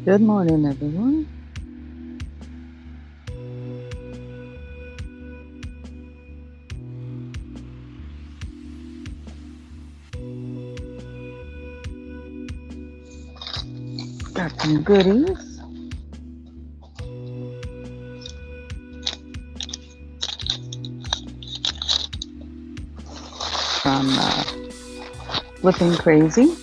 Good morning, everyone. Got some goodies from Flipping Crazy.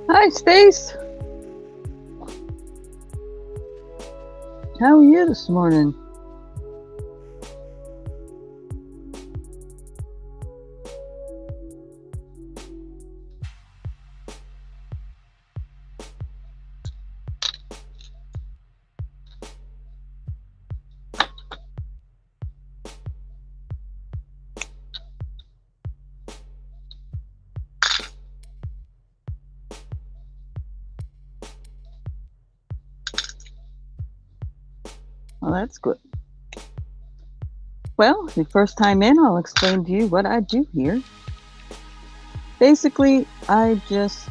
Hi, Stace. How are you this morning? Well, that's good. Well, the first time in, I'll explain to you what I do here. Basically, I just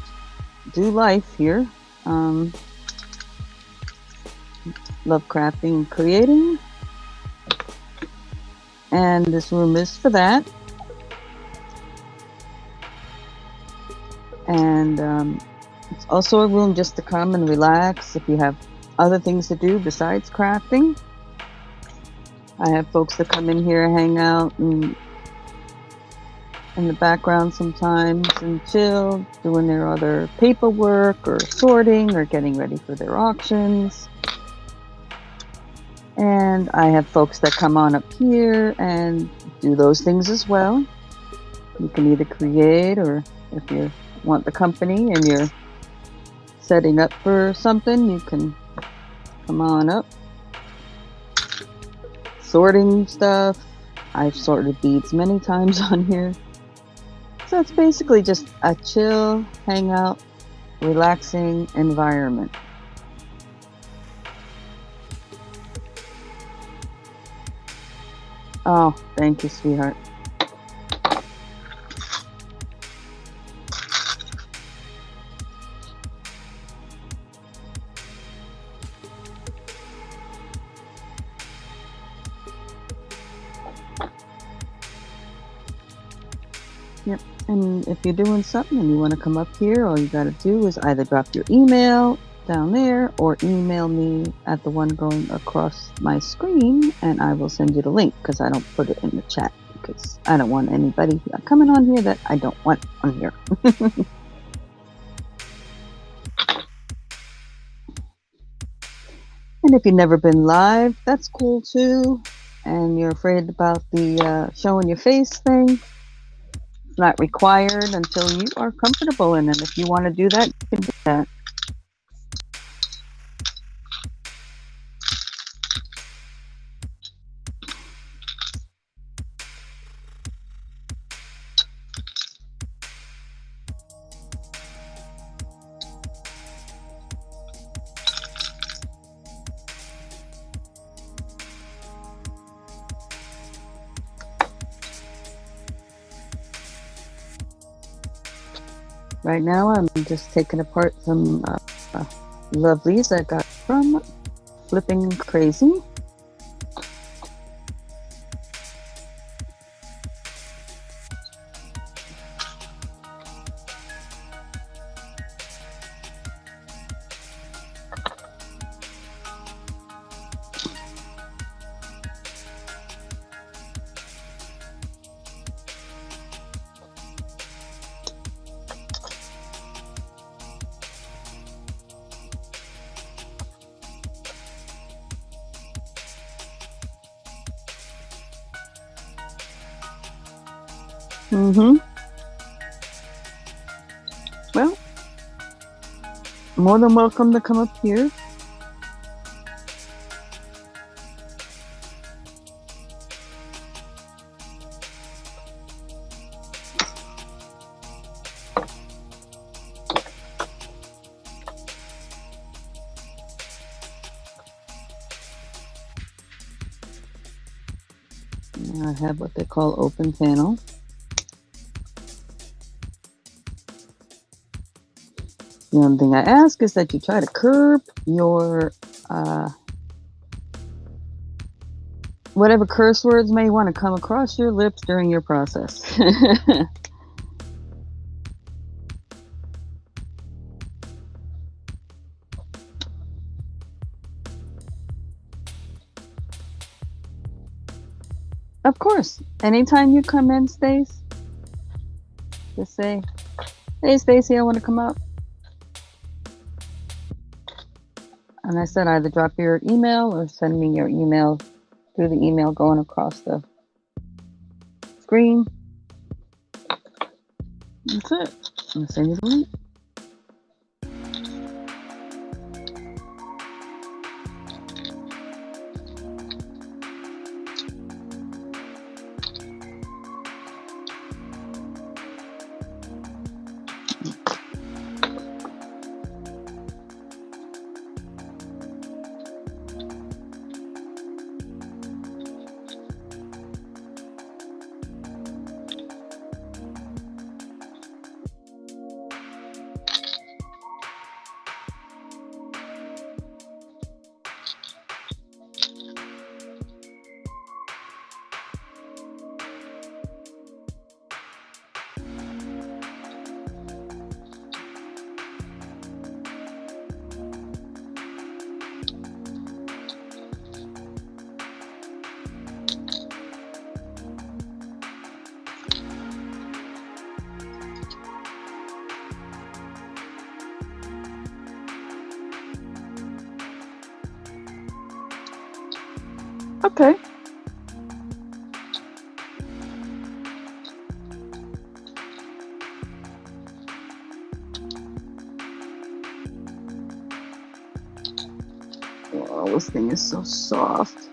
do life here. Love crafting and creating. And this room is for that. And it's also a room just to come and relax if you have other things to do besides crafting. I have folks that come in here, hang out, and in the background sometimes and chill, doing their other paperwork or sorting or getting ready for their auctions. And I have folks that come on up here and do those things as well. You can either create, or if you want the company and you're setting up for something, you can come on up. Sorting stuff. I've sorted beads many times on here. So it's basically just a chill, hangout, relaxing environment. Oh, thank you, sweetheart. Yep. And if you're doing something and you want to come up here, all you got to do is either drop your email down there or email me at the one going across my screen, and I will send you the link, because I don't put it in the chat because I don't want anybody coming on here that I don't want on here. And if you've never been live, that's cool too. And you're afraid about the showing your face thing, it's not required until you are comfortable in it. If you want to do that, you can do that. Right now, I'm just taking apart some lovelies I got from Flipping Crazy. Well, more than welcome to come up here. I have what they call open panel. The only thing I ask is that you try to curb your whatever curse words may want to come across your lips during your process. Of course, anytime you come in, Stace, just say, "Hey, Stacey, I want to come up." And I said either drop your email or send me your email through the email going across the screen. That's it. I'm going to send you the link. Okay. Oh, this thing is so soft.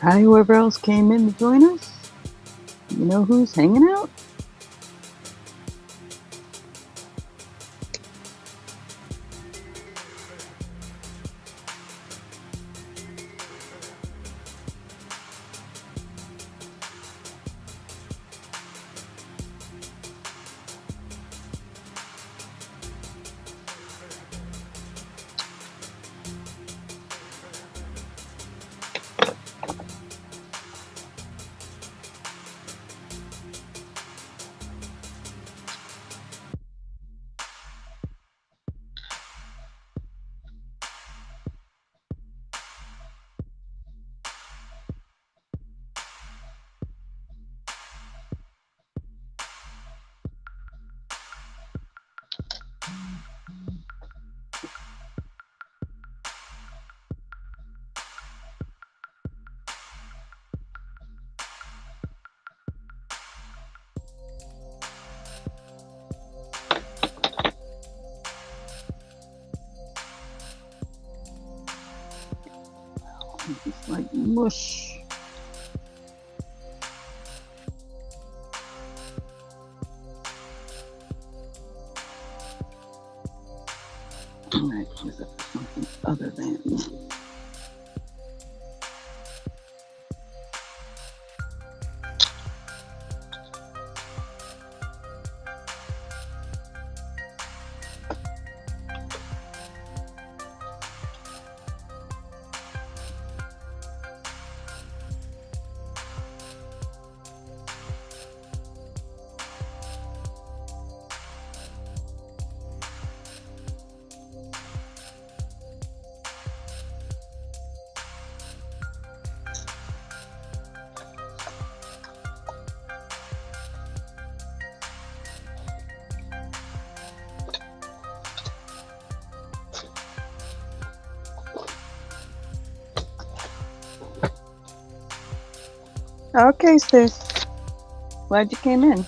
Hi, whoever else came in to join us. You know who's hanging out? It's like mush. Alright, use it for something other than. Okay, sis. Glad you came in.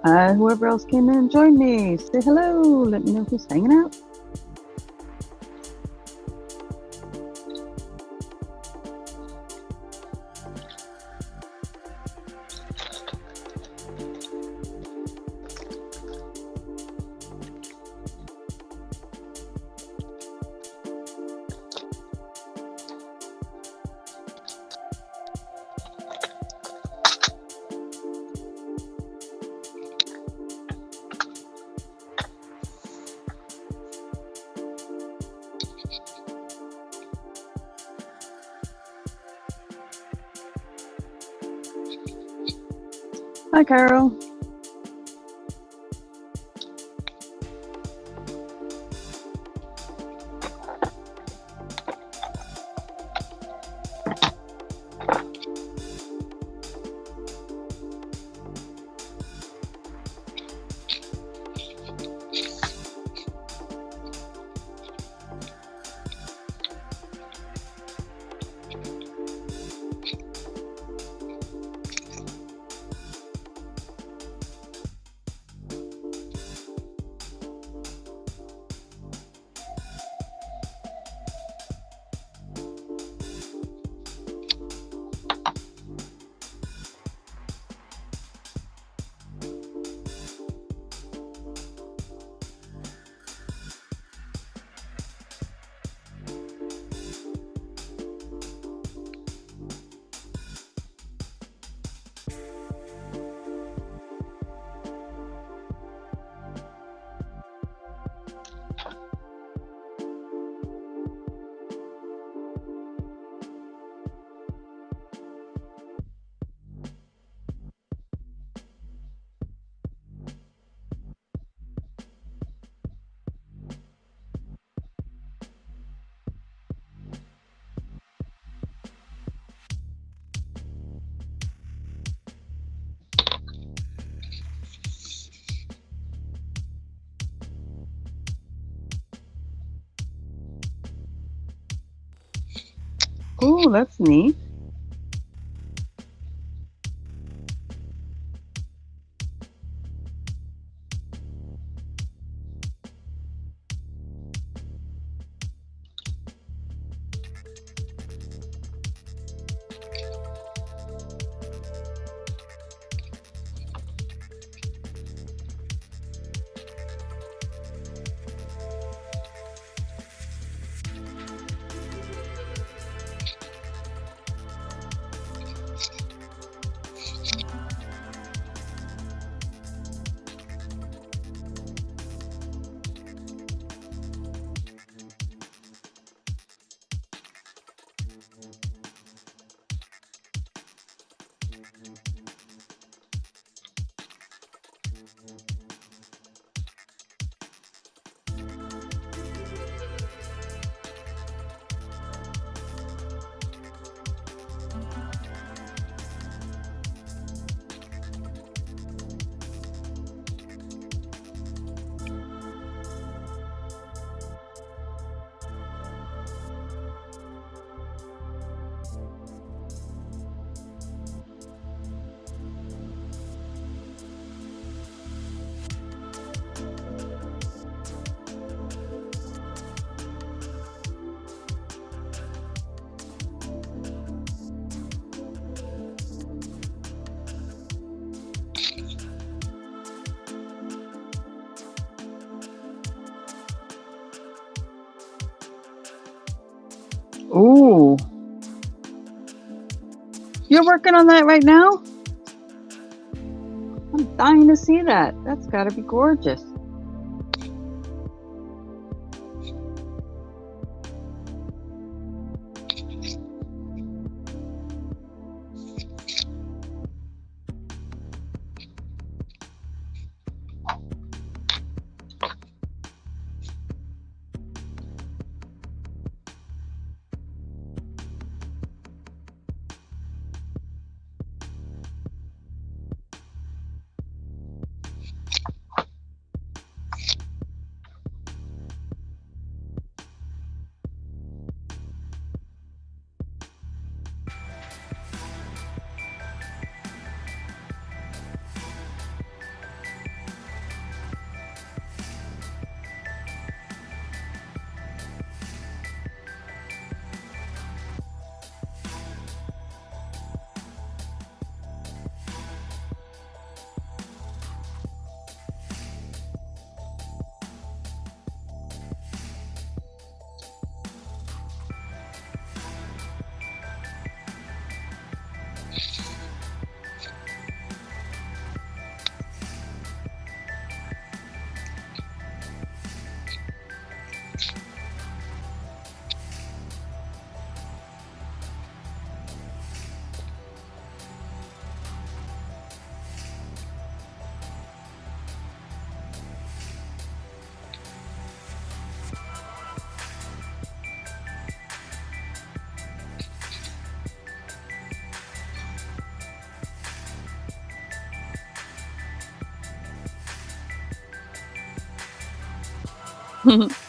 Whoever else came in, join me. Say hello. Let me know who's hanging out. Hi, Carol. Cool, that's neat. Ooh, you're working on that right now? I'm dying to see that. That's got to be gorgeous.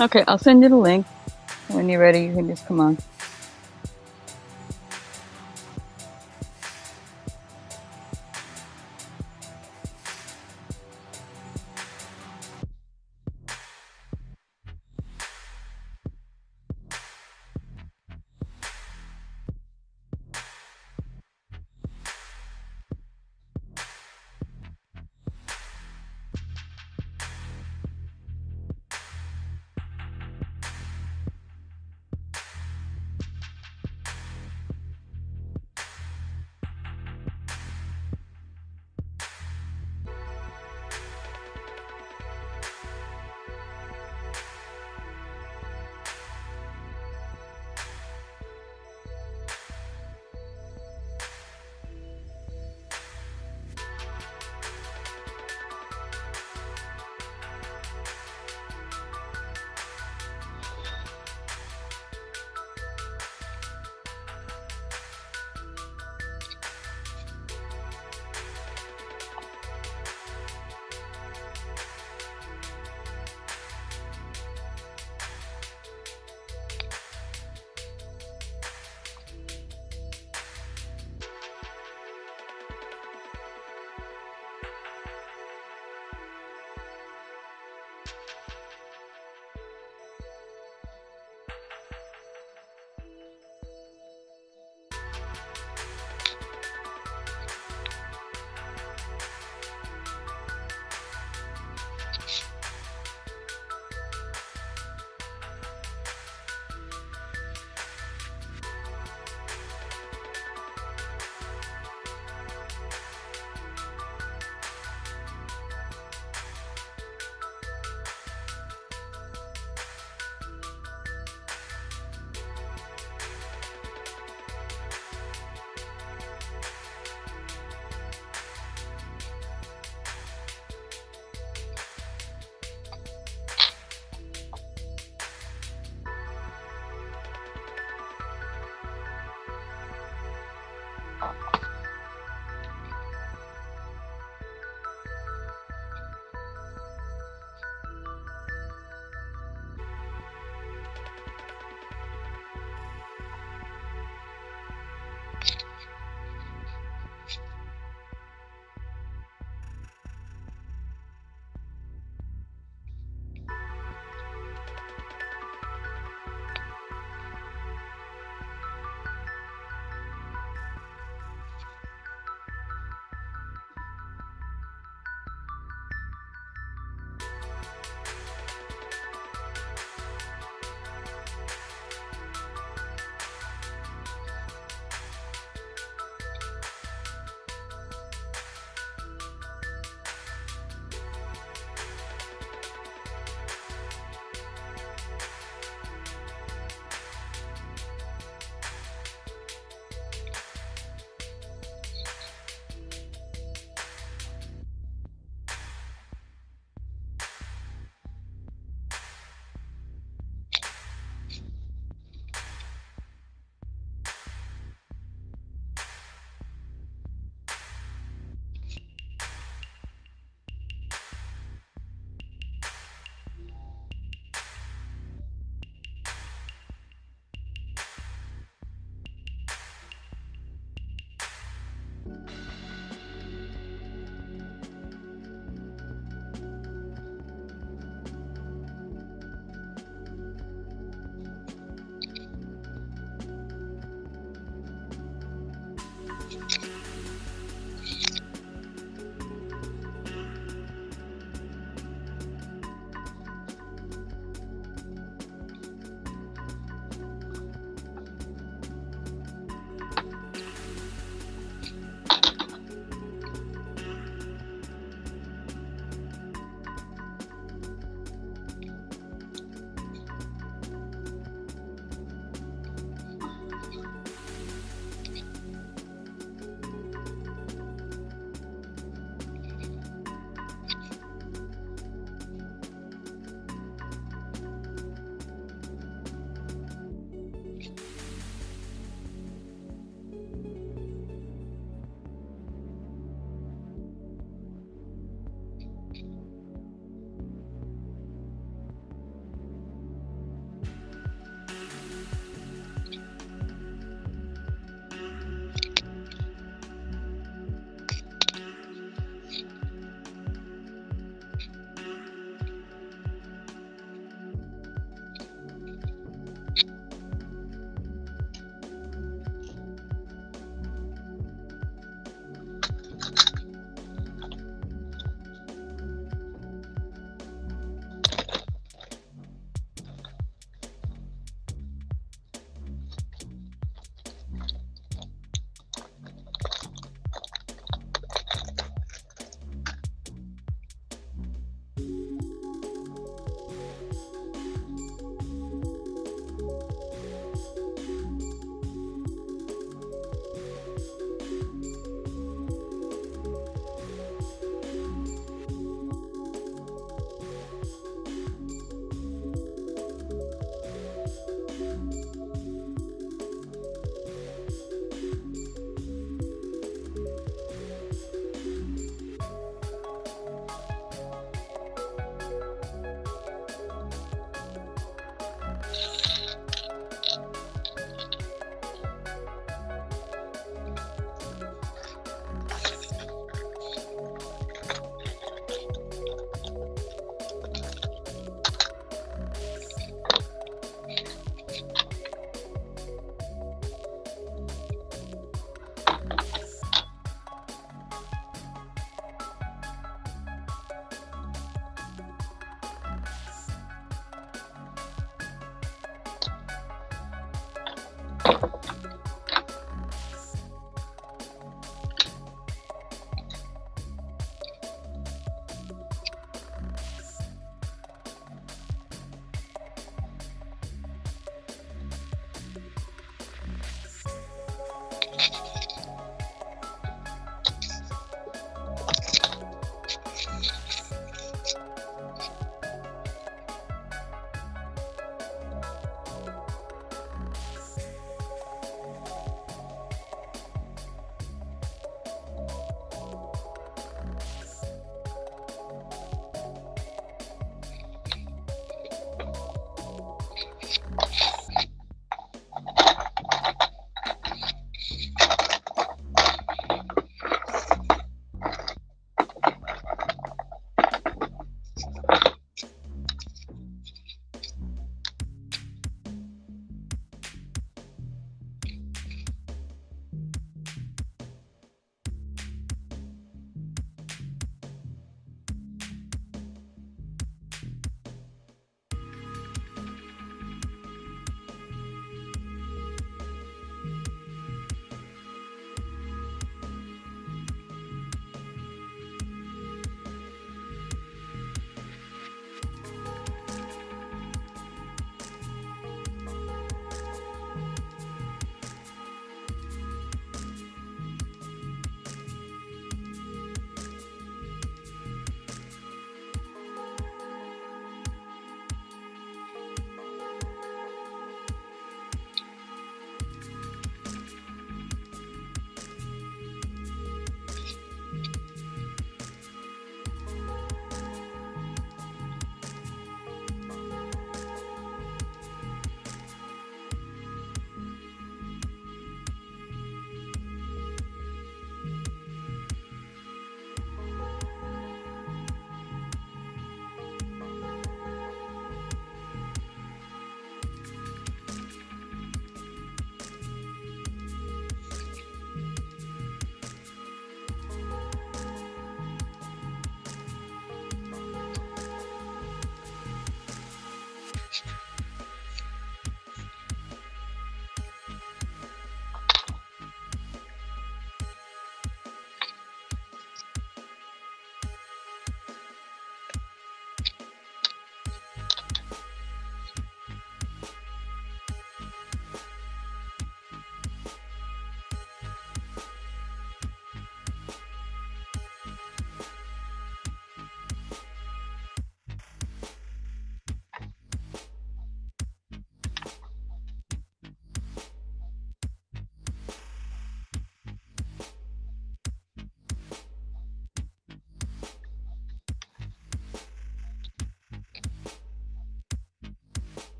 Okay, I'll send you the link. When you're ready, you can just come on.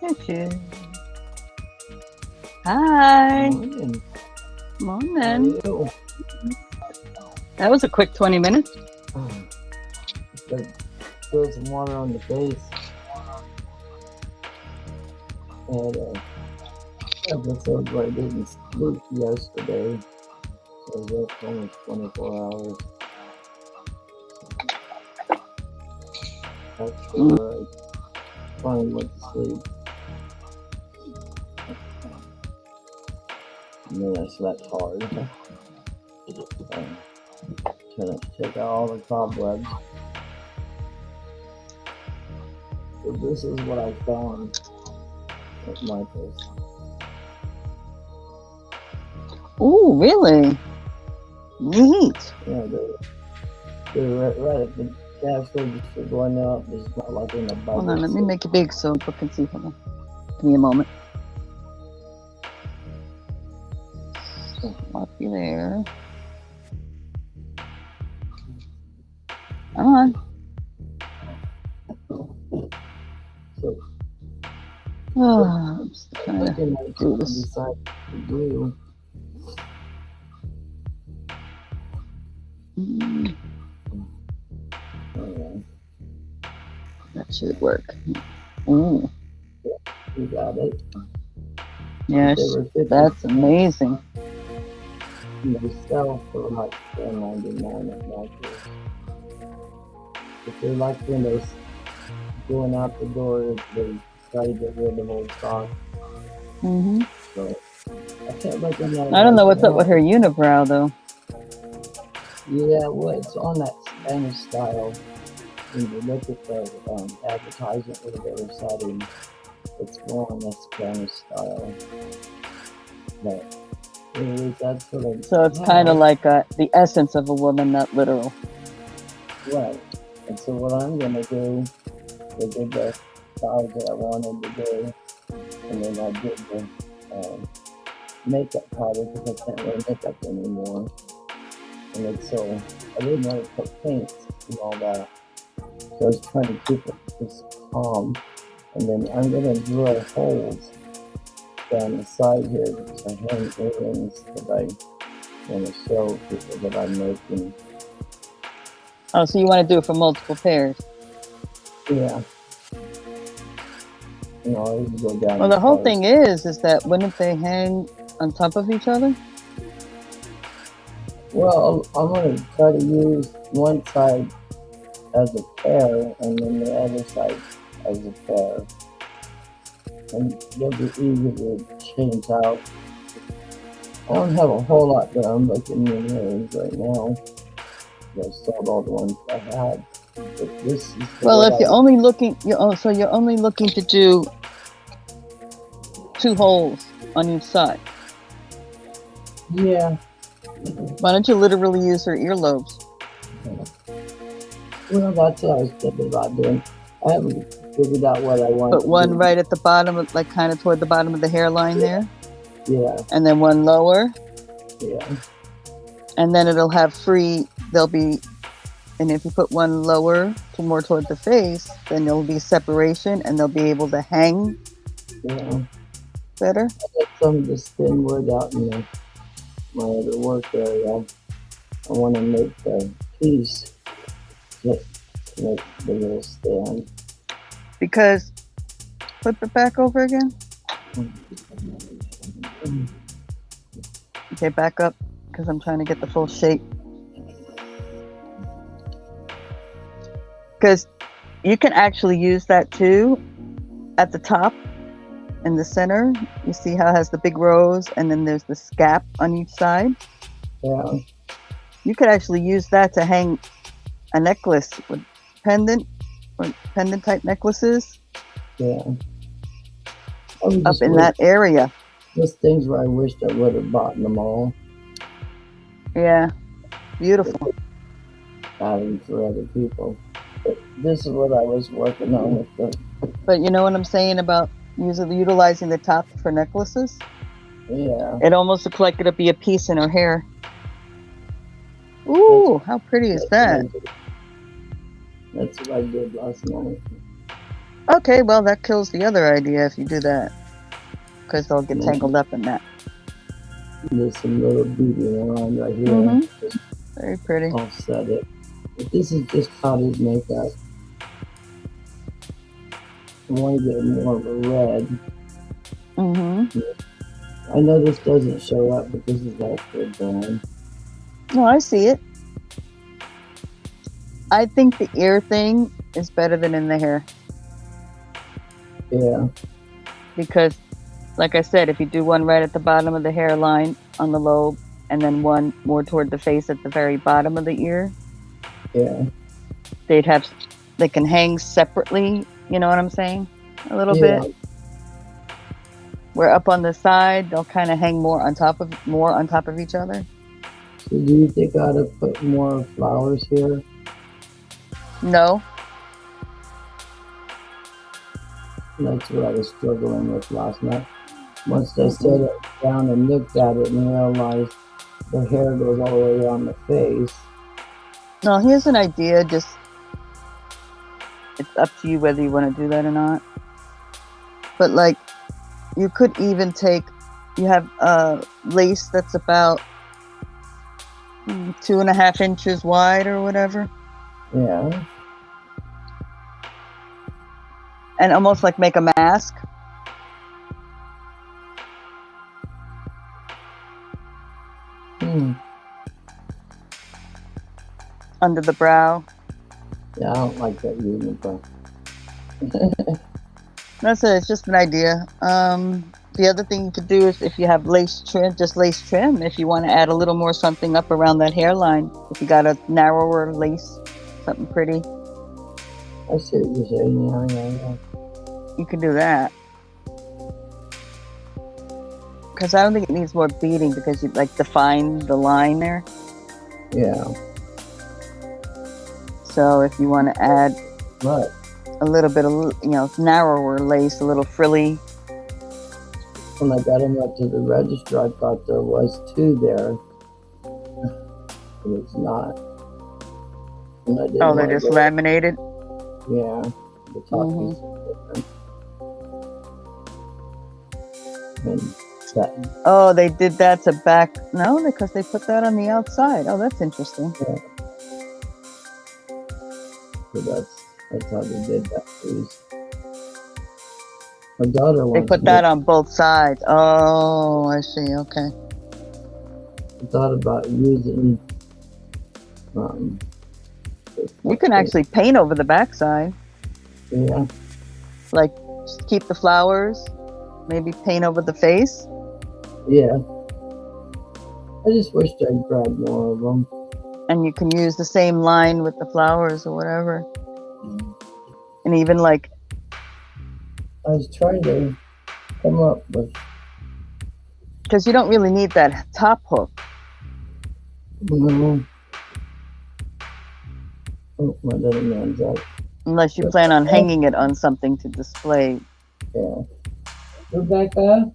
Cattitude. Hi. Morning. How are Morning. you? That was a quick 20 minutes. Just gotta spill some water on the face. And episode where I didn't sleep yesterday. So I was up for almost 24 hours. After I finally went to sleep. And then I slept hard. Trying to check out all the cobwebs. So this is what I found at Michael's. Ooh, really? Neat. Yeah, they're right at the cash register going out. There's not like in the budget. Hold on, let me make it big so people can see. Hold on. Give me a moment. Up you there. Come on. So Oh, I'm just trying to looking at do what I this. decided to do. That should work. Ooh, You got it. yes, They were 50 that's amazing. and they sell for like $10.99 at Michael's. If they're like when they're going out the door, they try to get rid of old stock. Hmm. So I can't recommend. I don't know what's up with her unibrow though. Yeah, well, it's on that Spanish style. When you look at the advertisement with the other side, it's more on the Spanish style. But anyways, that's what I. So it's kind of like the essence of a woman, not literal. Right. And so what I'm gonna do, I did the styles that I wanted to do, and then I did the makeup powder because I can't wear makeup anymore. And it's so I didn't want to put paint and all that. So I was trying to keep it just calm. And then I'm gonna drill holes down the side here because I have earrings that I want to show people that I'm making. Oh, so you want to do it for multiple pairs? Yeah. You know, I just go down. Well, the whole thing is that wouldn't they hang on top of each other? Well, I'm going to try to use one side as a pair and then the other side as a pair. And they'll be easy to change out. I don't have a whole lot that I'm looking in earrings right now. I sold all the ones I had. But this is well, if you're only looking, so you're only looking to do 2 holes on each side. Yeah. Why don't you literally use her earlobes? Well, that's what I was thinking about doing. I haven't figured out what I want. Put one right at the bottom, like kind of toward the bottom of the hairline there. Yeah. And then one lower. Yeah. And then it'll have free. There'll be, and if you put one lower to more toward the face, then there'll be separation, and they'll be able to hang. Yeah. Better. I got some of this thin wood out in my other work area. I want to make the piece that make the little stand. Because, flip it back over again. Okay, back up, because I'm trying to get the full shape. Because you can actually use that too at the top in the center. You see how it has the big rose and then there's the scap on each side? Yeah. You could actually use that to hang a necklace with pendant or pendant type necklaces. Yeah. Up in that area. There's things where I wished I would have bought them all. Yeah. Beautiful. Adding for other people. But this is what I was working on with the. But you know what I'm saying about utilizing the top for necklaces? Yeah. It almost looks like it'll be a piece in her hair. Ooh, how pretty is that? That's what I did last night. Okay, well, that kills the other idea if you do that, because they'll get And tangled up in that. there's some little beading around right here. Mm-hmm. Just Very pretty. offset it. But this is just powdered makeup. I want to get more of a red. Mm-hmm. I know this doesn't show up, but this is actually brown. No, I see it. I think the ear thing is better than in the hair Yeah, because, like I said, if you do one right at the bottom of the hairline on the lobe and then one more toward the face at the very bottom of the ear, yeah, they can hang separately. You know what I'm saying? A little yeah. bit. Where up on the side, they'll kind of hang more on top of each other. So do you think I ought to put more flowers here? No. That's what I was struggling with last night. Once I set it down and looked at it and realized the hair goes all the way around the face. No, here's an idea. Just it's up to you whether you want to do that or not. But like, you could even you have lace that's about 2.5 inches wide or whatever, Yeah. and almost like make a mask. Under the brow. Yeah, I don't like that uniform. That's it. It's just an idea. The other thing you could do is if you have lace trim, just lace trim. If you want to add a little more something up around that hairline, if you got a narrower lace, something pretty, I see what you're saying. Yeah. you can do that. Because I don't think it needs more beading because you like define the line there. Yeah. So if you want to add Right. a little bit of narrower lace, a little frilly. When I got them up to the register, I thought there was two there. But it's not. And I didn't Oh, they're wanna just go- laminated. Yeah. The top is different. And that, Oh, they did that to back. No, because they put that on the outside. Oh, that's interesting. so that's how they did that piece. My daughter They wants put to that on both sides. Oh, I see. Okay. I thought about using You can actually paint over the backside. Yeah. Like, just keep the flowers. Maybe paint over the face. Yeah. I just wished I'd grabbed more of them. And you can use the same line with the flowers or whatever. And even like, I was trying to come up with. because you don't really need that top hook. Oh, my little man's out. Unless you plan on hanging it on something to display. Yeah. Rebecca?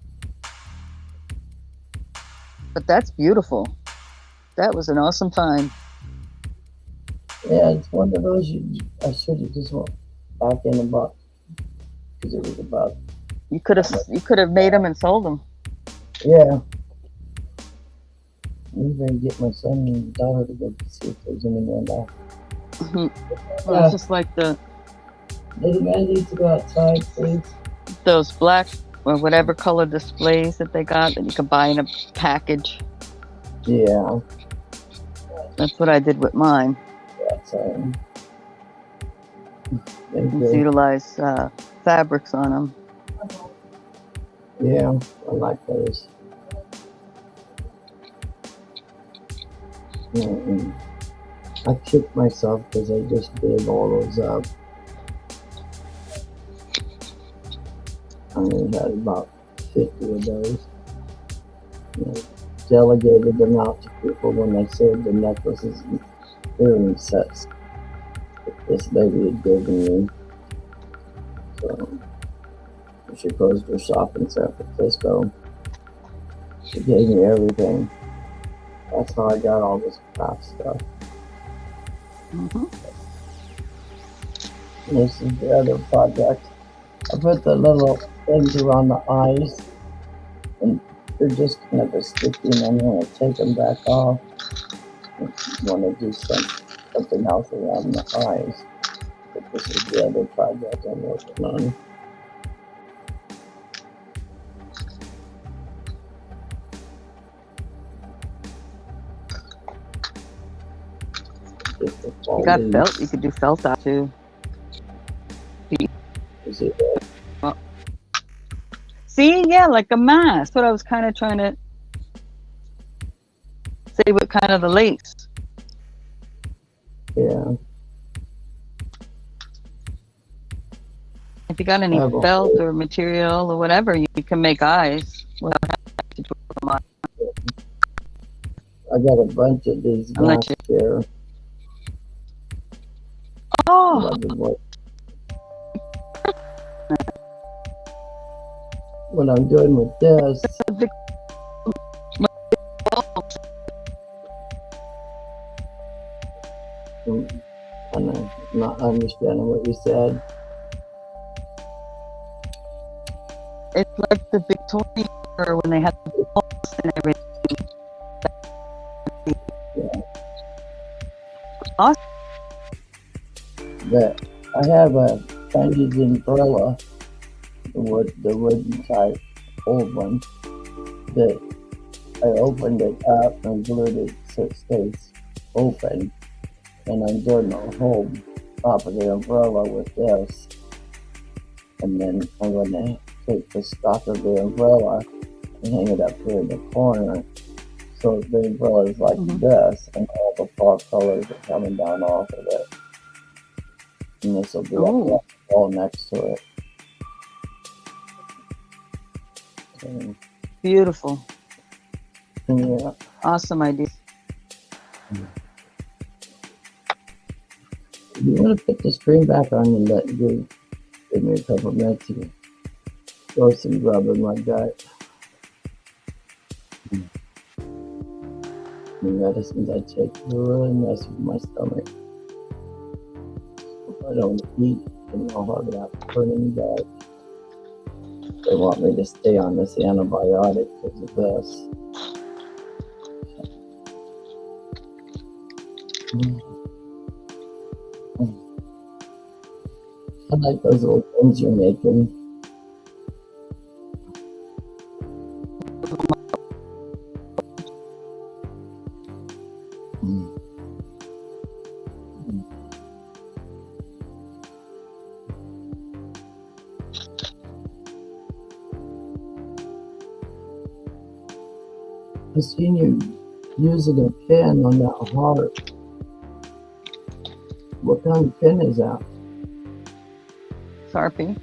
But that's beautiful. That was an awesome find. Yeah, it's one of those I should have just went back in the box. Because it was about. You could have made them and sold them. Yeah. I'm going to get my son and daughter to go see if there's any more left. Well, it's just like Little man needs to go outside, please. those black or whatever color displays that they got that you can buy in a package. Yeah. That's what I did with mine. That's Just utilize fabrics on them. Yeah, I like those. I kicked myself because I just gave all those up. I only had about 50 of those. Delegated them out to people when they sold the necklaces and earring sets that this lady had given me. So she closed her shop in San Francisco. She gave me everything. That's how I got all this craft stuff. Mm-hmm. This is the other project. I put the little things around the eyes, and they're just kind of a sticky, and I'm going to take them back off. Want to do something else around the eyes. But this is the other project I'm working on. Just a You got felt. You could do felt out too. Is it? Well, see, yeah, like a mask. That's what I was kind of trying to say with kind of the lace. Yeah. If you got any felt or material or whatever, you can make eyes without having to draw them on. I got a bunch of these masks here. Oh. What I'm doing with this. I'm kind of not understanding what you said. It's like the Victorian era when they had the balls and everything. Yeah. Awesome. But I have a Chinese umbrella, the wooden type, old one, that I opened it up and glued it so it stays open. And I'm doing the whole top of the umbrella with this. And then I'm going to take the stock of the umbrella and hang it up here in the corner. So the umbrella is like this, and all the fall colors are coming down off of it. And this will be like all next to it. So, beautiful. Yeah. Awesome idea. You want to put the screen back on and give me a couple minutes to throw some rub in my gut. The medicines I take really mess with my stomach. If I don't eat, then I'll have that burning gut. They want me to stay on this antibiotic because of this. I like those little things you're making. I've seen you using a pen on that heart. What kind of pen is that? Sharpie.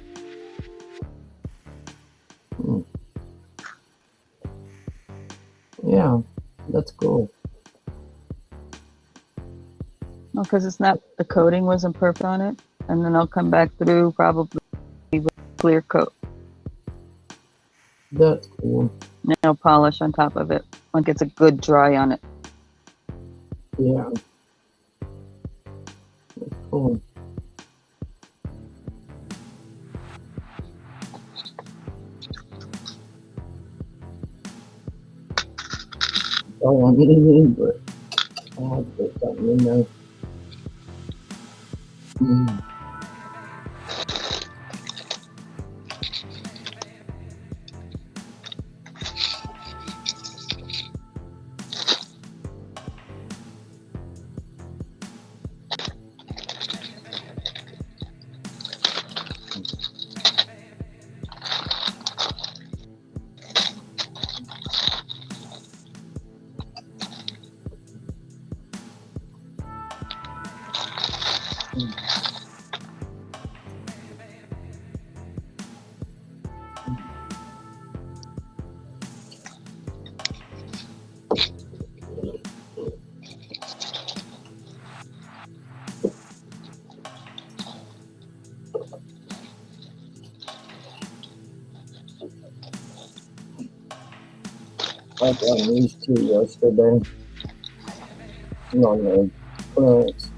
Yeah, that's cool. No, because it's not, the coating wasn't perfect on it. And then I'll come back through probably with clear coat. That's cool. Nail polish on top of it. Like it's a good dry on it. Yeah. That's cool. Don't want anything, but I have to put something in there. I got these two yesterday. On the clearance.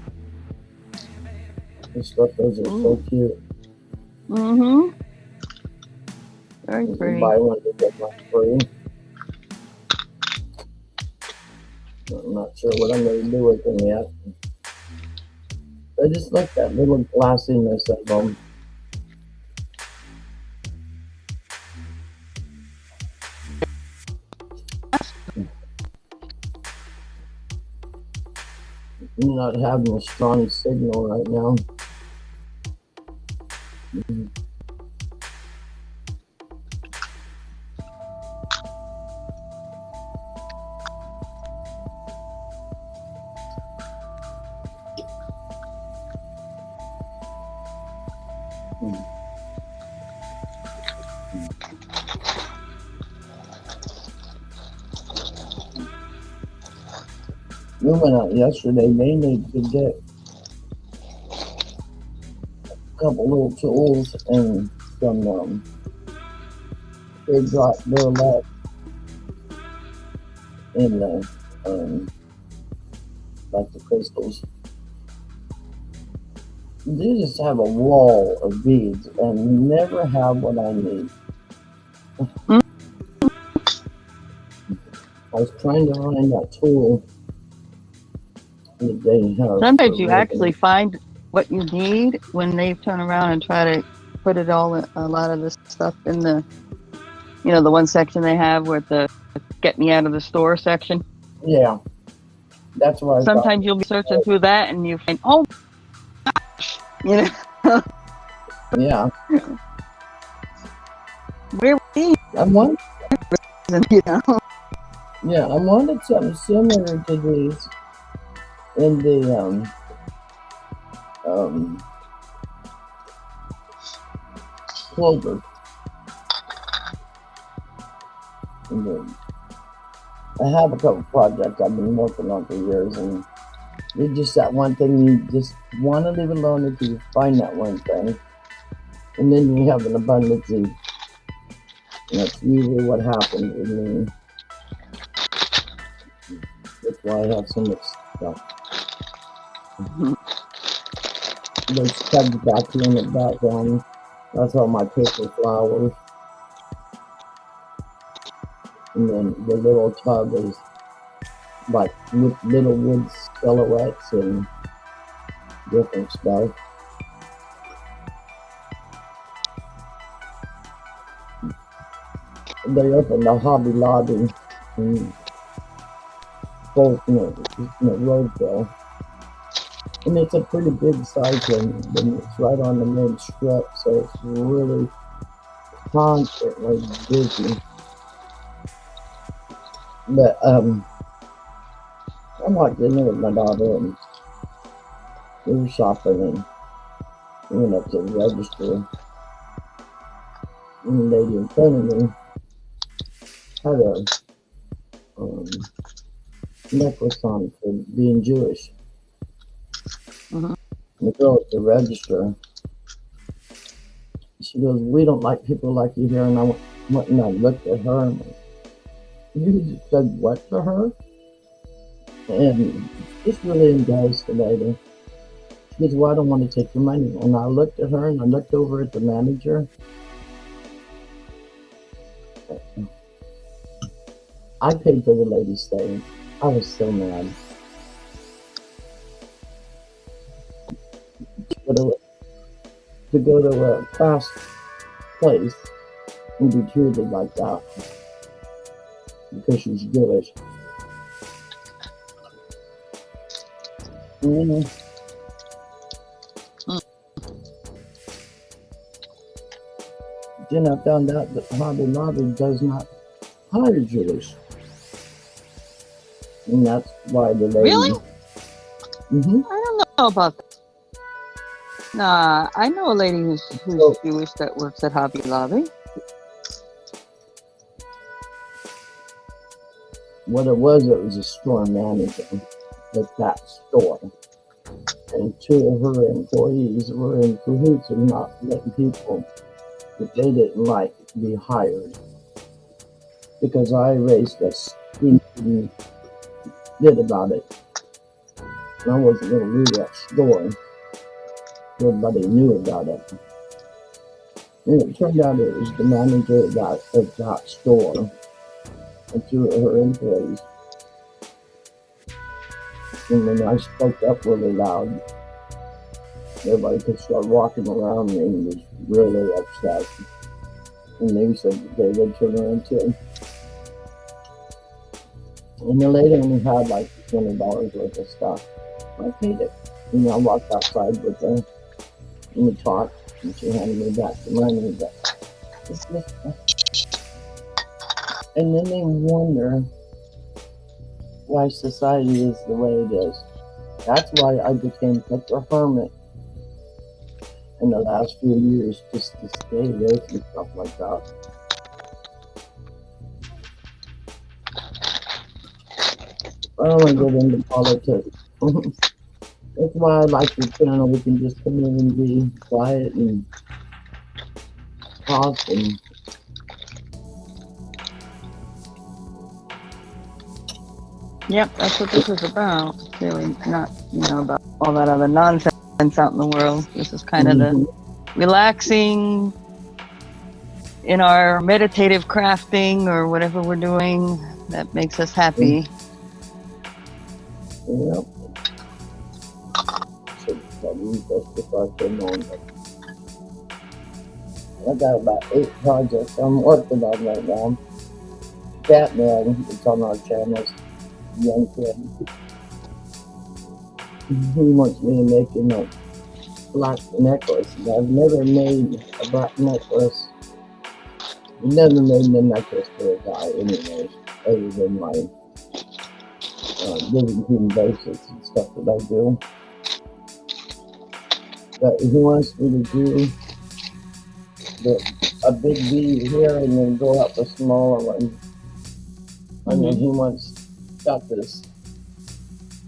This stuff, those are so cute. Mm-hmm. Very You can pretty. buy one to get one free. I'm not sure what I'm going to do with them yet. I just like that little glassiness of them. I'm not having a strong signal right now. We went out yesterday mainly to get a couple little tools and some big drop burlap in the like the crystals. They just have a wall of beads and never have what I need. I was trying to find that tool that they have. Sometimes you actually find what you need when they turn around and try to put it all, a lot of this stuff in the, the one section they have where the get me out of the store section. Yeah, that's why. Sometimes you'll be searching through that and you find, oh, gosh, Yeah. Where were these? I wanted, Yeah, I wanted something similar to these in the clover. I have a couple projects I've been working on for years, and it's just that one thing you just want to leave alone until you find that one thing, and then you have an abundance of. That's usually what happens with me. That's why I have so much stuff. There's tubs back here in the background. That's all my paper flowers. And then the little tub is like with little wood silhouettes and different stuff. They opened a Hobby Lobby in both Roadville. And it's a pretty big size and it's right on the main strip, so it's really constantly busy. But I walked in there with my daughter and we were shopping and we went up to the register. And the lady in front of me had a necklace on for being Jewish. Mm-hmm. And the girl at the register, she goes, "We don't like people like you here." And I went and I looked at her and went, "You just said what to her?" And just really embarrassed the lady. She goes, "Well, I don't want to take your money." And I looked at her and I looked over at the manager. I paid for the lady's stay. I was so mad. To go to a fast place and be treated like that because she's Jewish. Then I found out that Hobby Lobby does not hire Jewish. And that's why the lady... Really? Mm-hmm. I don't know about that. Nah, I know a lady who's Jewish that works at Hobby Lobby. What it was a store manager at that store. And two of her employees were in cahoots of not letting people that they didn't like be hired. Because I raised a stink and did about it. And I wasn't going to leave that store. Everybody knew about it. And it turned out it was the manager of that store and two of her employees. And when I spoke up really loud, everybody could start walking around me and was really upset. And they said that they would turn around too. And the lady only had like $20 worth of stuff. I paid it. And I walked outside with her and we talked and she handed me back the money. But it's just, and then they wonder why society is the way it is. That's why I became such a hermit in the last few years, just to stay away from stuff like that. I don't want to get into politics. That's why I like the channel. We can just come in and be quiet and talk and Yep, that's what this is about. It's really not, about all that other nonsense out in the world. This is kind of the relaxing in our meditative crafting or whatever we're doing that makes us happy. Yep. I got about 8 projects I'm working on right now. Batman, it's on our channel, young kid. He wants me to make him a black necklace. I've never made a black necklace. I've never made a necklace for a guy anyways, other than my Byzantine basics and stuff that I do. But he wants me to do a big V here and then go up a smaller one. And then he got this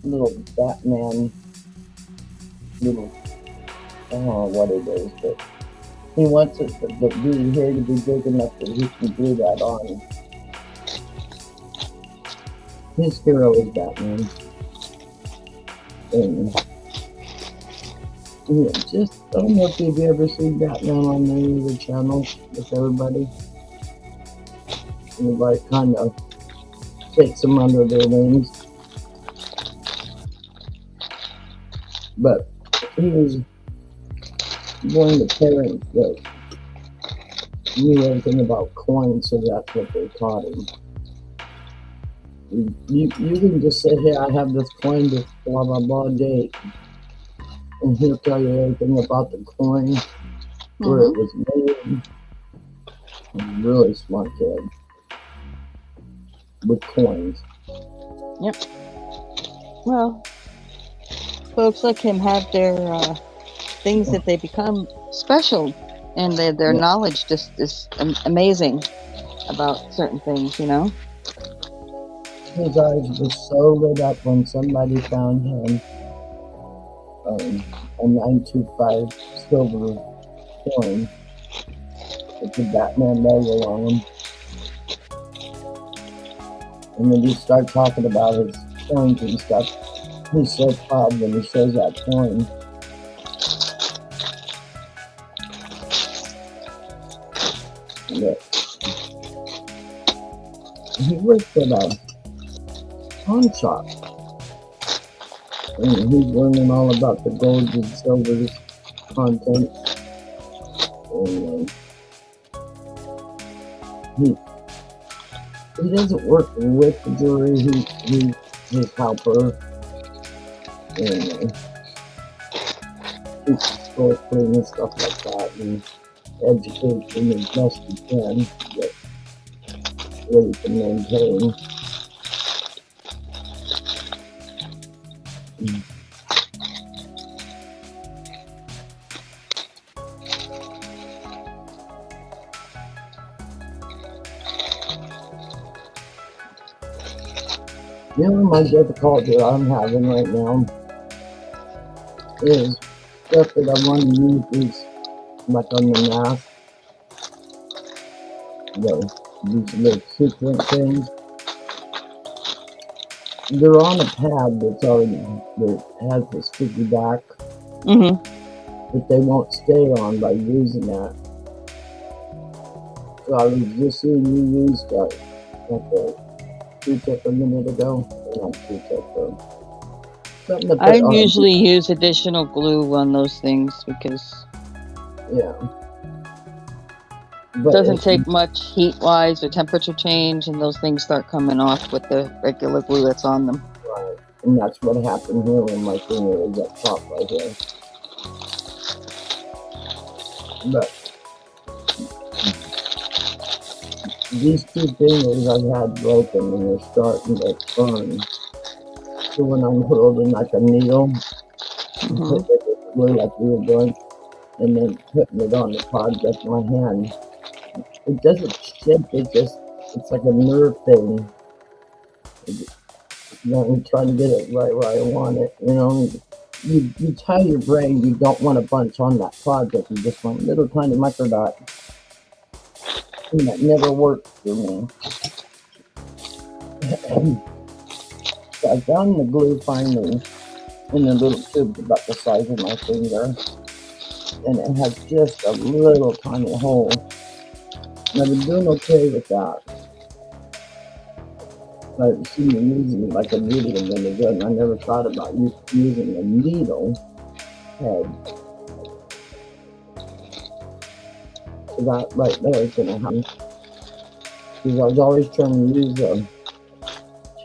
little Batman, I don't know what it is, but he wants it, the V here to be big enough that he can do that on. His hero is Batman. And yeah, just, I don't know if you've ever seen Batman on any of the channels with everybody. Everybody kind of takes them under their wings. But he was one of the parents that knew everything about coins, so that's what they taught him. You can just say, hey, I have this coin, this blah blah blah date, and he'll tell you everything about the coin, where it was made. Really smart kid with coins. Yep. Well, folks like him have their things that they become special, and their knowledge just is amazing about certain things, His eyes were so lit up when somebody found him a 925 silver coin with the Batman logo on him. And when you start talking about his coins and stuff, he's so proud when he shows that coin. Yeah. He worked at a pawn shop. And he's learning all about the gold and silver content. And he doesn't work with the jewelry, he's his helper. And he's store cleaning and stuff like that, and educates him as best he can, but what he can maintain. My difficulty I'm having right now is stuff that I want to use is like on the mask, these little sequence things. They're on a pad that has the sticky back, but they won't stay on by using that. So I was just seeing you use that like a Q-tip a minute ago. Not Q-tip, something to I put on. usually use additional glue on those things because Yeah, it but doesn't it's take much heat wise or temperature change, and those things start coming off with the regular glue that's on them. right, and that's what happened here when my finger was up top right here. But these two fingers I've had broken and they're starting to burn. So when I'm holding like a needle and Hmm. putting it with glue like we were doing, and then putting it on the project in my hand, it doesn't stick. It's like a nerve thing. You know, I'm trying to get it right where I want it. You know, you tell your brain you don't want a bunch on that project. You just want little tiny micro dot, and that never works for me. So I found the glue finally in a little tube about the size of my finger, and it has just a little tiny hole. And I've been doing okay with that. I've seen you using like a needle and then again, I never thought about using a needle head. So that right there is gonna happen. Because I was always trying to use a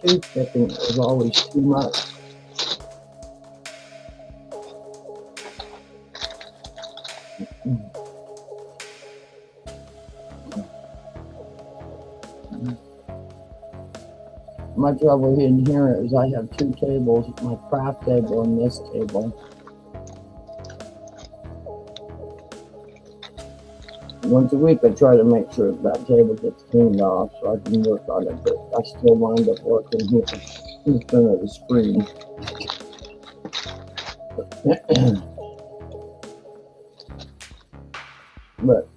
toothpick and it was always too much. My trouble in here is I have two tables, my craft table and this table. Once a week I try to make sure that table gets cleaned off so I can work on it, but I still wind up working here in front of the screen. But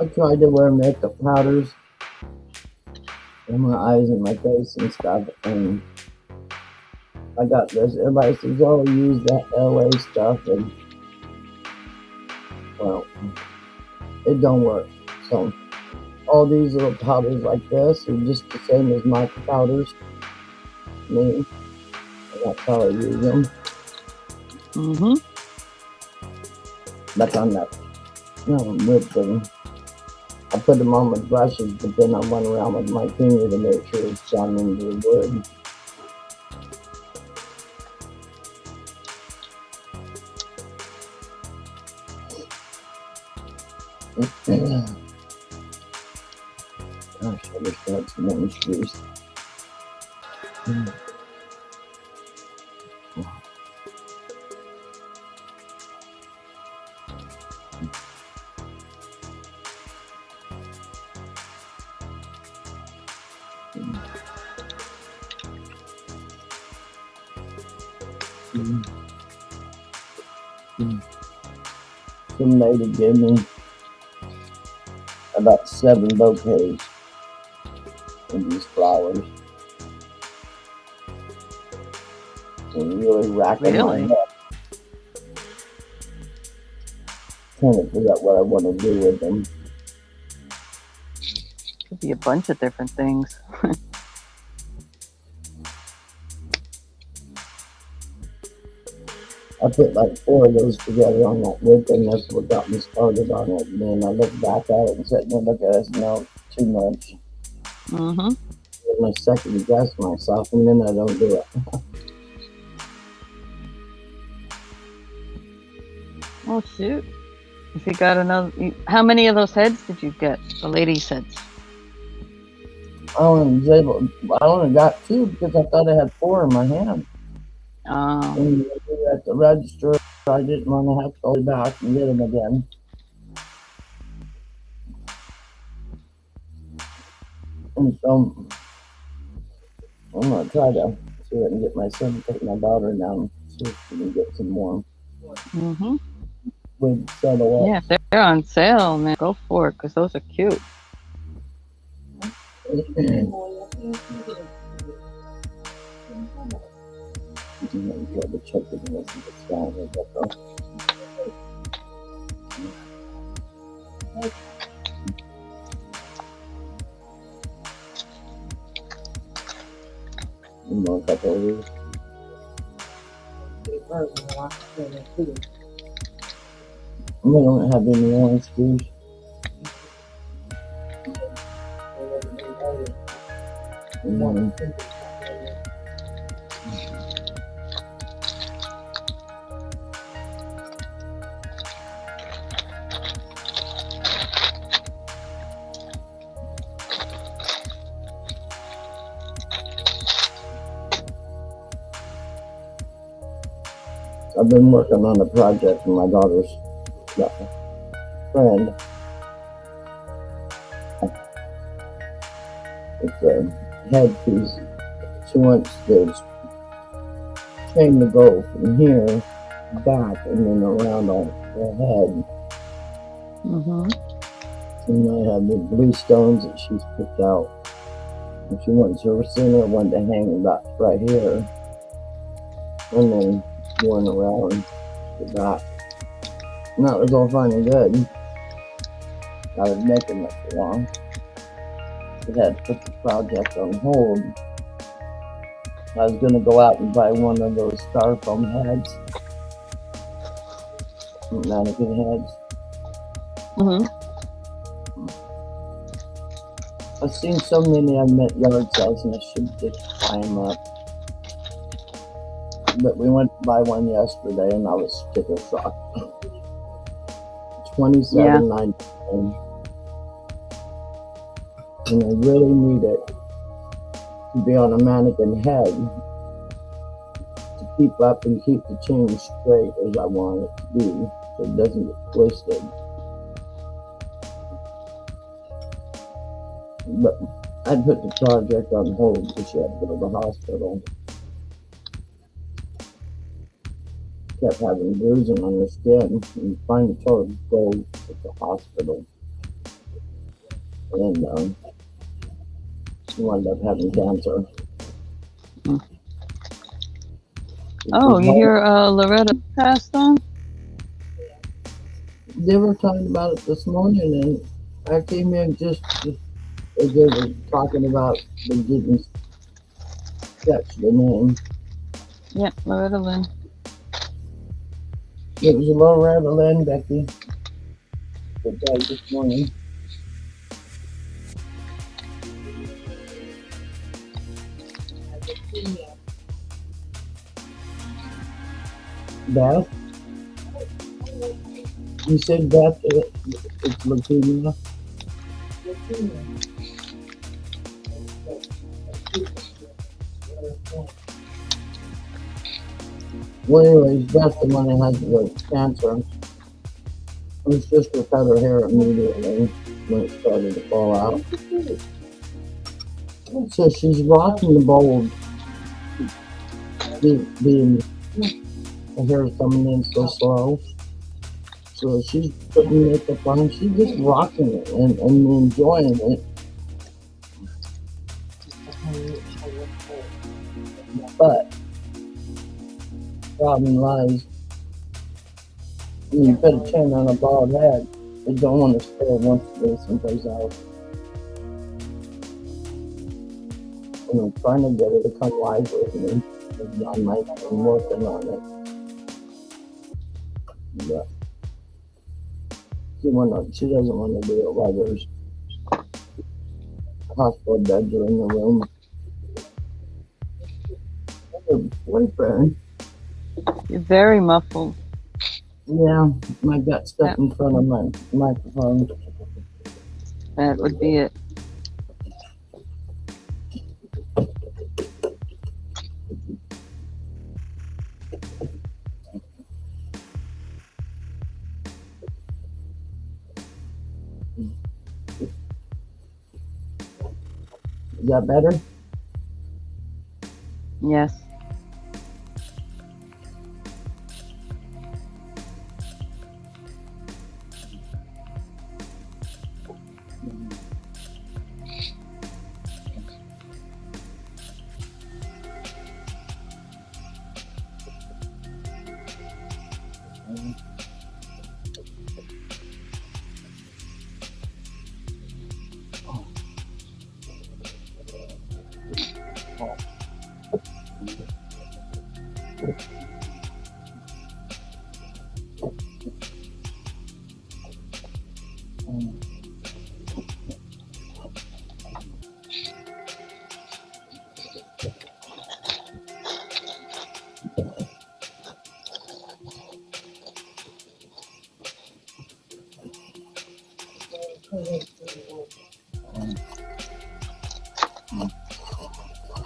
I try to wear makeup powders in my eyes and my face and stuff, and I got this. Everybody says, "Oh, use that LA stuff," and well, it don't work. So all these little powders like this are just the same as micro powders. Me, and that's how I use them. Hmm. Like on that wood thing. I put them on with brushes, but then I went around with my finger to make sure it's gone into the wood. Gosh, I wish I had some orange juice. Some lady gave me about 7 bouquets of these flowers. And really racking my Really? neck. Trying to figure out what I want to do with them. Could be a bunch of different things. I put like 4 of those together on that wood thing. That's what got me started on it. And then I look back at it and sit there and look at it and no, too much. Hmm. And I second guess myself and then I don't do it. Oh shoot! If you got another, how many of those heads did you get? The ladies' heads. I only got 2 because I thought I had 4 in my hand. Oh. And at the register, I didn't want to have to go back and get them again. And so I'm going to try to see if I can get my son to take my daughter down, see if we can get some more Hmm. wood settle Yeah, if they're on sale, man, go for it because those are cute. up. I'm trying to check the list and get down here, but shoulders. We don't have any orange juice. And I've been working on a project with my daughter's friend. It's a headpiece. She wants to train to go from here back and then around on her head. Mm-hmm. And I have the blue stones that she's picked out. And she wants her center one to hang about right here. And then going around the back. And that was all fine and good. I was making it for long. We had to put the project on hold. I was going to go out and buy one of those styrofoam heads. Mannequin heads. Mm-hmm. I've seen so many I'm at yard sales and I should just buy them up. But we went to buy one yesterday and I was sticker shock. $27.99. And I really need it to be on a mannequin head to keep up and keep the chain straight as I want it to be, so it doesn't get twisted. But I put the project on hold because she had to go to the hospital. Kept having bruising on her skin and finally told her to go to the hospital. And she wound up having cancer. Oh, you hear Loretta passed on? They were talking about it this morning, and I came in just as they were talking about they didn't catch the name. Yep, Loretta Lynn. It was Loretta Lynn, Becky, that died this morning. Beth? You said Beth, it's leukemia? Well, anyways, Beth's the one that had the cancer. Her sister cut her hair immediately when it started to fall out. So she's rocking the bowl, being her hair coming in so slow. So she's putting makeup on, she's just rocking it and enjoying it. But the problem lies, when you put a chain on a bald head, they don't want to stay once it goes someplace else. And I'm trying to get her to come live with me. I'm working on it. Yeah. She doesn't want to do it while there's hospital beds are in the room. Her boyfriend. You're very muffled. Yeah, my gut stuck in front of my microphone. That would be it. Is that better? Yes. Mm.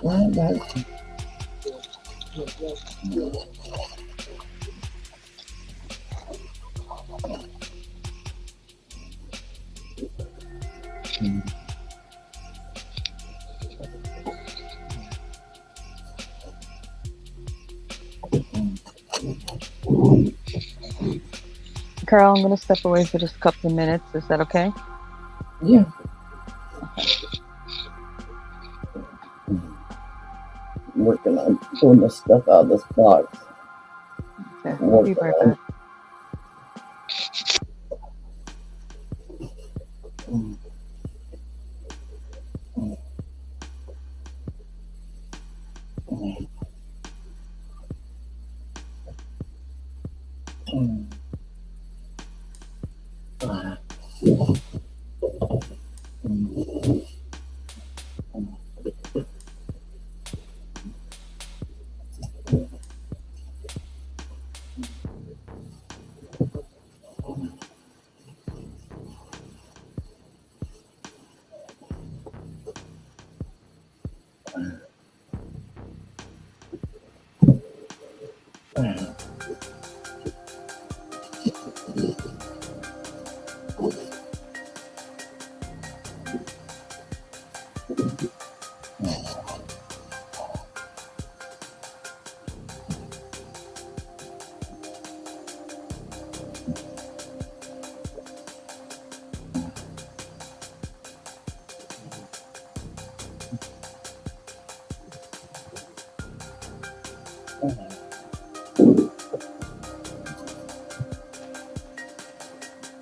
Well, Carl, I'm going to step away for just a couple of minutes. Is that okay? yeah. Working on pulling the stuff out of this box. Okay, I'll be right back. Mm. Mm. Mm. Ah. Mm. Ah.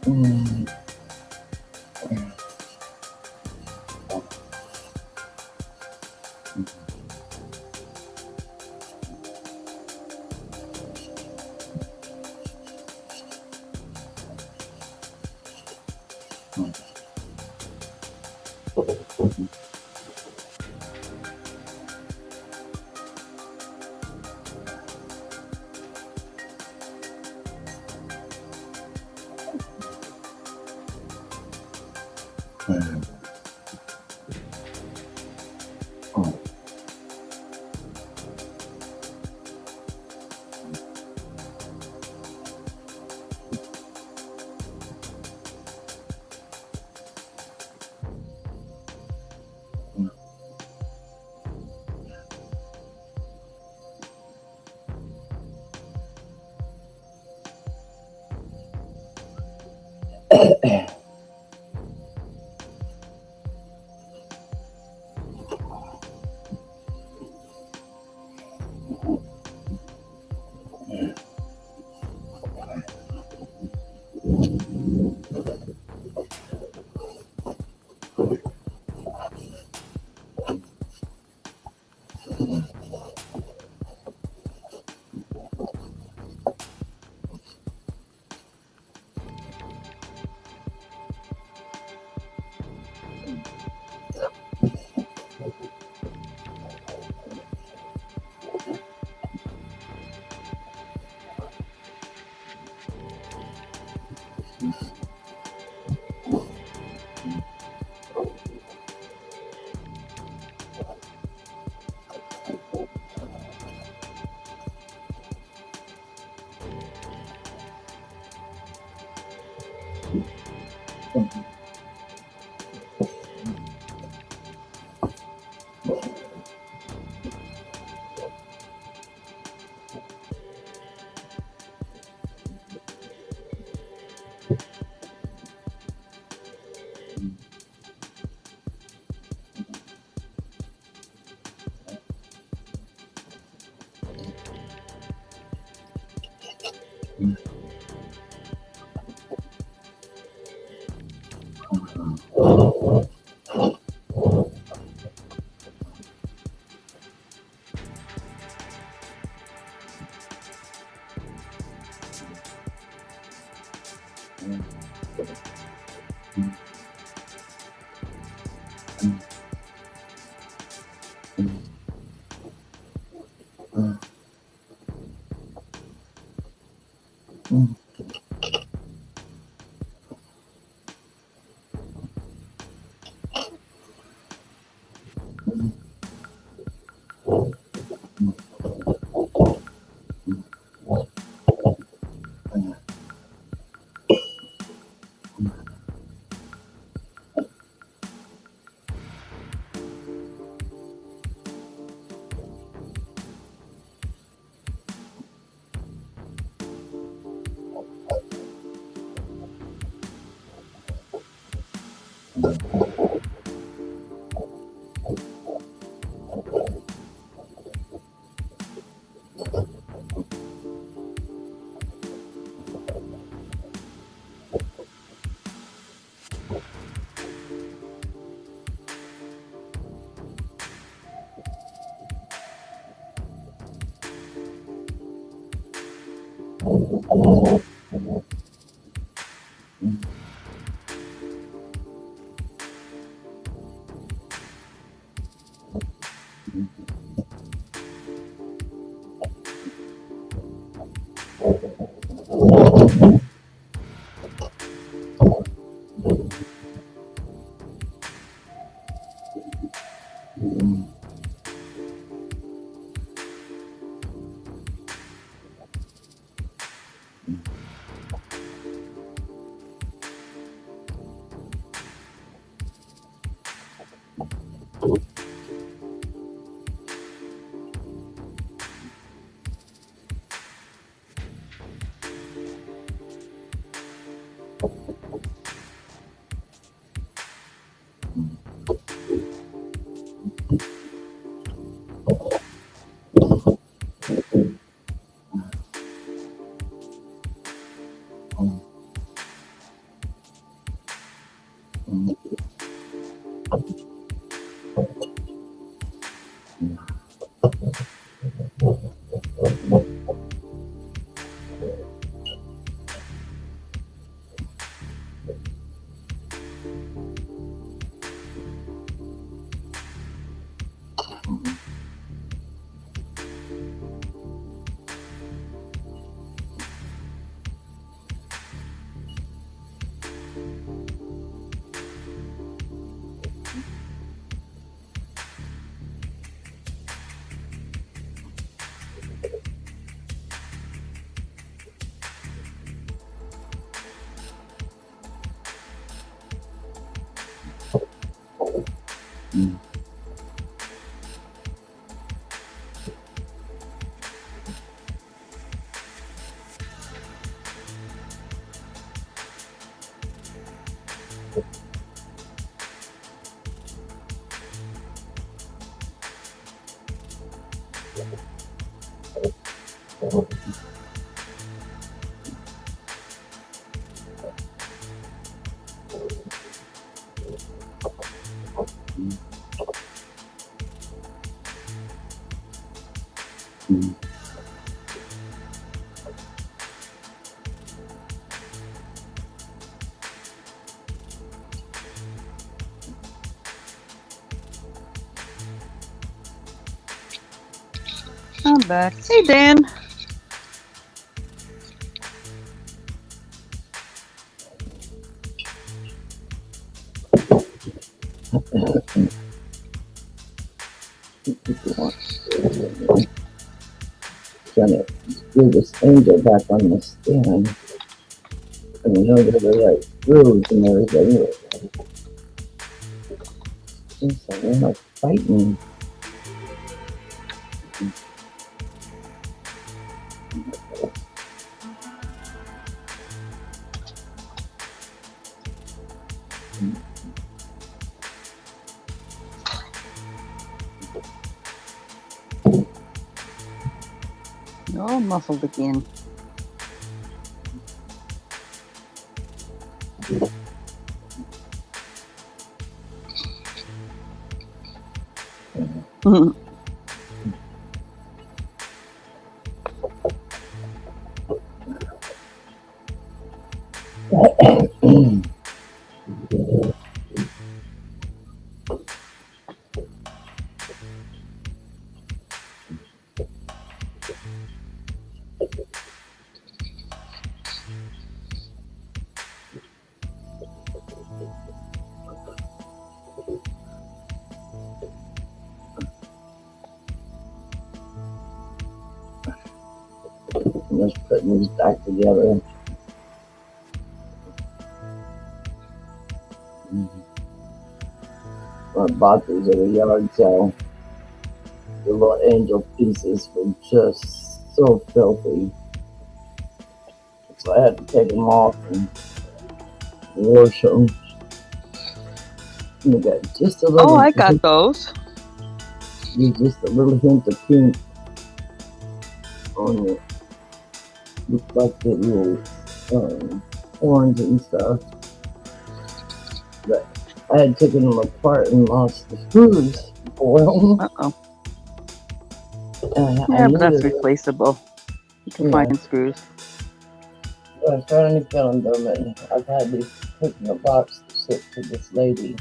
Mm. Mm. Mm. I'm back. Hey, Dan. Trying to screw this angel back on the stand. And you know that they're like grooves and everything. It's like they're like fighting. You're all muffled again. I'm just putting these back together. I bought these at a yard sale. The little angel pieces were just so filthy. So I had to take them off and wash them. And they got just a Oh, little, I got those. just a little hint of pink on it. Looked like the little horns and stuff. But I had taken them apart and lost the screws for them. Uh-oh. I Yeah, but knew that's that, replaceable. You can yeah. find screws. But I finally found them, and I've had these put in a box to ship to this lady.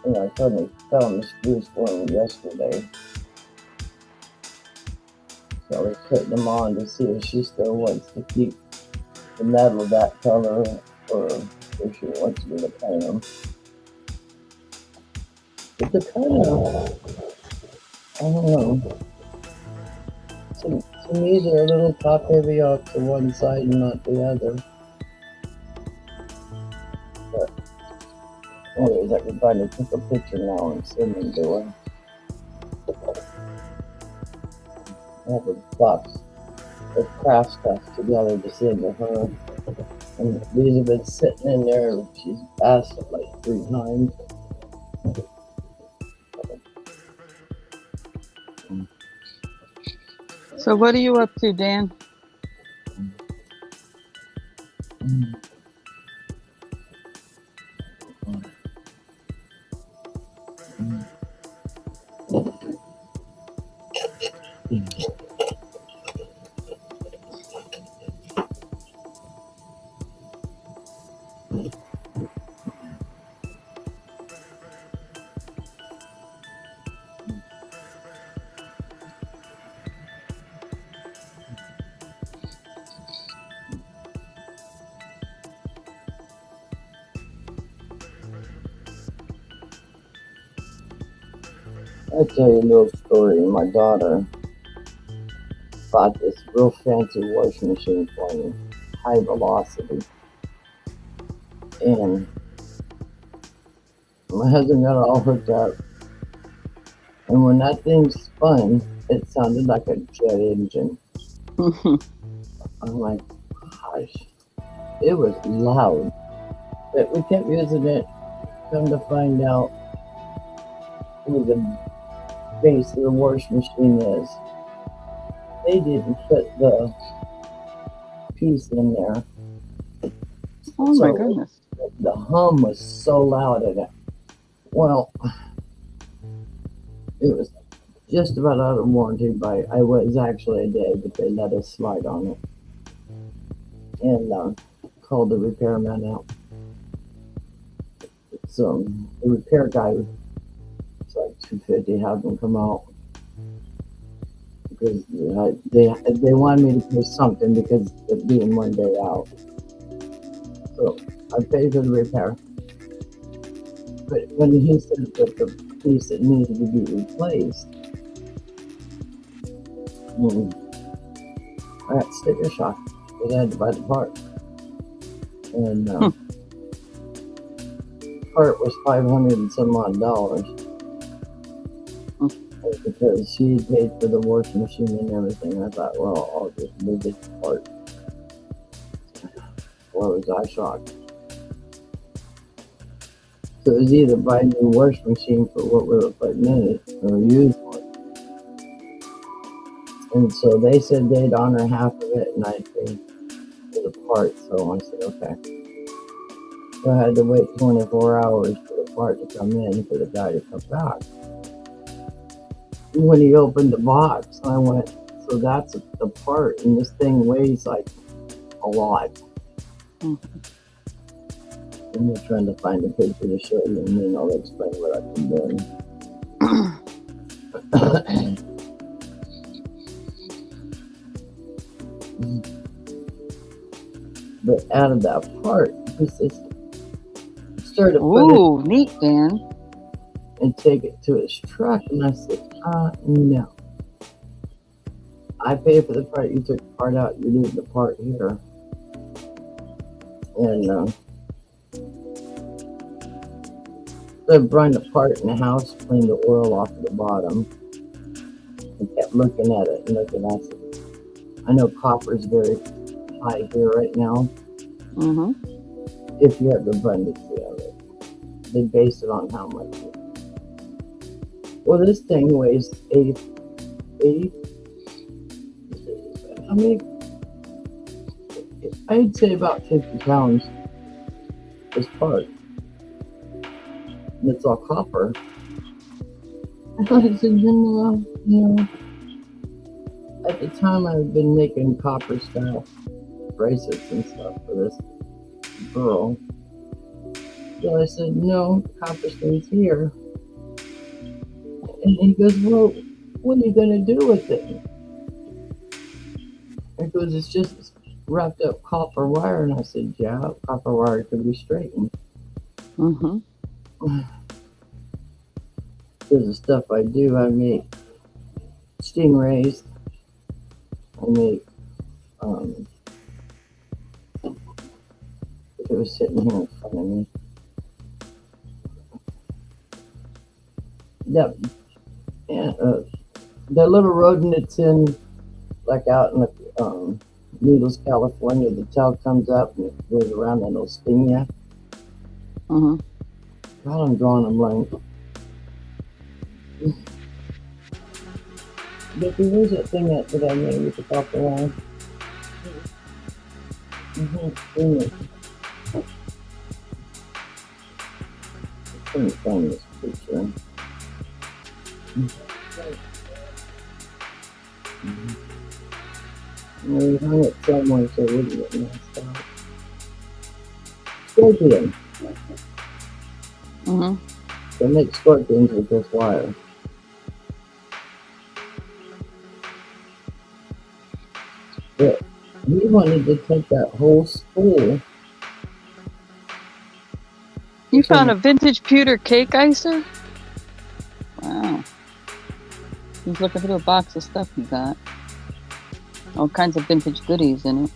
And I finally found the screws for them yesterday. So I was putting them on to see if she still wants to keep the metal that color or if she wants me to paint them. But the color, I don't know. To me, they're a little top heavy off to one side and not the other. But anyways, I can finally take a picture now and send them to her. I have a box of craft stuff together to send to her. And these have been sitting in there. She's asked it like 3 times. So what are you up to, Dan? I'll tell you a little story. My daughter bought this real fancy washing machine for me, high velocity. And my husband got it all hooked up. And when that thing spun, it sounded like a jet engine. I'm like, gosh, it was loud. But we kept using it. Come to find out who the base of the washing machine is. They didn't put the piece in there. Oh my goodness. The hum was so loud in it. Well, it was just about out of warranty I was actually a day, but they let us slide on it. And called the repairman out. So the repair guy, it's like $250, have them come out. Because they wanted me to pay something because of being one day out. So I paid for the repair. But when he said that the piece that needed to be replaced, I got sticker shock because I had to buy the part. And the part was $500 and some odd dollars. Because she paid for the washing machine and everything. I thought, well, I'll just move this part. Boy, was I shocked. So it was either buy a new washing machine for what we were putting in it or use one. And so they said they'd honor half of it and I'd pay for the part. So I said, okay. So I had to wait 24 hours for the part to come in for the guy to come back. When he opened the box, I went, so that's the part, and this thing weighs like a lot. Mm. And you're trying to find a picture to show you, and then I'll explain what I've been doing. But out of that part, he says, started to put it Ooh, neat, Dan. and take it to his truck. And I said, no. I pay for the part. You took the part out. You need the part here. And so I brought the part in the house, cleaned the oil off of the bottom, and kept looking at it and looking at it. I know copper is very high here right now. Mm-hmm. If you have the abundance of it, they base it on how much. Well, this thing weighs 80. I mean, I'd say about 50 pounds. This part. And it's all copper. I said, at the time I've been making copper style bracelets and stuff for this girl. So I said, no, copper stays here. And he goes, well, what are you going to do with it? He goes, it's just wrapped up copper wire. And I said, yeah, copper wire can be straightened. Mm-hmm. Because the stuff I do, I make stingrays. I make, it was sitting here in front of me. That, that little rodent that's in, like out in the Needles, California, the tail comes up and it goes around and it'll sting you. Mm-hmm. God, I'm drawing them blank. But there was that thing that I made with the copper wire. Mm-hmm. I couldn't find this picture. Mm-hmm. We hung it somewhere so it wouldn't get messed up. Scorpion. Mm-hmm. They make scorpions with this wire. But he wanted to take that whole spool. You found a vintage pewter cake icer? Wow. He's looking through a box of stuff he got. All kinds of vintage goodies in it.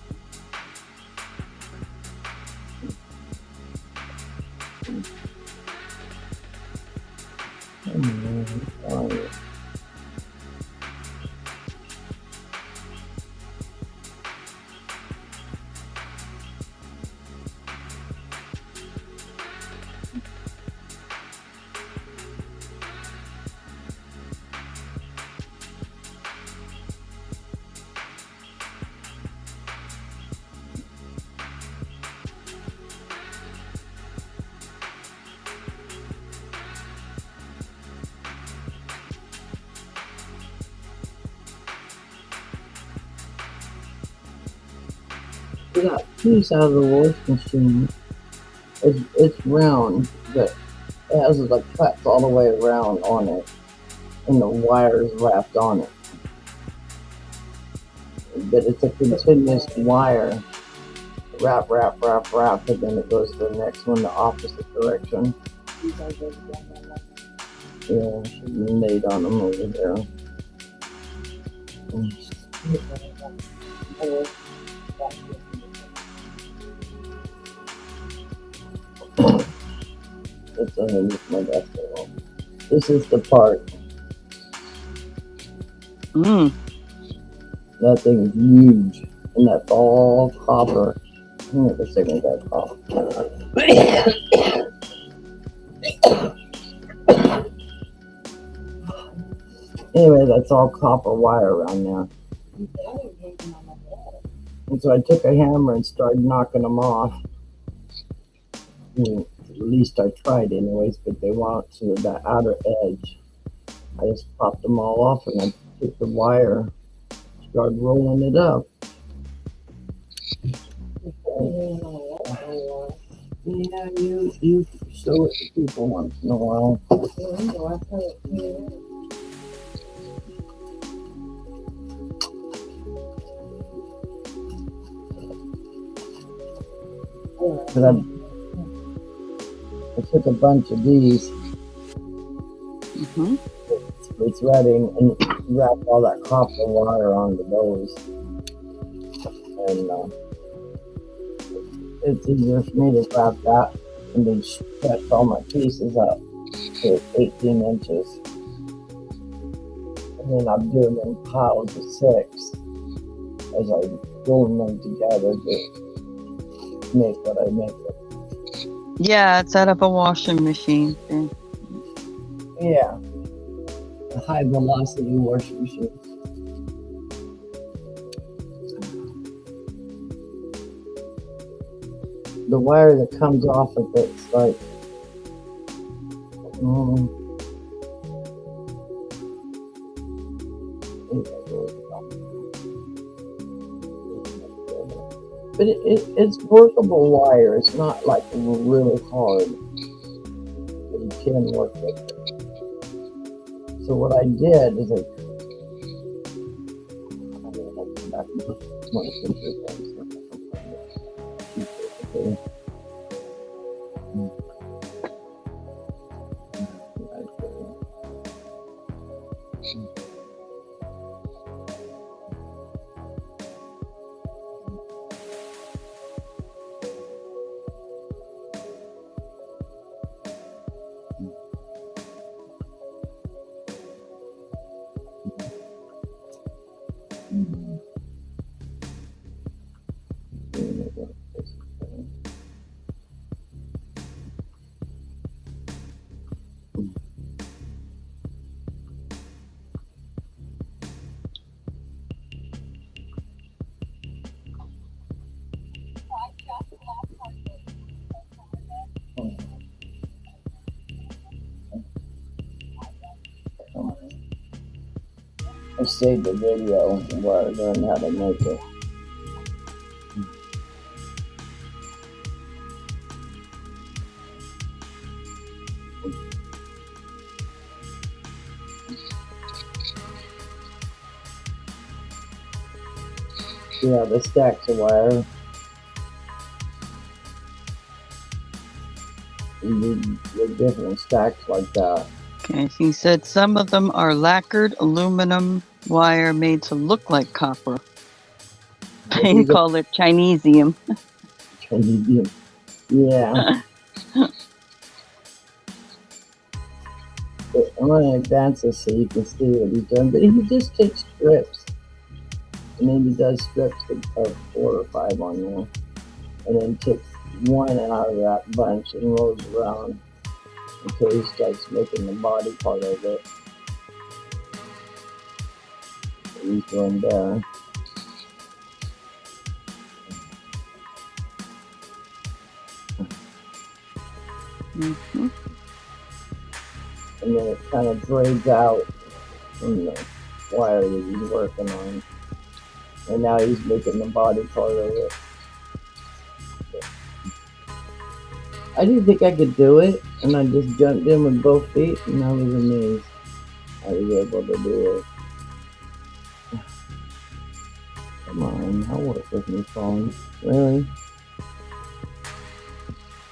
We got piece out of the wash machine. It's round, but it has like cuts all the way around on it, and the wire is wrapped on it. But it's a continuous wire. Wrap, and then it goes to the next one, the opposite direction. Yeah, should be made on them over there. It's underneath my desk. This is the part. That thing is huge, and that's all copper. I never say that copper. Anyway, that's all copper wire around there. And so I took a hammer and started knocking them off. At least I tried anyways, but they won't to the outer edge. I just popped them all off and I took the wire, started rolling it up. Yeah, you show it to people once in a while. But I took a bunch of these Mm-hmm. with threading and wrapped all that copper wire onto those. And it's easier for me to grab that and then stretch all my pieces up to 18 inches. And then I'm doing them in piles of 6 as I glue them together to make what I make. Yeah, it's out of a washing machine. Yeah, a high velocity washing machine. The wire that comes off of it's like but it's workable wire. It's not like really hard, but you can work with it. So what I did is I saved the video where I learned how to make it. Yeah, the stacks of wire. The different stacks like that. Okay, so he said some of them are lacquered aluminum wire made to look like copper. They call it Chinesium. Chinesium. Yeah. I'm going to advance this so you can see what he's doing. But he just takes strips. And then he does strips of 4 or 5 on there. And then takes one out of that bunch and rolls around until he starts making the body part of it. He's doing there. Mm-hmm. And then it kind of drags out from the wire that he's working on. And now he's making the body part of it. I didn't think I could do it, and I just jumped in with both feet, and I was amazed I was able to do it. Come on, I'll work with my phone. Really?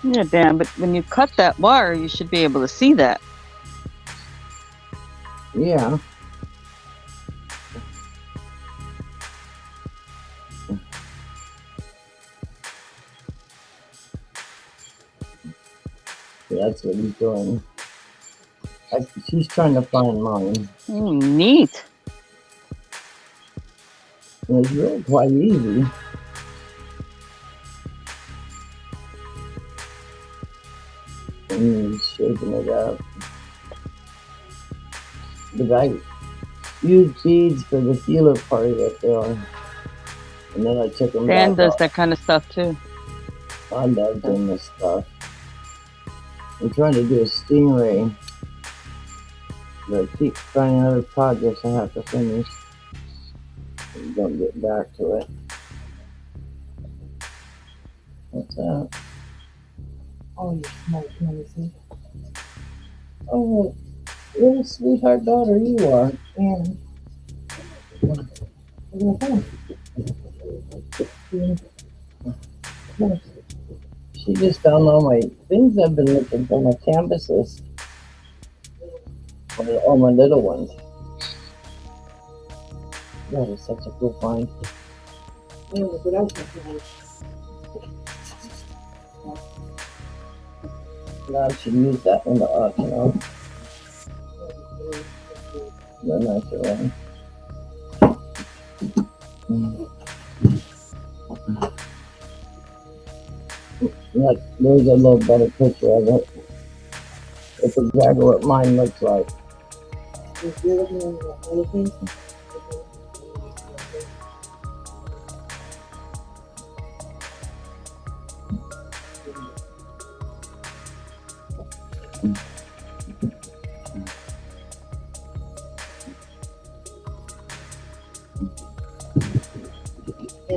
Yeah, Dan, but when you cut that wire, you should be able to see that. Yeah. That's what he's doing. She's trying to find mine. Oh, neat. And it's really quite easy. And he's shaping it up. But I use beads for the feeler part of it there. And then I took them Dan back does off. that kind of stuff too. I love doing this stuff. I'm trying to do a stingray. But I keep finding other projects I have to finish. And don't get back to it. What's that? Oh, you smart, let me see. Oh, what a sweetheart daughter you are. And she just found all my things I've been looking for, my canvases. All my little ones. That is such a cool find. Now I should use that in the auction house. The nicer one. Like, there's a little better picture of it. It's exactly what mine looks like. If you're looking at the other things, I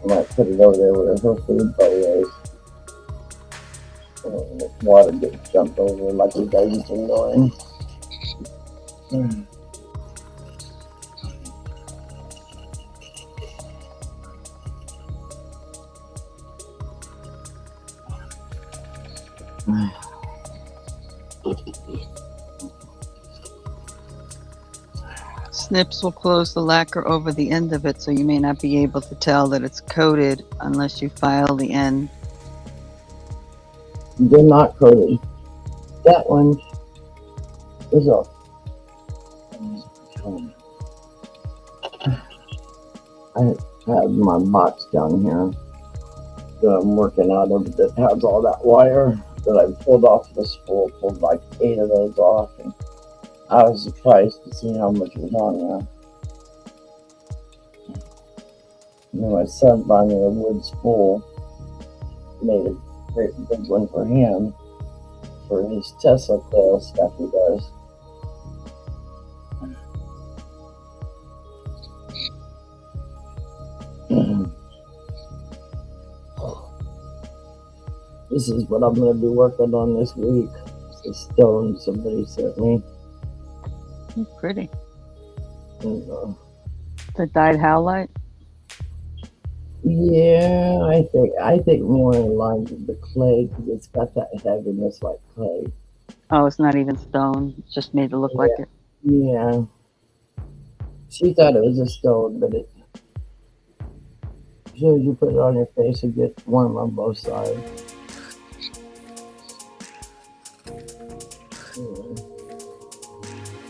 might put it over there where her food bowl is. The water gets jumped over like you guys used to doing. Snips will close the lacquer over the end of it, so you may not be able to tell that it's coated unless you file the end. They're not coated. That one is a. I have my box down here that I'm working out of that has all that wire that I pulled off the spool. Pulled like 8 of those off, and I was surprised to see how much was on there. And then my son bought me a wood spool, made a great big one for him for his Tesla coil stuff he does. This is what I'm going to be working on this week. It's a stone somebody sent me. Pretty. And, The dyed howlite? yeah, I think more in line with the clay because it's got that heaviness like clay. Oh, it's not even stone. It's just made to look like it. Yeah. She thought it was a stone, but it. As soon as you put it on your face, it gets warm on both sides.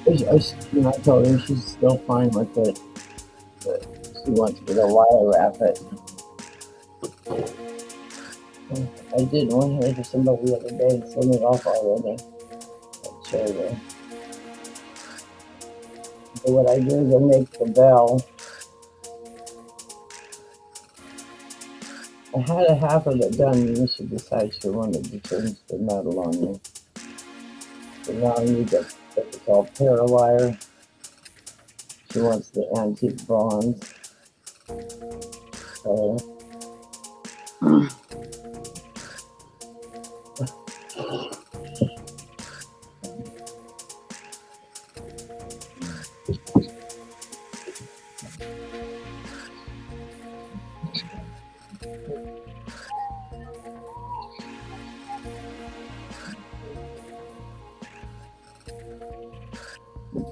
I told her she's still fine with it, but she wants me to wire wrap it. I did one here for somebody the other day and sent it off already. I'll show you. So what I do is I make the bell. I had a half of it done, and she decided she wanted to change the metal on me. So now I need the it's called Parawire. She wants the antique bronze. So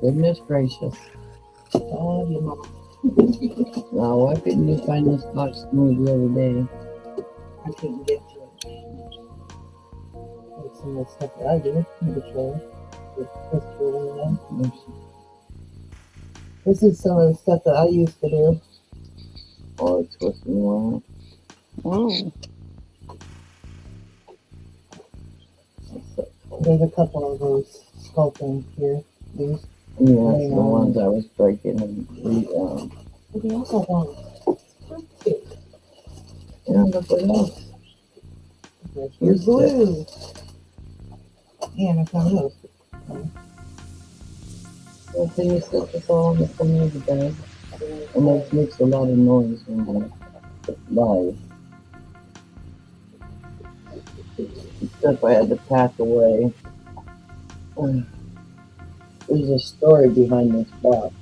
goodness gracious. Oh, you know. Now, why couldn't you find this box for me the other day? I couldn't get to it. That's some of the stuff that I do. This is some of the stuff that I used to do. Oh, it's twisting around. Ooh. There's a couple of those sculpting here. These. Yeah, that's the ones I was breaking and but they also want yeah, look what else. Here's glue. Yeah, that's how it is. Well, can you set this all in the corner of the bed? And that makes a lot of noise when they live. Stuff I had to pack away. There's a story behind this box.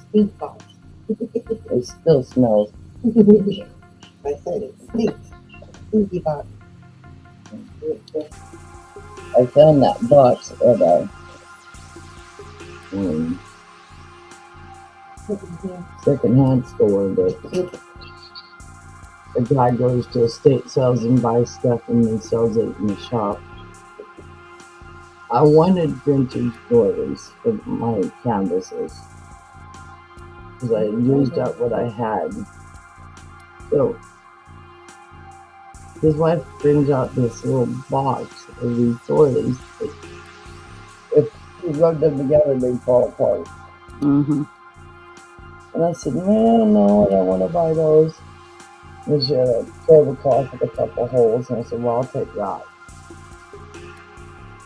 Stink box. It still smells. I said it stinks. Stinky box. I found that box at a second-hand store that a guy goes to estate sales and buys stuff and then sells it in the shop. I wanted vintage doilies for my canvases because I used up what I had. So his wife brings out this little box of these doilies. If you rub them together, they fall apart. Mm-hmm. And I said, man, no, I don't want to buy those. There's a tablecloth with a couple holes, and I said, well, I'll take that.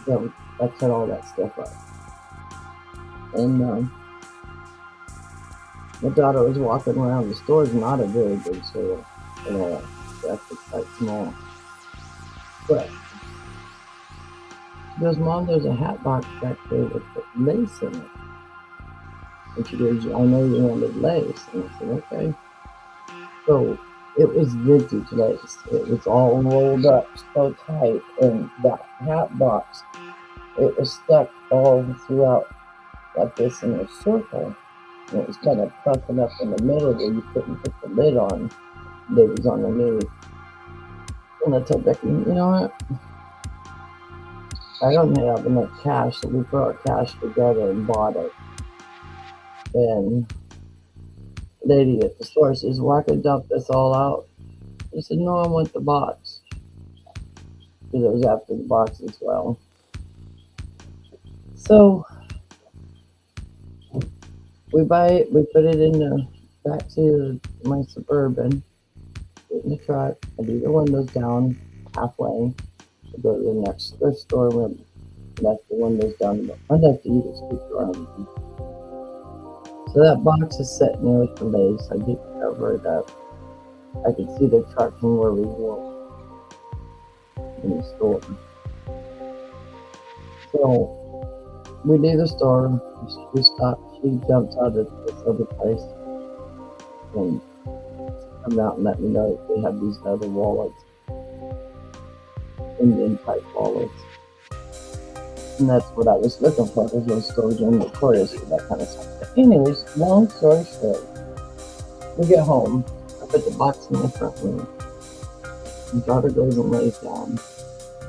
So I cut all that stuff up. And my daughter was walking around the store. It's not a very big store at all. That's quite small. But she goes, Mom, there's a hat box back there with lace in it. And she goes, I know you wanted lace. And I said, okay. So it was vintage lace. It was all rolled up so tight. And that hat box, it was stuck all throughout like this in a circle. And it was kind of puffing up in the middle where you couldn't put the lid on. It was underneath. And I told Becky, you know what? I don't have enough cash, so we put our cash together and bought it. And the lady at the store says, well, I could dump this all out. I said, no, I want the box. Because it was after the box as well. So we buy it, we put it in the backseat of my Suburban, put it in the truck, I leave the windows down halfway, I go to the next thrift store, we left the windows down, I left the either speaker on. So that box is sitting there with the lace, I get to cover it up. I can see the truck from where we walk in the store. So we leave the store, we stop, she jumps out of this other place and comes out and let me know that they have these other wallets, Indian type wallets. And that's what I was looking for, was those stores in Victoria's for that kind of stuff. But anyways, long story short, we get home, I put the box in the front room, my daughter goes and lays down,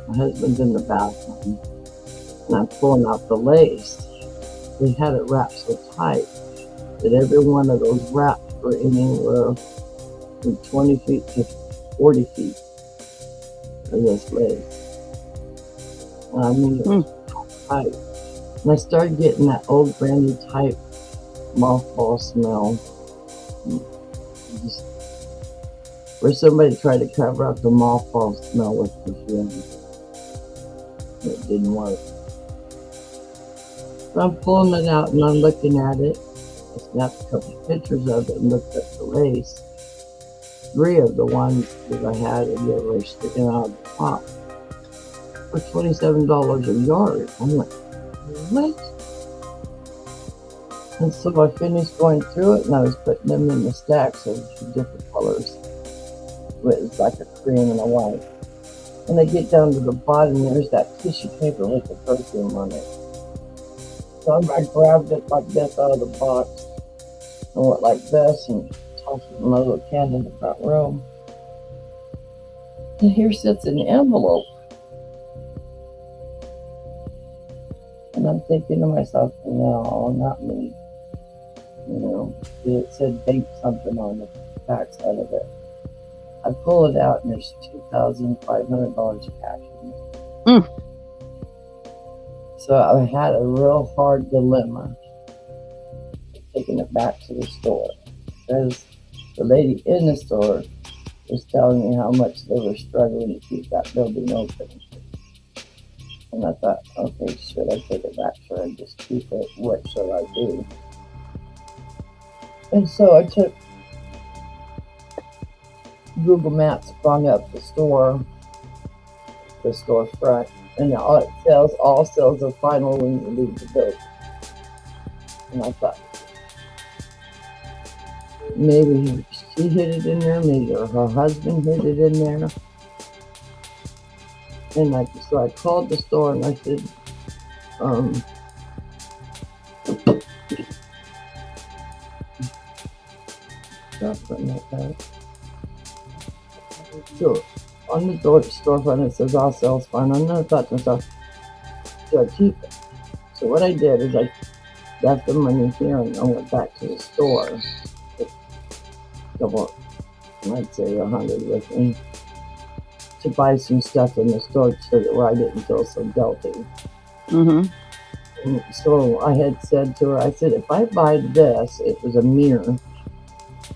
my husband's in the bathroom, and I'm pulling out the lace. They had it wrapped so tight that every one of those wraps were anywhere from 20 feet to 40 feet of this lace. And I mean, it was tight. And I started getting that old granny type mothball smell. Just, where somebody tried to cover up the mothball smell with perfume. It didn't work. So I'm pulling it out and I'm looking at it. I snapped a couple pictures of it and looked at the lace. 3 of the ones that I had and they were sticking out of the top for $27 a yard. I'm like, what? And so I finished going through it and I was putting them in the stacks of different colors. It was like a cream and a white. And I get down to the bottom, there's that tissue paper with the perfume on it. So I grabbed it like this out of the box and went like this and tossed it in my little can in the front room. And here sits an envelope. And I'm thinking to myself, no, not me. You know, it said bank something on the back side of it. I pull it out and there's $2,500 cash in it. So I had a real hard dilemma taking it back to the store, because the lady in the store was telling me how much they were struggling to keep that building open. And I thought, okay, should I take it back? Should I just keep it? What should I do? And so I took Google Maps, brought up the store front, and all sales are final when you leave the building. And I thought, maybe she hid it in there, maybe her husband hid it in there. And so I called the store and I said, so on the storefront it says all sales fine. And I thought to myself, should I keep it? So what I did is I left the money here and I went back to the store. I'd say 100 with me to buy some stuff in the store so that where I didn't feel so guilty. And so I had said to her, I said, if I buy this, it was a mirror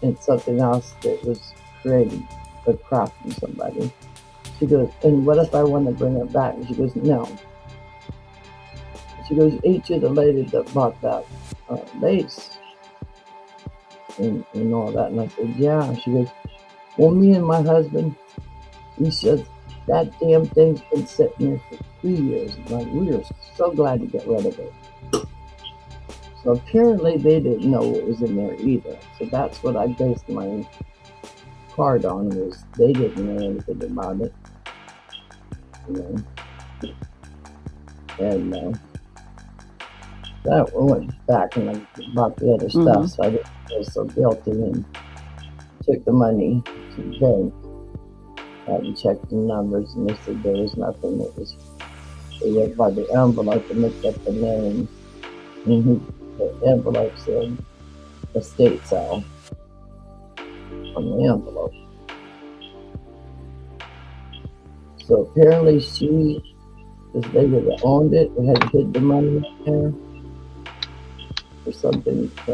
and something else that was created a craft from somebody. She goes, and what if I want to bring it back? And she goes, no. She goes, ain't you the lady that bought that lace and all that? And I said, yeah. She goes, well, me and my husband, he said, that damn thing's been sitting there for 3 years. Like, we are so glad to get rid of it. So apparently they didn't know what was in there either. So that's what I based my card on, was they didn't know anything about it. And that went back and I bought the other stuff, so I didn't feel so guilty, and took the money to the bank. I hadn't checked the numbers, and they said there was nothing. They went by the envelope and looked up the name, and the envelope said estate sale on the envelope. So apparently this lady that owned it, had hid the money in there or something. I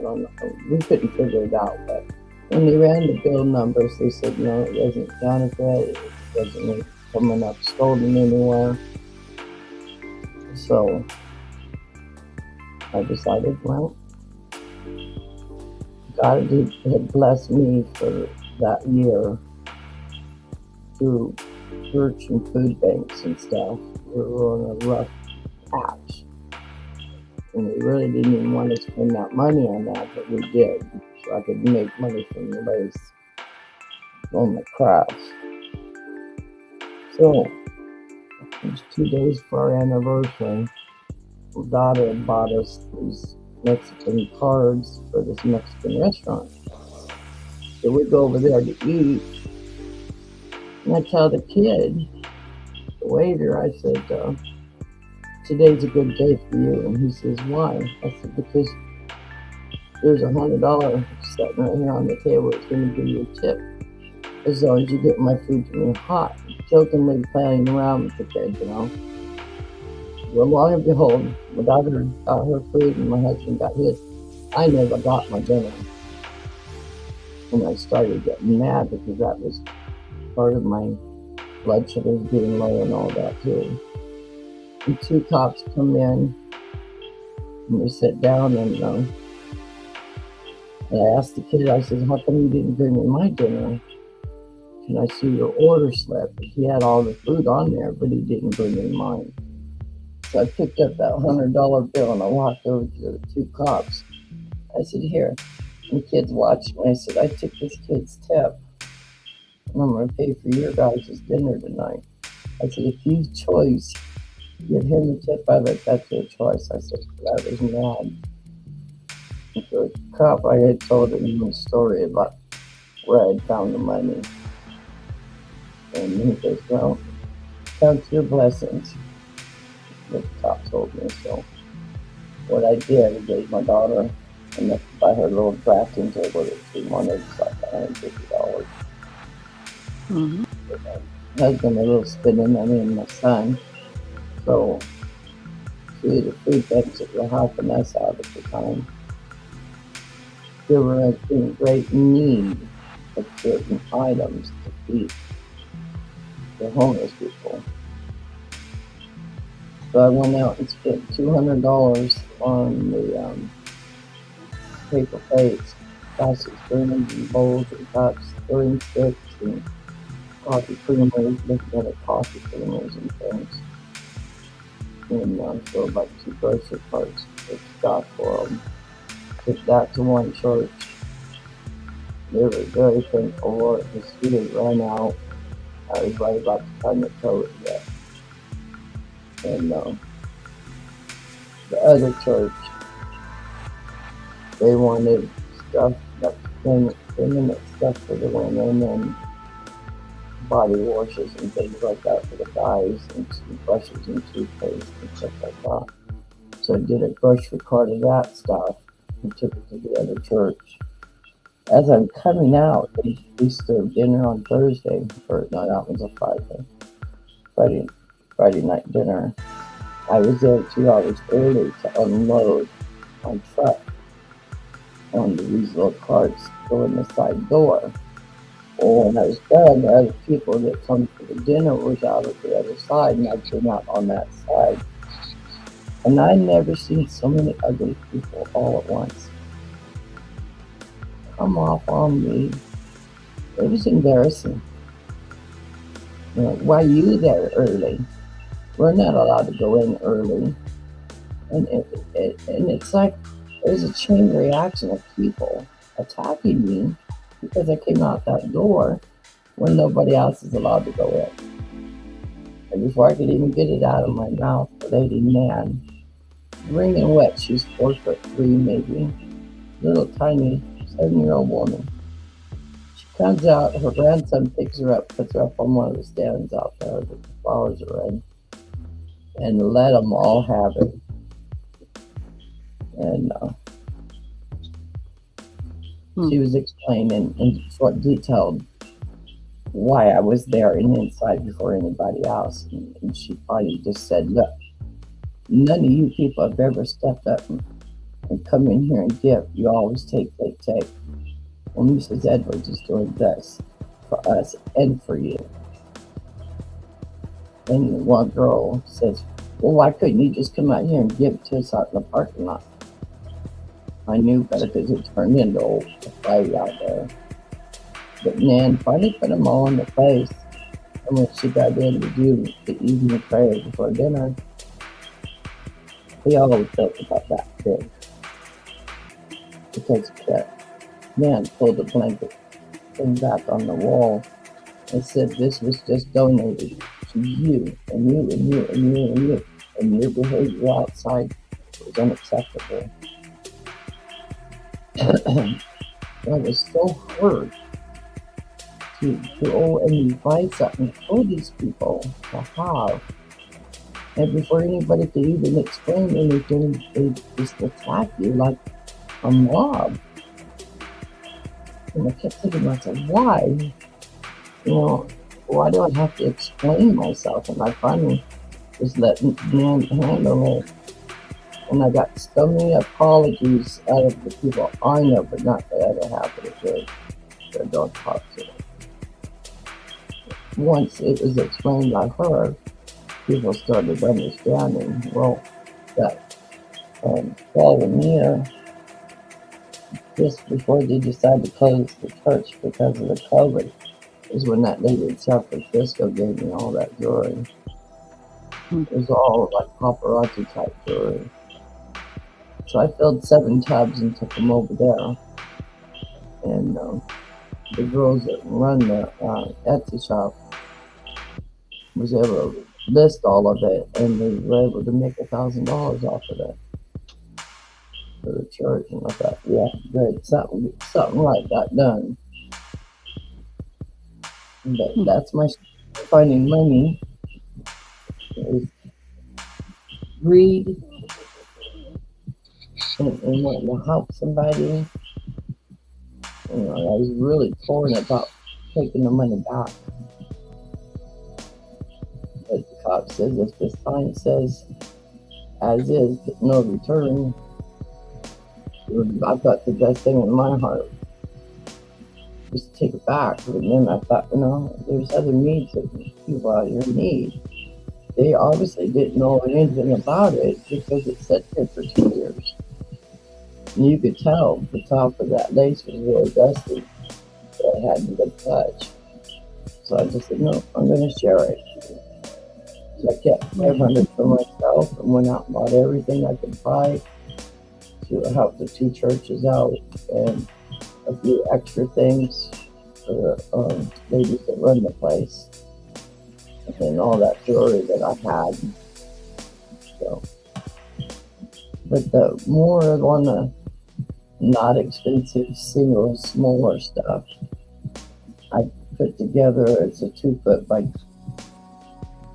don't know. We couldn't figure it out, but when they ran the bill numbers, they said no, it wasn't counterfeit. It wasn't coming up stolen anywhere. So I decided, well, God had blessed me for that year through church and food banks and stuff. We were on a rough patch, and we really didn't even want to spend that money on that, but we did, so I could make money from the lace on the crafts. So it was 2 days for our anniversary. My daughter had bought us these Mexican cards for this Mexican restaurant. So we go over there to eat, and I tell the kid, the waiter, I said, today's a good day for you. And he says, why? I said, because there's $100 sitting right here on the table. It's going to give you a tip as long as you get my food to me hot. Jokingly playing around with the kid, Well, lo and behold, my daughter got her food and my husband got his. I never got my dinner. And I started getting mad because that was part of my blood sugars being low and all that too. And 2 cops come in and we sit down, and I asked the kid, I said, how come you didn't bring me my dinner? Can I see your order slip? He had all the food on there, but he didn't bring me mine. So I picked up that $100 bill and I walked over to the 2 cops. I said, here. And the kids watched me. I said, I took this kid's tip, and I'm going to pay for your guys' dinner tonight. I said, if you choose, give him the tip of it, that's your choice. I said, I was mad. And so the cop, I had told him a story about where I had found the money. And he goes, well, count your blessings. What the cop told me. So what I did, I gave my daughter enough to buy her little drafting table that she wanted, like $150. My husband a little spending money, and my son. So see, the food banks that were helping us out at the time, they were in great need of certain items to feed the homeless people. So I went out and spent $200 on the paper plates, plastic spoons and bowls and cups, stirring sticks and coffee creamers, looking at coffee creamers and things. And so about 2 grocery carts of stuff for them. Took that to one church. They were very thankful for it because we had run out. I was right about the time to tow it yet. And the other church, they wanted stuff like feminine stuff for the women and body washes and things like that for the guys and brushes and toothpaste and stuff like that. So I did a grocery cart of that stuff and took it to the other church. As I'm coming out, we served dinner on Thursday, or no, that was a Friday night dinner. I was there 2 hours early to unload my truck on these little carts go in the side door. Well, when I was done, the other people that come for the dinner was out at the other side, and I came out on that side. And I never seen so many ugly people all at once come off on me. It was embarrassing. You know, why are you there early? We're not allowed to go in early. And it's like there's a chain reaction of people attacking me because I came out that door when nobody else is allowed to go in. And before I could even get it out of my mouth, the lady, man, wringing wet, she's 4'3" maybe, little tiny 7-year-old woman. She comes out, her grandson picks her up, puts her up on one of the stands out there that the flowers are in, and let them all have it. And she was explaining in short detail why I was there and inside before anybody else. And she finally just said, look, none of you people have ever stepped up and come in here and give. You always take. Well, Mrs. Edwards is doing this for us and for you. And one girl says, well, why couldn't you just come out here and give it to us out in the parking lot? I knew better because it turned into a fight out there. But Nan finally put them all in the place. And when she got in to do the evening prayer before dinner, we all felt about that big. Because that man pulled the blanket thing back on the wall and said this was just donated to you and you and you and you and you. And your behavior outside was unacceptable. I was so hurt to go and invite something for these people to have. And before anybody could even explain anything, they just attack you like a mob. And I kept thinking to myself, why? You know, why do I have to explain myself? And I finally just let Nan handle it. And I got so many apologies out of the people I know, but not the other half of the church that don't talk to me. Once it was explained by her, people started understanding, well, that following year, just before they decided to close the church because of the COVID, is when that lady in San Francisco gave me all that jewelry. It was all like paparazzi type jewelry. So I filled 7 tubs and took them over there. And the girls that run the Etsy shop was able to list all of it, and they were able to make $1,000 off of it for the church. And I thought, yeah, good, something like that done. But that's my finding money. Is greed and wanting to help somebody. You know, I was really torn about taking the money back. But the cop says if the sign says as is, no return, I thought the best thing in my heart was to take it back. But then I thought, you know, there's other needs that people out here need. they obviously didn't know anything about it because it sat there for 2 years. And you could tell the top of that lace was really dusty. So it hadn't been touched. So I just said, no, I'm going to share it. So I kept 500 for myself and went out and bought everything I could buy to help the two churches out and a few extra things for the ladies that run the place. And then all that jewelry that I had. So, but the more on the not expensive, single, smaller stuff, I put together. It's a 2 foot by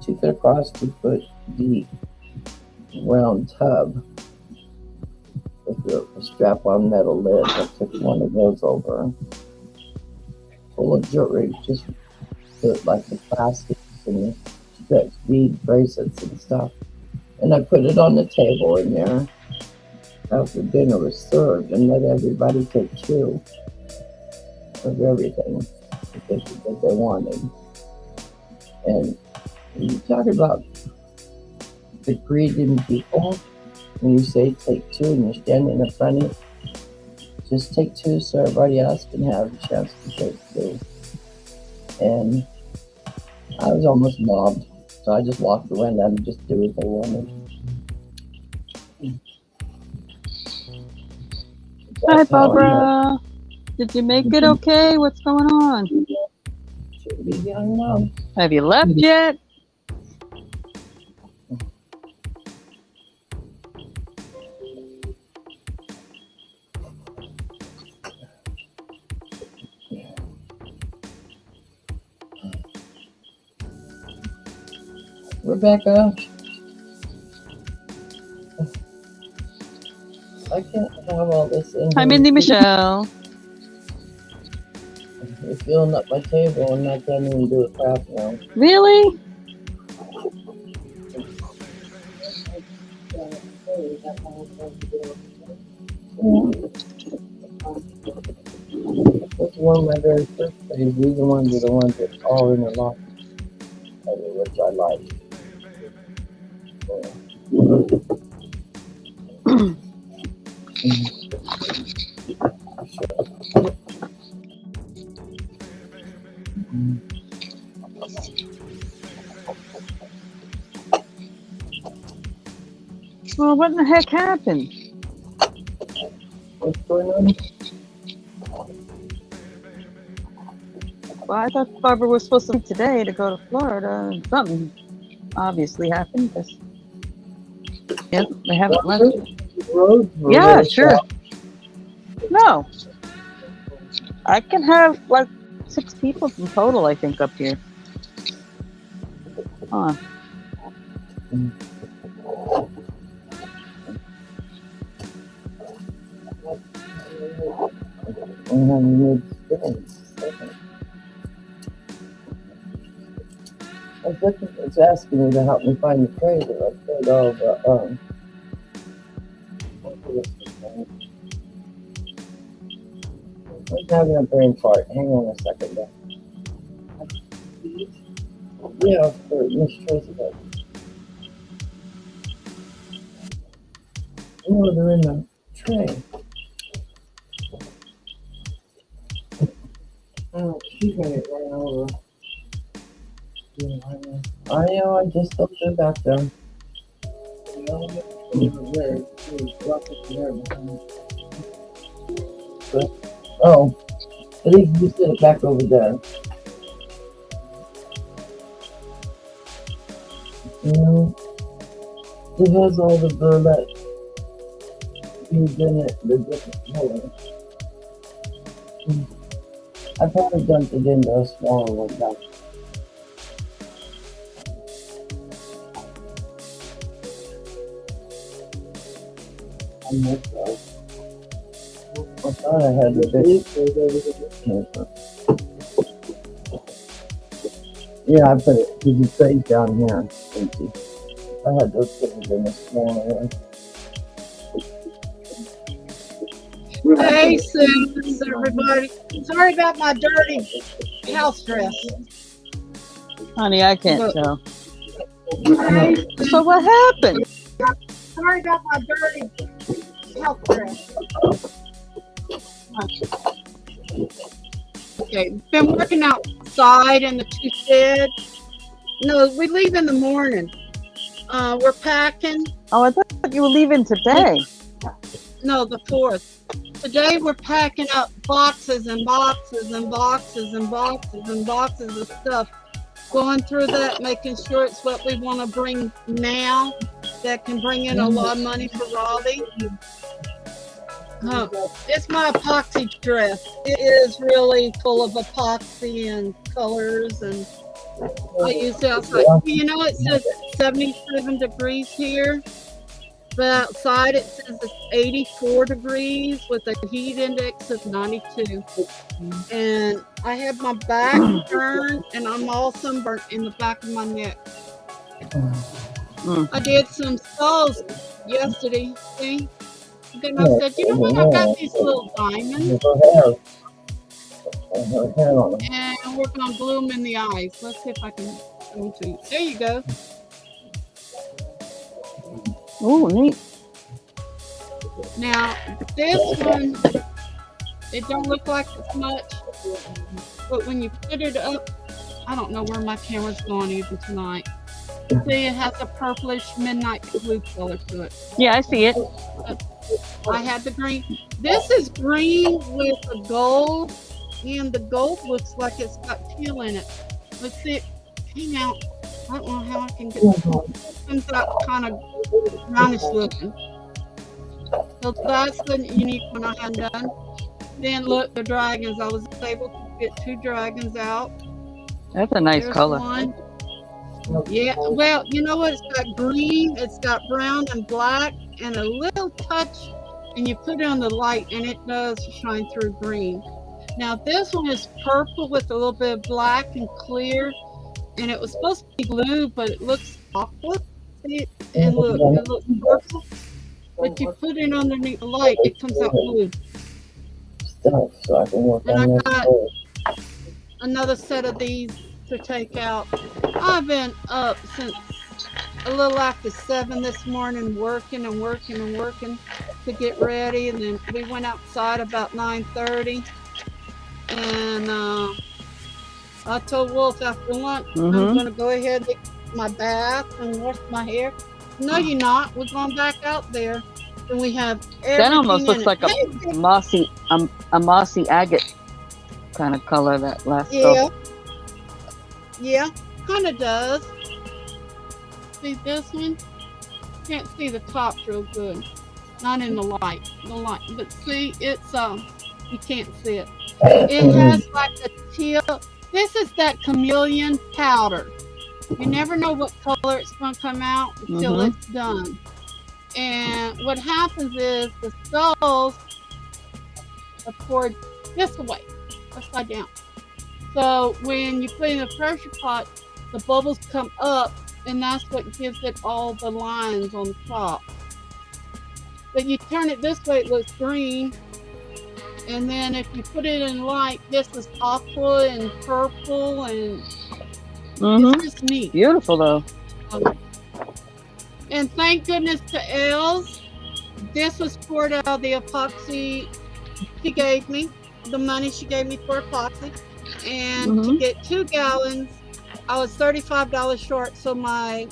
2 foot across, 2 foot deep round tub with a strap-on metal lid. I took one of those over, full of jewelry, just like the plastics and the stretch bead bracelets and stuff. And I put it on the table in there after dinner was served and let everybody take 2 of everything that they wanted. And you talk about the greed in people. When you say take 2 and you're standing in front of it, just take 2 so everybody else can have a chance to take 2. And I was almost mobbed, so I just walked away and let them just do what they wanted. Hi, Barbara. Did you make it okay? What's going on? Should be young now. Have you left yet? Rebecca, I can't have all this in Hi, here. Mindy Michelle. You're filling up my table and I can't even do a crap now. Really? That's one of my very first days. These are the ones that all in the lock, which I like. Well, what in the heck happened? What's going on? Well, I thought Barbara was supposed to leave today to go to Florida. And something obviously happened. Yep, they haven't left. Yeah, sure. No. I can have like 6 people in total, I think, up here. Huh. It's asking me to help me find the trailer. I said, oh, but, I'm having a brain fart. Hang on a second. Yeah, for Miss Tracy. No, they're in the tray. Oh, she's gonna get run over. I know, I just looked her back there. Oh, at least you sit it back over there. You know, it has all the burlap beads in it, the different colors. I probably dumped it into a smaller one back. I thought I had the big. Yeah, I put it. Did you say down here? I had those things in the smaller one. Hey, Sue, everybody. Sorry about my dirty house dress. Honey, I can't tell. Okay? So what happened? Sorry about my dirty health dress. Okay, been working outside in the two shed. No, we leave in the morning. We're packing. Oh, I thought you were leaving today. No, the 4th. Today we're packing up boxes and boxes and boxes and boxes and boxes of stuff. Going through that, making sure it's what we want to bring now that can bring in a lot of money for Raleigh. It's my epoxy dress. It is really full of epoxy and colors, and I use it outside. You know, it says 77 degrees here, but outside it says it's 84 degrees with a heat index of 92. And I have my back burned, and I'm all sunburnt in the back of my neck. I did some skulls yesterday, see? Then I said, you know what, I got these little diamonds, and we're going to glue them in the eyes. Let's see if I can go to you. There you go. Oh, neat. Now, this one, it don't look like it's much, but when you put it up, I don't know where my camera's going even tonight. See, it has a purplish midnight blue color to it. Yeah, I see it. I had the green. This is green with the gold, and the gold looks like it's got teal in it. Let's see it came out. I don't know how I can get it. Comes out kind of brownish looking. So that's the unique one I had done. Then look, the dragons. I was able to get 2 dragons out. That's a nice There's color. one. Yeah, well, you know what? It's got green, it's got brown and black, and a little touch, and you put it on the light, and it does shine through green. Now, this one is purple with a little bit of black and clear, and it was supposed to be blue, but it looks aqua. See, and look, it looks purple, but you put it underneath the light, it comes out blue. And I got another set of these to take out. I've been up since a little after 7 this morning, working and working and working to get ready, and then we went outside about 9:30, and I told Wolf after lunch I'm going to go ahead and take my bath and wash my hair. No, you're not. We're going back out there, and we have everything. That almost looks in like it. a mossy agate kind of color. That last Yeah. Yeah, kind of does. See this one? Can't see the top real good. Not in the light. But see, it's you can't see it. It has like a teal. This is that chameleon powder. You never know what color it's going to come out until it's done. And what happens is the skulls are poured this way, upside down. So when you put it in the pressure pot, the bubbles come up, and that's what gives it all the lines on the top. But you turn it this way, it looks green. And then if you put it in light, this is aqua and purple, and it's just neat. Beautiful though. And thank goodness to Els, this was poured out of the epoxy she gave me, the money she gave me for epoxy. And to get 2 gallons, I was $35 short, so my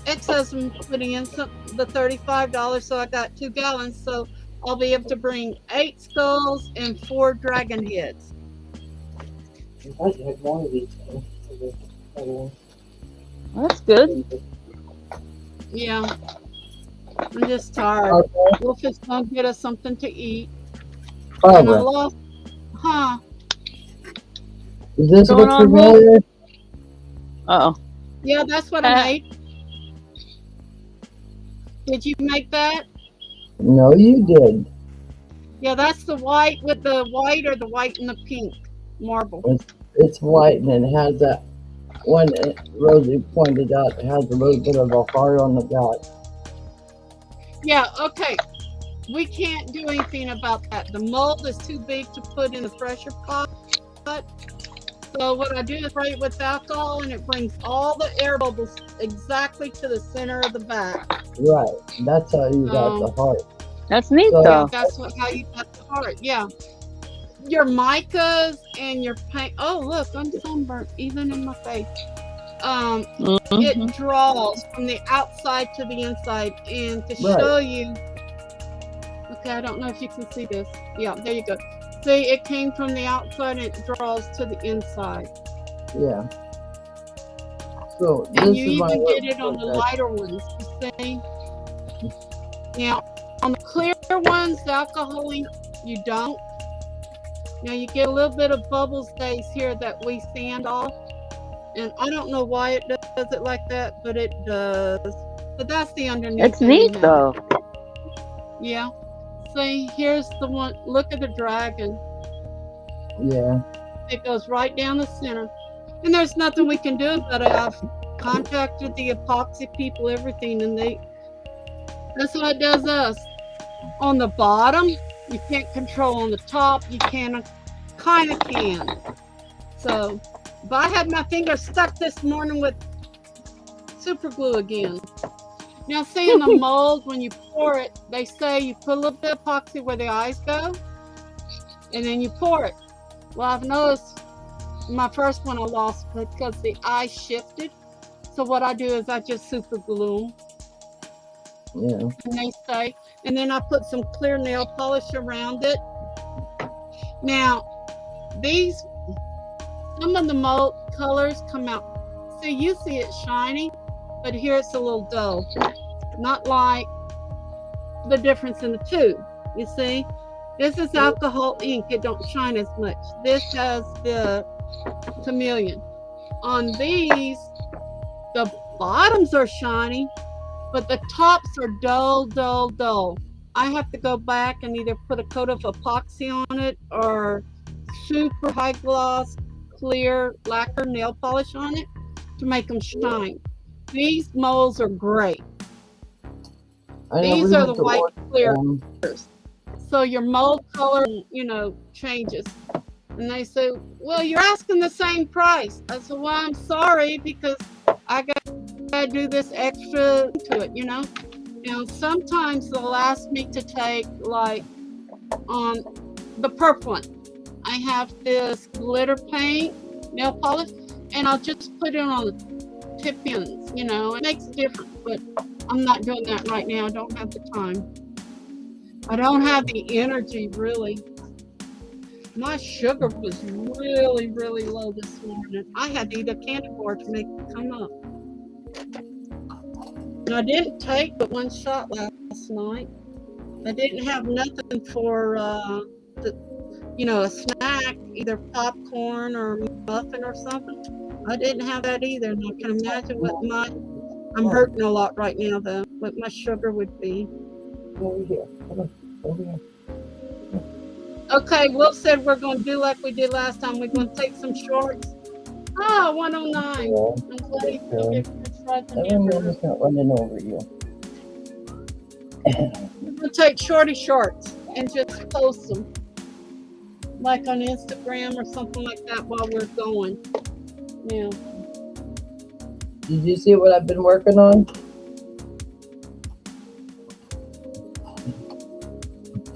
ex-husband putting in the $35, so I got 2 gallons, so I'll be able to bring 8 skulls and 4 dragon heads. That's good. Yeah, I'm just tired. Wolf is gonna get us something to eat. And I lost, Is this Going what on, you Wolf? made? Yeah, that's what I made. Did you make that? No, you did. Yeah, that's the white with the white or the white and the pink marble. It's white and it has that one Rosie pointed out. It has a little bit of a heart on the back. Yeah, okay. We can't do anything about that. The mold is too big to put in the pressure pot. So what I do is spray it with alcohol, and it brings all the air bubbles exactly to the center of the back. Right. That's how you got the heart. That's neat, So- Yeah, though. that's how you got the heart. Yeah. Your micas and your paint. Oh, look, I'm sunburnt even in my face. Mhm. It draws from the outside to the inside, and to Right. show you. Okay, I don't know if you can see this. Yeah, there you go. See, it came from the outside and it draws to the inside. Yeah. So And this you is my even little get it on the project. lighter ones, you see? Now, on the clear ones, the alcohol, you don't. Now, you get a little bit of bubble stays here that we sand off. And I don't know why it does it like that, but it does. But that's the underneath. It's neat, though. Yeah. See, here's the one. Look at the dragon. Yeah. It goes right down the center. And there's nothing we can do about it. I've contacted the epoxy people, everything, and that's what it does us. On the bottom, you can't control. On the top, you kind of can. So, but I had my finger stuck this morning with super glue again. Now, see in the mold, when you pour it, they say you put a little bit of epoxy where the eyes go, and then you pour it. Well, I've noticed my first one I lost because the eye shifted. So what I do is I just super glue them. Yeah. And they say, and then I put some clear nail polish around it. Now, some of the mold colors come out. See, you see it shiny, but here it's a little dull. Not like the difference in the two. You see, this is alcohol ink. It don't shine as much. This has the chameleon. On these, the bottoms are shiny, but the tops are dull, dull, dull. I have to go back and either put a coat of epoxy on it or super high gloss, clear lacquer nail polish on it to make them shine. These molds are great. These are the white clear. So your mold color, changes. And they say, well, you're asking the same price. I said, well, I'm sorry because I got to do this extra to it, Now, sometimes they'll ask me to take, like, the purple one. I have this glitter paint, nail polish, and I'll just put it on the tip ends, It makes a difference, but I'm not doing that right now. I don't have the time. I don't have the energy, really. My sugar was really, really low this morning. I had to eat a candy bar to make it come up. And I didn't take but one shot last night. I didn't have nothing for, a snack, either popcorn or muffin or something. I didn't have that either. And I can imagine I'm hurting a lot right now, though, what my sugar would be. Over here. Come on. Over here. Okay, Will said we're going to do like we did last time. We're going to take some shorts. 109. Yeah. I'm glad you took it for fries and Everyone's not running over you. We're going to take shorty shorts and just post them. Like on Instagram or something like that while we're going. Yeah. Did you see what I've been working on?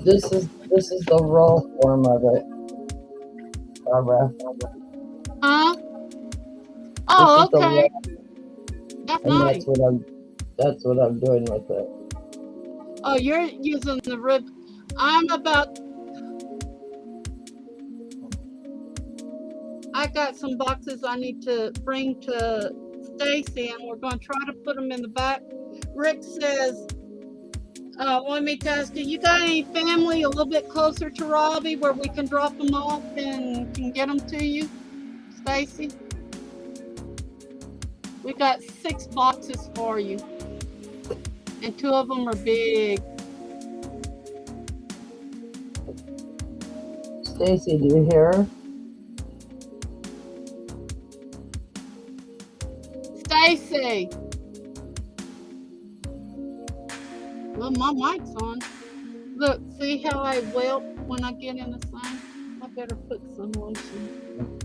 This is the raw form of it. Barbara. Huh? Oh, This is the okay. raw, That's and nice. that's what I'm doing with it. Oh, you're using the rib. I got some boxes I need to bring to Stacey, and we're going to try to put them in the back. Rick says, want me to ask you got any family a little bit closer to Robbie where we can drop them off and can get them to you, Stacey? We got 6 boxes for you, and 2 of them are big. Stacey, do you hear her? Stacey. Well, my mic's on. Look, see how I welt when I get in the sun? I better put some lotion.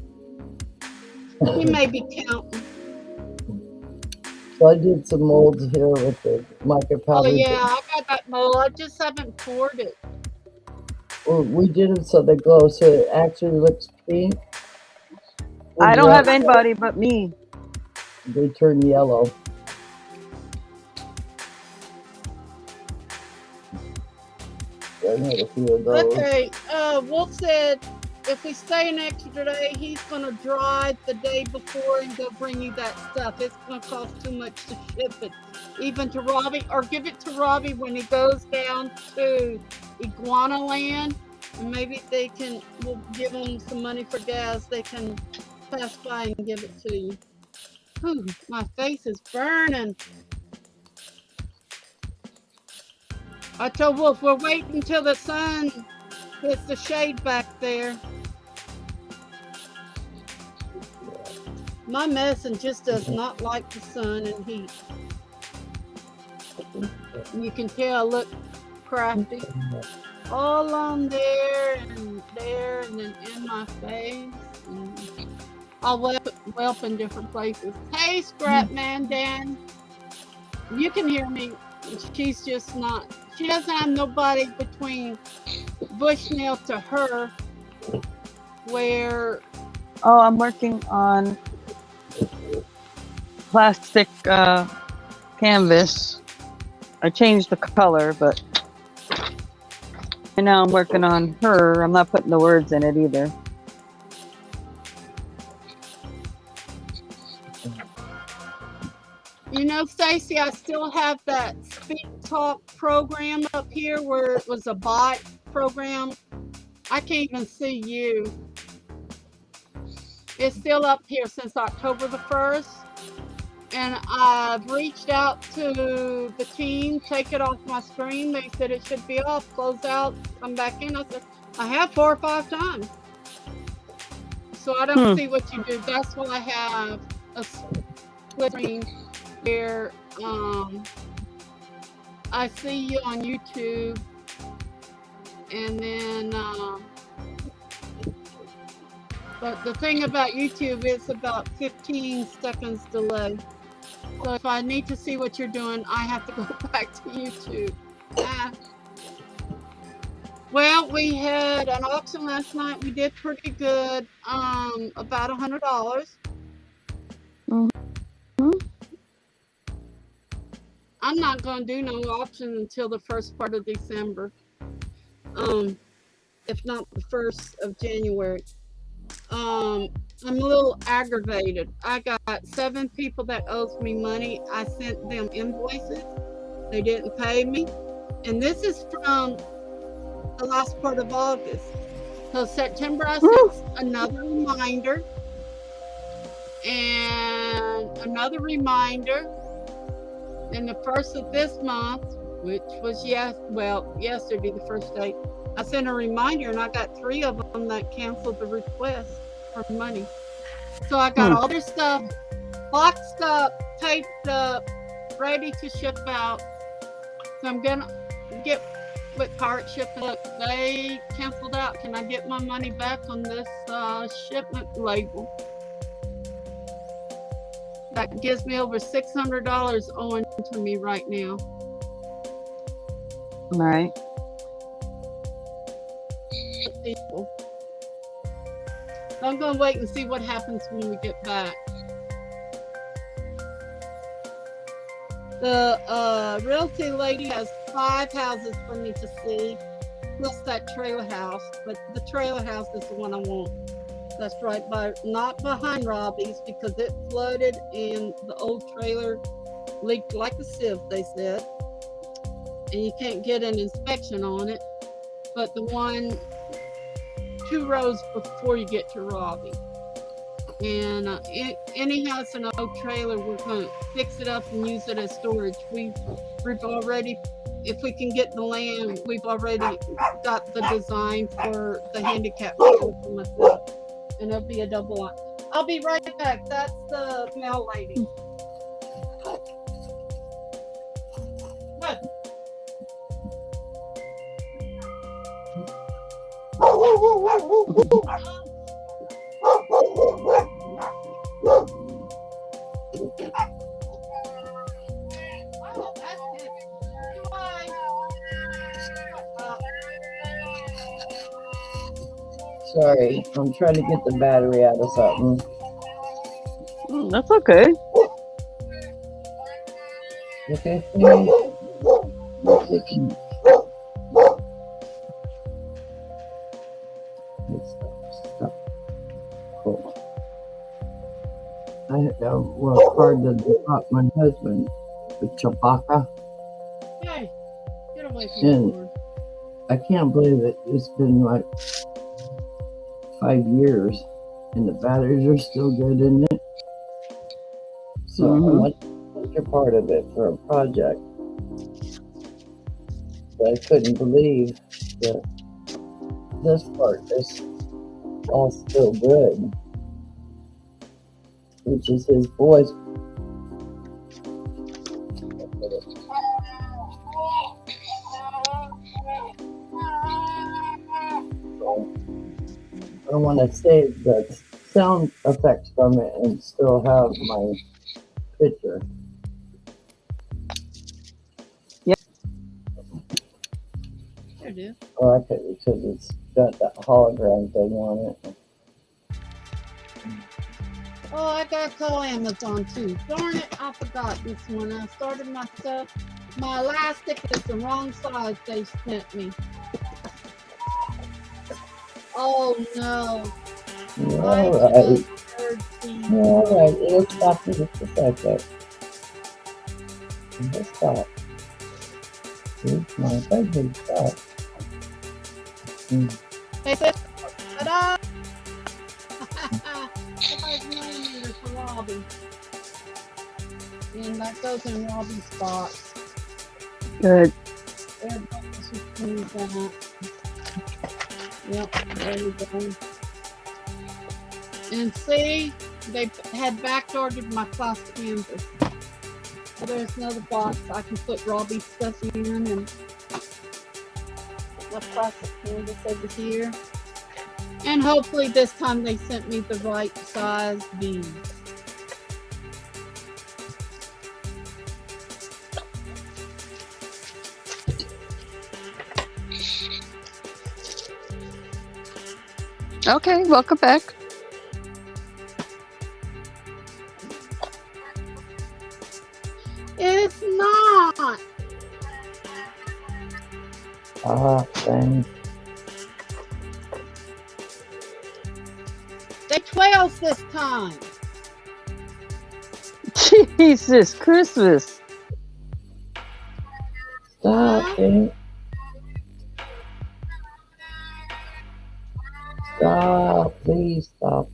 He may be counting. So I did some molds here with the mica Oh powder. yeah, I got that mold. I just haven't poured it. Well, we did them so they glow, so it actually looks pink. I don't have anybody but me. They turn yellow. I had a few of those. Okay, Wolf said if we stay an extra day, he's gonna drive the day before and go bring you that stuff. It's gonna cost too much to ship it, even to Robbie, or give it to Robbie when he goes down to Iguana Land, and maybe we'll give him some money for gas. They can pass by and give it to you. Whew, my face is burning. I told Wolf we're waiting until the sun hits the shade back there. My medicine just does not like the sun and heat. You can tell I look crafty. All on there, and then in my face. And I'll whelp in different places. Hey, Scrap Man Dan. You can hear me. She's just not. She doesn't have nobody between Bushnell to her where. Oh, I'm working on plastic canvas. I changed the color, but and now I'm working on her. I'm not putting the words in it either. You know, Stacey, I still have that Speak Talk program up here where it was a bot program. I can't even see you. It's still up here since October the 1st. And I've reached out to the team, take it off my screen. They said it should be off, close out, come back in. I said, I have 4 or 5 times. So I don't see what you do. That's why I have a split screen where I see you on YouTube, and then but the thing about YouTube is about 15 seconds delay. So if I need to see what you're doing, I have to go back to YouTube. Well, we had an auction last night. We did pretty good, about $100. I'm not going to do no auction until the first part of December, if not the 1st of January. I'm a little aggravated. I got 7 people that owes me money. I sent them invoices. They didn't pay me. And this is from the last part of August. So September, I sent another reminder. And another reminder. And the 1st of this month, which was yesterday, the first day, I sent a reminder, and I got 3 of them that canceled the request for money. So I got all their stuff boxed up, taped up, ready to ship out. So I'm gonna get with Pirate Shipping. Look, they canceled out. Can I get my money back on this shipment label? That gives me over $600 owing to me right now. All right. People. I'm going to wait and see what happens when we get back. The realty lady has 5 houses for me to see, plus that trailer house. But the trailer house is the one I want. That's right by, not behind Robbie's, because it flooded and the old trailer leaked like a sieve, they said. And you can't get an inspection on it. But the one 2 rows before you get to Robbie. And any house in an old trailer, we're going to fix it up and use it as storage. We've already, if we can get the land, we've already got the design for the handicap trailer for myself. And it'll be a double line. I'll be right back. That's the mail lady. What? Sorry, I'm trying to get the battery out of something. That's okay. Okay. Stop. Cool. I was hard to drop my husband, the Chewbacca. Hey, get away from And the door. I can't believe it. It's been like 5 years and the batteries are still good in it. So I want to take a part of it for a project. But I couldn't believe that this part is all still good, which is his voice. I want to save the sound effects from it and still have my picture. Yep. There it is. I like it because it's got that hologram thing on it. Oh, I got to call Amazon too. Darn it, I forgot this one. I started my stuff. My elastic is the wrong size they sent me. Oh no. Alright. Alright, it'll stop in just a second. It'll stop. It's my bedroom stop. Hey, sis. Ta-da! Somebody's millimeter for Robbie. And that goes in Robbie's box. Good. Everybody should clean that. Yep, there we go. And see, they had back-ordered my plastic canvas. So there's another box I can put Robbie's stuff in, and my plastic canvas over here. And hopefully this time they sent me the right size beads. Okay, welcome back. It's not. Dang. They 12s this time. Jesus Christmas. Stop it. Stop, please stop.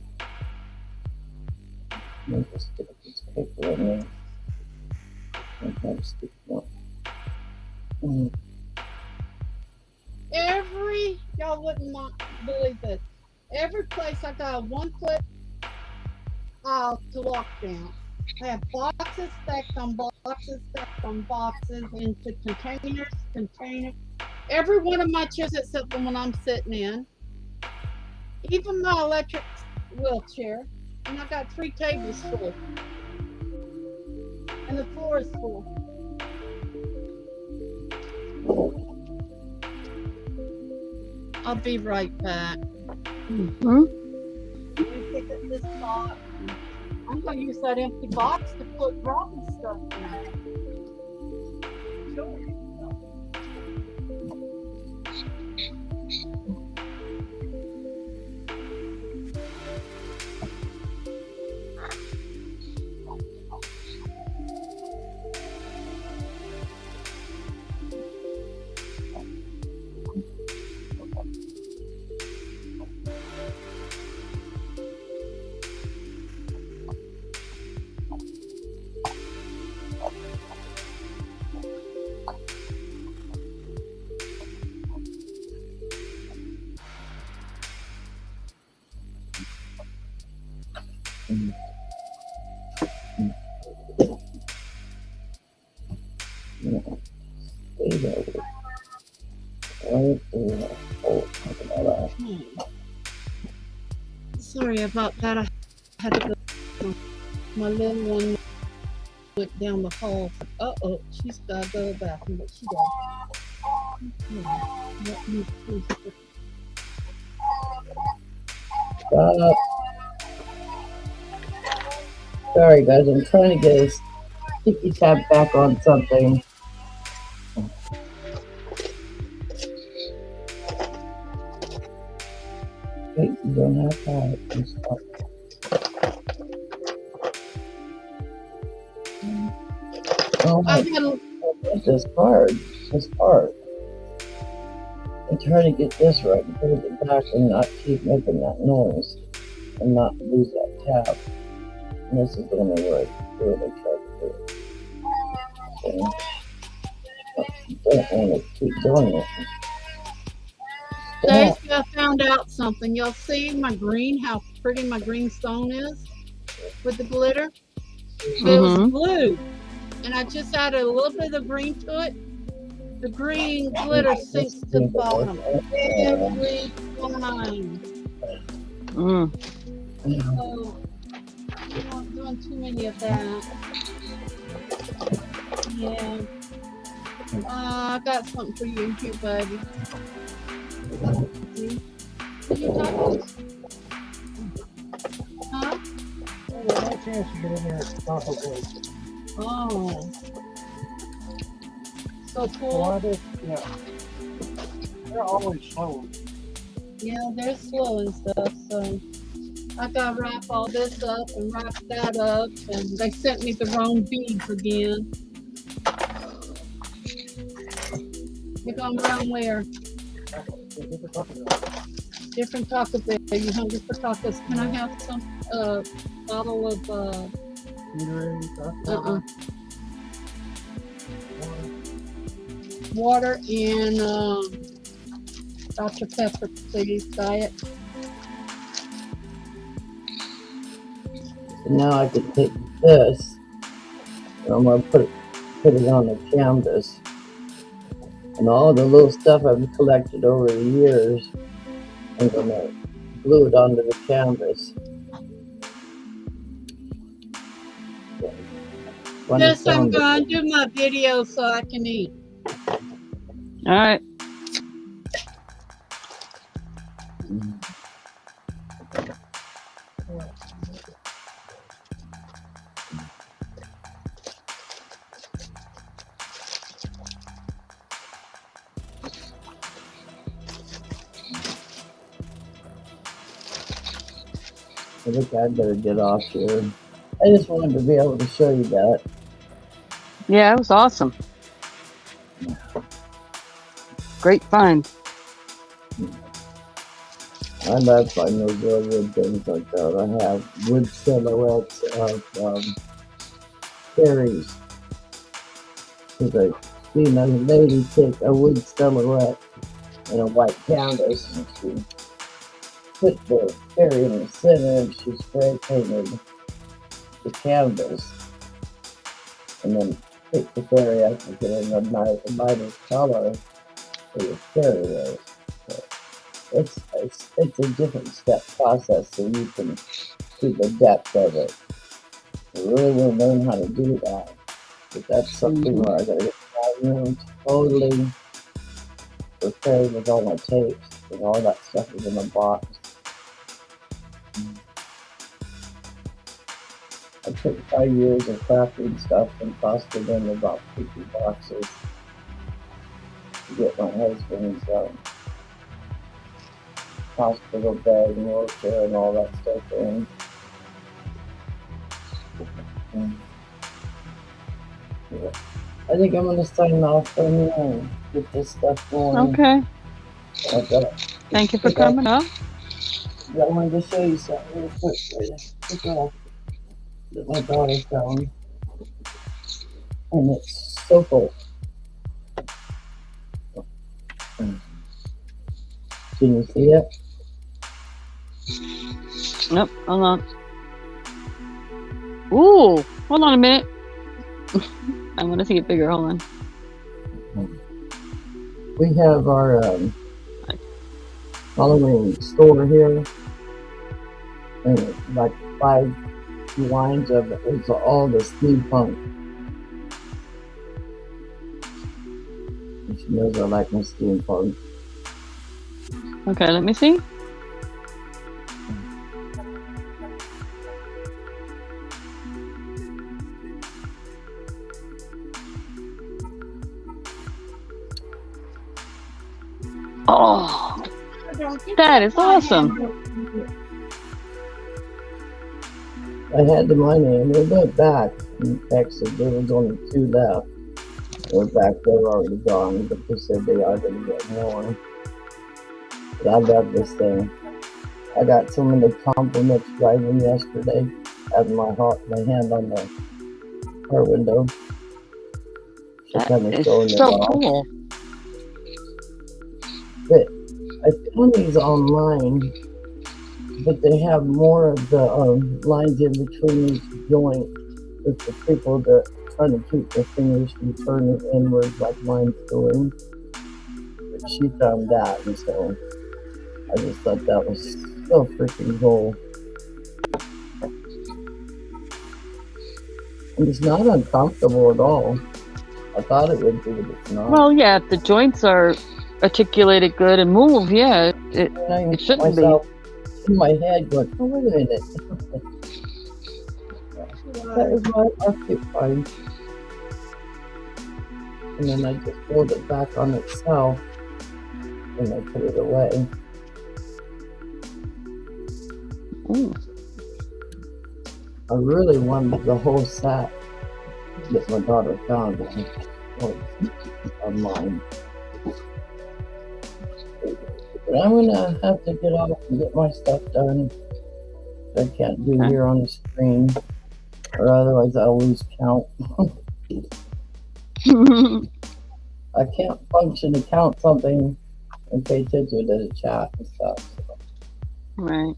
Let me just get a piece of paper in there. I'm trying to stick it up. Y'all wouldn't believe this. Every place I got a 1 foot aisle to walk down. I have boxes stacked on boxes stacked on boxes into containers. Every one of my chairs except the one I'm sitting in. Even my electric wheelchair. And I got 3 tables full. And the floor is full. I'll be right back. Mm-hmm. You pick up this box. I'm going to use that empty box to put Robin's stuff in. Sure. Sorry about that. I had to go. My little one went down the hall. Uh-oh, she's got to go to the bathroom, but she does. Let me please. Stop. Sorry, guys. I'm trying to get a sticky tab back on something. Wait, you don't have that. Stop. Oh my God. This part. I'm trying to get this right and put it back and not keep making that noise and not lose that tab. And this is the only way I really try to do it. Okay. Don't want to keep doing it. Stacey, I found out something. You'll see my green, how pretty my green stone is with the glitter. It was blue, and I just added a little bit of green to it. The green glitter sinks to the bottom every time. So I'm not doing too many of that. Yeah. I got something for you here, buddy. See? Did you talk? Huh? Oh, no chance to get in there and talk away. Oh. So cool. Yeah. They're always slow. Yeah, they're slow and stuff, so I gotta wrap all this up and wrap that up, and they sent me the wrong beads again. You're going around where? Different Taco Bell. Are you hungry for tacos? Can I have some bottle of water and Dr. Pepper, please, diet. So now I can take this and I'm gonna put it on the canvas. And all the little stuff I've collected over the years, I'm gonna glue it onto the canvas. Yes, I'm going to do my video so I can eat. All right. I think I better get off here. I just wanted to be able to show you that. Yeah, it was awesome. Great find. I love finding those little wood things like that. I have wood silhouettes of fairies. Because I seen a lady take a wood silhouette and a white canvas and she put the fairy in the center and she spray painted the canvas and then picked the fairy up and put in a lighter color for the fairy was. So it's a different step process so you can see the depth of it. I really want to learn how to do that. But that's something where I gotta get my room totally prepared with all my tapes and all that stuff is in a box. I took 5 years of crafting stuff and costed them about 50 boxes to get my husband's hospital bed and wheelchair and all that stuff in. Yeah. I think I'm gonna sign off for now and get this stuff going. Okay. Thank you for coming up. I wanted to show you something real quick for you. Look off that my daughter found. And it's so cool. Can you see it? Nope, hold on. Ooh, hold on a minute. I want to see it bigger. Hold on. We have our Halloween store here. And like 5 lines of it. It's all the steampunk. She knows I like my steampunk. Okay, let me see. Oh, that is awesome. I had the money and we went back. And actually, there was only 2 left. We're back, they were already gone, but they said they are going to get more. But I love this thing. I got so many compliments driving yesterday. Having my hand on the car window. She kind of It's showing it so off. cool. But I found these online, but they have more of the lines in between each joint with the people that trying to keep their fingers from turning inward like mine's doing. But she found that, and so I just thought that was so freaking cool. And it's not uncomfortable at all. I thought it would be, but it's not. Well, yeah, if the joints are articulated good and move, yeah, it shouldn't be. In my head going, oh, wait a minute. That is my occupying. And then I just fold it back on itself and I put it away. Ooh. I really wanted the whole set that my daughter found online. But I'm gonna have to get off and get my stuff done. I can't do here on the screen, or otherwise I'll lose count. I can't function to count something and pay attention to the chat and stuff. So. Right.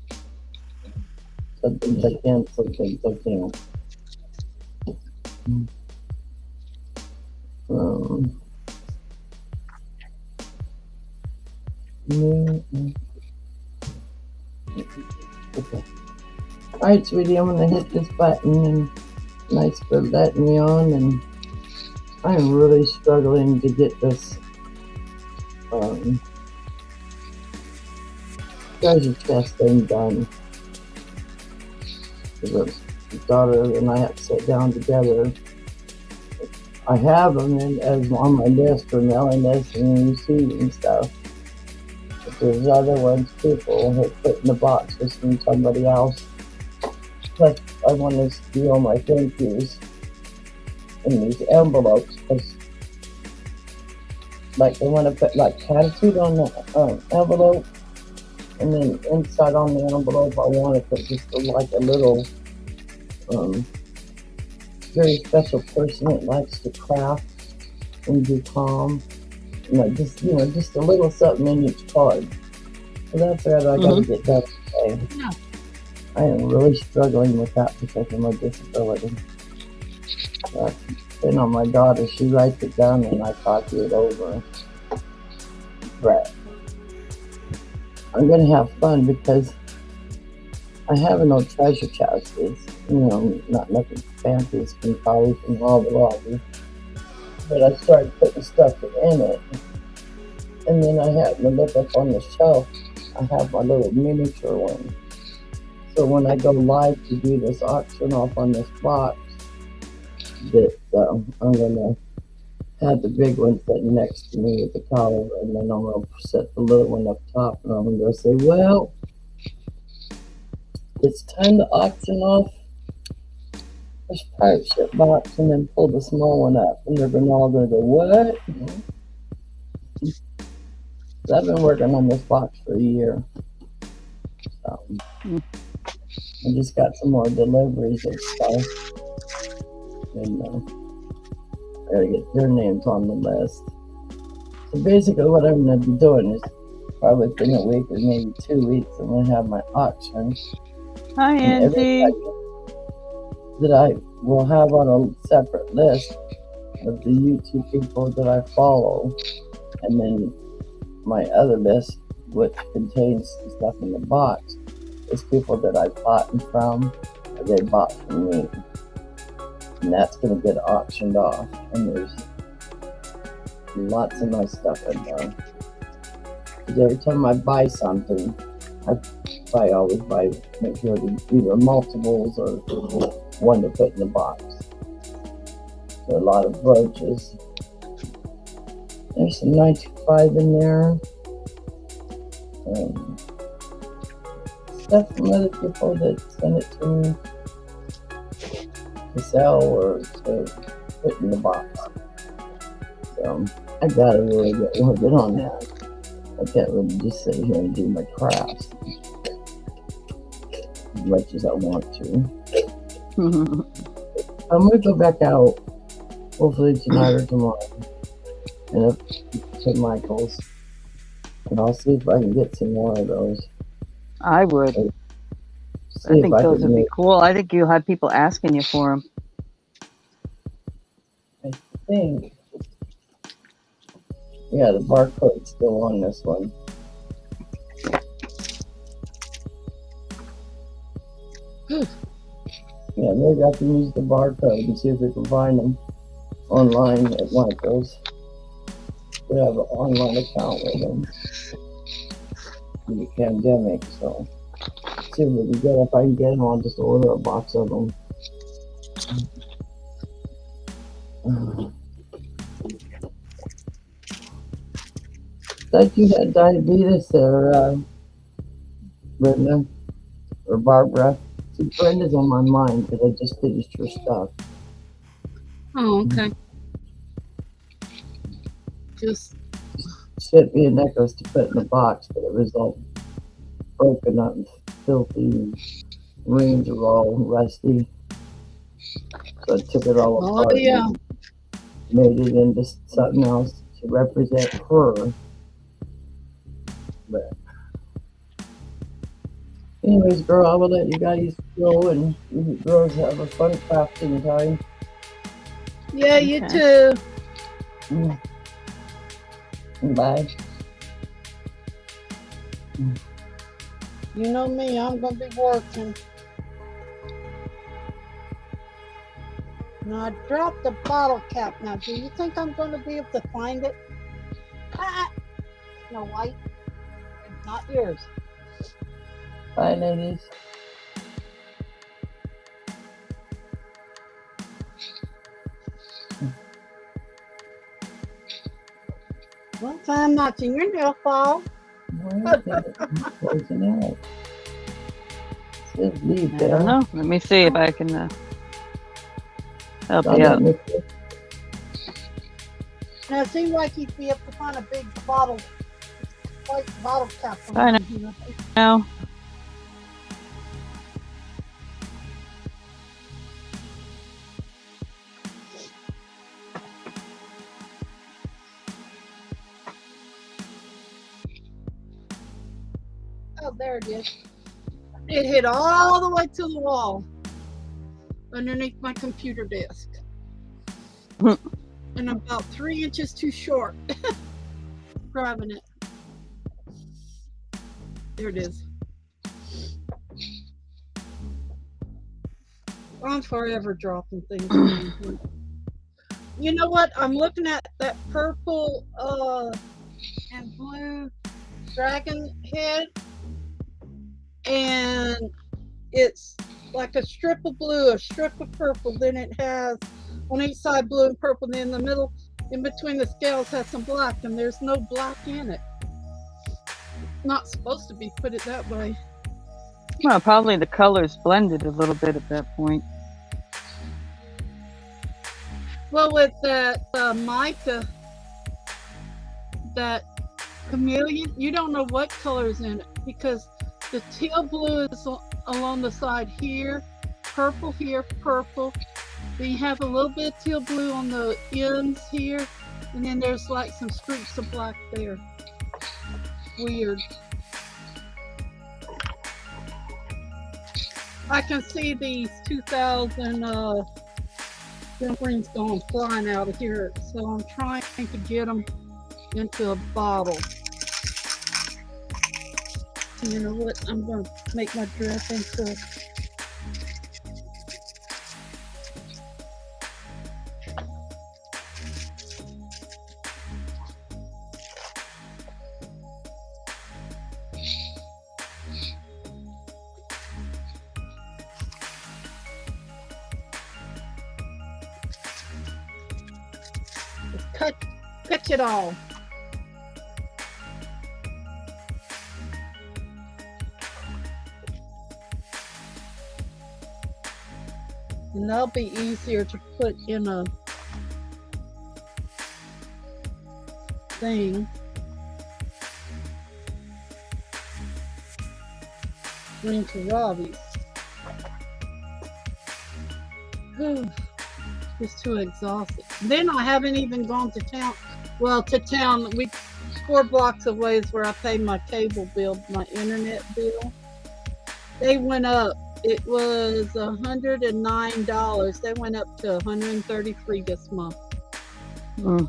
Some things I can, some things I can't. Okay. Alright, sweetie, I'm gonna hit this button, and thanks for letting me on, and I'm really struggling to get this treasure chest thing done. Because the daughter and I have to sit down together. I have them as on my list for mailing this and receiving stuff. But there's other ones people have put in the boxes from somebody else. Plus, I want to steal my thank yous in these envelopes because, like, they want to put like Cattitude on the envelope, and then inside on the envelope, I want to put just like a little very special person that likes to craft and do calm. Like just a little something in each card. So that's what I got to get done today. Yeah. I am really struggling with that because of my disability. And on my daughter, she writes it down and I copy it over. But I'm gonna have fun because I have an old treasure chest. It's, not nothing fancy. It's been probably from all the lobby. But I started putting stuff in it. And then I happened to look up on the shelf. I have my little miniature one. So when I go live to do this auction off on this box, that I'm gonna have the big one sitting next to me with the collar, and then I'm gonna set the little one up top, and I'm gonna say, well, it's time to auction off this pirate ship box, and then pull the small one up, and they're all gonna go, what? So I've been working on this box for a year. So I just got some more deliveries of stuff, and I gotta get their names on the list. So basically what I'm gonna be doing is probably within a week or maybe 2 weeks, I'm gonna have my auction. Hi, Angie. That I will have on a separate list of the YouTube people that I follow, and then my other list, which contains the stuff in the box, is people that I bought from, or they bought from me. And that's going to get auctioned off. And there's lots of nice stuff in there. Because every time I buy something, I always make sure to either multiples or one to put in the box. So a lot of brooches. There's some 95 in there. um, stuff from other people that send it to me to sell or to put in the box. So I gotta really get working on that. I can't really just sit here and do my crafts as much as I want to. I'm gonna go back out, hopefully tonight or tomorrow, and up to Michael's, and I'll see if I can get some more of those. I would. See I think if I those can would be make. cool. I think you'll have people asking you for them. I think, yeah, the barcode's still on this one. Yeah, maybe I can use the barcode and see if we can find them online at Michael's. We have an online account with them in the pandemic, so see if we can get. If I can get them, I'll just order a box of them. Thought you had diabetes there, Brenda or Barbara. See, Brenda's on my mind because I just finished her stuff. Oh, okay. Just Sent me a necklace to put in the box, but it was all broken up and filthy, and rings were all rusty. So I took it all oh apart yeah. and made it into something else to represent her. But anyways, girl, I will let you guys go, and you girls have a fun crafting time. Yeah, you Okay. too. Bye. You know me, I'm gonna be working. Now I dropped the bottle cap. Now, do you think I'm gonna be able to find it? Ah, no, white. Not yours. Bye, ladies. Well, I'm not in your nail file. Where is it? I'm closing out. It says leave I there. don't know. Let me see if I can help Don't you let out. me- Now, it seems like you'd be able to find a big bottle, white bottle cap. I know. Here. Now, Oh, there it is. It hit all the way to the wall underneath my computer desk. And about 3 inches too short. Grabbing it. There it is. I'm forever dropping things around here. You know what? I'm looking at that purple and blue dragon head, and it's like a strip of blue, a strip of purple, then it has on each side blue and purple, and in the middle, in between the scales, has some black, and there's no black in it. Not supposed to be, put it that way. well, probably the colors blended a little bit at that point. Well, with that mica, that chameleon, you don't know what color is in it, because the teal blue is along the side here, purple here, purple. Then you have a little bit of teal blue on the ends here, and then there's like some streaks of black there. Weird. I can see these 2000 rings going flying out of here, so I'm trying to get them into a bottle. You know what? I'm going to make my dress into. Cut it all. And that'll be easier to put in a thing. Bring to Robbie's. Just too exhausted. Then I haven't even gone to town. Well, to town, 4 blocks away is where I pay my cable bill, my internet bill. They went up. It was $109. They went up to $133 this month. Mm.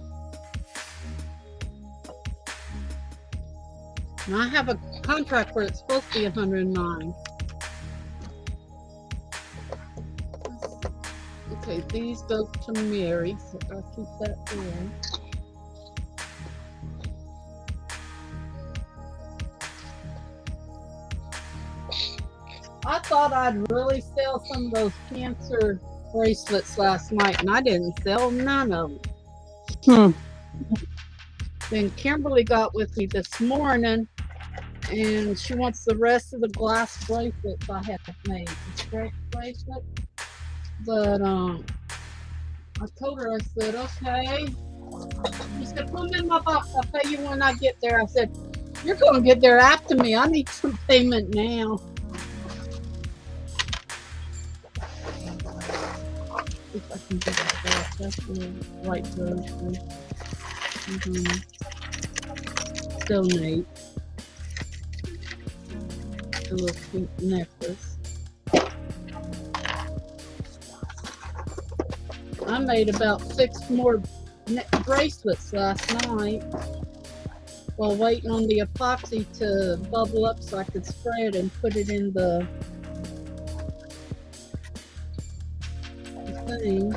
And I have a contract where it's supposed to be $109. Okay, these go to Mary, so I'll keep that there. I thought I'd really sell some of those cancer bracelets last night, and I didn't sell none of them. Then Kimberly got with me this morning, and she wants the rest of the glass bracelets I have made. This great bracelet. But I told her, I said, okay. She said, put them in my box. I'll pay you when I get there. I said, you're going to get there after me. I need some payment now. If I can get that. That's the right version. Donate. A little pink necklace. I made about 6 more bracelets last night while waiting on the epoxy to bubble up so I could spray it and put it in the thing.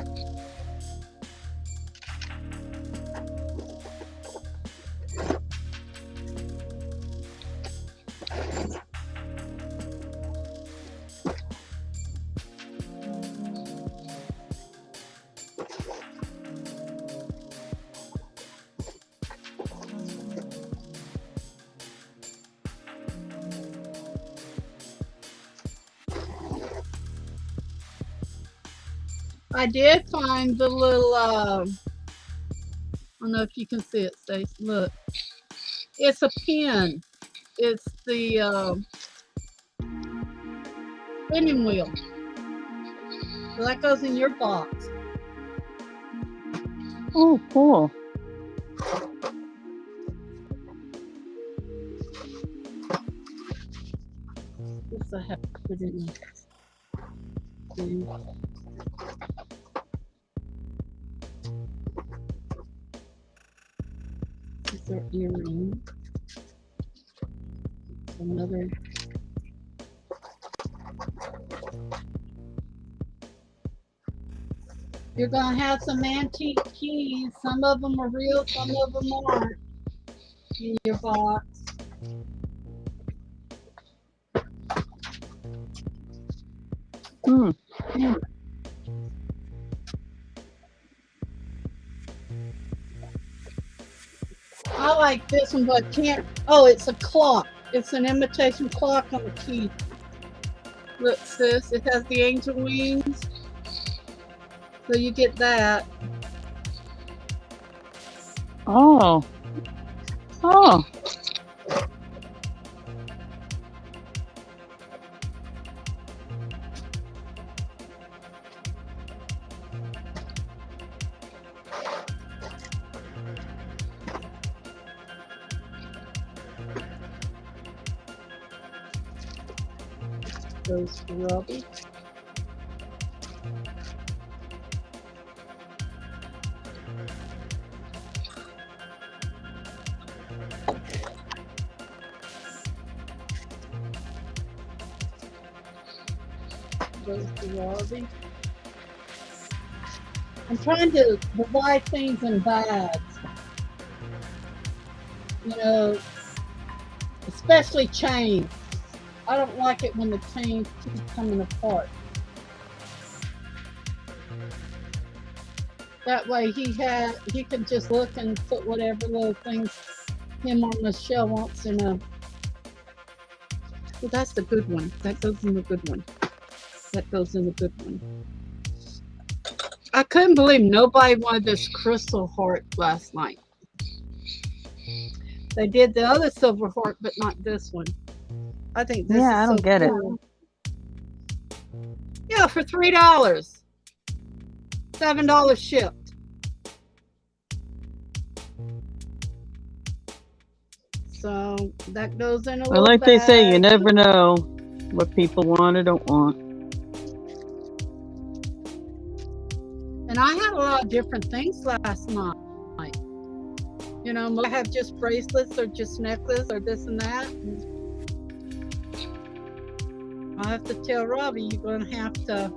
I did find the little, I don't know if you can see it, Stacey. Look, it's a pin. It's the spinning wheel. So that goes in your box. Oh, cool. This I have to put in. These are earrings. Another. You're gonna have some antique keys. Some of them are real, some of them aren't. In your box. I like this one, but can't. Oh, it's a clock. It's an imitation clock on the key. Look, sis, it has the angel wings. So you get that. Oh. Oh. Goes to Robbie. Goes to Robbie. I'm trying to divide things in bags. You know, especially chains. I don't like it when the chains keep coming apart. That way he can just look and put whatever little things him on the shelf wants in a. Well, that's the good one. That goes in the good one. That goes in the good one. I couldn't believe nobody wanted this crystal heart last night. They did the other silver heart, but not this one. I think this Yeah, I is so don't get it. cool. Yeah, for $3. $7 shipped. So that goes in a Well, little like they say, you bag. never know what people want or don't want. And I had a lot of different things last night. You know, most have just bracelets or just necklace or this and that. And I have to tell Robbie, you're going to have to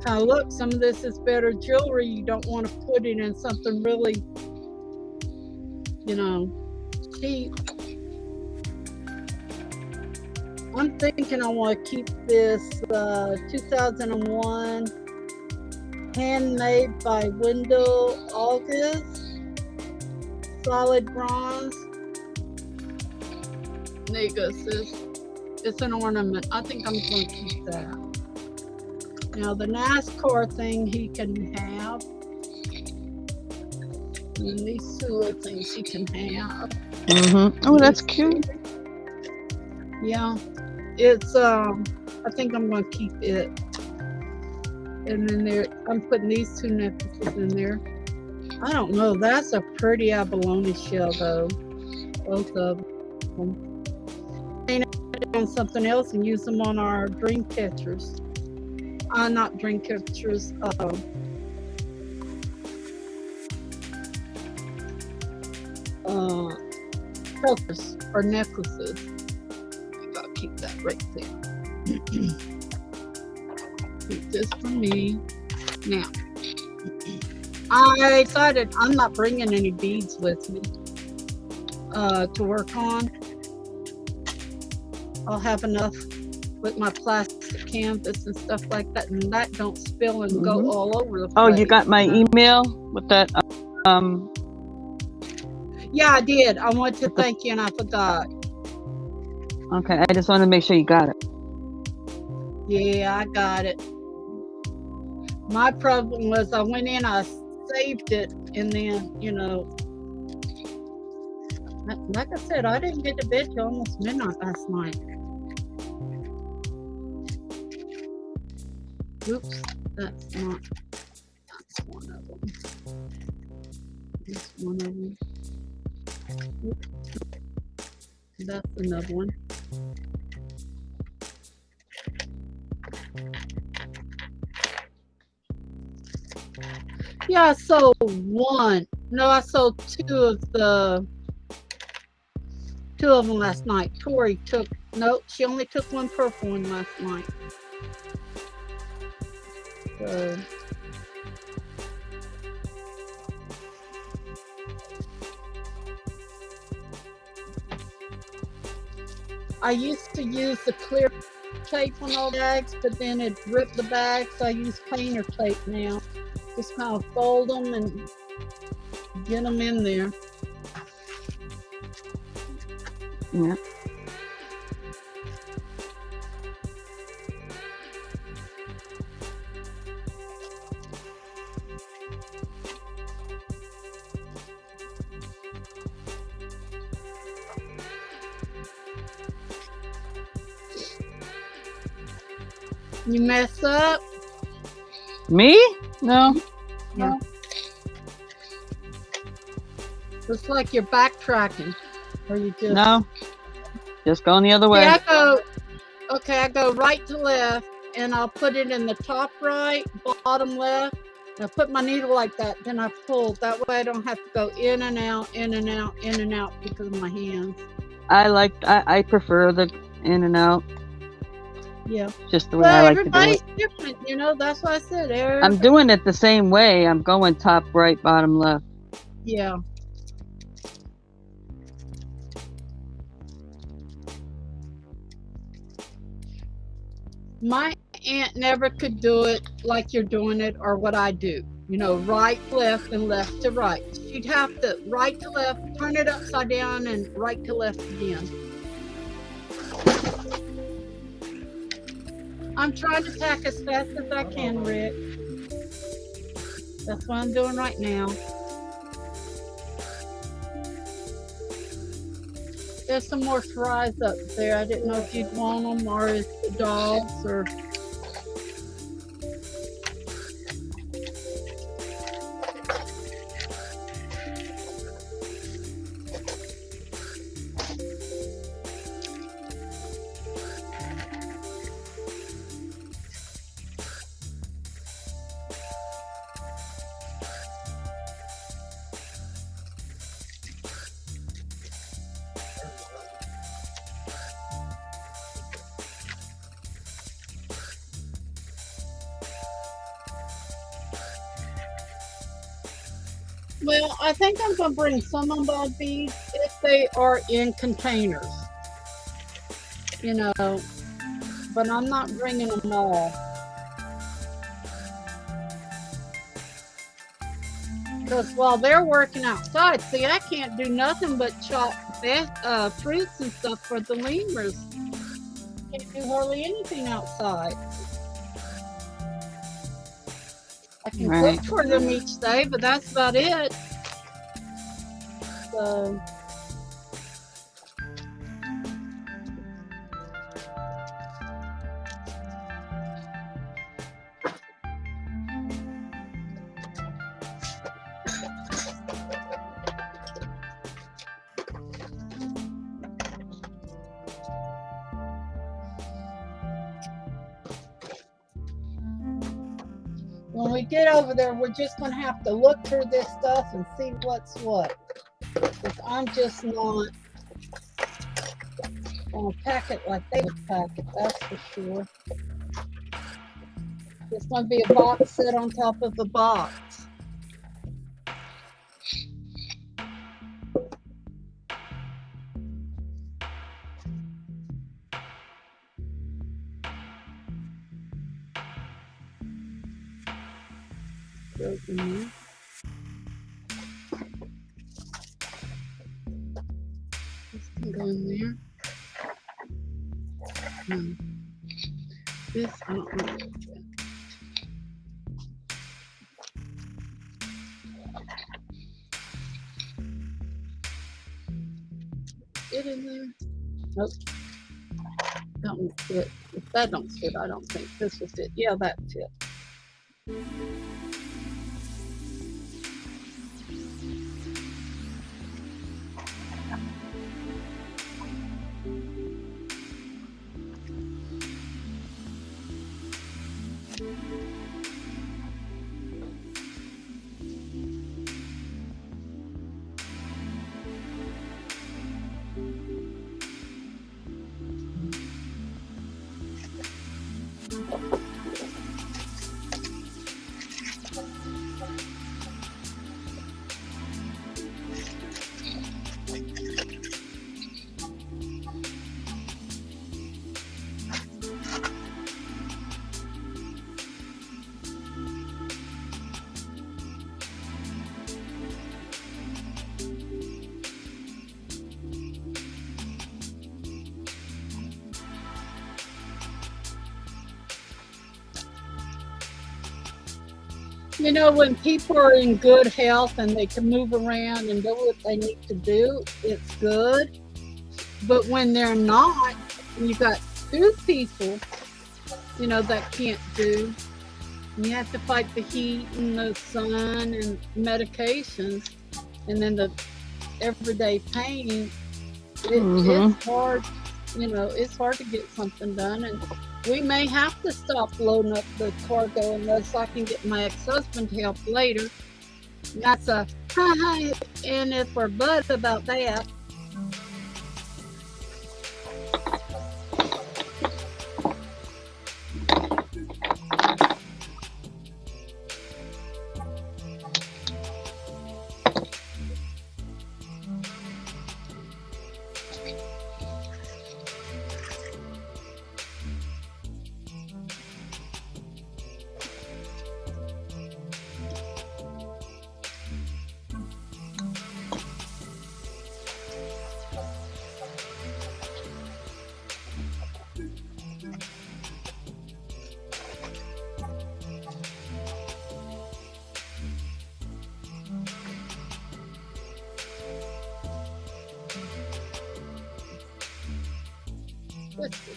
kind of look. Some of this is better jewelry. You don't want to put it in something really, you know, cheap. I'm thinking I want to keep this 2001 handmade by Wendell August solid bronze. There you go, sis. It's an ornament. I think I'm going to keep that. Now the NASCAR thing he can have. And these two are things he can have. Oh, that's cute. Yeah. It's I think I'm going to keep it. And then there, I'm putting these two necklaces in there. I don't know. That's a pretty abalone shell, though. Both of them. Paint it on something else and use them on our dream catchers. Not dream catchers. Chokers or necklaces. I gotta keep that right there. Keep this for me. Now, I decided I'm not bringing any beads with me to work on. I'll have enough with my plastic canvas and stuff like that, and that don't spill and go all over the place. Oh, you got my email with that? Yeah, I did. I wanted to thank you, and I forgot. Okay, I just want to make sure you got it. Yeah, I got it. My problem was I went in, I saved it, and then, you know, like I said, I didn't get to bed till almost midnight last night. Oops, that's not, that's one of them. That's one of them. Oops. That's another one. Yeah, I sold one. No, I sold two of them last night. Tori took, nope, she only took one purple one last night. So, I used to use the clear tape on all bags, but then it ripped the bag, so I use painter tape now. Just kind of fold them and get them in there. Yeah. You mess up? Me? No. Yeah. Looks like you're backtracking. Or you just... No. Just going the other way. Yeah, I go right to left, and I'll put it in the top right, bottom left. And I put my needle like that, then I pull. That way I don't have to go in and out, in and out, in and out because of my hands. I prefer the in and out. Yeah. Just the way I like to do everybody's it. different, you know, that's what I said. I'm doing it the same way. I'm going top right, bottom left. Yeah. My aunt never could do it like you're doing it or what I do. You know, right, left, and left to right. She'd have to right to left, turn it upside down, and right to left again. I'm trying to tack as fast as I can, Rick. That's what I'm doing right now. There's some more fries up there. I didn't know if you'd want them or if the dogs or. Well, I think I'm going to bring some of these if they are in containers, you know, but I'm not bringing them all. Because while they're working outside, see, I can't do nothing but chop fruits and stuff for the lemurs. Can't do hardly anything outside. I can Right. cook for them each day, but that's about it. So. When we get over there, we're just going to have to look through this stuff and see what's what. Because I'm just not going to pack it like they would pack it, that's for sure. It's going to be a box set on top of a box. Goes in there. This can go in there. No. This, I don't know. Fit in there? Nope. That one fit. If that don't fit, I don't think this will fit. Yeah, that fit. You know, when people are in good health and they can move around and do what they need to do, it's good. But when they're not, and you got two people, you know, that can't do, and you have to fight the heat and the sun and medications, and then the everyday pain, it's hard, you know, it's hard to get something done. And we may have to stop loading up the cargo unless I can get my ex-husband to help later. And that's a hi, and if we're bud about that. twisted.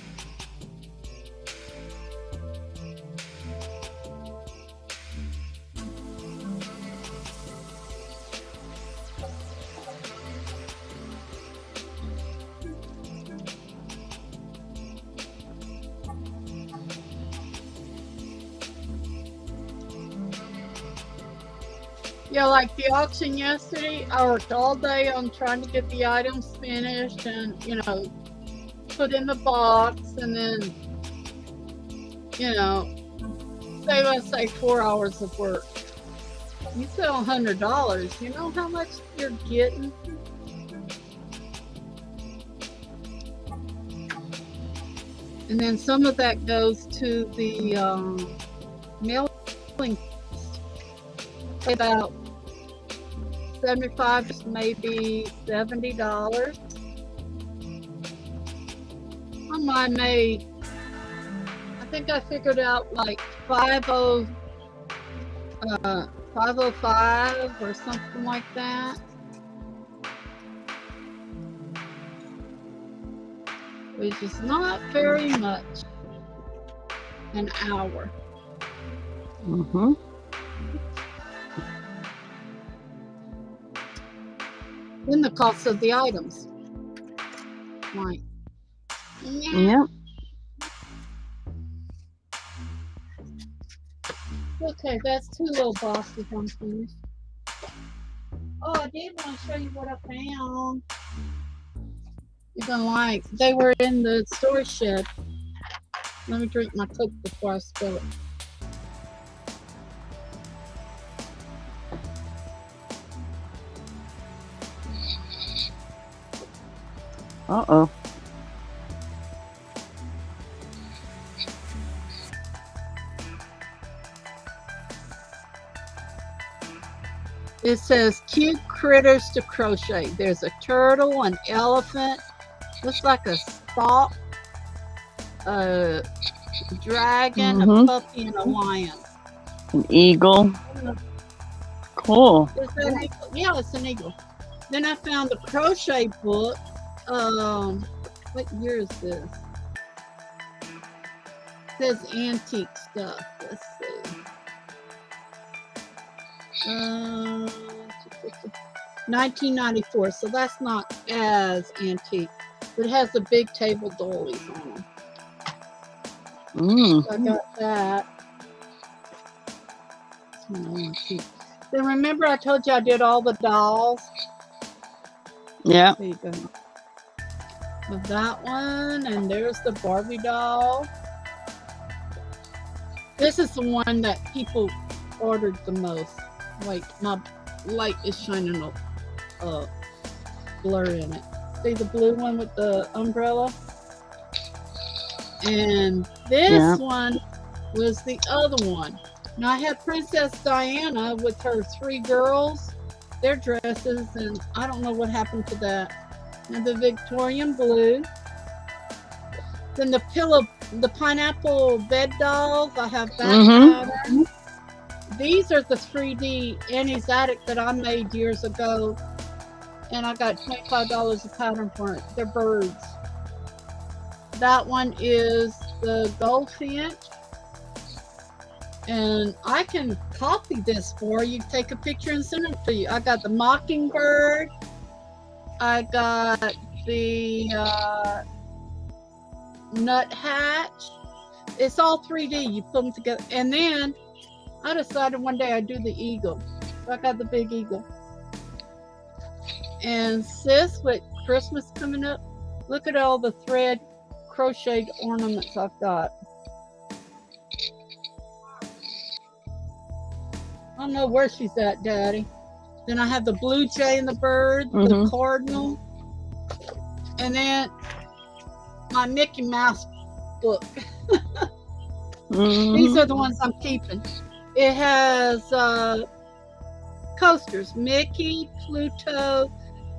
Yeah, like the auction yesterday, I worked all day on trying to get the items finished and, put in the box, and then, let's say 4 hours of work. You sell $100, you know how much you're getting? And then some of that goes to the mailing, about 75, maybe $70. I made, I think I figured out like 505 or something like that. Which is not very much an hour. Mm-hmm. Then the cost of the items. Right. Yep. Okay, that's 2 little boxes unfinished. Oh, I did want to show you what I found. You're gonna like. They were in the storage shed. Let me drink my Coke before I spill it. Uh-oh. It says cute critters to crochet. There's a turtle, an elephant, looks like a stalk, a dragon, a puppy, and a lion. An eagle. Cool. Is that an eagle? Yeah, it's an eagle. Then I found a crochet book. What year is this? It says antique stuff. Let's see. 1994, so that's not as antique, but it has the big table dollies on them. So I got that. Then remember I told you I did all the dolls? Yeah. There you go. Of that one, and there's the Barbie doll. This is the one that people ordered the most. Wait, my light is shining a blur in it. See the blue one with the umbrella? And this one was the other one. Now I had Princess Diana with her 3 girls, their dresses, and I don't know what happened to that. And the Victorian blue. Then the pineapple bed dolls, I have that pattern. These are the 3D Annie's Attic that I made years ago, and I got $25 a pattern for it. They're birds. That one is the goldfinch, and I can copy this for you. Take a picture and send it to you. I got the mockingbird. I got the nuthatch. It's all 3D. You put them together, and then I decided one day I'd do the eagle. So I got the big eagle. And sis, with Christmas coming up, look at all the thread crocheted ornaments I've got. I don't know where she's at, Daddy. Then I have the blue jay and the bird, the cardinal, and then my Mickey Mouse book. These are the ones I'm keeping. It has coasters: Mickey, Pluto,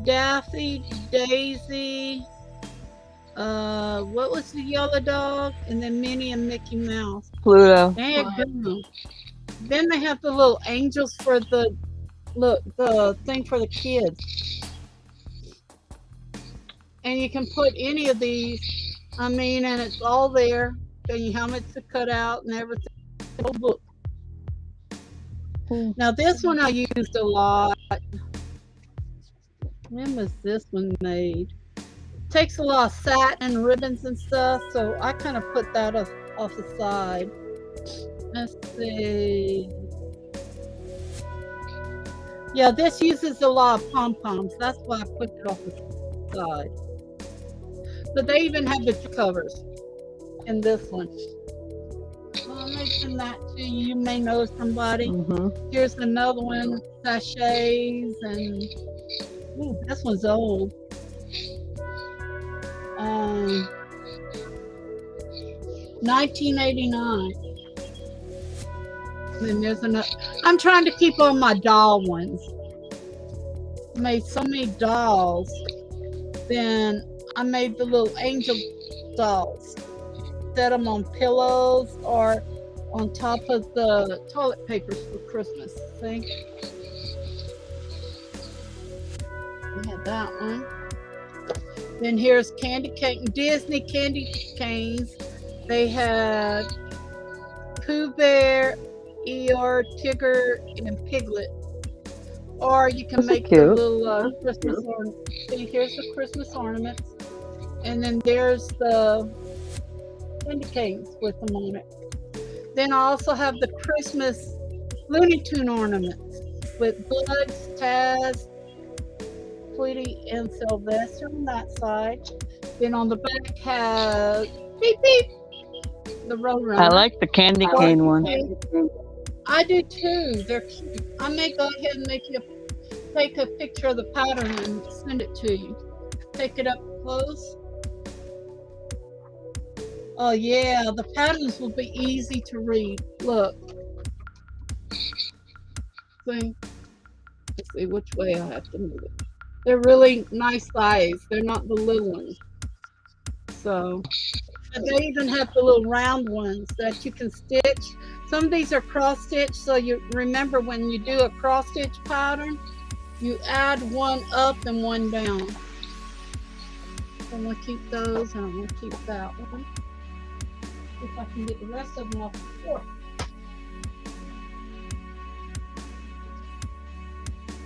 Daffy, Daisy. What was the yellow dog? And then Minnie and Mickey Mouse. Pluto. There you go. Then they have the little angels for the thing for the kids. And you can put any of these I mean, and it's all there. Tell you how much to cut out and everything. Whole book. Cool. Now this one I used a lot. When was this one made? Takes a lot of satin and ribbons and stuff, so I kind of put that off the side. Let's see. Yeah, this uses a lot of pom-poms. That's why I put it off the side. But they even have the covers in this one. I'll mention that to you. You may know somebody. Mm-hmm. Here's another one, sachets, and ooh, this one's old. 1989. And then there's another. I'm trying to keep on my doll ones. I made so many dolls. Then I made the little angel dolls. Set them on pillows or on top of the toilet papers for Christmas. See? We had that one. Then here's candy cane, Disney candy canes. They had Pooh Bear, Eeyore, Tigger, and Piglet. Or you can Those are make the cute. little Christmas ornament. See, here's the Christmas ornaments. And then there's the candy canes with them on it. Then I also have the Christmas Looney Tune ornaments with Bugs, Taz, Tweety, and Sylvester on that side. Then on the back has beep beep, the Roadrunner. I like the candy cane one. I do too. They're cute. I may go ahead and take a picture of the pattern and send it to you. Take it up close. Oh yeah, the patterns will be easy to read. Look. See? Let's see which way I have to move it. They're really nice size. They're not the little ones. So, and they even have the little round ones that you can stitch. Some of these are cross stitch, so you remember when you do a cross stitch pattern, you add one up and one down. I'm gonna keep those, and I'm gonna keep that one. See if I can get the rest of them off the floor.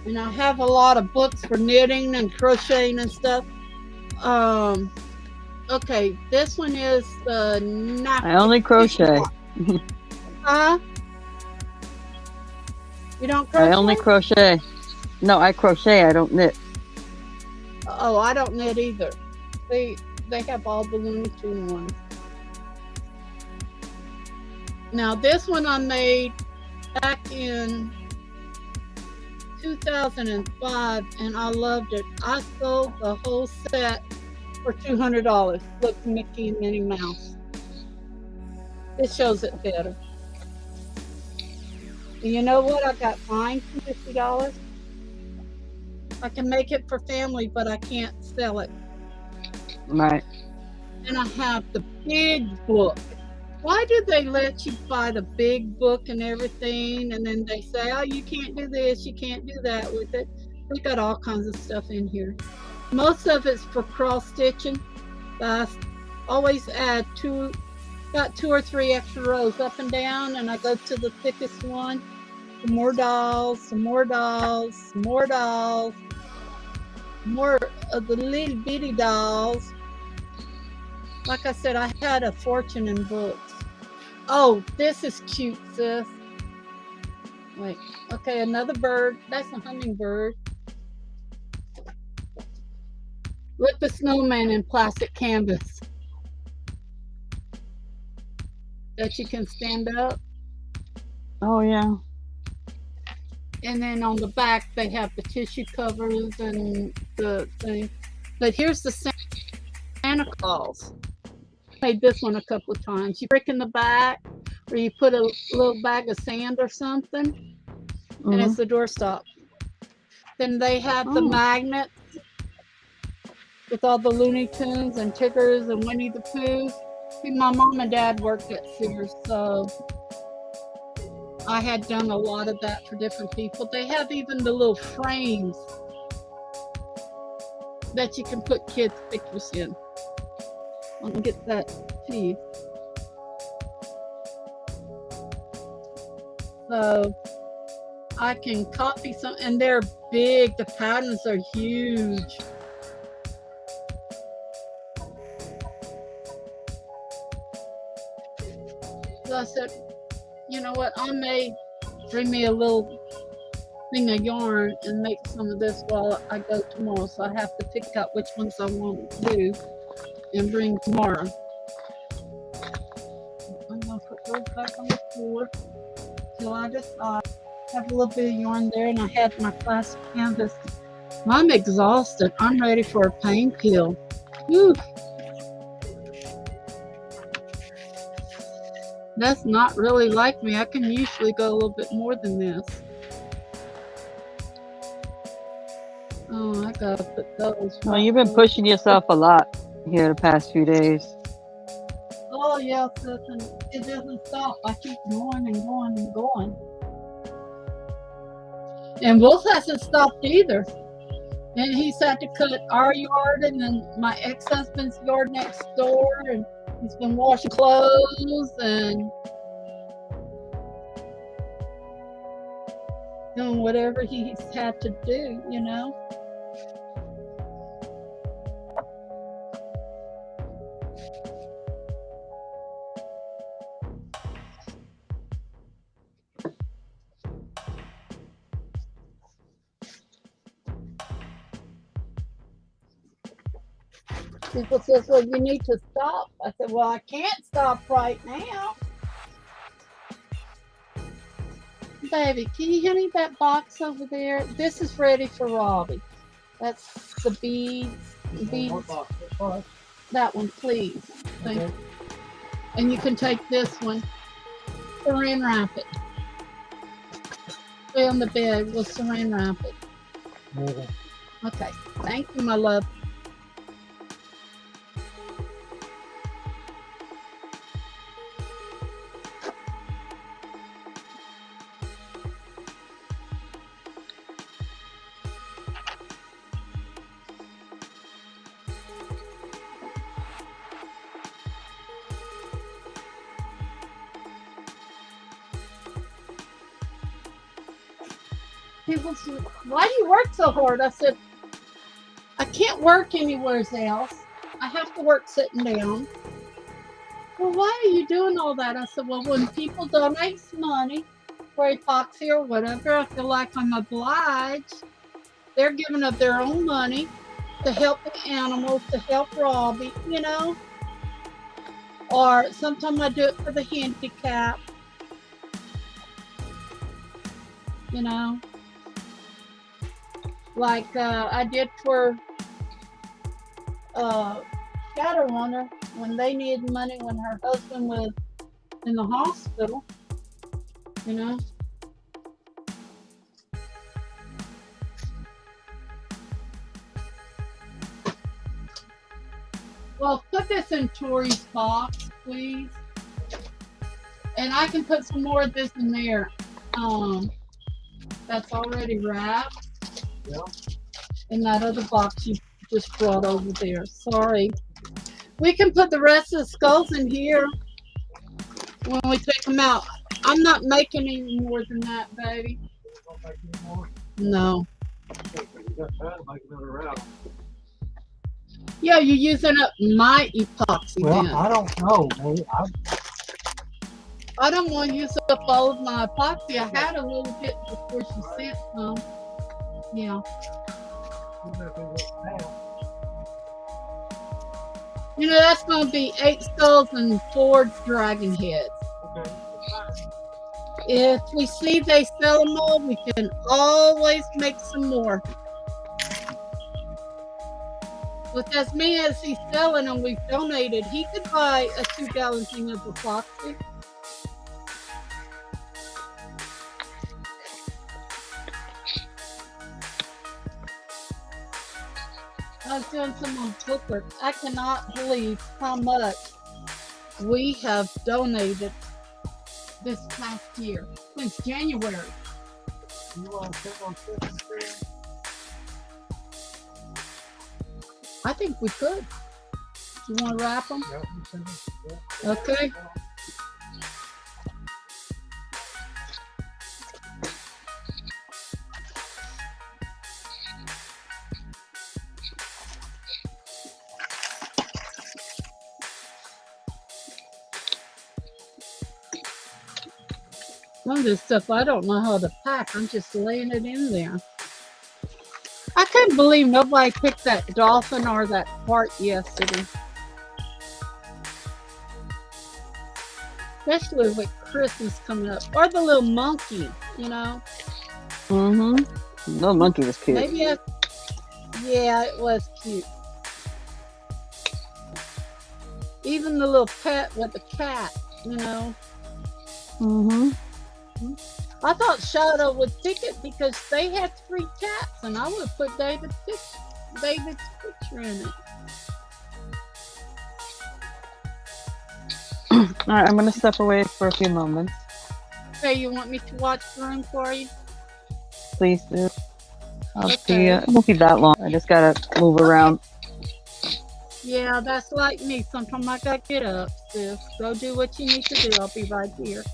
And I have a lot of books for knitting and crocheting and stuff. Okay, this one is the napkin. I only crochet. Huh? You don't crochet? I only crochet. No, I crochet. I don't knit. Oh, I don't knit either. They have all the Looney Tune ones. Now this one I made back in 2005, and I loved it. I sold the whole set for $200. Look, Mickey and Minnie Mouse. This shows it better. And you know what? I got mine for $50. I can make it for family, but I can't sell it. Right. And I have the big book. Why do they let you buy the big book and everything, and then they say, oh, you can't do this, you can't do that with it? They got all kinds of stuff in here. Most of it's for cross stitching. I always add got 2 or 3 extra rows up and down, and I go to the thickest one. Some more dolls, some more dolls, some more dolls, more of the little bitty dolls. Like I said, I had a fortune in books. Oh, this is cute, sis. Wait, okay, another bird. That's a hummingbird. With the snowman in plastic canvas that you can stand up. Oh yeah. And then on the back, they have the tissue covers and the thing. But here's the Santa Claus. I made this one a couple of times. You break in the back, or you put a little bag of sand or something, and it's the doorstop. Then they have the magnets with all the Looney Tunes and Tiggers and Winnie the Pooh. See, my mom and dad worked at Sears, so I had done a lot of that for different people. They have even the little frames that you can put kids' pictures in. I'm gonna get that teeth. So I can copy some, and they're big. The patterns are huge. So I said, you know what? I may bring me a little thing of yarn and make some of this while I go tomorrow. So I have to pick out which ones I want to do and bring tomorrow. I'm gonna put those back on the floor till I decide. Have a little bit of yarn there, and I had my classic canvas. I'm exhausted. I'm ready for a pain pill. Whew. That's not really like me. I can usually go a little bit more than this. Oh, I gotta put those. Well, you've been pushing yourself a lot here the past few days. Oh yeah, sis, and it doesn't stop. I keep going and going and going. And Wolf hasn't stopped either. And he's had to cut our yard and then my ex-husband's yard next door, and he's been washing clothes and doing whatever he's had to do, you know. People says, well, you need to stop. I said, well, I can't stop right now. Baby, can you hand me that box over there? This is ready for Robbie. That's the beads. The beads. That one, please. Thank you. And you can take this one. Saran wrap it. Stay on the bed. We'll saran wrap it. Okay. Thank you, my love. People said, why do you work so hard? I said, I can't work anywhere else. I have to work sitting down. Well, why are you doing all that? I said, well, when people donate money for epoxy or whatever, I feel like I'm obliged. They're giving up their own money to help the animals, to help Robbie, you know. Or sometimes I do it for the handicap, you know. Like I did for Shadowrunner when they needed money when her husband was in the hospital, you know. Well, put this in Tori's box, please. And I can put some more of this in there. That's already wrapped. Yeah. In that other box you just brought over there. Sorry. We can put the rest of the skulls in here when we take them out. I'm not making any more than that, baby. Don't make any more. No. Okay, you got time to make another route. Yeah, you're using up my epoxy Well, then. I don't know, man. I don't want to use up all of my epoxy. I had a little bit before she sent some. Yeah. You know, that's going to be 8 skulls and 4 dragon heads. Okay. If we see they sell them all, we can always make some more. With as many as he's selling them, we've donated. He could buy a 2-gallon thing of epoxy. I was doing some on Booker. I cannot believe how much we have donated this past year, since January. You want to sit on Christmas tree? I think we could. You want to wrap them? Yeah, you send it. Yeah. Okay. Some of this stuff I don't know how to pack. I'm just laying it in there. I couldn't believe nobody picked that dolphin or that heart yesterday. Especially with Christmas coming up. Or the little monkey, you know. Mm-hmm. No, monkey was cute. Maybe yeah, it was cute. Even the little pet with the cat, you know. Mm-hmm. I thought Shadow would pick it because they had 3 cats, and I would have put David's picture in it. All right, I'm gonna step away for a few moments. Okay, you want me to watch the room for you? Please do. I'll see Okay. you. It won't be that long. I just gotta move around. Yeah, that's like me. Sometimes I gotta get up, sis. Go do what you need to do. I'll be right here.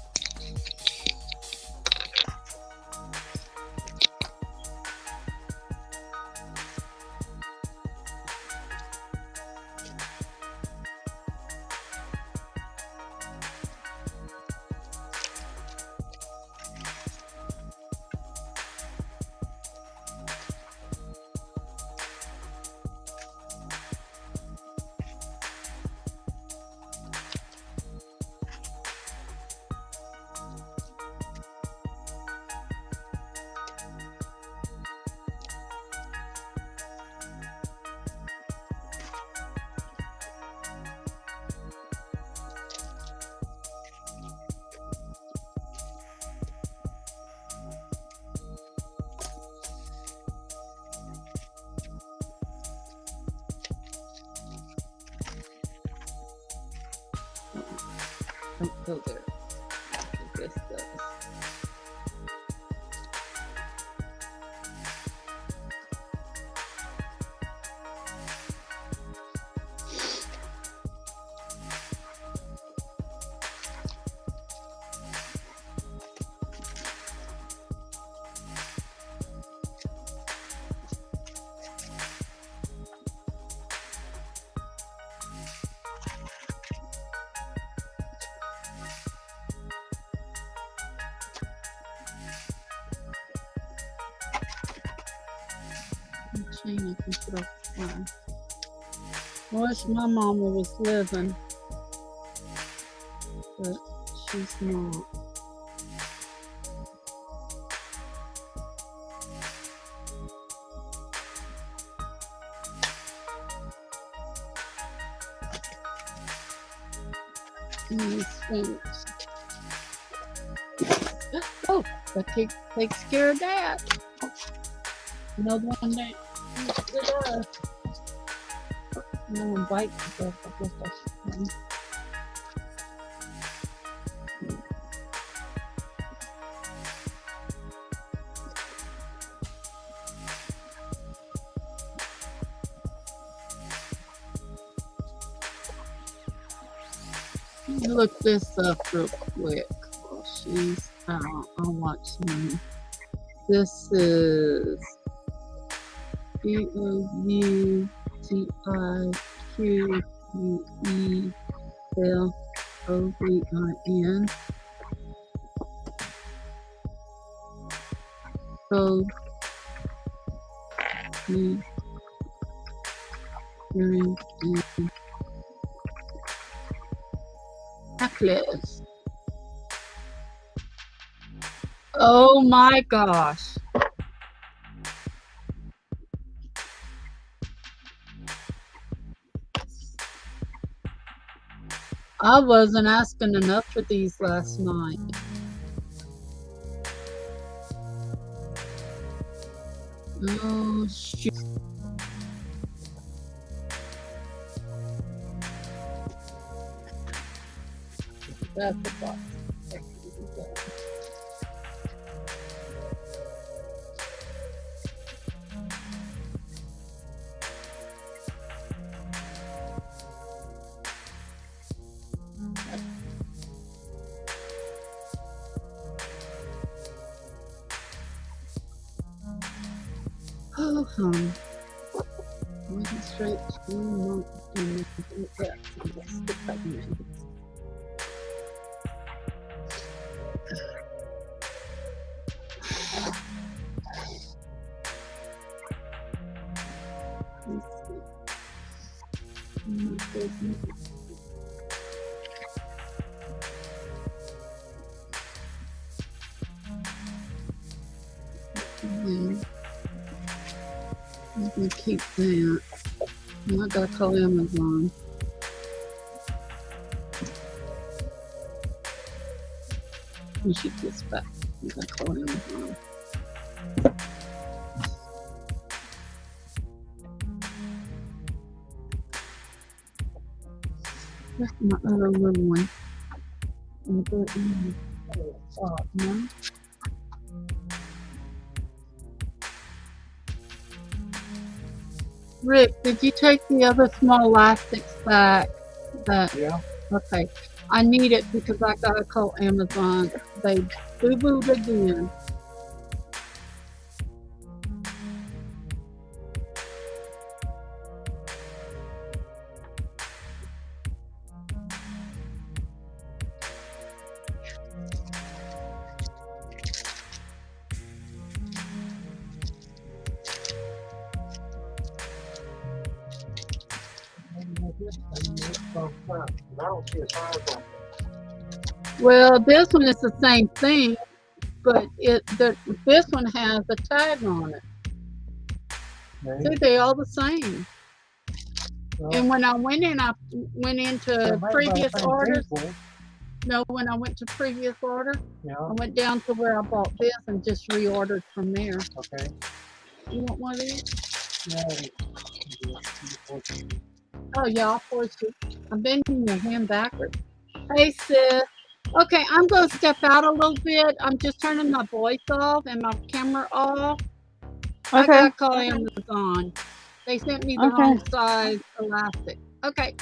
Don't go there. I guess does. Chain I can put off the fire. I wish my mama was living, but she's not. Oh, that takes care of that. Another one that no one bites itself. I guess that's fun. Let me look this up real quick. While she's out. I'll watch some. This is BOUTIQUELOVIN. Code necklace. Oh my gosh. I wasn't asking enough for these last night. Oh shoot. That's the box. Oh, Moving straight to not doing anything else. Let's stick that in. Let's see. I'm gonna keep that. I'm not gonna call Amazon. When she gets back, I'm gonna call Amazon. That's my other little one. I'm gonna go in the shop now. Rick, did you take the other small elastics back? Yeah. Okay. I need it because I gotta call Amazon. They boo-booed again. I don't see a size on it. Well, this one is the same thing, but this one has a tag on it. Okay. See, they all the same. Well, And when I went in, I went they into might buy the previous same orders. people. No, when I went to previous order, Yeah. I went down to where I bought this and just reordered from there. Okay. You want one of these? Yeah. Oh yeah, I'll force you. I'm bending your hand backwards. Hey sis. Okay, I'm gonna step out a little bit. I'm just turning my voice off and my camera off. I Okay. gotta call Amazon. They sent me the Okay. wrong size elastic. Okay.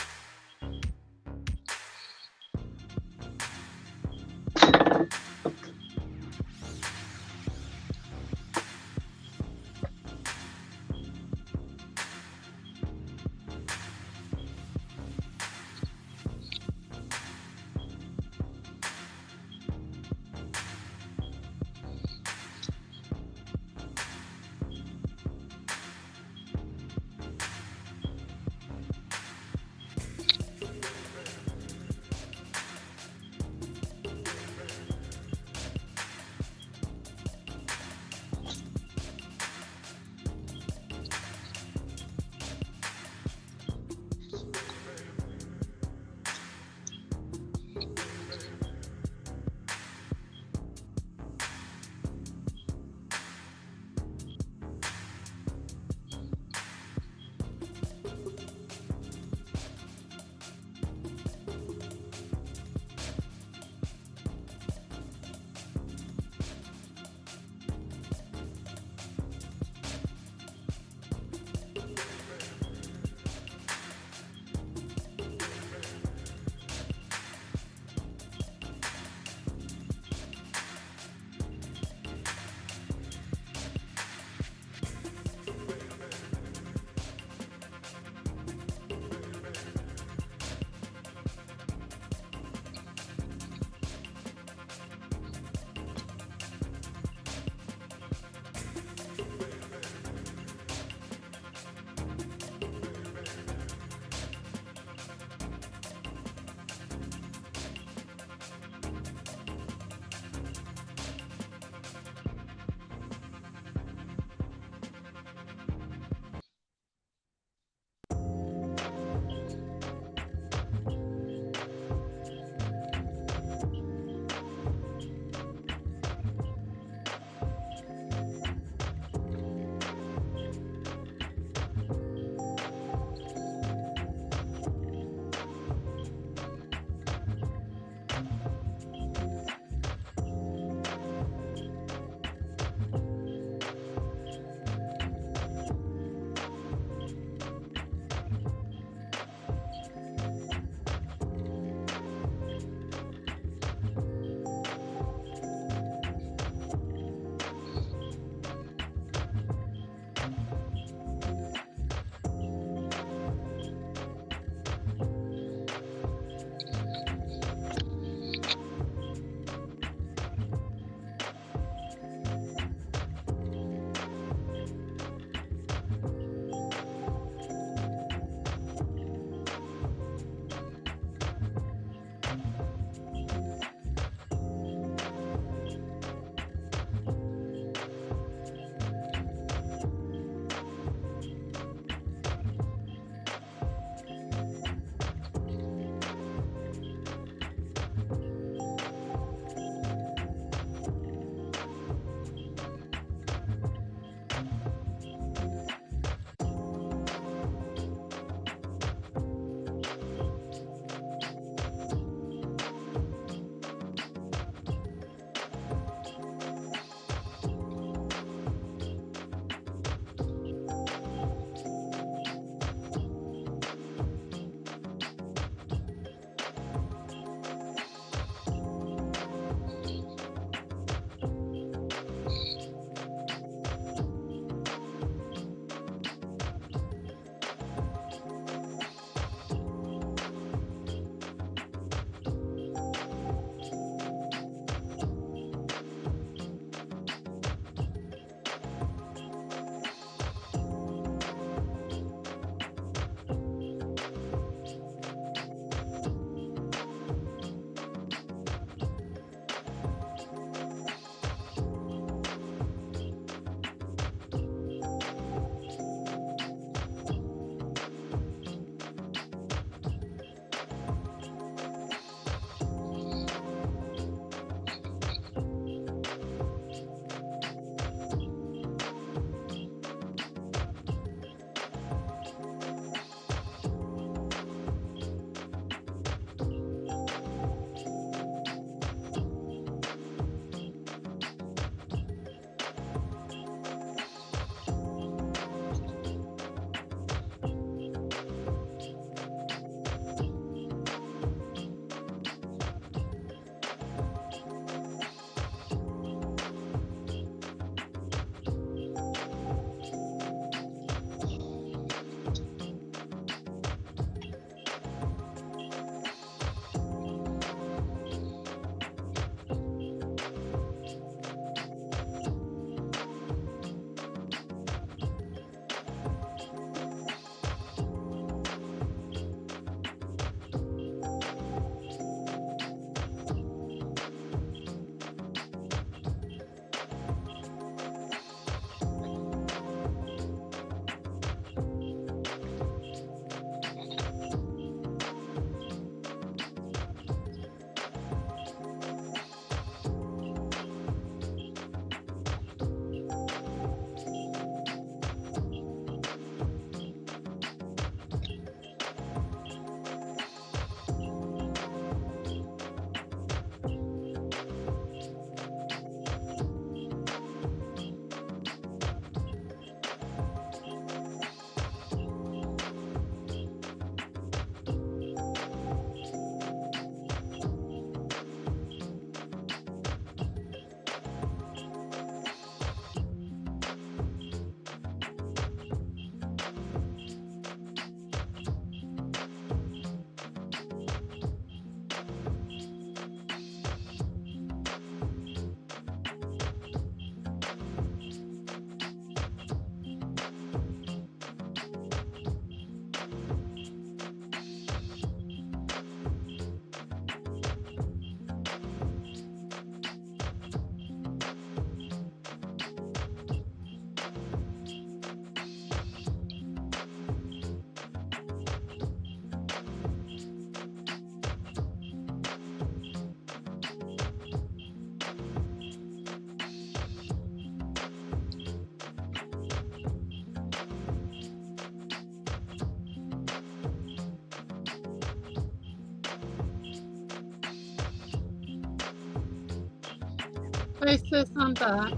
Hey, sis, I'm back.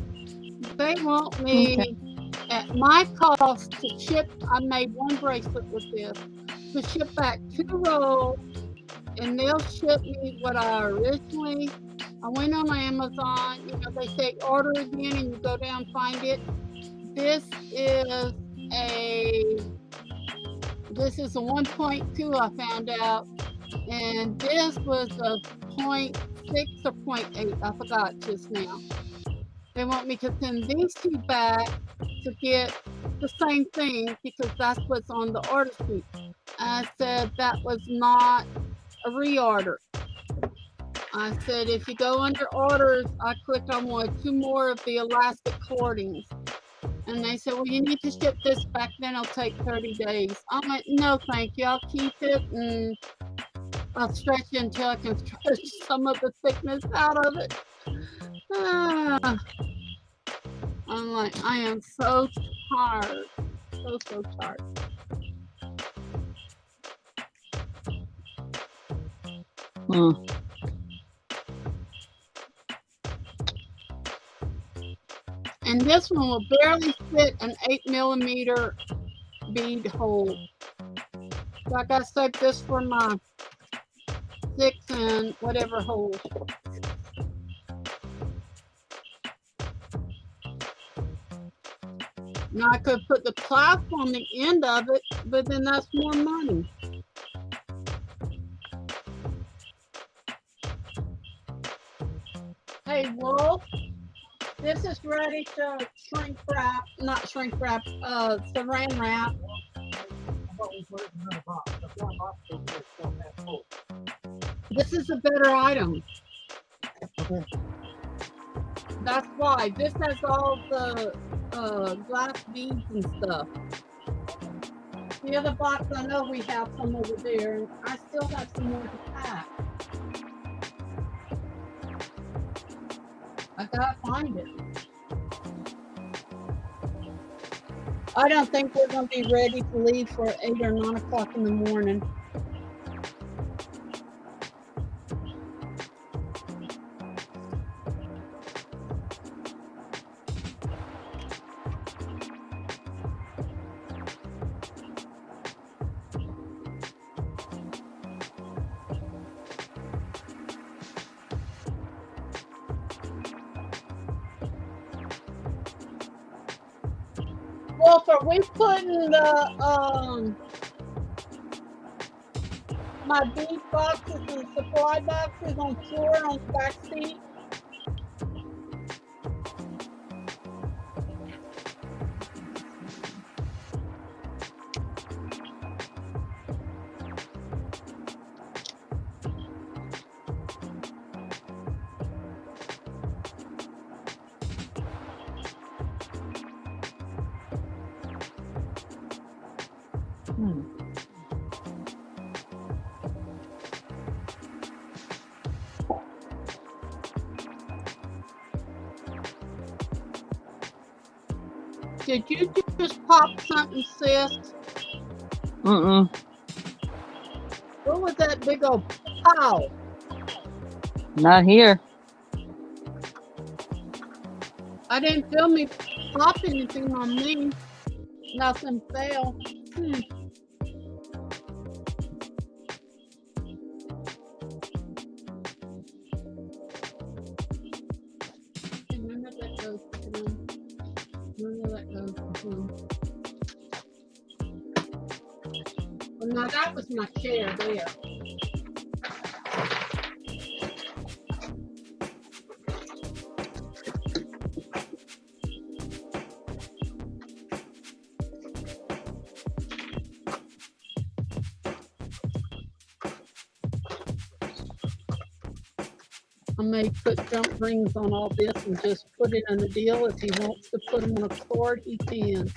They want Okay. me at my cost to ship. I made one bracelet with this to ship back 2 rolls, and they'll ship me what I originally. I went on Amazon. You know, they say order again, and you go down and find it. This is a this is a 1.2. I found out, and this was a point 0.6 or point 0.8. I forgot just now. They want me to send these two back to get the same thing because that's what's on the order sheet. I said that was not a reorder. I said if you go under orders, I clicked on two more of the elastic cordings. And they said, well, you need to ship this back, then it'll take 30 days. I'm like, no, thank you. I'll keep it and I'll stretch it until I can stretch some of the thickness out of it. Ah. I'm like, I am so tired. So tired. Mm. And this one will barely fit an 8mm bead hole. So I gotta save this for my 6 and whatever holes. Now I could put the clasp on the end of it, but then that's more money. Hey, Wolf, this is ready to shrink wrap, not shrink wrap, saran wrap. This is a better item. Okay. That's why. This has all the glass beads and stuff. The other box, I know we have some over there, and I still have some more to pack. I gotta find it. I don't think we're gonna be ready to leave for 8 or 9 o'clock in the morning. Wolf, are we putting the my bead boxes and supply boxes on floor on the back seat? Did you just pop something, sis? Mm-mm. What was that big old pow? Not here. I didn't feel me pop anything on me. Nothing fell. Remember that goes down. Remember that goes down. Well, now that was my chair there. I may put jump rings on all this and just put it in the deal. If he wants to put them on a cord, he can.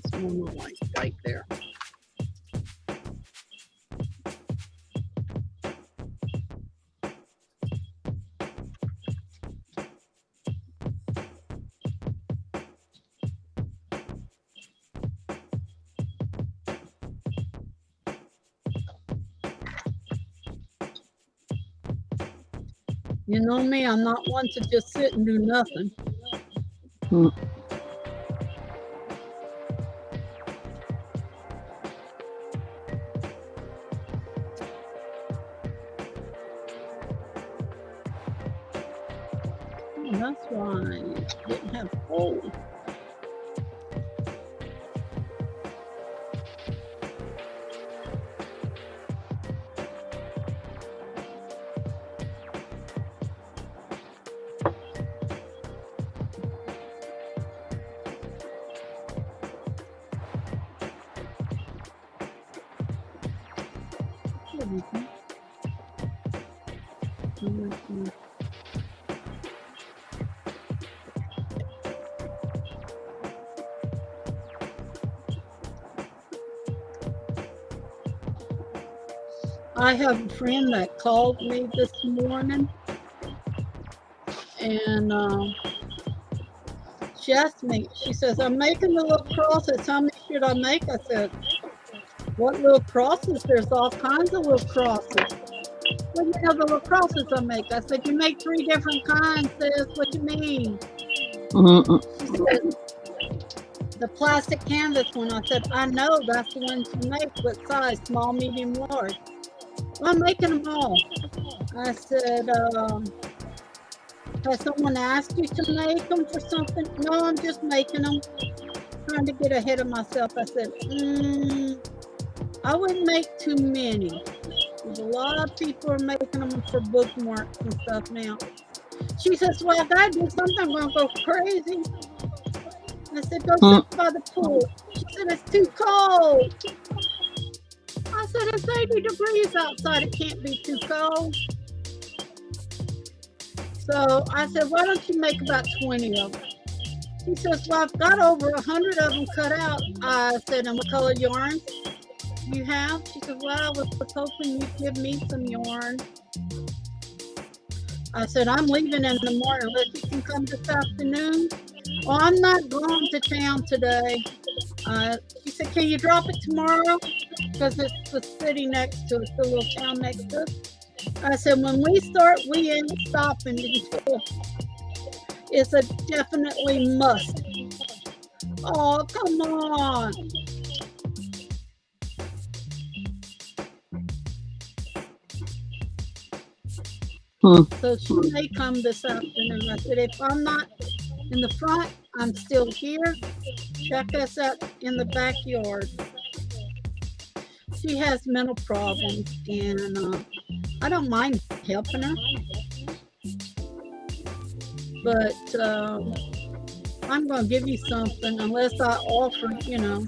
That's more like right there. You know me, I'm not one to just sit and do nothing. Mm. That's why it didn't have holes. I have a friend that called me this morning, and she asked me, she says, I'm making the little crosses. How many should I make? I said, what little crosses? There's all kinds of little crosses. What do you know the little crosses I make? I said, you make 3 different kinds, sis. What do you mean? She said, the plastic canvas one. I said, I know that's the ones you make. What size? Small, medium, large? Well, I'm making them all. I said, has someone asked you to make them for something? No, I'm just making them. Trying to get ahead of myself. I said, I wouldn't make too many. There's a lot of people are making them for bookmarks and stuff now. She says, well, if I do something, I'm going to go crazy. I said, go sit by the pool. She said, it's too cold. I said, it's 80 degrees outside. It can't be too cold. So I said, why don't you make about 20 of them? She says, well, I've got over 100 of them cut out. I said, and what color yarn you have? She said, well, I was hoping you'd give me some yarn. I said, I'm leaving in the morning. Unless you can come this afternoon. Well, I'm not going to town today. She said, can you drop it tomorrow? Because it's the city next to us, the little town next to us. I said, when we start, we ain't stopping until it's a definitely must. Oh, come on. So she may come this afternoon. I said, if I'm not in the front, I'm still here. Check us out in the backyard. She has mental problems, and I don't mind helping her. But I'm going to give you something unless I offer, you know.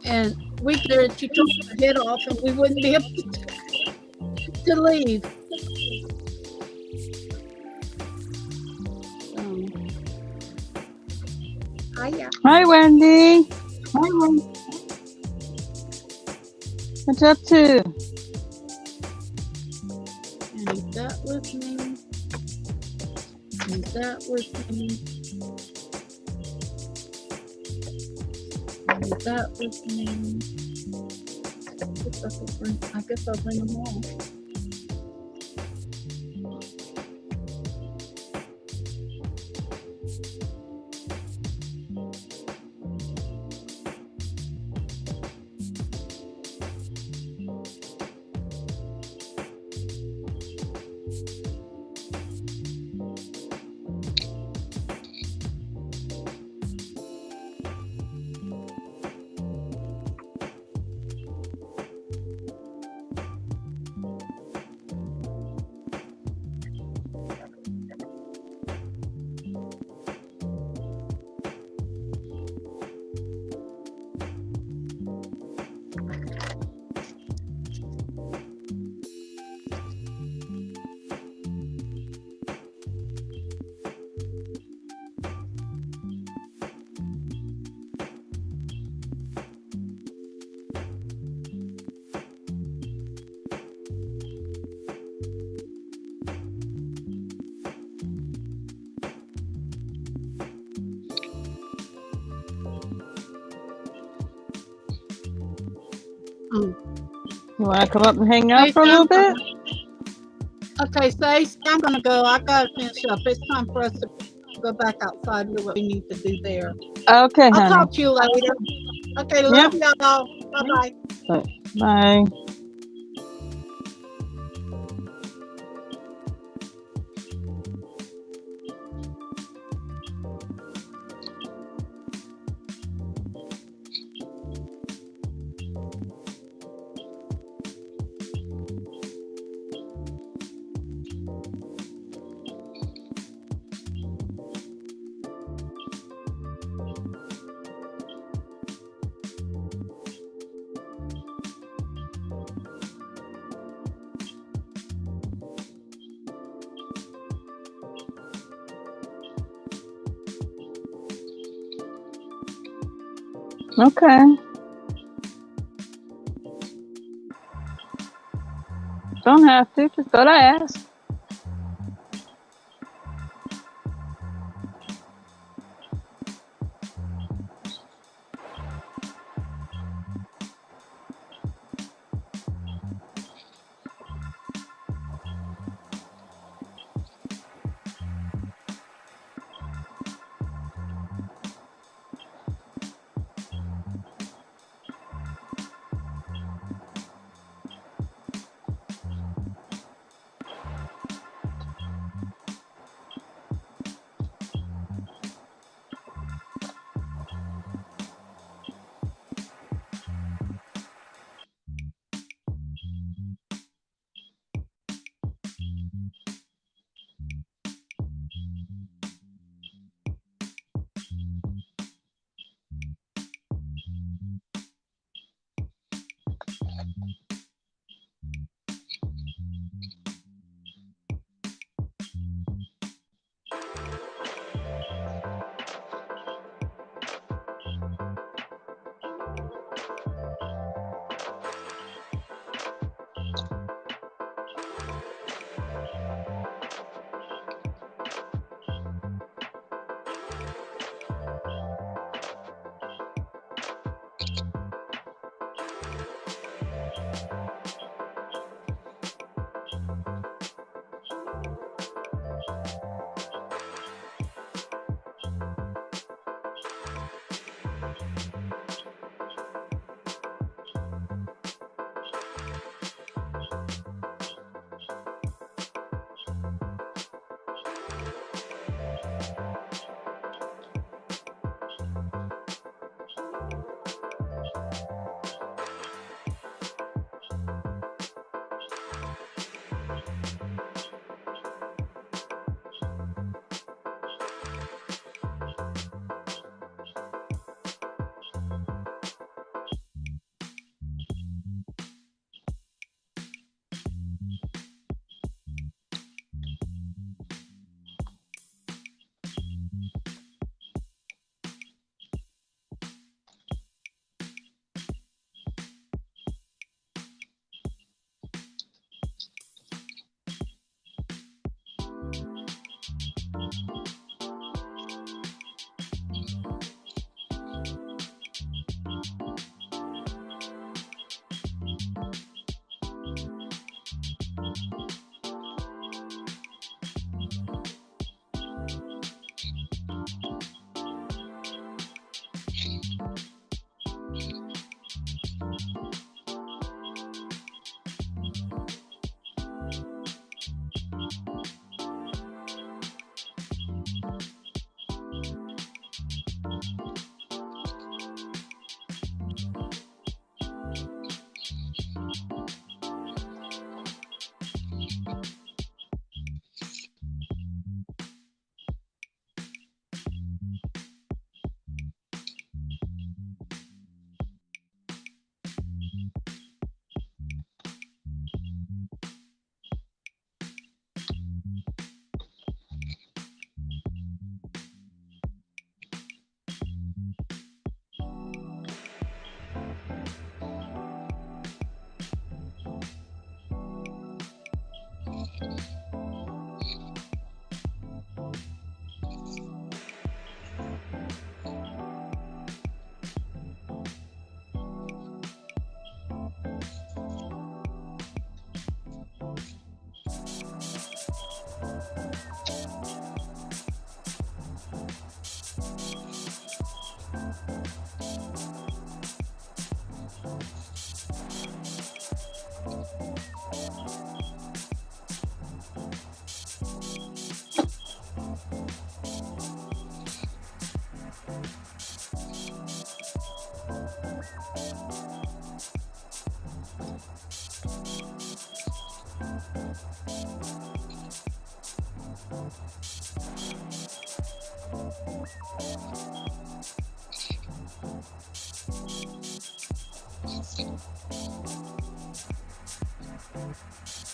And we could, she took her head off and we wouldn't be able to leave. Hiya. Hi, Wendy. Hi, Wendy. What's up to? And that was me. And that was me. And that was me. I guess I'll bring them all. Mm. You want to come up and hang out Hey, for a little bit? Okay, Stacey, I'm gonna go. I gotta finish up. It's time for us to go back outside and do what we need to do there. Okay, I'll honey. talk to you later. Okay, Yep. love y'all. Bye bye. Bye. Okay. Don't have to. Just thought I asked.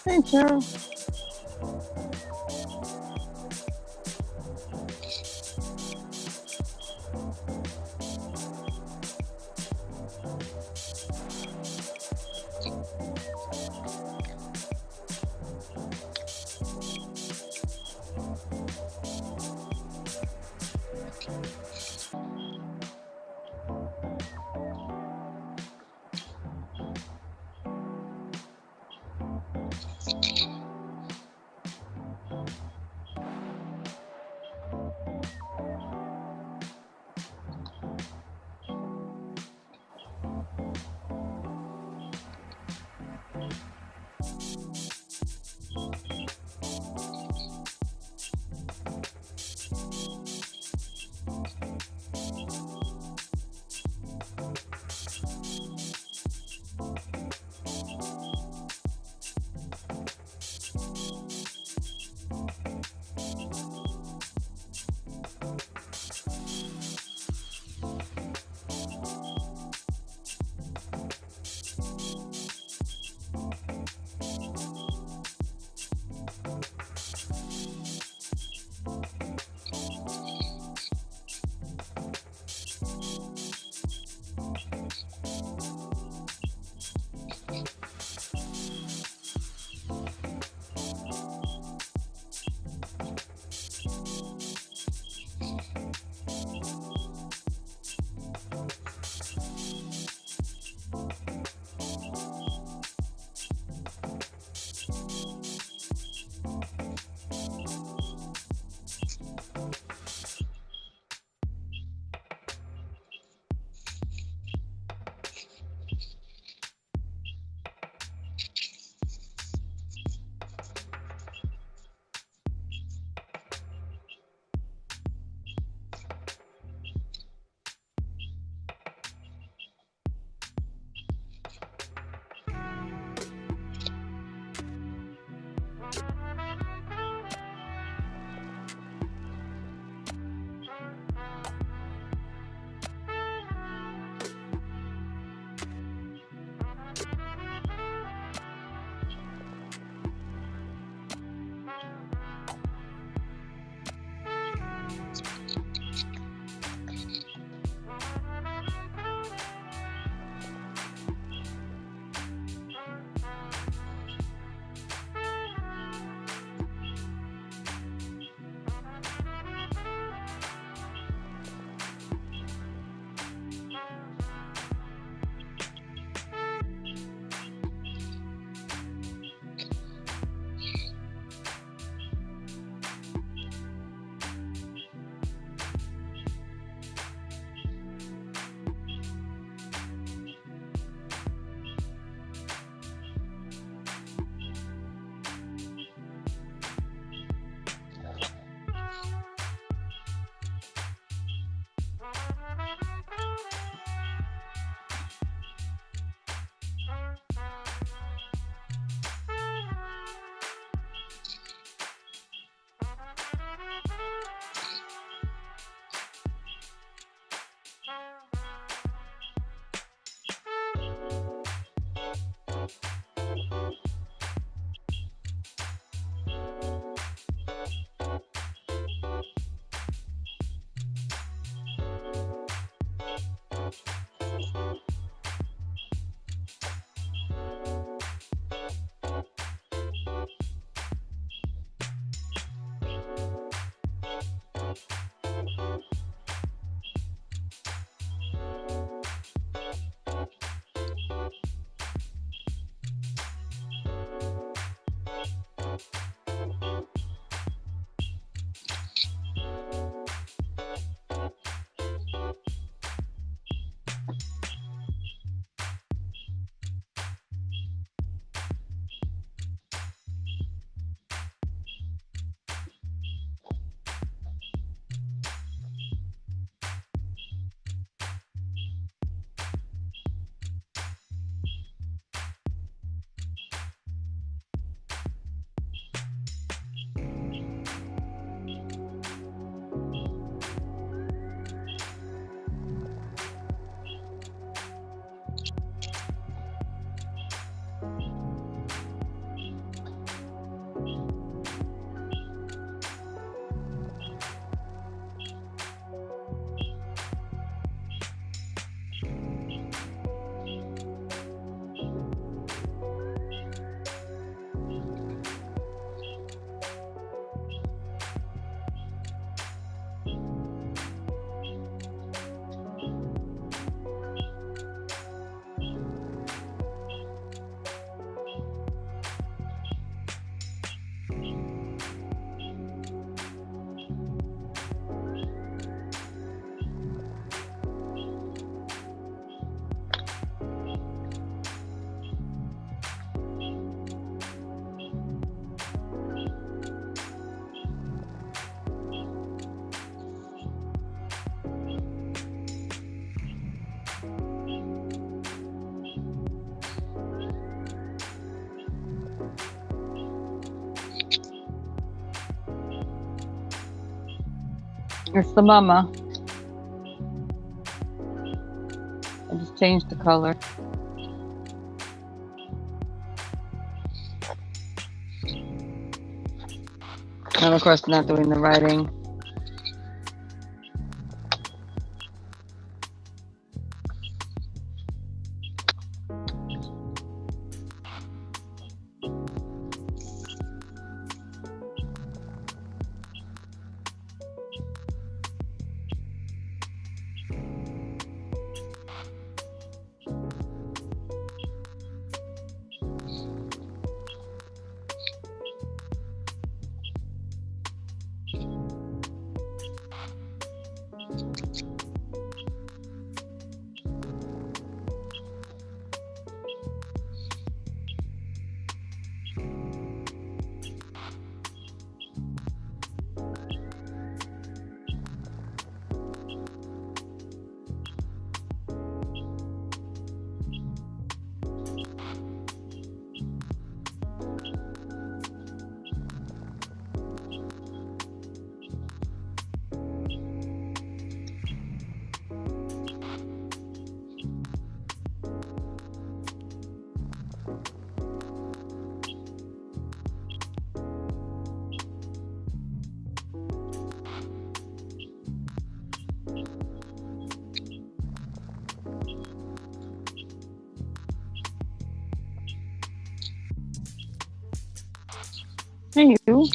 Hey, Cheryl. It's the mama. I just changed the color. And of course, not doing the writing. Hey, you.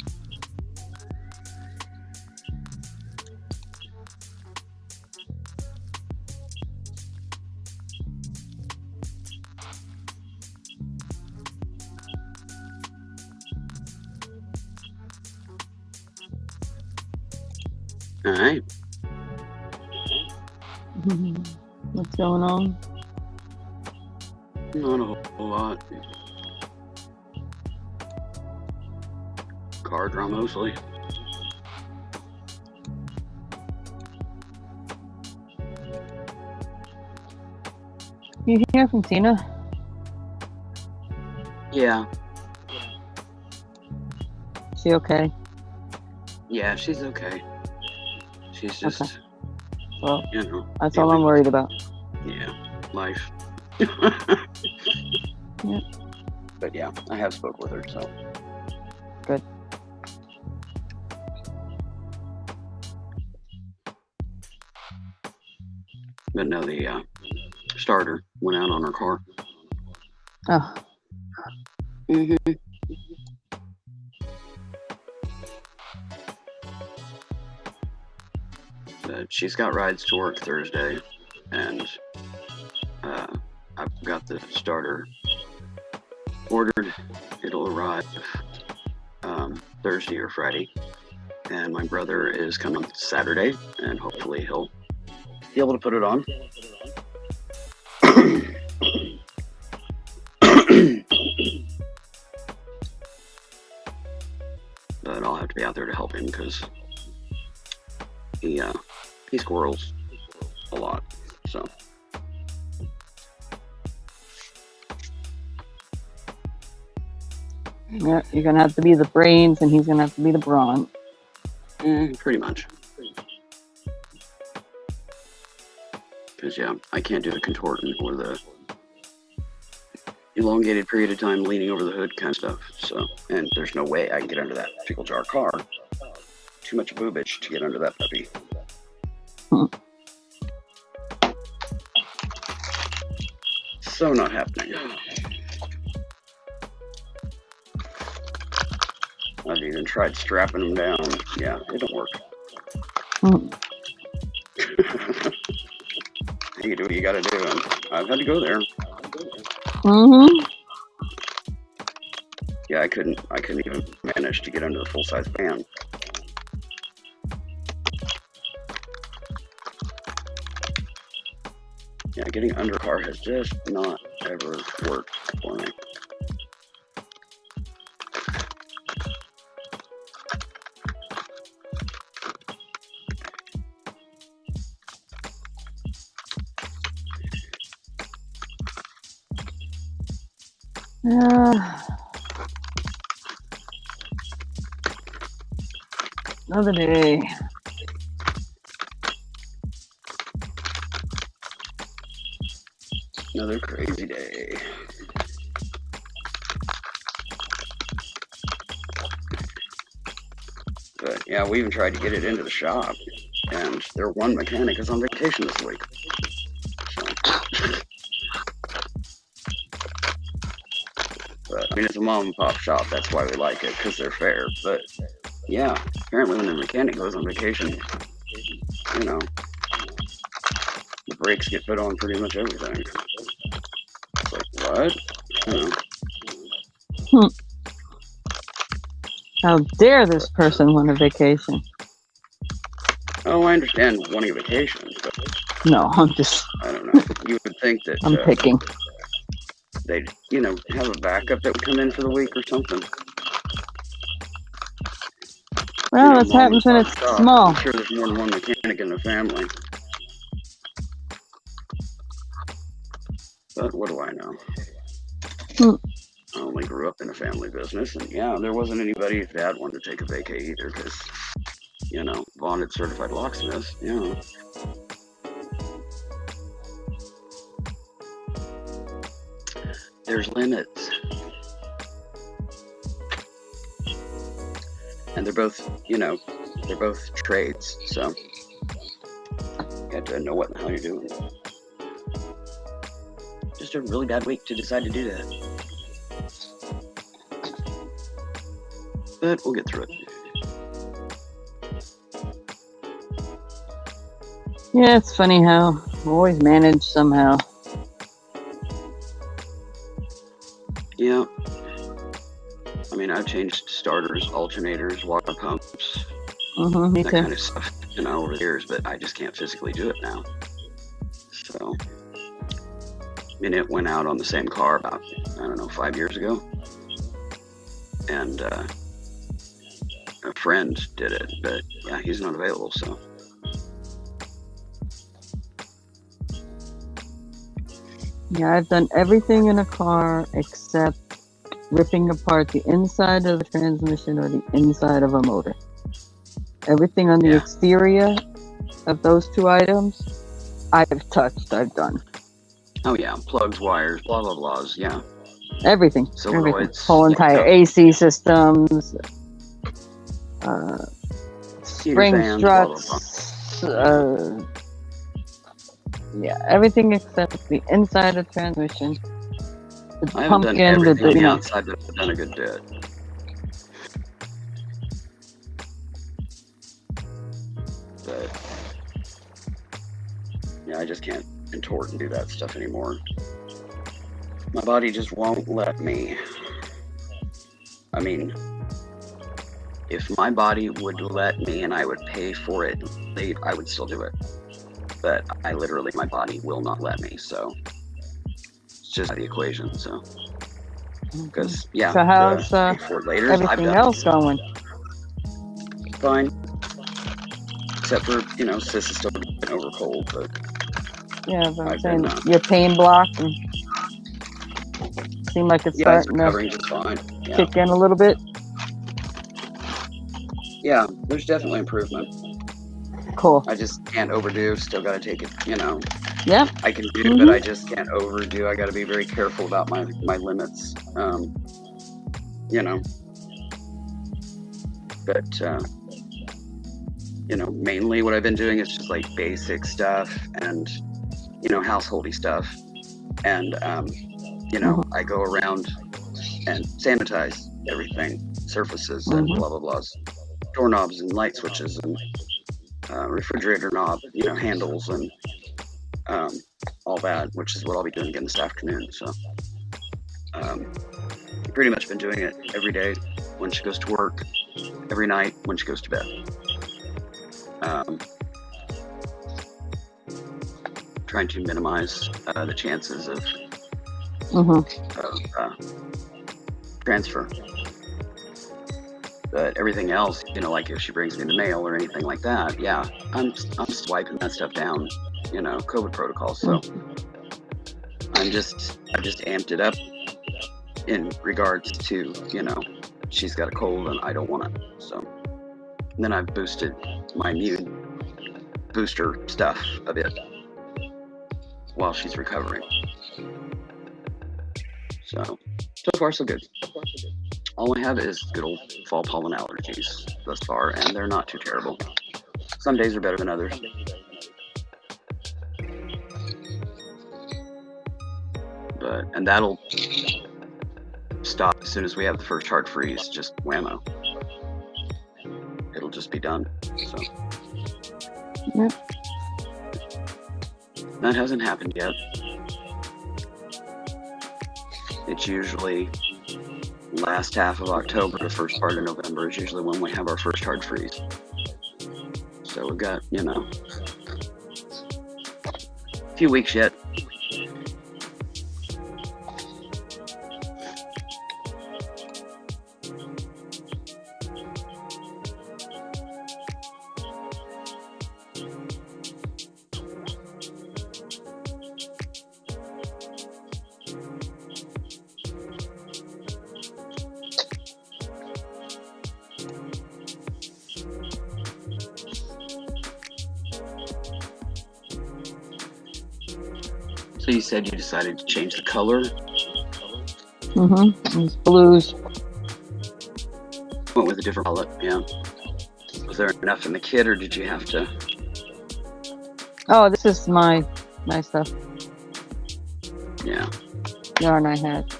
All right. What's going on? Not a whole lot. Car drama mostly. You hear from Tina? Yeah. She okay? Yeah, she's okay. She's just, Okay. Well, you know. that's all I'm worried about. Yeah, life. Yeah. But yeah, I have spoke with her, so. Good. But no, the starter went out on her car. Oh, Mm-hmm. But she's got rides to work Thursday, and I've got the starter ordered. It'll arrive Thursday or Friday, and my brother is coming Saturday, and hopefully he'll be able to put it on. But I'll have to be out there to help him because he squirrels a lot. So yeah. You're gonna have to be the brains, and he's gonna have to be the brawn. pretty much. Because yeah, I can't do the contorting or the elongated period of time leaning over the hood kind of stuff. So, and there's no way I can get under that pickle jar car. Too much boobage to get under that puppy. So not happening. I've even tried strapping them down. Yeah, it don't work. You do what you gotta do, and I've had to go there. Mm-hmm. Yeah, I couldn't even manage to get under the full-size van. Yeah, getting under a car has just not ever worked for me. Another day. Another crazy day. But yeah, we even tried to get it into the shop, and their one mechanic is on vacation this week. So, but I mean, it's a mom and pop shop. That's why we like it, because they're fair. But yeah, apparently when the mechanic goes on vacation, you know, the brakes get put on pretty much everything. It's like, what? You know. How dare this person want a vacation? Oh, I understand wanting a vacation, but No, I'm just, I don't know. You would think that I'm picking. they'd, you know, have a backup that would come in for the week or something. Well, You know, it mom happens and when pop it's shop. small. I'm sure there's more than one mechanic in the family. But what do I know? I only grew up in a family business, and yeah, there wasn't anybody if Dad wanted to take a vacay either, because, you know, bonded certified locksmiths, you know. There's limits. And they're both, you know, they're both trades, so you have to know what the hell you're doing. Just a really bad week to decide to do that. But we'll get through it. Yeah, it's funny how we always manage somehow. Yeah. I mean, I've changed starters, alternators, water pumps, Me that too. kind of stuff, you know, over the years, but I just can't physically do it now. So, I mean, it went out on the same car about, I don't know, 5 years ago. And a friend did it, but yeah, he's not available, so. Yeah, I've done everything in a car except ripping apart the inside of the transmission or the inside of a motor. Everything on the exterior of those two items, I've touched, I've done. Oh yeah, plugs, wires, blah, blah, blahs, yeah. Everything. Solenoids. Whole entire AC systems, spring fans, blah, blah, struts, yeah, everything except the inside of the transmission. The I haven't done pumpkin, everything on you the know. outside, but I've done a good bit. But yeah, I just can't contort and do that stuff anymore. My body just won't let me. I mean, if my body would let me and I would pay for it, I would still do it. But I literally, my body will not let me, so it's just the equation, so. Because, yeah, So how's pay for it later, everything else going? Fine. Except for, you know, Sis is still getting over cold, but Yeah, but I'm I've saying been, your pain block and seem like it's yeah, it's starting to recovering just fine. Yeah. kick in a little bit. Yeah, there's definitely improvement. Cool. I just can't overdo, still gotta take it, you know. Yeah. I can do, but I just can't overdo. I gotta be very careful about my limits. You know. But, you know, mainly what I've been doing is just like basic stuff and, you know, householdy stuff. And, you know, I go around and sanitize everything, surfaces and blah, blah, blahs. Doorknobs and light switches and refrigerator knob, you know, handles and all that, which is what I'll be doing again this afternoon. So pretty much been doing it every day when she goes to work, every night when she goes to bed. Trying to minimize the chances of transfer. But everything else, you know, like if she brings me the mail or anything like that, yeah, I'm swiping that stuff down, you know, COVID protocol. So I've just amped it up in regards to, you know, she's got a cold and I don't want it. So and then I've boosted my immune booster stuff a bit. while she's recovering. So far so good. All I have is good old fall pollen allergies thus far, and they're not too terrible. Some days are better than others. And that'll stop as soon as we have the first hard freeze, just whammo. It'll just be done. So Yep. that hasn't happened yet. It's usually last half of October, the first part of November is usually when we have our first hard freeze. So we've got, a few weeks yet. So you said you decided to change the color? It's blues. Went with a different palette, yeah. Was there enough in the kit, or did you have to? Oh, this is my stuff. Yeah. Yarn I had.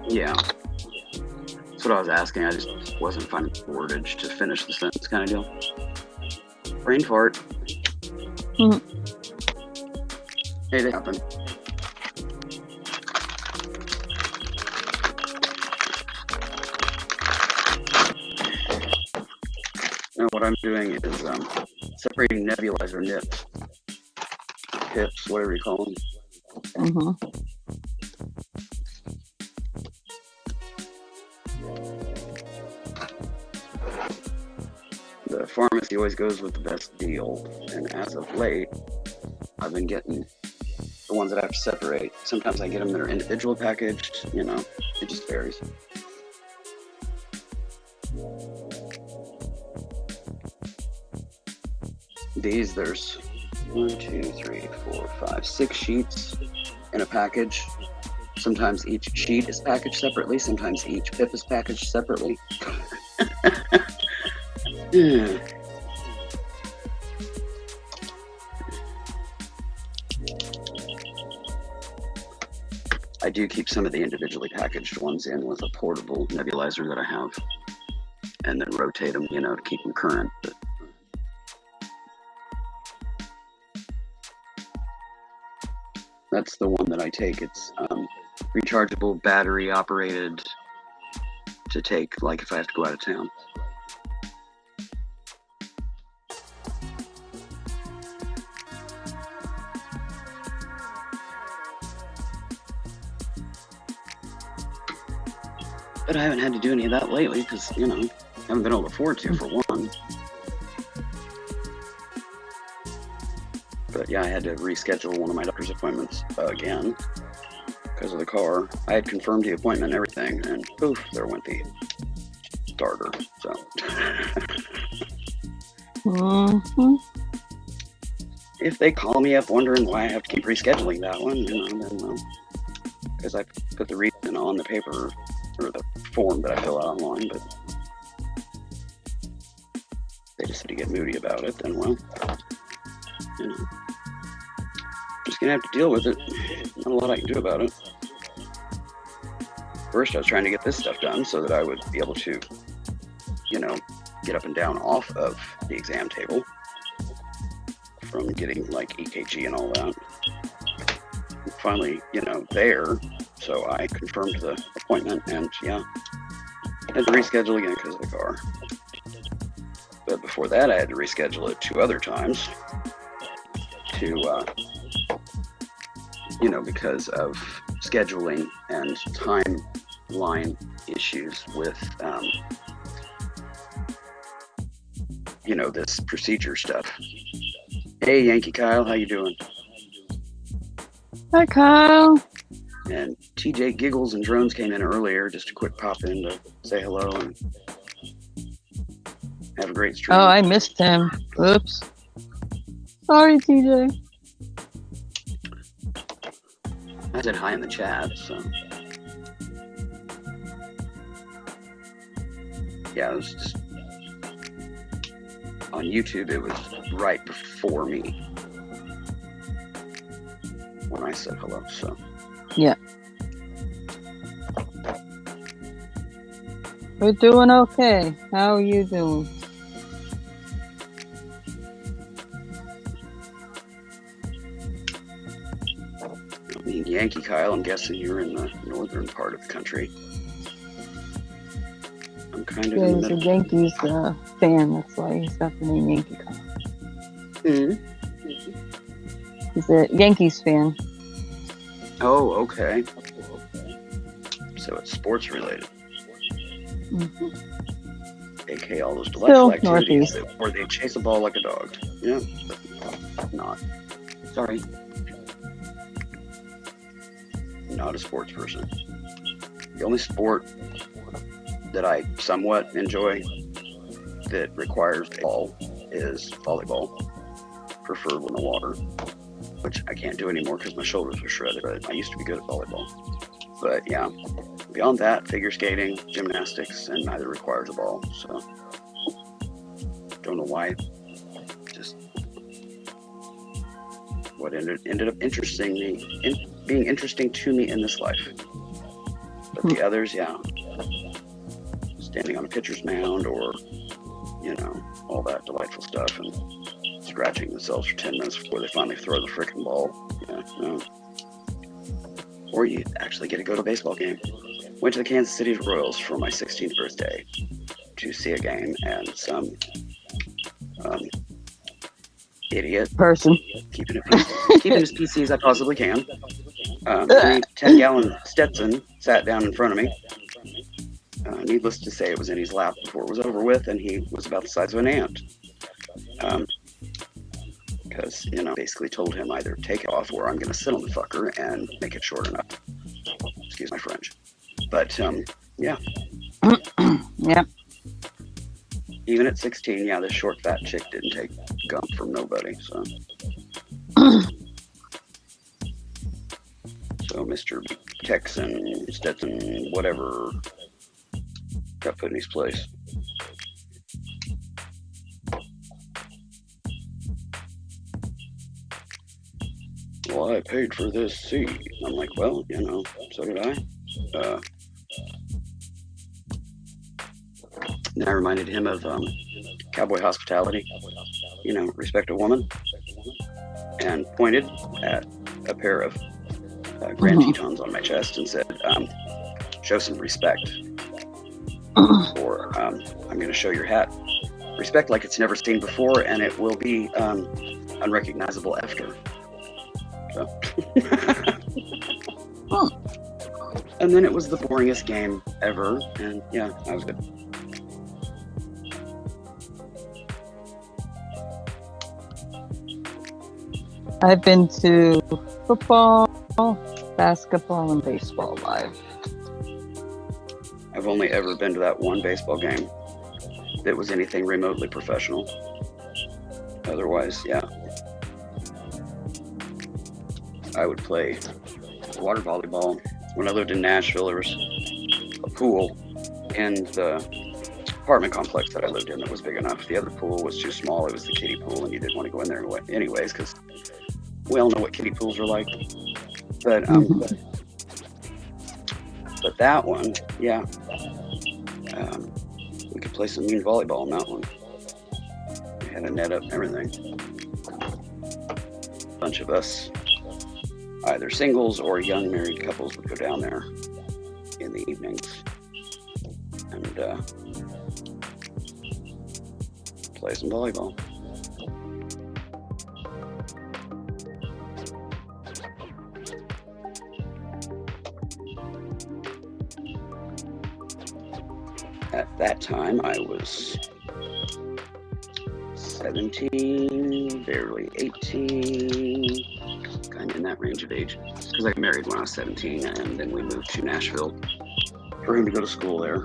Yeah. That's what I was asking. I just wasn't finding the wordage to finish the sentence kind of deal. Brain fart. Hey, they happen. Now what I'm doing is separating nebulizer nips, pips, whatever you call them. The pharmacy always goes with the best deal, and as of late, I've been getting the ones that I have to separate. Sometimes I get them that are individual packaged, it just varies. These, there's 1, 2, 3, 4, 5, 6 sheets in a package. Sometimes each sheet is packaged separately, sometimes each pip is packaged separately. Yeah. I do keep some of the individually packaged ones in with a portable nebulizer that I have, and then rotate them, to keep them current. But that's the one that I take. It's rechargeable, battery operated, to take like if I have to go out of town. But I haven't had to do any of that lately because, I haven't been able to afford to, for one. But yeah, I had to reschedule one of my doctor's appointments again because of the car. I had confirmed the appointment and everything, and poof, there went the starter. So. If they call me up wondering why I have to keep rescheduling that one, then because I put the reason on the paper or the form that I fill out online, but they decide to get moody about it, then just gonna have to deal with it. Not a lot I can do about it. First, I was trying to get this stuff done so that I would be able to, get up and down off of the exam table from getting like EKG and all that. And finally, there. So I confirmed the appointment and had to reschedule again because of the car. But before that, I had to reschedule it 2 other times to, because of scheduling and timeline issues with, this procedure stuff. Hey, Yankee Kyle, how you doing? Hi, Kyle. And TJ Giggles and Drones came in earlier, just a quick pop in to say hello and have a great stream. Oh, I missed him. Oops. Sorry, TJ. I said hi in the chat, so. Yeah, it was just on YouTube. It was right before me when I said hello. So Yeah. We're doing okay. How are you doing? I mean, Yankee Kyle, I'm guessing you're in the northern part of the country. I'm kind of Yeah, in the he's a middle. Yankees fan. That's why he's got the name Yankee Kyle. He's a Yankees fan. Oh, okay. So it's sports related. AK all those delightful activities where they chase a ball like a dog. Yeah, but not. Sorry. Not a sports person. The only sport that I somewhat enjoy that requires a ball is volleyball, preferably in the water, which I can't do anymore because my shoulders are shredded. But I used to be good at volleyball. But yeah, beyond that, figure skating, gymnastics, and neither requires a ball. So don't know why. Just what ended up being interesting to me in this life. But the others, yeah, standing on a pitcher's mound or, all that delightful stuff and scratching themselves for 10 minutes before they finally throw the frickin' ball. Yeah, no. Or you actually get to go to a baseball game. Went to the Kansas City Royals for my 16th birthday to see a game, and some idiot person keeping it as PC as I possibly can. 10-gallon Stetson sat down in front of me. Needless to say, it was in his lap before it was over with, and he was about the size of an ant. Because, basically told him either take it off or I'm going to sit on the fucker and make it short enough. Excuse my French. But, yeah. Yeah. Even at 16, yeah, this short, fat chick didn't take gump from nobody, so. So Mr. Texan, Stetson, whatever, got put in his place. Well, I paid for this seat. I'm like, well, so did I. And I reminded him of cowboy hospitality, respect a woman, and pointed at a pair of Grand Tetons on my chest and said, show some respect, or I'm going to show your hat. Respect like it's never seen before, and it will be unrecognizable after. So. And then it was the boringest game ever, and yeah, I was good. I've been to football, basketball, and baseball live. I've only ever been to that one baseball game that was anything remotely professional. Otherwise, yeah. I would play water volleyball. When I lived in Nashville, there was a pool in the apartment complex that I lived in that was big enough. The other pool was too small. It was the kiddie pool, and you didn't want to go in there anyways, because we all know what kiddie pools are like. But but that one, yeah, we could play some mean volleyball in that one. We had a net up and everything. A bunch of us, either singles or young married couples, would go down there in the evenings and play some volleyball. At that time, I was 17, barely 18, kind of in that range of age. Because I got married when I was 17, and then we moved to Nashville for him to go to school there.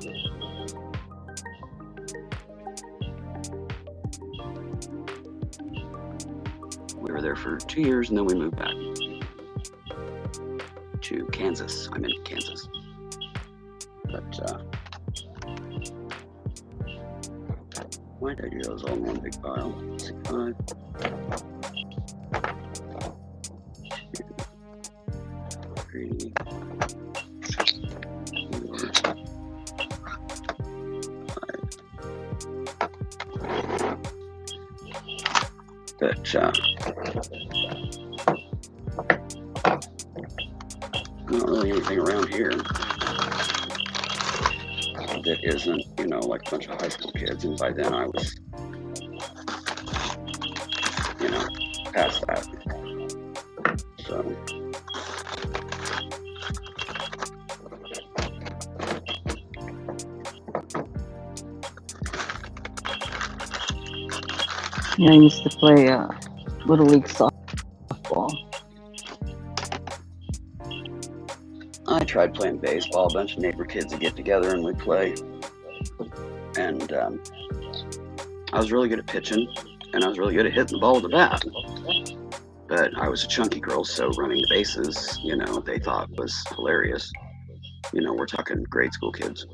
We were there for 2 years, and then we moved back. to Kansas. I'm in Kansas. But, why did I do those all in one big pile? 65. 3. 4. 5. But, not really anything around here that isn't, you know, like a bunch of high school kids, and by then I was, you know, past that. So, Yeah, I used to play Little League softball. I tried playing baseball. A bunch of neighbor kids would get together and we'd play. And I was really good at pitching, and I was really good at hitting the ball with the bat. But I was a chunky girl, so running the bases, you know, they thought was hilarious. You know, we're talking grade school kids.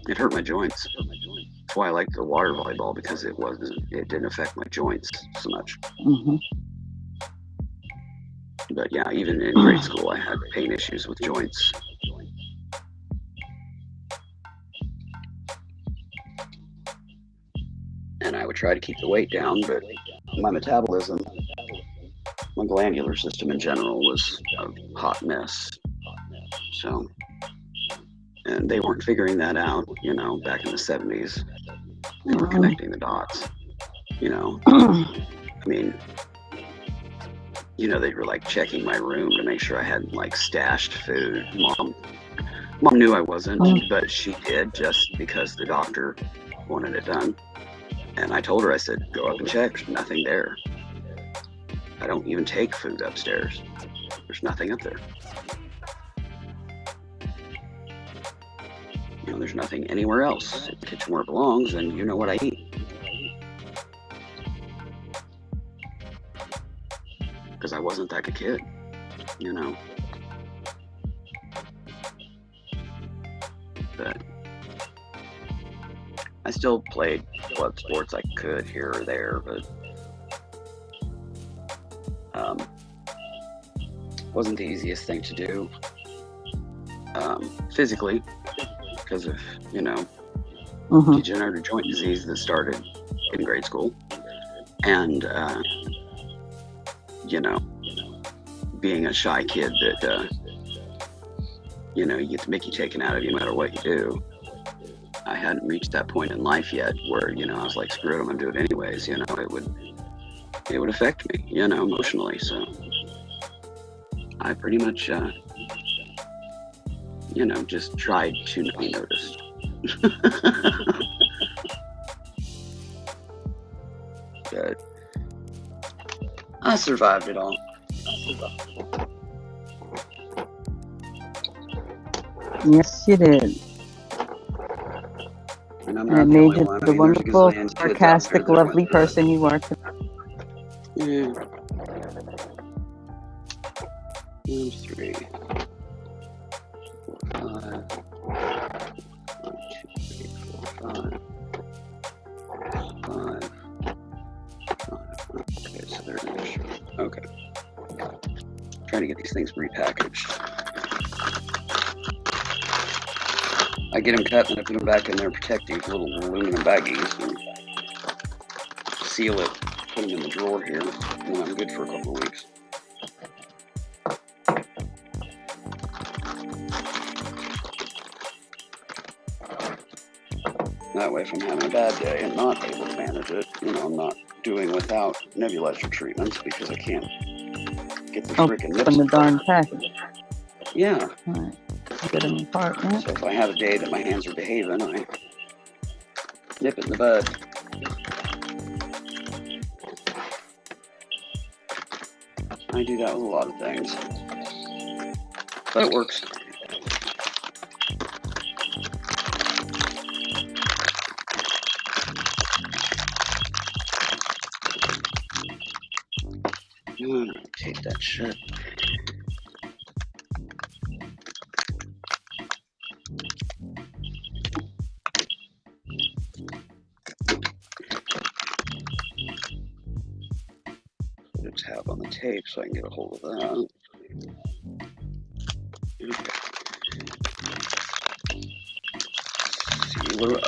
It hurt my joints. That's why I liked the water volleyball, because it didn't affect my joints so much. Mm-hmm. But yeah, even in grade school, I had pain issues with joints. And I would try to keep the weight down, but my metabolism, my glandular system in general was a hot mess. So, and they weren't figuring that out, you know, back in the 70s. They were connecting the dots, you know. I mean, you know, they were like checking my room to make sure I hadn't like stashed food. Mom knew I wasn't, but she did, just because the doctor wanted it done. And I told her, I said, go up and check. There's nothing there. I don't even take food upstairs. There's nothing up there. You know, there's nothing anywhere else. The kitchen where it belongs, and you know what I eat. Because I wasn't that good kid, you know. But I still played what sports I could here or there, but wasn't the easiest thing to do physically, because of, you know, degenerative joint disease that started in grade school, and you know, being a shy kid that you know, you get the Mickey taken out of you no matter what you do. I hadn't reached that point in life yet where, you know, I was like, screw it, I'm gonna do it anyways. You know, it would affect me, you know, emotionally. So I pretty much you know, just tried to not be noticed. But I survived it all. Yes, you did. And I'm And not it the made only you one. I the mean, there's a wonderful, gazillion kids out there sarcastic, that went lovely through it. person you are. Yeah. 1, 3, 4, 5. 1, 2, 3, 4, 5. 5. Okay, so they're extra. Okay. Trying to get these things repackaged. I get them cut and I put them back in their protective little aluminum baggies and seal it, put them in the drawer here, and I'm good for a couple of weeks. That way, if I'm having a bad day and not able to manage it, you know, I'm not doing without nebulizer treatments because I can't get the freaking nips From the apart. darn package. Yeah. All right. Get them apart, right? So if I have a day that my hands are behaving, I nip it in the bud. I do that with a lot of things. But it works. Take that shit. Put a tab on the tape so I can get a hold of that. Okay. Sealer up.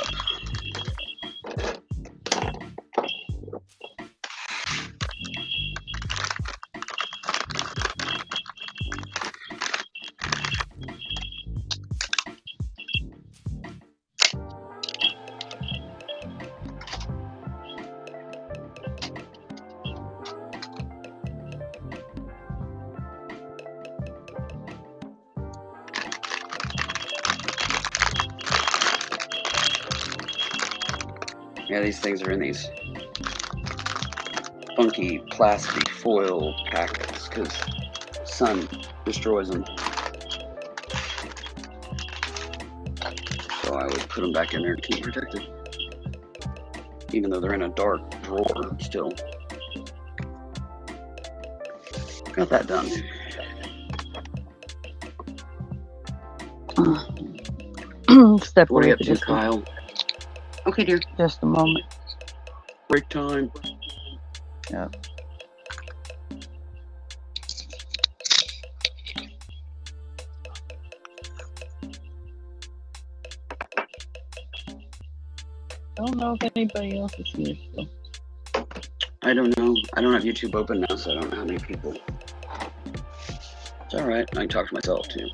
Yeah, these things are in these funky plastic foil packets because sun destroys them. So I would put them back in there to keep protected. Even though they're in a dark drawer still. Got that done. Step What are you away up for to, just Kyle? Okay, dear. just a moment. Break time. Yep. I don't know if anybody else is here still. I don't know. I don't have YouTube open now, so I don't know how many people. It's alright. I can talk to myself, too.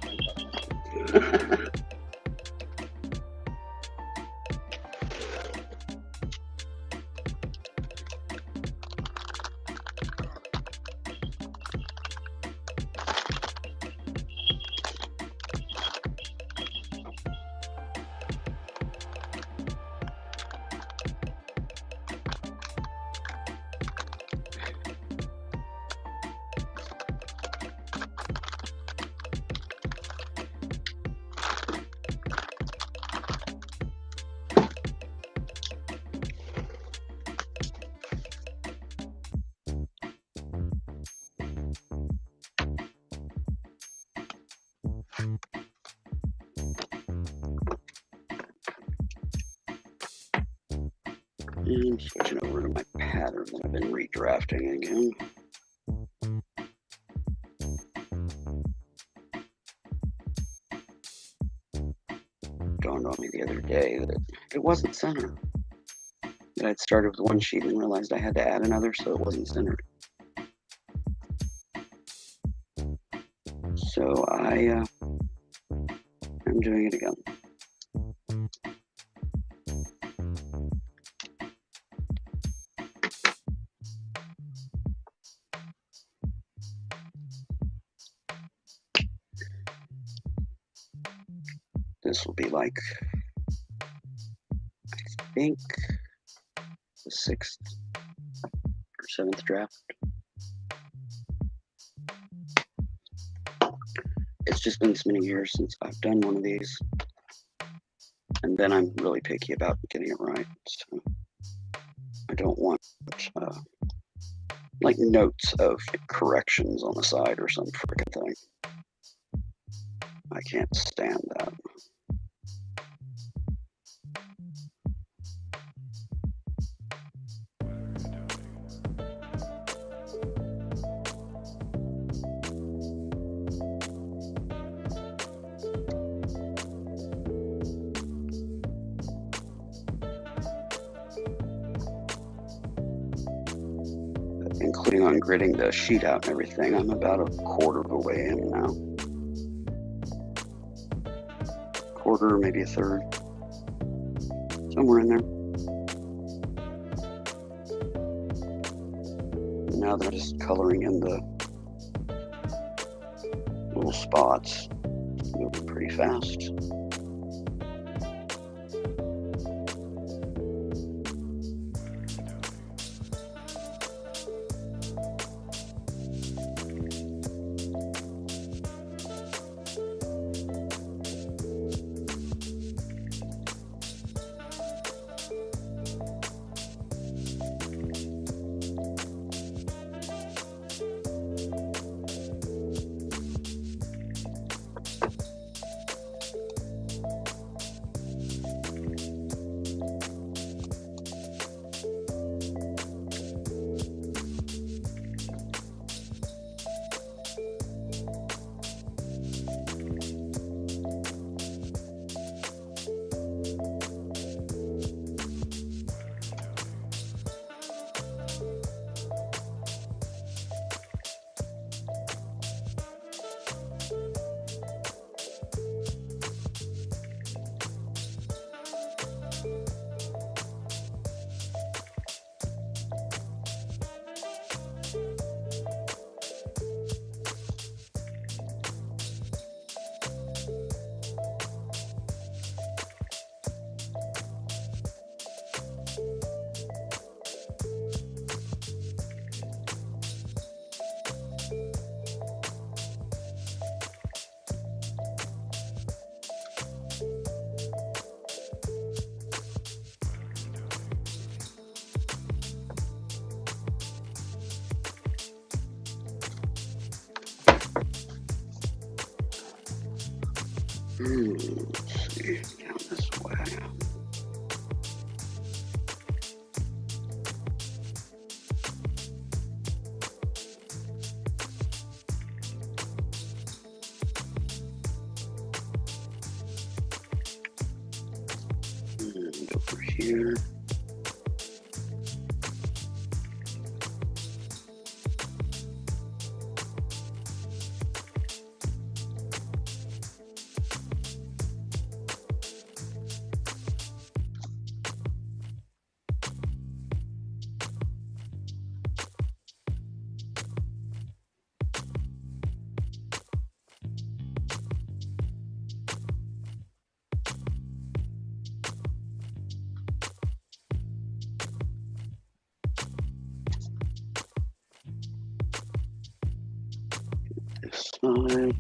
And switching over to my pattern that I've been redrafting again. Dawned on me the other day that it wasn't centered. That I'd started with one sheet and realized I had to add another, so it wasn't centered. So I'm doing it again. This will be like, I think, the 6th or 7th draft. It's just been so many years since I've done one of these. And then I'm really picky about getting it right. So I don't want like notes of corrections on the side or some frickin' thing. I can't stand that. Including on gridding the sheet out and everything, I'm about a quarter of the way in now. Quarter, maybe a third. Somewhere in there. And now they're just coloring in the little spots. It's moving pretty fast. Let's see, down this way. And over here. This side.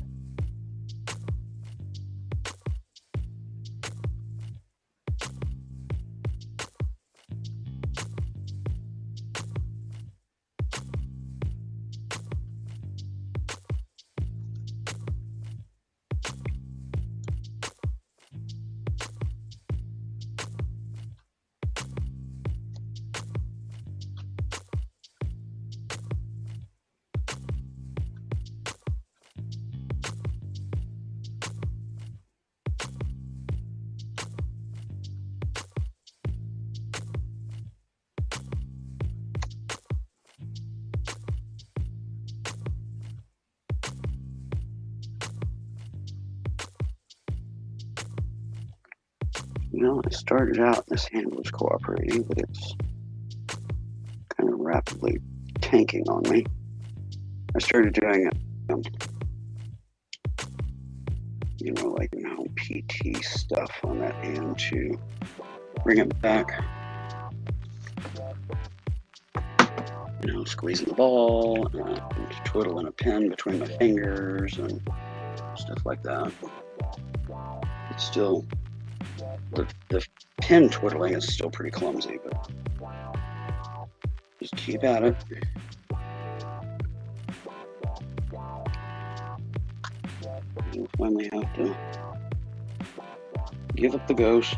Well, I started out, this hand was cooperating, but it's kind of rapidly tanking on me. I started doing, like PT stuff on that hand to bring it back. Squeezing the ball and twiddling a pen between my fingers and stuff like that. It's still, the pen twiddling is still pretty clumsy, but just keep at it. You'll finally have to give up the ghost.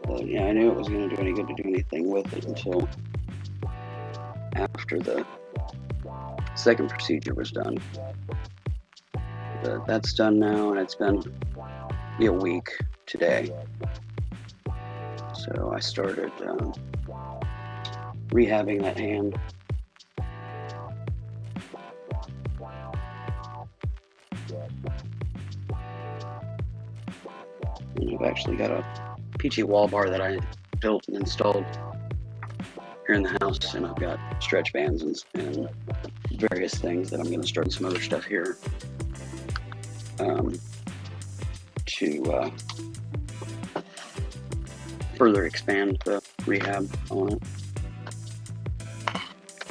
But yeah, I knew it wasn't going to do any good to do anything with it until after the second procedure was done. But that's done now, and it's been a week today. So I started rehabbing that hand. And I've actually got a PT wall bar that I built and installed here in the house, and I've got stretch bands and various things that I'm going to start some other stuff here to further expand the rehab on it.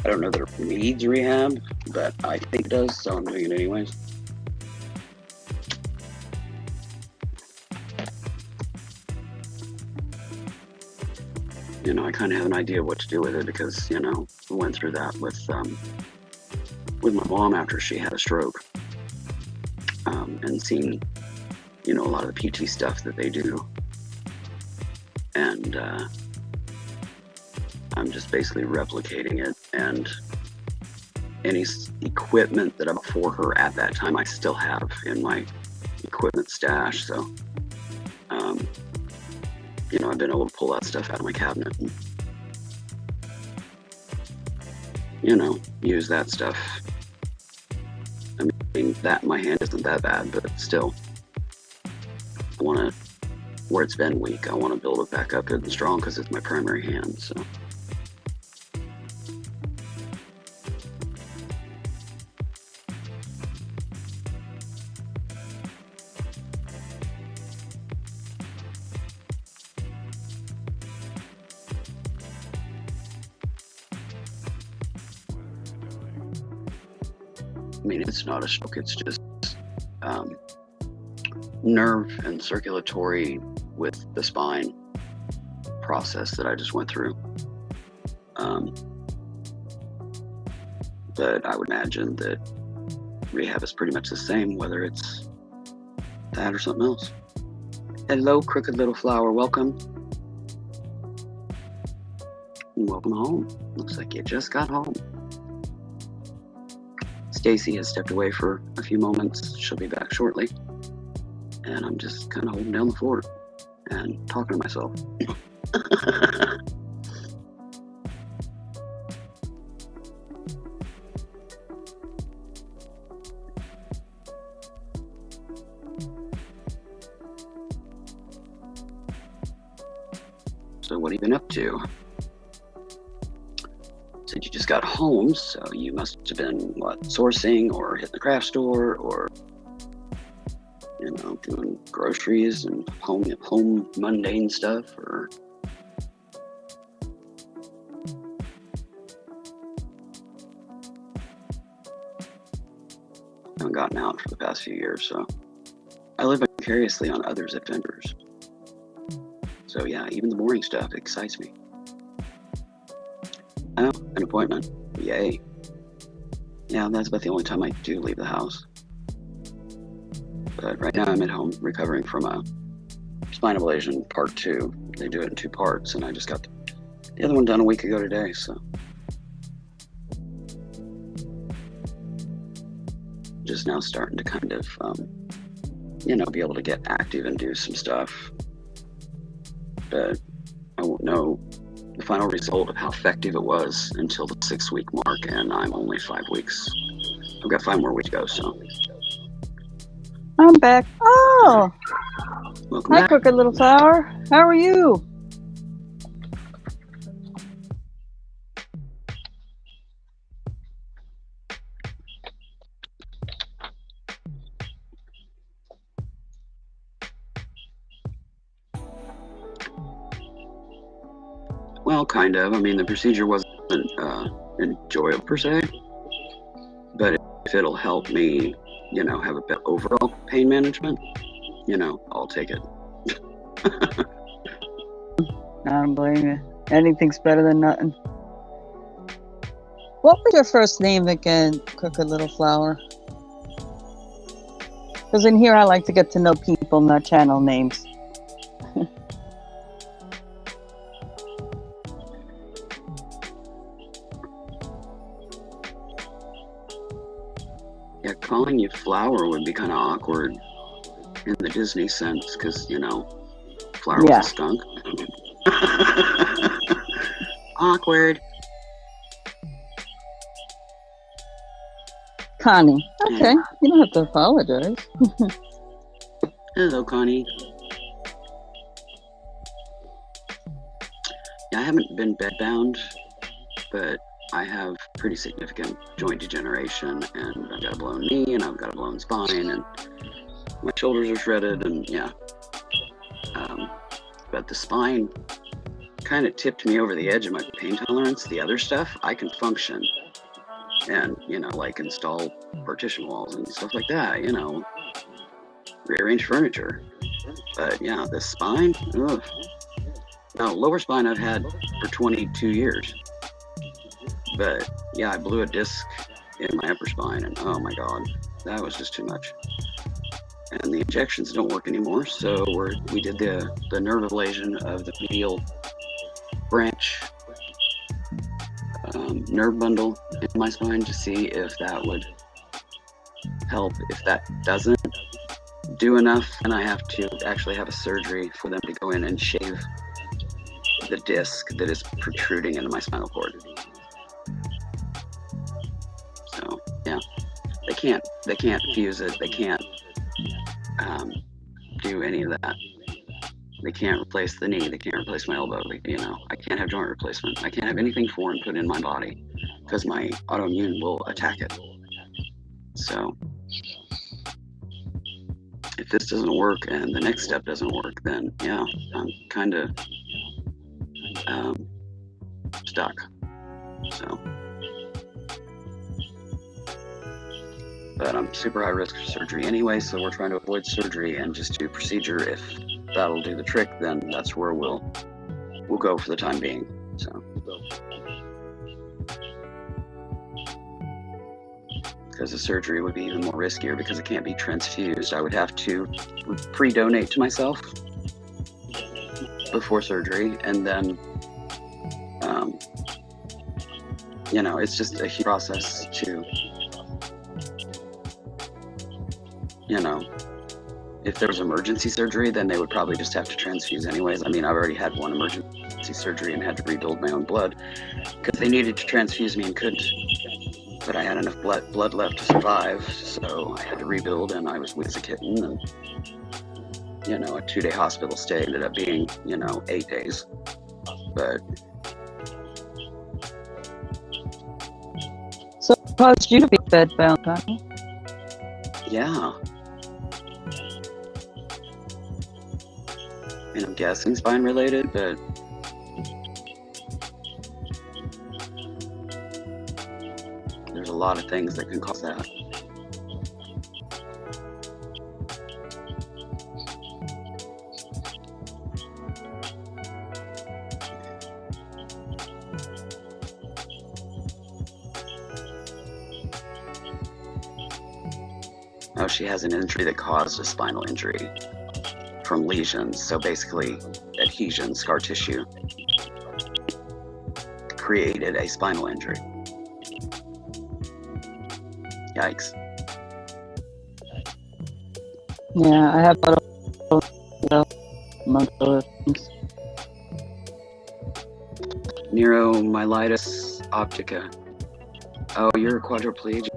I don't know that it needs rehab, but I think it does, so I'm doing it anyways. I kind of have an idea what to do with it because, we went through that with my mom after she had a stroke, and seen, a lot of the PT stuff that they do. And I'm just basically replicating it, and any equipment that I bought for her at that time, I still have in my equipment stash. So, I've been able to pull that stuff out of my cabinet and, use that stuff. I mean, that my hand isn't that bad, but still, I want to, where it's been weak, I want to build it back up good and strong because it's my primary hand. So. I mean, it's not a stroke, it's just nerve and circulatory with the spine process that I just went through. But I would imagine that rehab is pretty much the same, whether it's that or something else. Hello, crooked little flower. Welcome. Welcome home. Looks like you just got home. Stacey has stepped away for a few moments. She'll be back shortly. And I'm just kind of holding down the fort and talking to myself. So what have you been up to? Said you just got home, so you must have been, what, sourcing or hitting the craft store or, you know, doing groceries and home mundane stuff, or... I haven't gotten out for the past few years, so I live vicariously on others' adventures. So yeah, even the boring stuff excites me. Oh, an appointment. Yay. Yeah, that's about the only time I do leave the house. But right now I'm at home recovering from a spine ablation part 2. They do it in 2 parts, and I just got the other one done a week ago today, so. Just now starting to kind of, you know, be able to get active and do some stuff. But I won't know the final result of how effective it was until the 6-week mark, and I'm only 5 weeks. I've got 5 more weeks to go, so. I'm back. Oh, Welcome hi, back. crooked little flower. How are you? Well, kind of. I mean, the procedure wasn't enjoyable per se, but if it'll help me, you know, have a bit overall pain management, you know, I'll take it. I don't blame you. Anything's better than nothing. What was your first name again, crooked little flower? Because in here I like to get to know people, not channel names. Yeah, calling you Flower would be kind of awkward in the Disney sense, because, you know, Flower was Yeah. a skunk. Awkward. Connie. Okay, you don't have to apologize. Hello, Connie. Yeah, I haven't been bedbound, but I have pretty significant joint degeneration, and I've got a blown knee, and I've got a blown spine, and my shoulders are shredded, and yeah. But the spine kind of tipped me over the edge of my pain tolerance. The other stuff, I can function and, you know, like install partition walls and stuff like that, you know, rearrange furniture. But yeah, the spine, ugh. No, lower spine I've had for 22 years. But yeah, I blew a disc in my upper spine, and oh my God, that was just too much. And the injections don't work anymore, so we did the nerve ablation of the medial branch nerve bundle in my spine to see if that would help. If that doesn't do enough, then I have to actually have a surgery for them to go in and shave the disc that is protruding into my spinal cord. So yeah, they can't fuse it. They can't do any of that. They can't replace the knee. They can't replace my elbow. You know, I can't have joint replacement. I can't have anything foreign put in my body because my autoimmune will attack it. So if this doesn't work and the next step doesn't work, then yeah, I'm kind of stuck. So But I'm super high risk for surgery anyway, so we're trying to avoid surgery and just do procedure. If that'll do the trick, then that's where we'll go for the time being. So, because the surgery would be even more riskier because it can't be transfused. I would have to pre-donate to myself before surgery, and then you know, it's just a huge process to, you know, if there was emergency surgery, then they would probably just have to transfuse anyways. I mean, I've already had one emergency surgery and had to rebuild my own blood because they needed to transfuse me and couldn't. But I had enough blood left to survive, so I had to rebuild, and I was weak as a kitten. And, you know, a 2-day hospital stay ended up being, you know, 8 days. But So it caused you to be bedbound, Connie? yeah. And I'm guessing spine related, but there's a lot of things that can cause that. Oh, she has an injury that caused a spinal injury from lesions. So basically, adhesion, scar tissue, created a spinal injury. Yikes. Yeah, I have among other things. Neuromyelitis optica. Oh, you're a quadriplegic.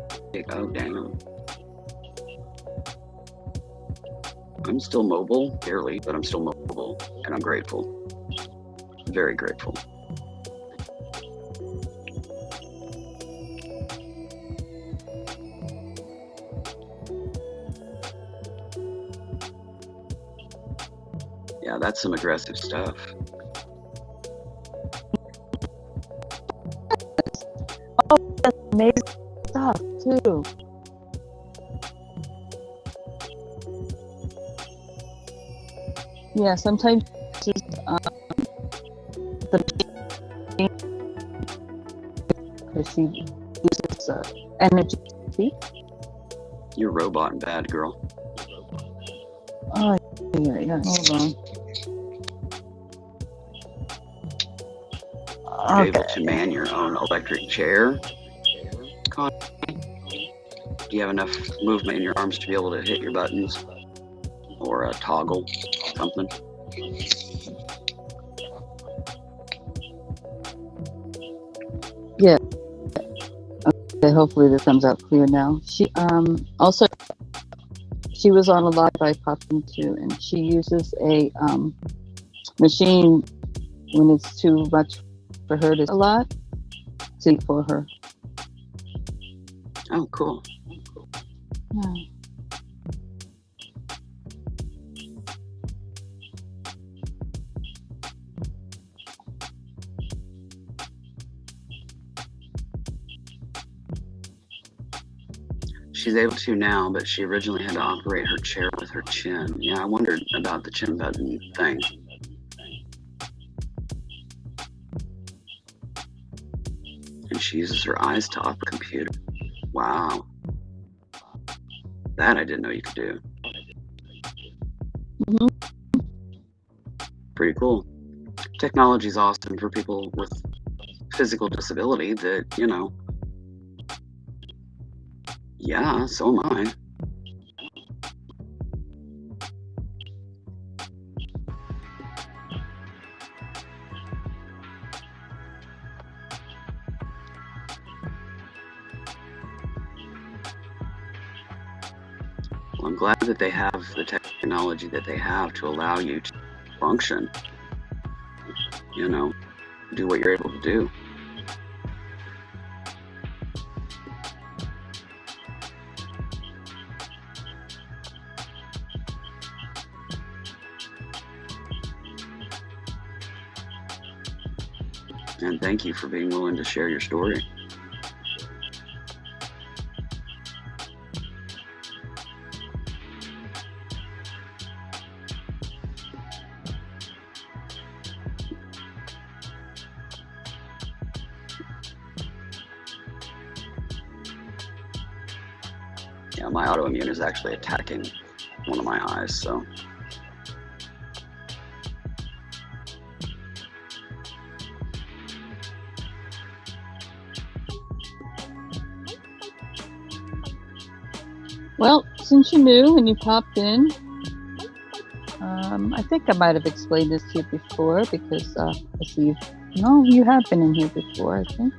Oh, damn. I'm still mobile, barely, but I'm still mobile, and I'm grateful. Very grateful. Yeah, that's some aggressive stuff. Oh, that's amazing stuff, too. Yeah, sometimes just, the because she uses energy. See? You're robot and bad, girl. Oh, yeah. Hold on. You're able to man your own electric chair. Connie, do you have enough movement in your arms to be able to hit your buttons? Or a toggle, something? Yeah. Okay, hopefully this comes out clear now. She also she was on a live I popped into, and she uses a machine when it's too much for her to a lot to for her. Oh, cool. Yeah. She's able to now, but she originally had to operate her chair with her chin. Yeah, I wondered about the chin button thing. And she uses her eyes to operate a computer. Wow. That I didn't know you could do. Mm-hmm. Pretty cool. Technology's awesome for people with physical disability that, you know, yeah, so am I. Well, I'm glad that they have the technology that they have to allow you to function, you know, do what you're able to do. And thank you for being willing to share your story. yeah, my autoimmune is actually attacking one of my eyes, so. Well, since you're new and you popped in, I think I might have explained this to you before because I see you have been in here before, I think.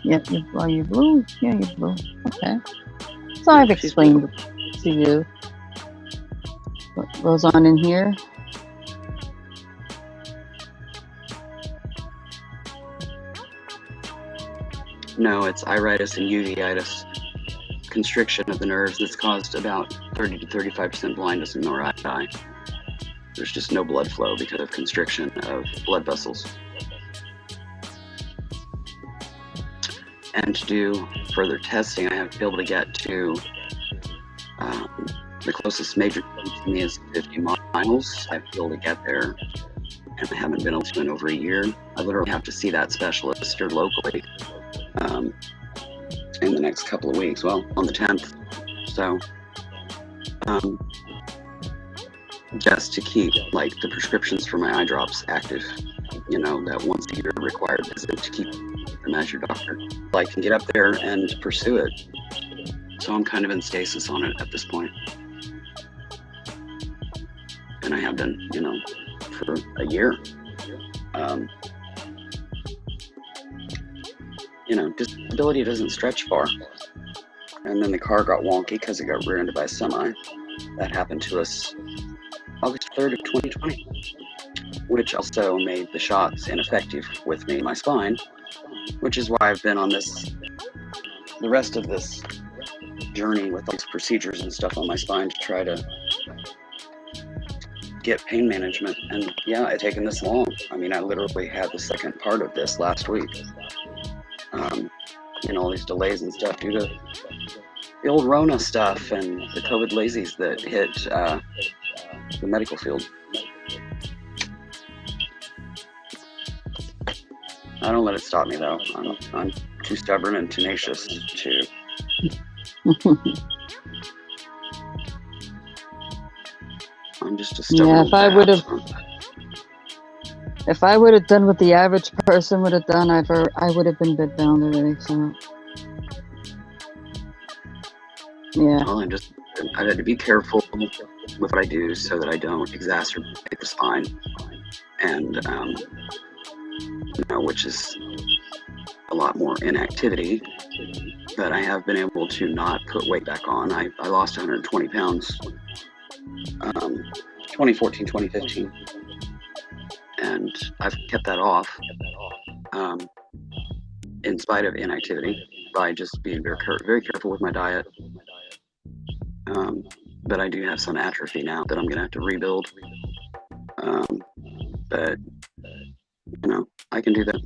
Yeah, are you blue? Yeah, you're blue. Okay. So I've explained it to you what goes on in here. No, it's iritis and uveitis, constriction of the nerves that's caused about 30 to 35% blindness in the right eye. There's just no blood flow because of constriction of blood vessels. And to do further testing, I have to be able to get to the closest major to me is 50 miles. I have to be able to get there, and I haven't been able to in over a year. I literally have to see that specialist here locally in the next couple of weeks. Well, on the 10th. So, just to keep like the prescriptions for my eye drops active, you know, that once a year required visit to keep them as your doctor. I can get up there and pursue it. So I'm kind of in stasis on it at this point. And I have been, you know, for a year. You know, disability doesn't stretch far. And then the car got wonky because it got rear-ended by a semi. That happened to us August 3rd of 2020, which also made the shots ineffective with me, my spine, which is why I've been on this, the rest of this journey with all these procedures and stuff on my spine to try to get pain management. And yeah, it's taken this long. I mean, I literally had the second part of this last week. You know, all these delays and stuff due to the old Rona stuff and the COVID lazies that hit the medical field. I don't let it stop me though. I'm too stubborn and tenacious to. I'm just a stubborn. Yeah, if I would have done what the average person would have done, I would have been bedbound already. So yeah. Well, I had to be careful with what I do so that I don't exacerbate the spine, and you know, which is a lot more inactivity. But I have been able to not put weight back on. I lost 120 pounds, 2014, 2015, and I've kept that off in spite of inactivity by just being very careful with my diet. But I do have some atrophy now that I'm gonna have to rebuild. But you know, I can do that.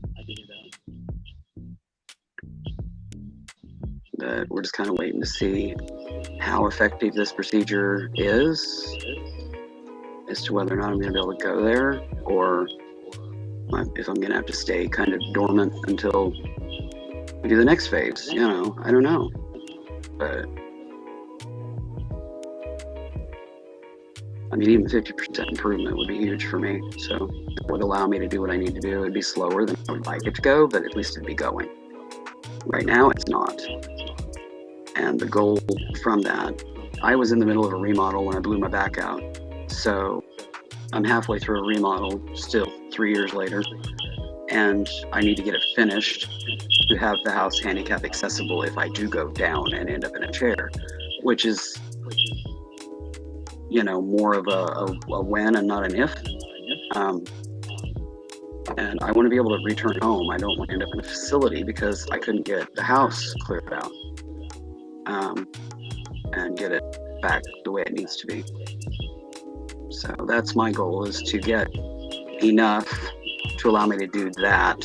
But we're just kind of waiting to see how effective this procedure is, as to whether or not I'm gonna be able to go there, or if I'm gonna have to stay kind of dormant until we do the next phase. You know, I don't know, but I mean, even 50% improvement would be huge for me. So it would allow me to do what I need to do. It'd be slower than I would like it to go, but at least it'd be going. Right now, it's not. And the goal from that, I was in the middle of a remodel when I blew my back out. So I'm halfway through a remodel, still 3 years later, and I need to get it finished to have the house handicap accessible if I do go down and end up in a chair, which is, you know, more of a when and not an if. And I want to be able to return home. I don't want to end up in a facility because I couldn't get the house cleared out and get it back the way it needs to be. So that's my goal, is to get enough to allow me to do that,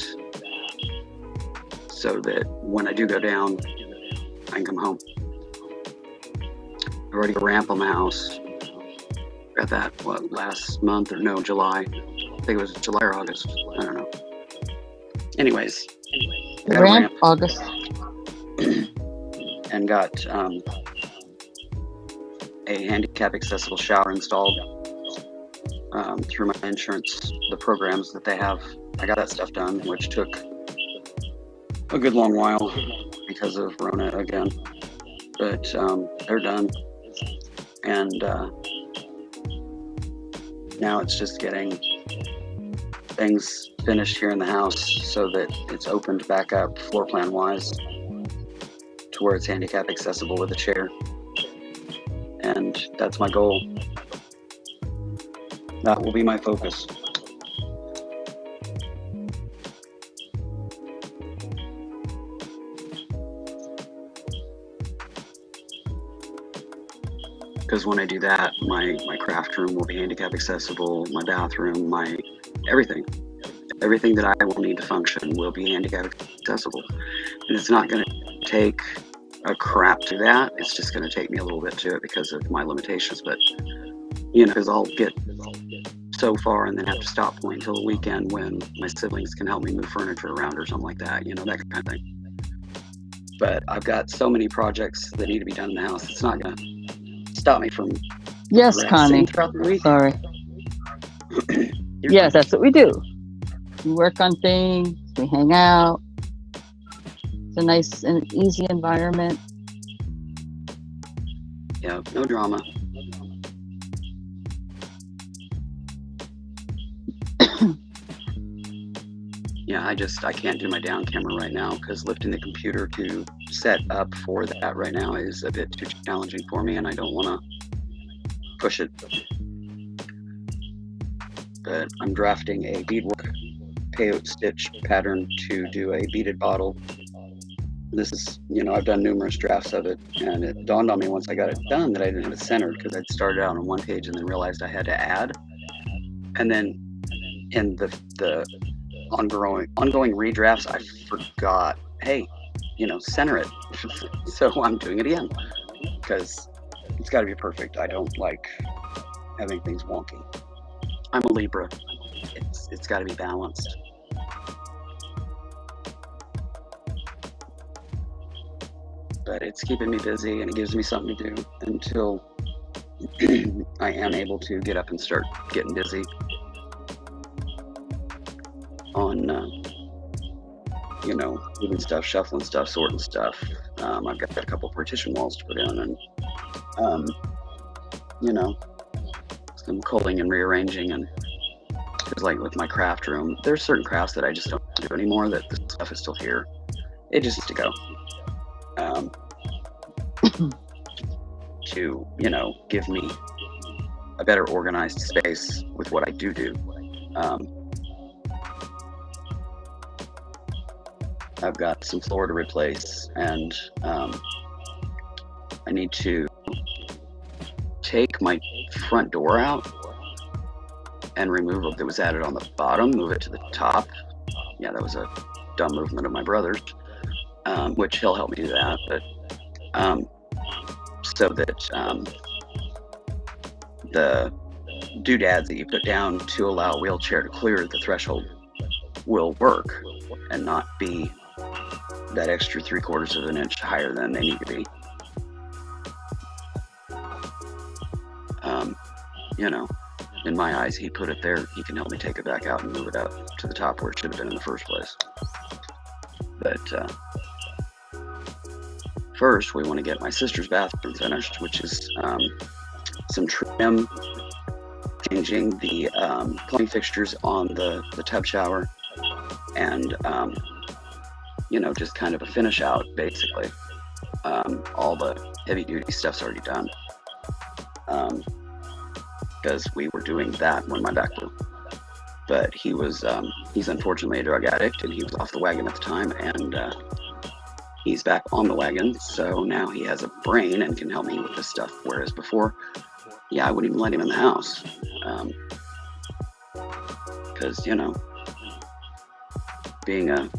so that when I do go down, I can come home. I've already got a ramp on my house. Got that, last month, or no, July. I think it was July or August. I don't know. Anyways. Ramp, August. and got a handicap accessible shower installed through my insurance, the programs that they have. I got that stuff done, which took a good long while because of Rona again, but they're done. And now it's just getting things finished here in the house so that it's opened back up floor plan wise to where it's handicap accessible with a chair. And that's my goal. That will be my focus. Because when I do that, my craft room will be handicap accessible, my bathroom, my everything that I will need to function will be handicap accessible. And it's not going to take a crap to that. It's just going to take me a little bit to it because of my limitations. But, you know, because I'll get so far and then have to stop point until the weekend when my siblings can help me move furniture around or something like that, you know, that kind of thing. But I've got so many projects that need to be done in the house. It's not going to stop me from Yes, Connie. throughout the week. Sorry. Yes, that's what we do. We work on things. We hang out. It's a nice and easy environment. Yeah, no drama. Yeah, I can't do my down camera right now because lifting the computer to set up for that right now is a bit too challenging for me, and I don't want to push it. But I'm drafting a beadwork peyote stitch pattern to do a beaded bottle. This is, you know, I've done numerous drafts of it, and it dawned on me once I got it done that I didn't have it centered because I'd started out on one page and then realized I had to add. And then in the ongoing redrafts, I forgot, hey, you know, center it. So I'm doing it again because it's got to be perfect. I don't like having things wonky. I'm a Libra. It's got to be balanced. But it's keeping me busy and it gives me something to do until I am able to get up and start getting busy on, you know, moving stuff, shuffling stuff, sorting stuff. I've got a couple partition walls to put in and, you know, some culling and rearranging. And because like with my craft room, there's certain crafts that I just don't do anymore, that the stuff is still here. It just needs to go. To, you know, give me a better organized space with what I do. I've got some floor to replace, and I need to take my front door out and remove what that was added on the bottom, move it to the top. Yeah, that was a dumb movement of my brother's, which he'll help me do that, but so that the doodads that you put down to allow a wheelchair to clear the threshold will work and not be that extra 3/4 of an inch higher than they need to be. You know, in my eyes, he put it there. He can help me take it back out and move it up to the top where it should have been in the first place. But first, we want to get my sister's bathroom finished, which is some trim, changing the plumbing fixtures on the tub shower, and you know, just kind of a finish out, basically. All the heavy duty stuff's already done, because we were doing that when my back blew. But he was, he's unfortunately a drug addict, and he was off the wagon at the time, and he's back on the wagon, so now he has a brain and can help me with this stuff, whereas before, yeah, I wouldn't even let him in the house. Because, you know, being a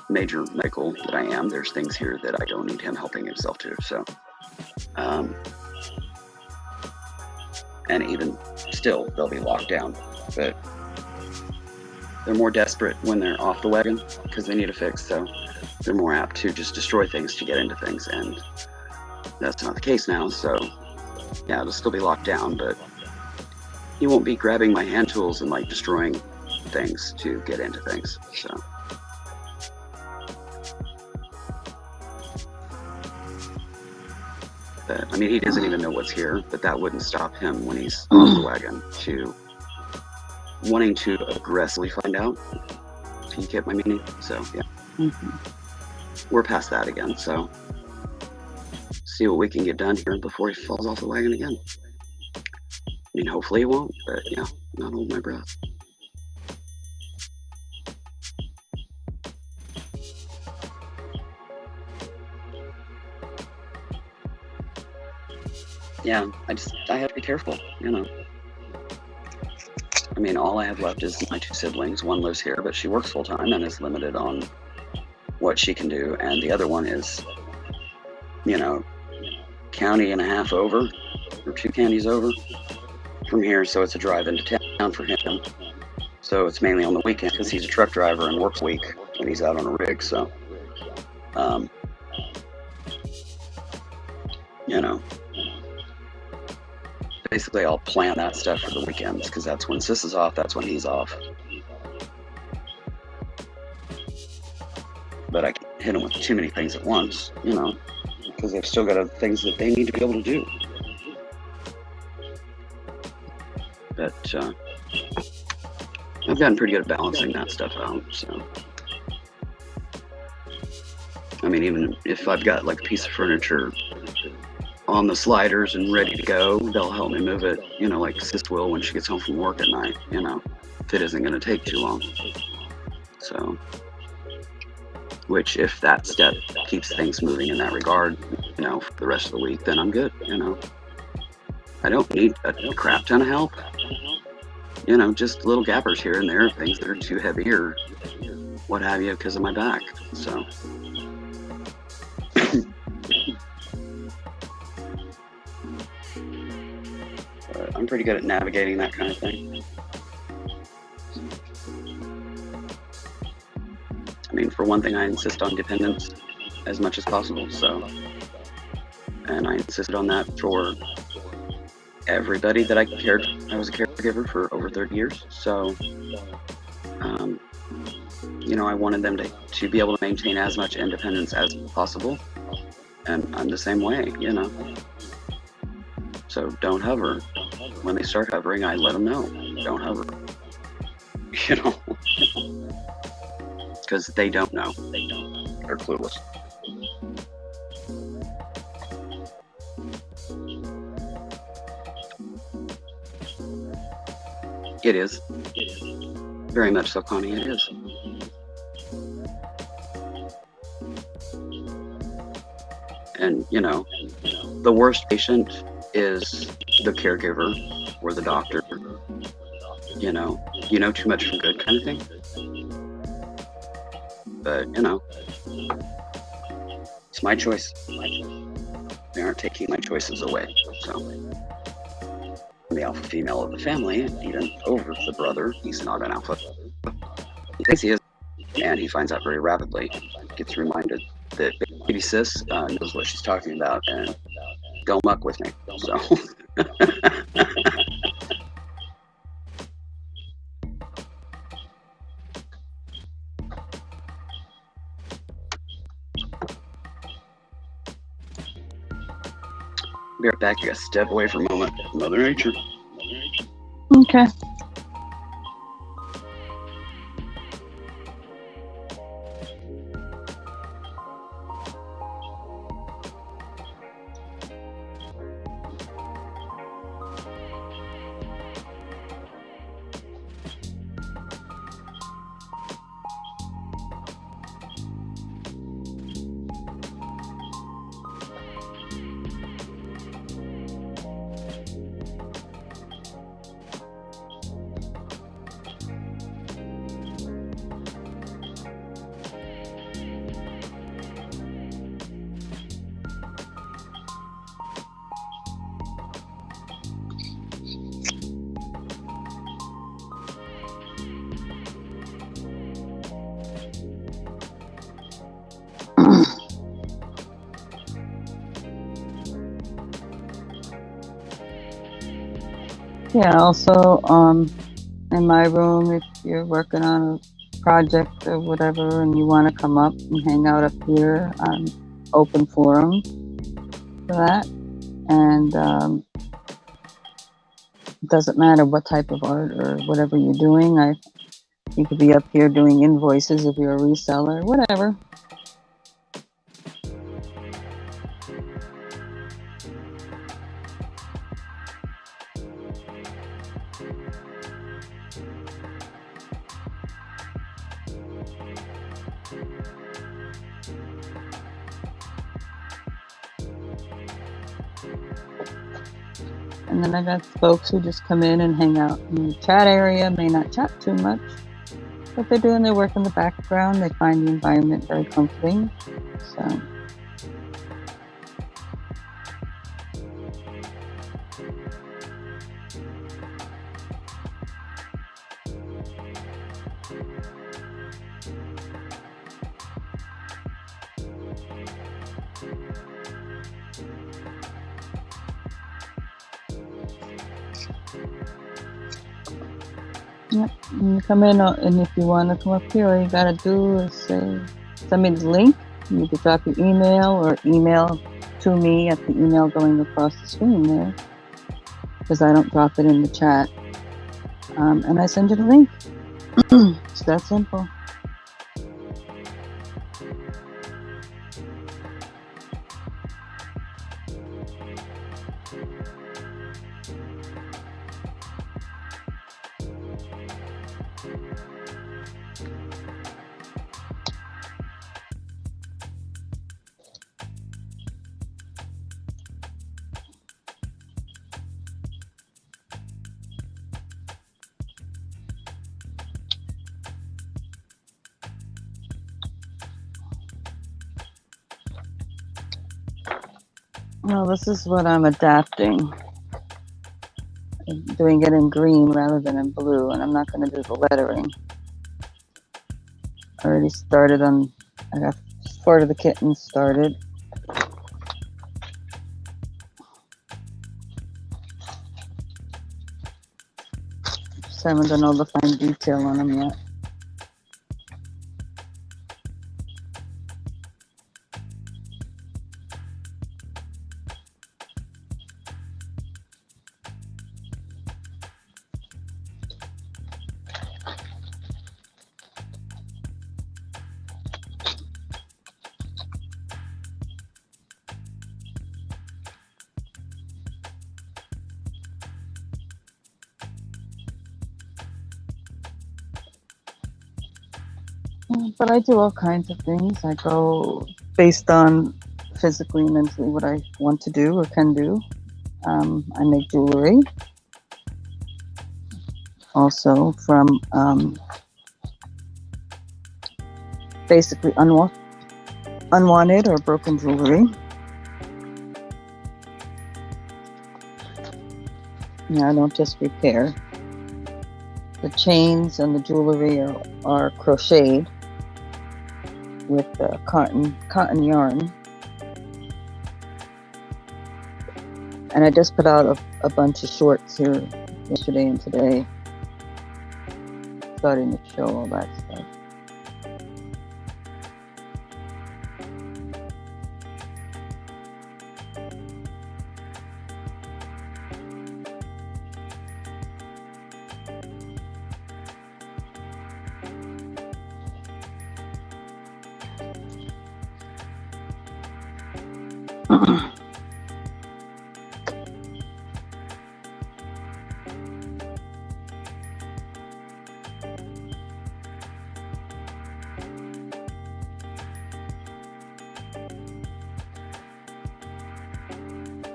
major medical that I am, there's things here that I don't need him helping himself to, so. And even still, they'll be locked down, but they're more desperate when they're off the wagon because they need a fix. So they're more apt to just destroy things to get into things, and that's not the case now. So yeah, it'll still be locked down, but he won't be grabbing my hand tools and like destroying things to get into things. So but, I mean, he doesn't even know what's here, but that wouldn't stop him when he's off the wagon to wanting to aggressively find out. Do you get my meaning? So yeah, we're past that again. So see what we can get done here before he falls off the wagon again. I mean, hopefully he won't, but yeah, not hold my breath. Yeah, I have to be careful, you know. I mean, all I have left is my two siblings. One lives here, but she works full time and is limited on what she can do. And the other one is, you know, county and a half over, or 2 counties over from here. So it's a drive into town for him. So it's mainly on the weekend because he's a truck driver and works a week when he's out on a rig. So, you know, basically I'll plan that stuff for the weekends because that's when Sis is off, that's when he's off. But I can't hit them with too many things at once, you know, because they've still got other things that they need to be able to do. But I've gotten pretty good at balancing that stuff out, so. I mean, even if I've got like a piece of furniture on the sliders and ready to go, they'll help me move it, you know, like Sis will when she gets home from work at night, you know, if it isn't going to take too long. So, which if that step keeps things moving in that regard, you know, for the rest of the week, then I'm good, you know. I don't need a crap ton of help, you know, just little gappers here and there, things that are too heavy or what have you because of my back, so. I'm pretty good at navigating that kind of thing. I mean, for one thing, I insist on dependence as much as possible, so. And I insisted on that for everybody that I cared. I was a caregiver for over 30 years, so, you know, I wanted them to be able to maintain as much independence as possible. And I'm the same way, you know. So don't hover. When they start hovering, I let them know, don't hover. You know, because they don't know. They're clueless. It is. Very much so, Connie, it is. And, you know, the worst patient is the caregiver or the doctor. You know too much from good kind of thing. But, you know, it's my choice. They aren't taking my choices away, so. I'm the alpha female of the family, even over the brother. He's not an alpha. He thinks he is, and he finds out very rapidly. Gets reminded that baby Sis knows what she's talking about and go muck with me. So. Be right back. You gotta step away for a moment. Mother Nature. Okay. Yeah, also, in my room, if you're working on a project or whatever and you want to come up and hang out up here, I'm open forum for that. And it doesn't matter what type of art or whatever you're doing. You could be up here doing invoices if you're a reseller, whatever. And then I got folks who just come in and hang out in the chat area, may not chat too much, but they're doing their work in the background. They find the environment very comforting. So. Yep. And you come in, and if you want to come up here, all you gotta do is say, send me the link. You can drop your email or email to me at the email going across the screen there, because I don't drop it in the chat. And I send you the link. It's that simple. Well, this is what I'm adapting. I'm doing it in green rather than in blue, and I'm not going to do the lettering. I already started on, I got 4 of the kittens started. Just haven't done all the fine detail on them yet. But I do all kinds of things. I go based on physically and mentally what I want to do or can do. I make jewelry. Also from basically unwanted or broken jewelry. Yeah, I don't just repair. The chains and the jewelry are crocheted with cotton yarn. And I just put out a bunch of shorts here yesterday and today, starting to show all that stuff.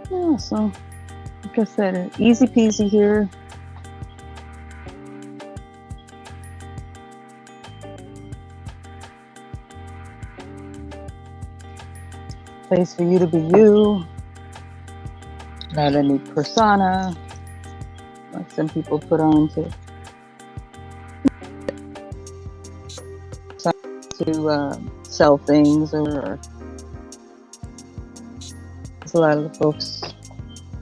Yeah, so like I said, easy peasy here. Place for you to be you. Not any persona like some people put on to sell things, or a lot of the folks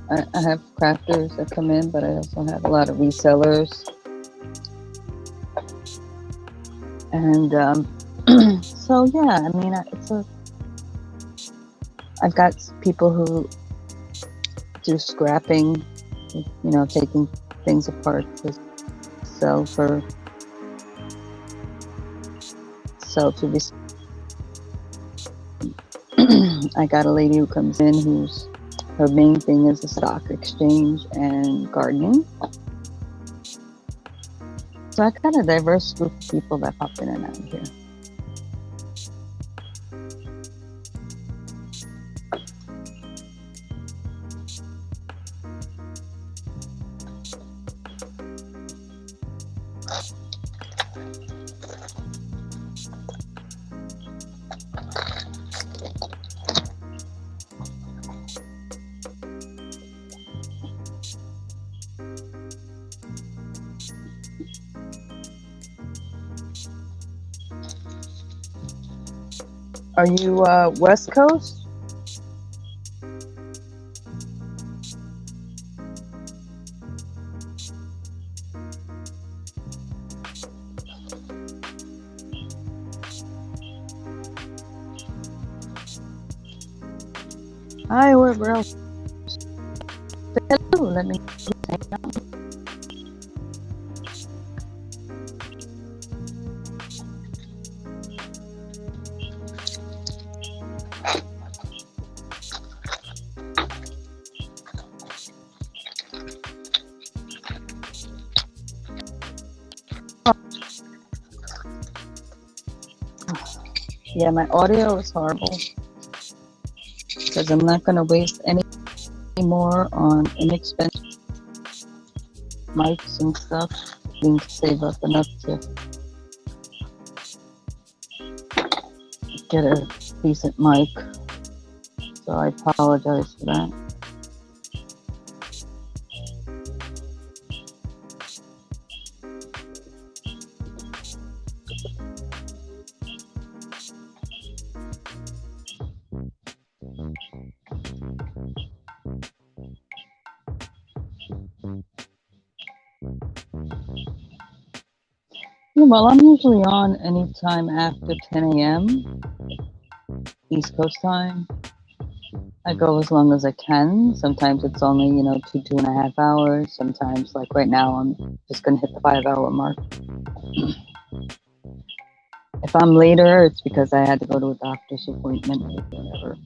I have crafters that come in, but I also have a lot of resellers. And so yeah, I mean, I've got people who do scrapping, taking things apart to sell to I got a lady who comes in who's her main thing is the stock exchange and gardening. So I got a diverse group of people that pop in and out here. Are you West Coast? Hi, where else? Hello, let me hang out. Yeah, my audio is horrible because I'm not going to waste any more on inexpensive mics and stuff. I need to save up enough to get a decent mic. So I apologize for that. Well, I'm usually on anytime after 10 a.m. East Coast time. I go as long as I can. Sometimes it's only, 2.5 hours. Sometimes, like right now, I'm just going to hit the 5-hour mark. If I'm later, it's because I had to go to a doctor's appointment or whatever.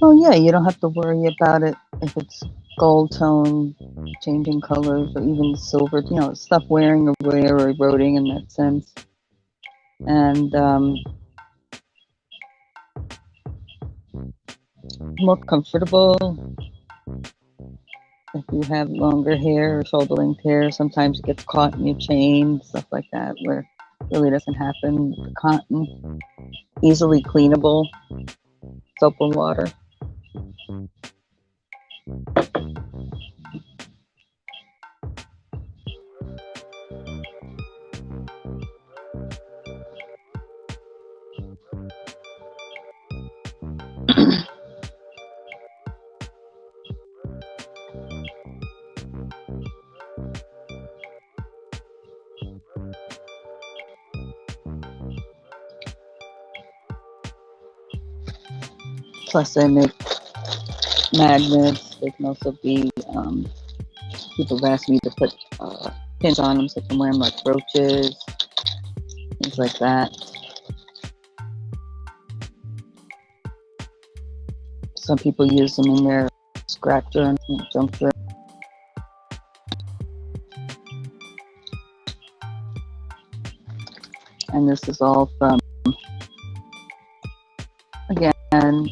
Oh yeah, you don't have to worry about it if it's gold tone, changing colors, or even silver. Stuff wearing away or eroding in that sense. And more comfortable if you have longer hair or shoulder-length hair. Sometimes it gets caught in your chain, stuff like that, where it really doesn't happen. The cotton, easily cleanable, soap and water. Plus, I make magnets. They can also be, people have asked me to put pins on them so I can wear them like brooches, things like that. Some people use them in their scrap journal, junk journal. And this is all from, again,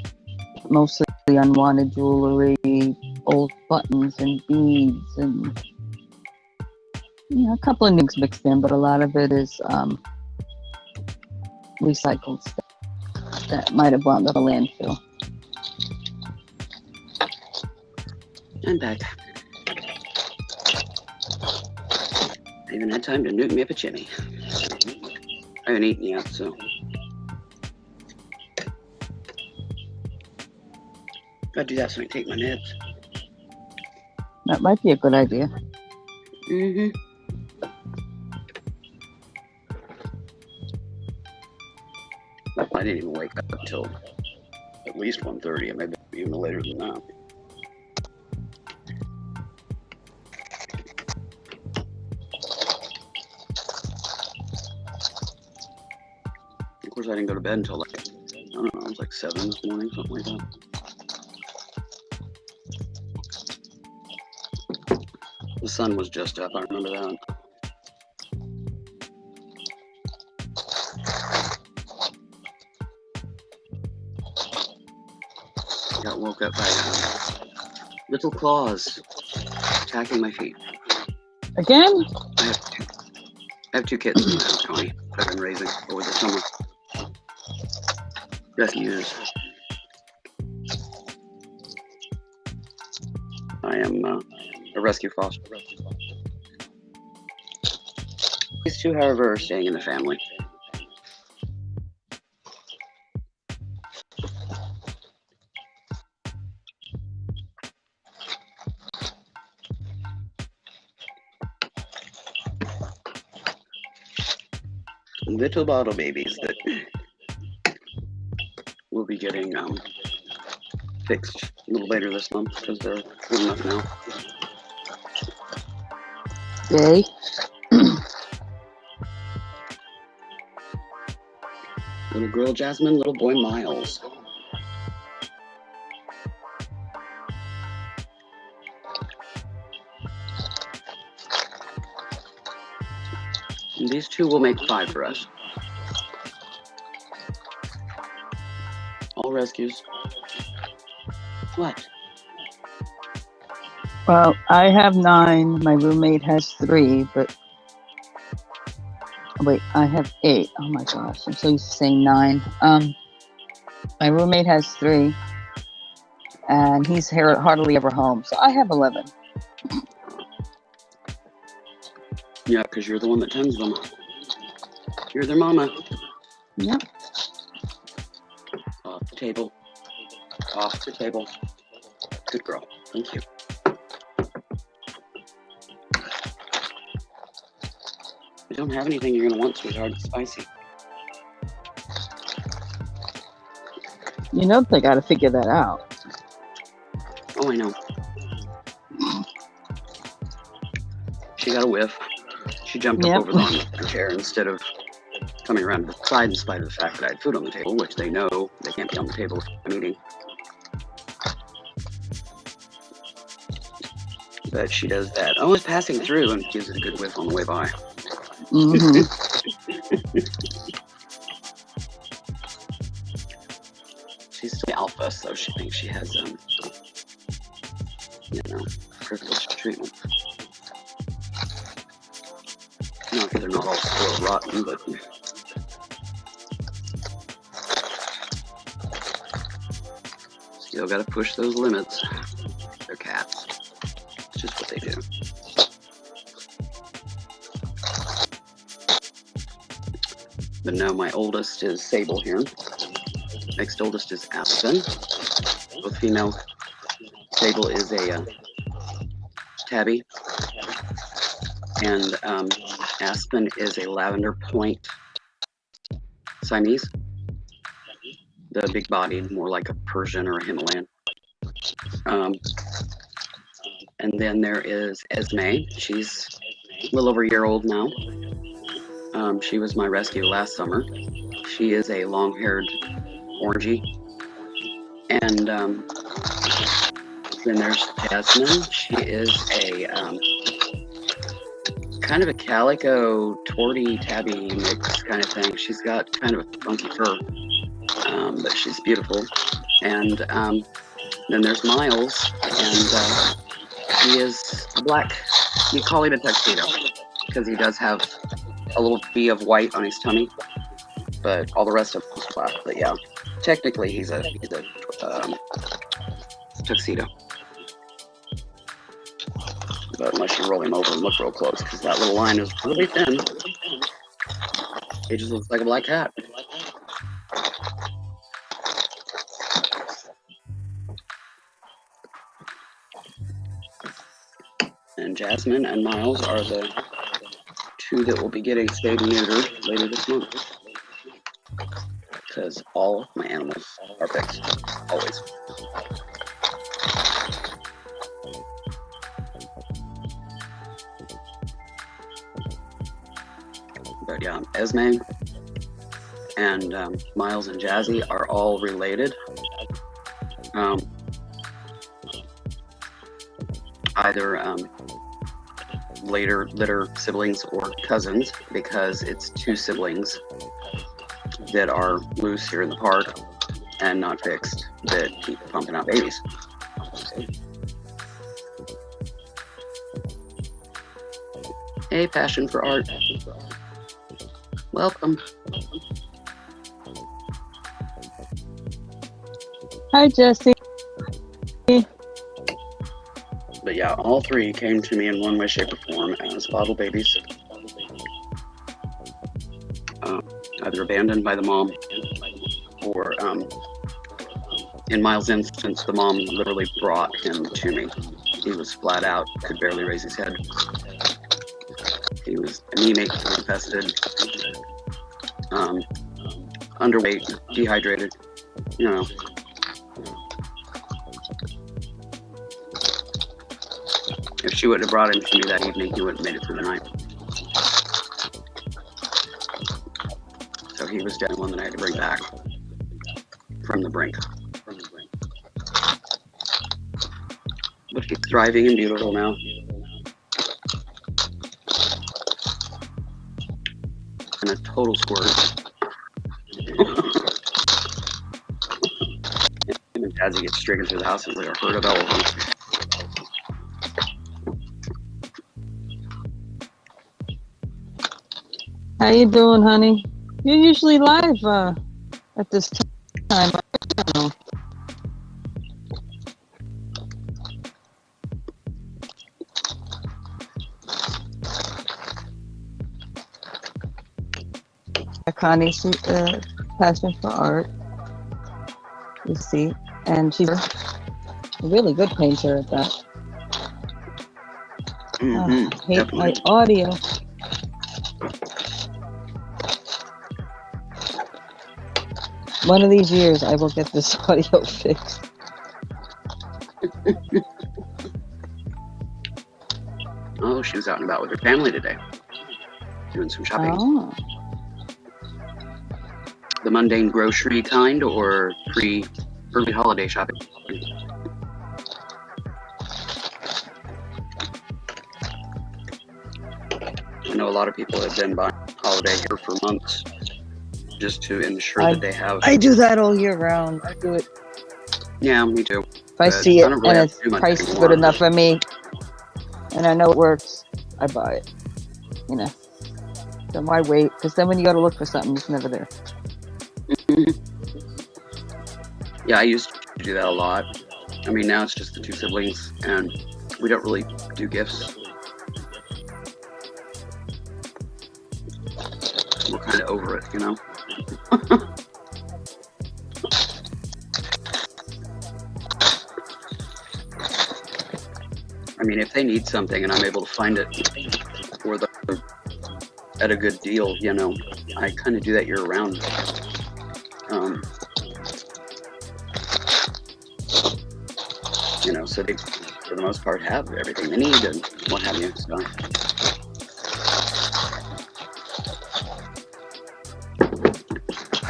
mostly unwanted jewelry, old buttons and beads, and a couple of things mixed in, but a lot of it is recycled stuff. that might have wound up a landfill. I'm back. I even had time to nuke me up a chimney. I haven't eaten yet, so. Gotta do that so I can take my meds. That might be a good idea. Mm-hmm. I didn't even wake up until at least 1:30, and maybe even later than that. Of course, I didn't go to bed until like, I don't know, it was like 7 this morning, something like that. The sun was just up, I remember that. Got woke up by little claws attacking my feet. Again? I have two kittens in the house, Connie, that I've been raising over the summer. Rescues. I am a rescue foster. These two, however, are staying in the family. Little bottle babies that will be getting fixed a little later this month because they're good enough now. Yay. Little girl Jasmine, little boy Miles. And these two will make 5 for us. All rescues. What? Well, I have 9. My roommate has 3, but wait, I have 8. Oh my gosh, I'm so used to saying 9. My roommate has 3, and he's hardly ever home, so I have 11. Yeah, because you're the one that tends them. You're their mama. Yep. Off the table. Off the table. Good girl. Thank you. I don't have anything you're going to want, sweetheart. It's spicy. You know they got to figure that out. Oh, I know. She got a whiff. She jumped up over the chair instead of coming around to the side in spite of the fact that I had food on the table, which they know they can't be on the table if I'm eating. But she does that. Oh, it's passing through and gives it a good whiff on the way by. Mm-hmm. She's still alpha, so she thinks she has, privileged treatment. Not that they're not all spoiled rotten, but still got to push those limits. They're cats. It's just what they do. But no, my oldest is Sable here. Next oldest is Aspen. Both female. Sable is a tabby. And Aspen is a lavender point Siamese. The big bodied, more like a Persian or a Himalayan. And then there is Esme. She's a little over a year old now. She was my rescue last summer. She is a long-haired orangey. And then there's Jasmine. She is a kind of a calico torty tabby mix kind of thing. She's got kind of a funky fur, but she's beautiful. And then there's Miles, and he is a black. You call him a tuxedo because he does have a little bee of white on his tummy, but all the rest of him is black. But yeah, technically he's a tuxedo. But unless you roll him over and look real close, because that little line is really thin, he just looks like a black cat. And Jasmine and Miles are the two that will be getting spayed and neutered later this month. Because all of my animals are fixed, always. But yeah, Esme and Miles and Jazzy are all related. Either litter siblings or cousins, because it's two siblings that are loose here in the park and not fixed that keep pumping out babies. Hey, passion for art. Welcome. Hi, Jesse. But yeah, all three came to me in one way, shape, or form as bottle babies. Either abandoned by the mom, or in Miles' instance, the mom literally brought him to me. He was flat out, could barely raise his head. He was anemic, infested, underweight, dehydrated, you know. If she wouldn't have brought him to me that evening, he wouldn't have made it through the night. So he was definitely one that I had to bring back from the brink. But he's thriving and beautiful now. And a total squirt. And as he gets stricken through the house, it's like a herd of elephants. How you doing, honey? You're usually live at this time. Connie's passion for art, you see, and she's a really good painter at that. I hate Definitely. my audio. One of these years, I will get this audio fixed. Oh, she was out and about with her family today, doing some shopping. Oh. The mundane grocery kind, or early holiday shopping? I know a lot of people have been buying holiday here for months, just to ensure that they have. I do that all year round. I do it. Yeah, me too. If I But see I it don't really and have it's too much priced anymore. good enough for me, and I know it works, I buy it. You know. So why wait? Because then when you go to look for something, it's never there. Yeah, I used to do that a lot. I mean, now it's just the two siblings, and we don't really do gifts. We're kind of over it, you know? I mean, if they need something and I'm able to find it for them at a good deal, you know, I kind of do that year round. You know, so they, for the most part, have everything they need and what have you. So.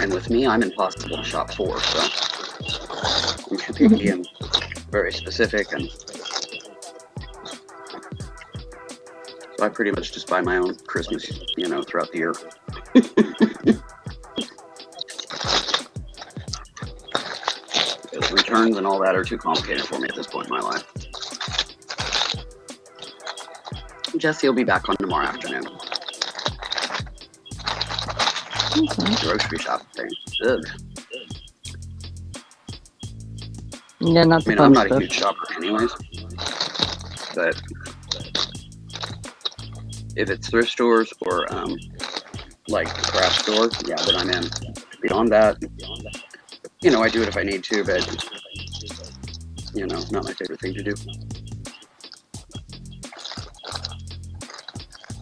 And with me, I'm impossible to shop for, so I'm too picky and very specific, and so I pretty much just buy my own Christmas, you know, throughout the year. Because returns and all that are too complicated for me at this point in my life. Jesse will be back on tomorrow afternoon. Okay. Grocery shopping. Ugh. Yeah, not I the mean, fun I'm not a stuff. huge shopper anyways, but if it's thrift stores or like a craft store, yeah, then I'm in. Beyond that, you know, I do it if I need to, but you know, not my favorite thing to do.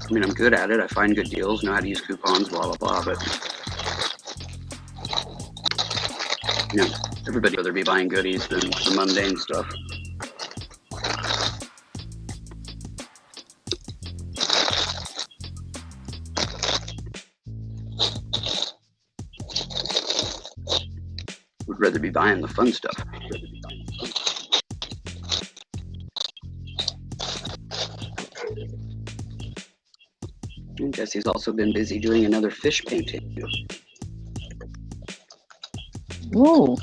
I mean, I'm good at it. I find good deals, know how to use coupons, blah blah blah. But you know, everybody would rather be buying goodies than the mundane stuff. Would rather be buying the fun stuff. I guess he's also been busy doing another fish painting. Whoa.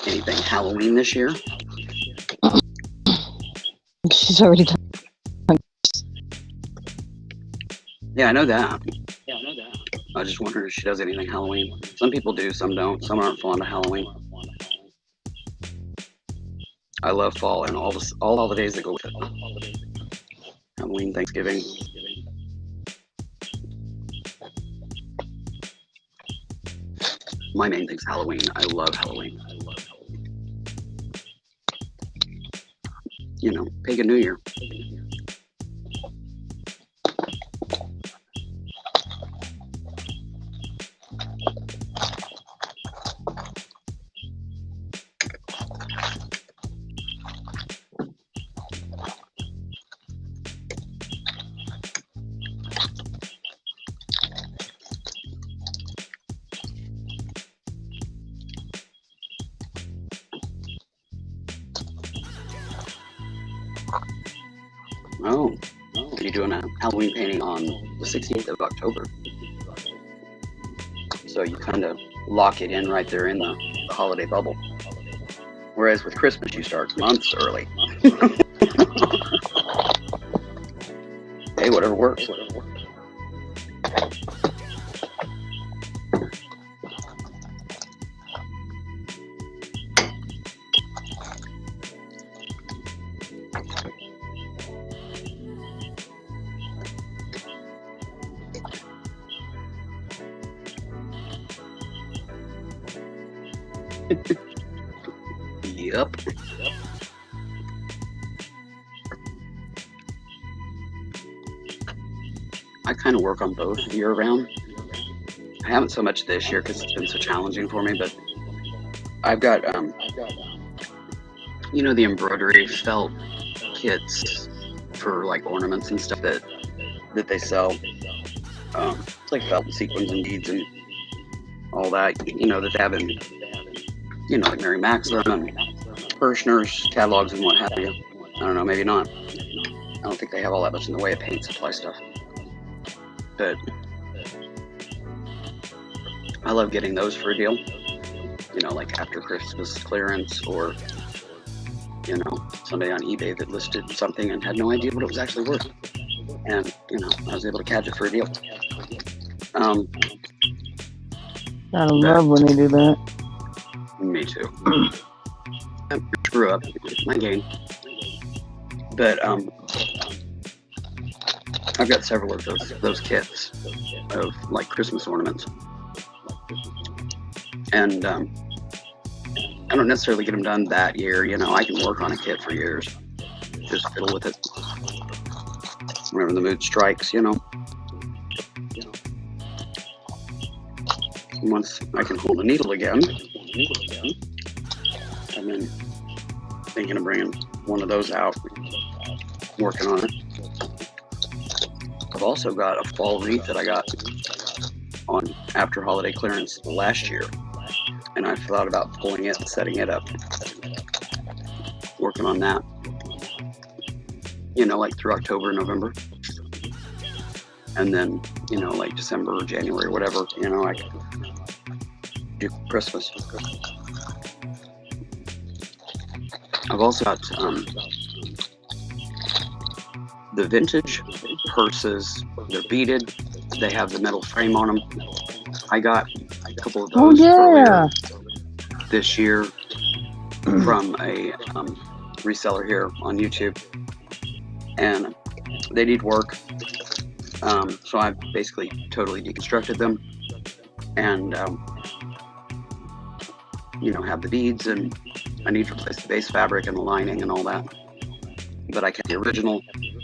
Anything Halloween this year? She's already done. Yeah, I know that. I just wonder if she does anything Halloween. Some people do, some don't. Some aren't fond of Halloween. I love fall and all the days that go with it. Halloween, Thanksgiving. My main thing's Halloween. I love Halloween. You know, pagan New Year. Oh, you're doing a Halloween painting on the 16th of October. So you kind of lock it in right there in the holiday bubble. Whereas with Christmas, you start months early. Hey, whatever works. Yep. I kind of work on both year round. I haven't so much this year because it's been so challenging for me, but I've got, you know, the embroidery felt kits for like ornaments and stuff that they sell. It's like felt and sequins and beads and all that, you know, that they have in, you know, like Mary Maxim and Kirshner's catalogs and what have you. I don't know, maybe not. I don't think they have all that much in the way of paint supply stuff. But I love getting those for a deal. You know, like after Christmas clearance, or, you know, somebody on eBay that listed something and had no idea what it was actually worth. And, you know, I was able to catch it for a deal. I love when they do that. Me too. Screw up. My game. But I've got several of those kits of like Christmas ornaments. And I don't necessarily get them done that year. You know, I can work on a kit for years. Just fiddle with it whenever the mood strikes, you know. And once I can hold a needle again, I've been thinking of bringing one of those out, working on it. I've also got a fall wreath that I got on after holiday clearance last year, and I thought about pulling it and setting it up, working on that, you know, like through October, November, and then, you know, like December or January, whatever, you know, I can do Christmas. I've also got the vintage purses. They're beaded. They have the metal frame on them. I got a couple of Oh those yeah. earlier this year from a reseller here on YouTube, and they need work. So I basically totally deconstructed them, and you know, have the beads, and I need to replace the base fabric and the lining and all that. But I kept the original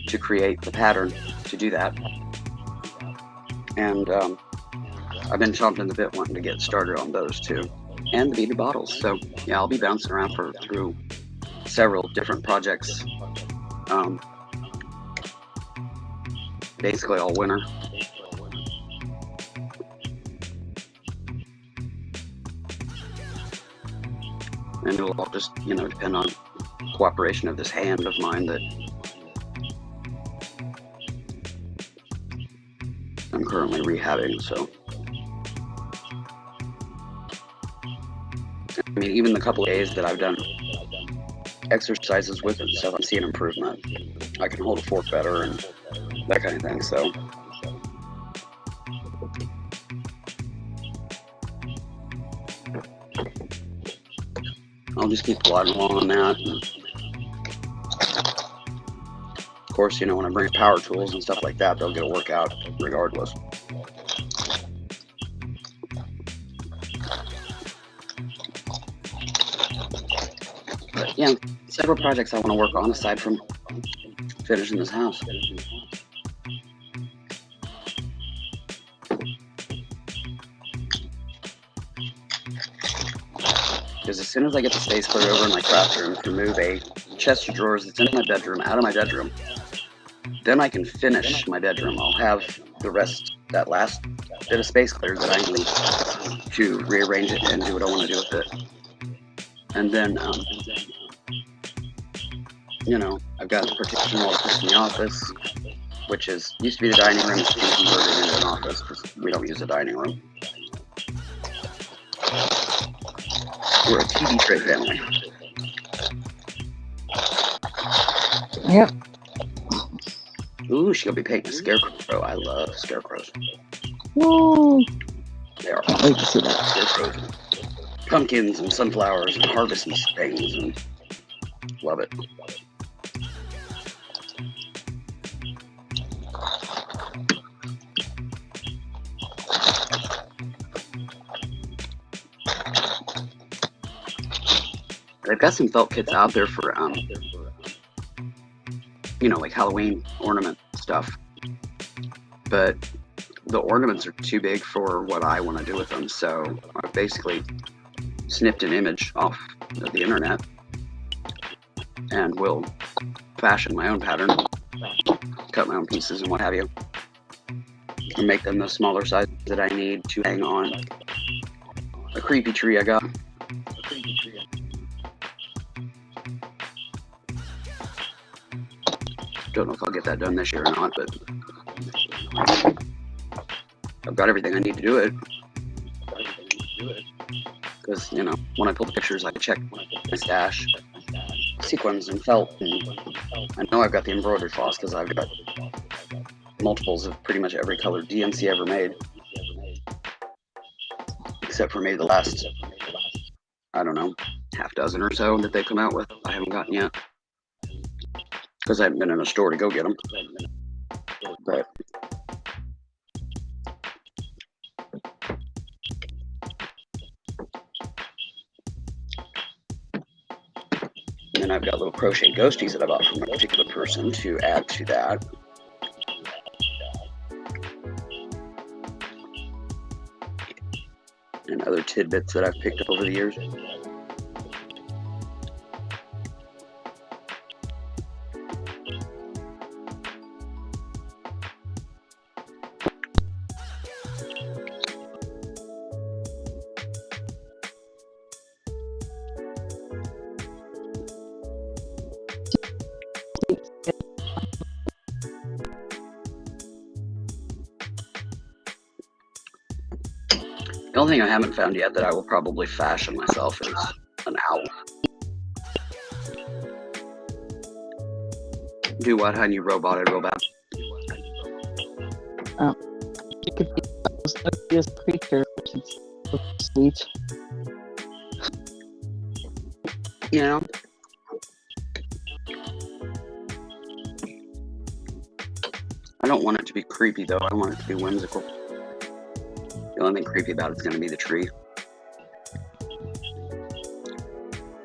to create the pattern to do that, and I've been chomping the bit wanting to get started on those too, and the beaded bottles. So yeah, I'll be bouncing around through several different projects, basically all winter. And it'll all just, you know, depend on cooperation of this hand of mine that I'm currently rehabbing. So I mean, even the couple of days that I've done exercises with it and stuff, I'm seeing improvement. I can hold a fork better and that kind of thing. So I'll just keep plodding along on that. And of course, you know, when I bring power tools and stuff like that, they'll get a workout regardless. But yeah, several projects I want to work on aside from finishing this house. Because as soon as I get the space cleared over in my craft room to move a chest of drawers that's in my bedroom out of my bedroom, then I can finish my bedroom. I'll have the rest, that last bit of space cleared that I need to rearrange it and do what I want to do with it. And then, you know, I've got the partition wall in the office, which is used to be the dining room. It's been converted into an office because we don't use a dining room. We're a TV tray family. Yep. Ooh, she'll be painting a scarecrow. I love scarecrows. Woo. They are Can't wait to see that. scarecrows. Pumpkins and sunflowers and harvesty things, and love it. They've got some felt kits out there for, you know, like Halloween ornament stuff. But the ornaments are too big for what I want to do with them. So I basically snipped an image off of the internet and will fashion my own pattern, cut my own pieces and what have you, and make them the smaller size that I need to hang on a creepy tree I got. Don't know if I'll get that done this year or not, but I've got everything I need to do it. Because, you know, when I pull the pictures, I can check my stash, sequins and felt, and I know I've got the embroidery floss because I've got multiples of pretty much every color DMC ever made, except for maybe the last, I don't know, half dozen or so that they come out with. I haven't gotten yet because I haven't been in a store to go get them. But and I've got little crochet ghosties that I bought from a particular person to add to that. And other tidbits that I've picked up over the years. The only thing I haven't found yet that I will probably fashion myself is an owl. Do what, honey? Roboted robot. It could be the most ugliest creature It's so sweet. You know, I don't want it to be creepy though. I want it to be whimsical. The only thing creepy about it's going to be the tree.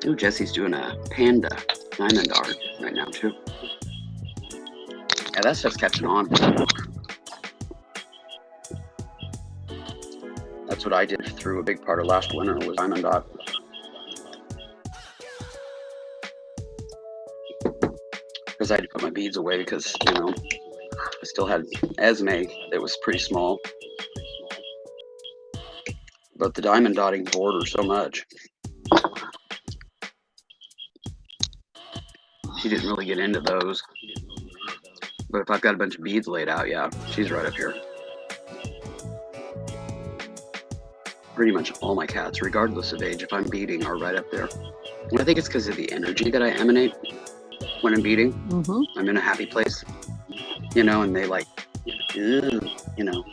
Ooh, Jesse's doing a panda diamond art right now too. Yeah, that stuff's catching on. That's what I did through a big part of last winter was diamond art. Because I had to put my beads away because, you know, I still had Esme that was pretty small. But the diamond dotting bored her so much. She didn't really get into those. But if I've got a bunch of beads laid out, yeah, she's right up here. Pretty much all my cats, regardless of age, if I'm beading, are right up there. And I think it's because of the energy that I emanate when I'm beading. Mm-hmm. I'm in a happy place, you know, and they like, you know,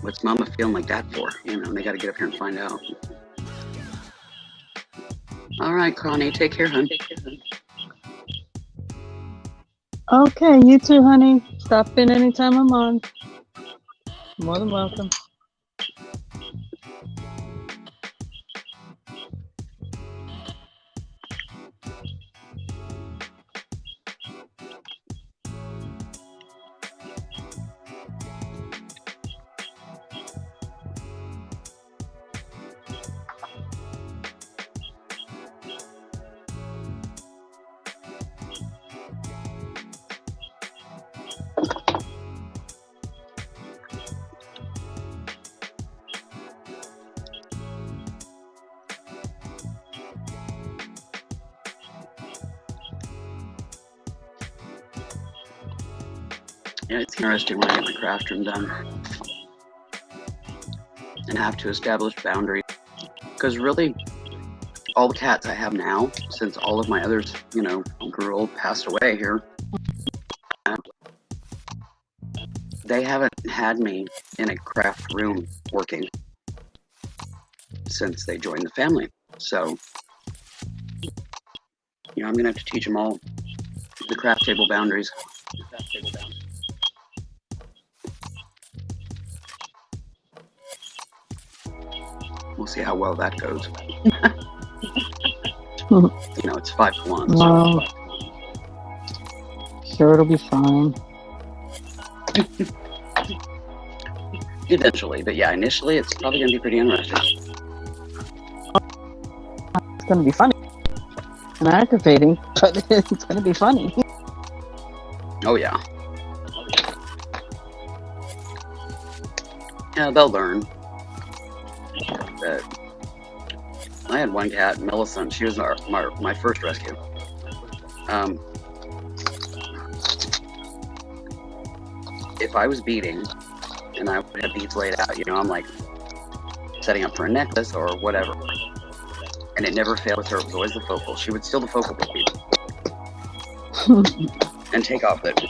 what's Mama feeling like that for? You know, and they got to get up here and find out. All right, Connie, take care, hon. Okay, you too, honey. Stop in anytime I'm on. More than welcome. Yeah, it's interesting when I get my craft room done and have to establish boundaries. Because really, all the cats I have now, since all of my others, you know, grew old, passed away here, they haven't had me in a craft room working since they joined the family. So, you know, I'm going to have to teach them all the craft table boundaries. We'll see how well that goes. You know, it's 5 to 1. Well, sure, it'll be fine. Eventually, but yeah, initially it's probably going to be pretty interesting. It's going to be funny and aggravating, but it's going to be funny. Oh, yeah. Yeah, they'll learn. But I had one cat, Millicent. She was my first rescue. If I was beading and I would have beads laid out, you know, I'm like setting up for a necklace or whatever. And it never failed with her. It was always the focal. She would steal the focal bead and take off it.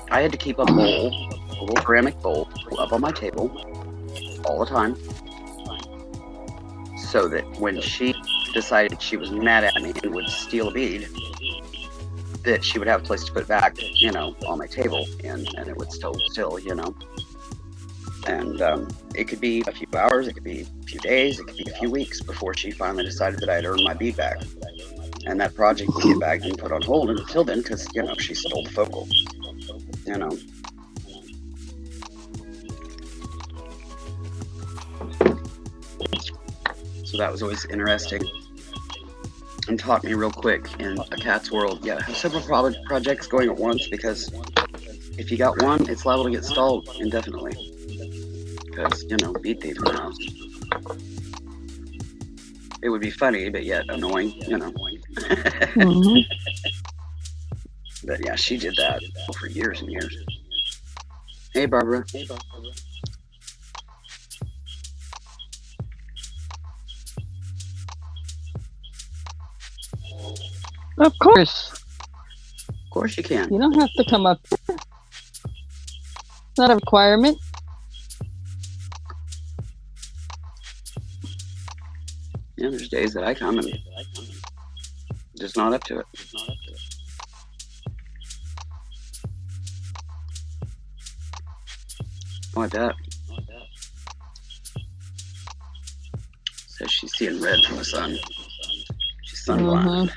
I had to keep a bowl, a little ceramic bowl, up on my table all the time, so that when she decided she was mad at me and would steal a bead, that she would have a place to put it back, you know, on my table, and it would still, you know. And it could be a few hours, it could be a few days, it could be a few weeks before she finally decided that I had earned my bead back. And that project would get back and put on hold until then, because, you know, she stole the focal, you know. So that was always interesting and taught me real quick in a cat's world. Yeah, have several projects going at once, because if you got one, it's liable to get stalled indefinitely. Because, you know, bead thief in the house. It would be funny, but yet annoying, you know. Mm-hmm. But yeah, she did that for years and years. Hey, Barbara. Of course. Of course you can. You don't have to come up here. It's not a requirement. Yeah, there's days that I come and just not up to it. Oh, I bet. Says she's seeing red from the sun. She's sunblind.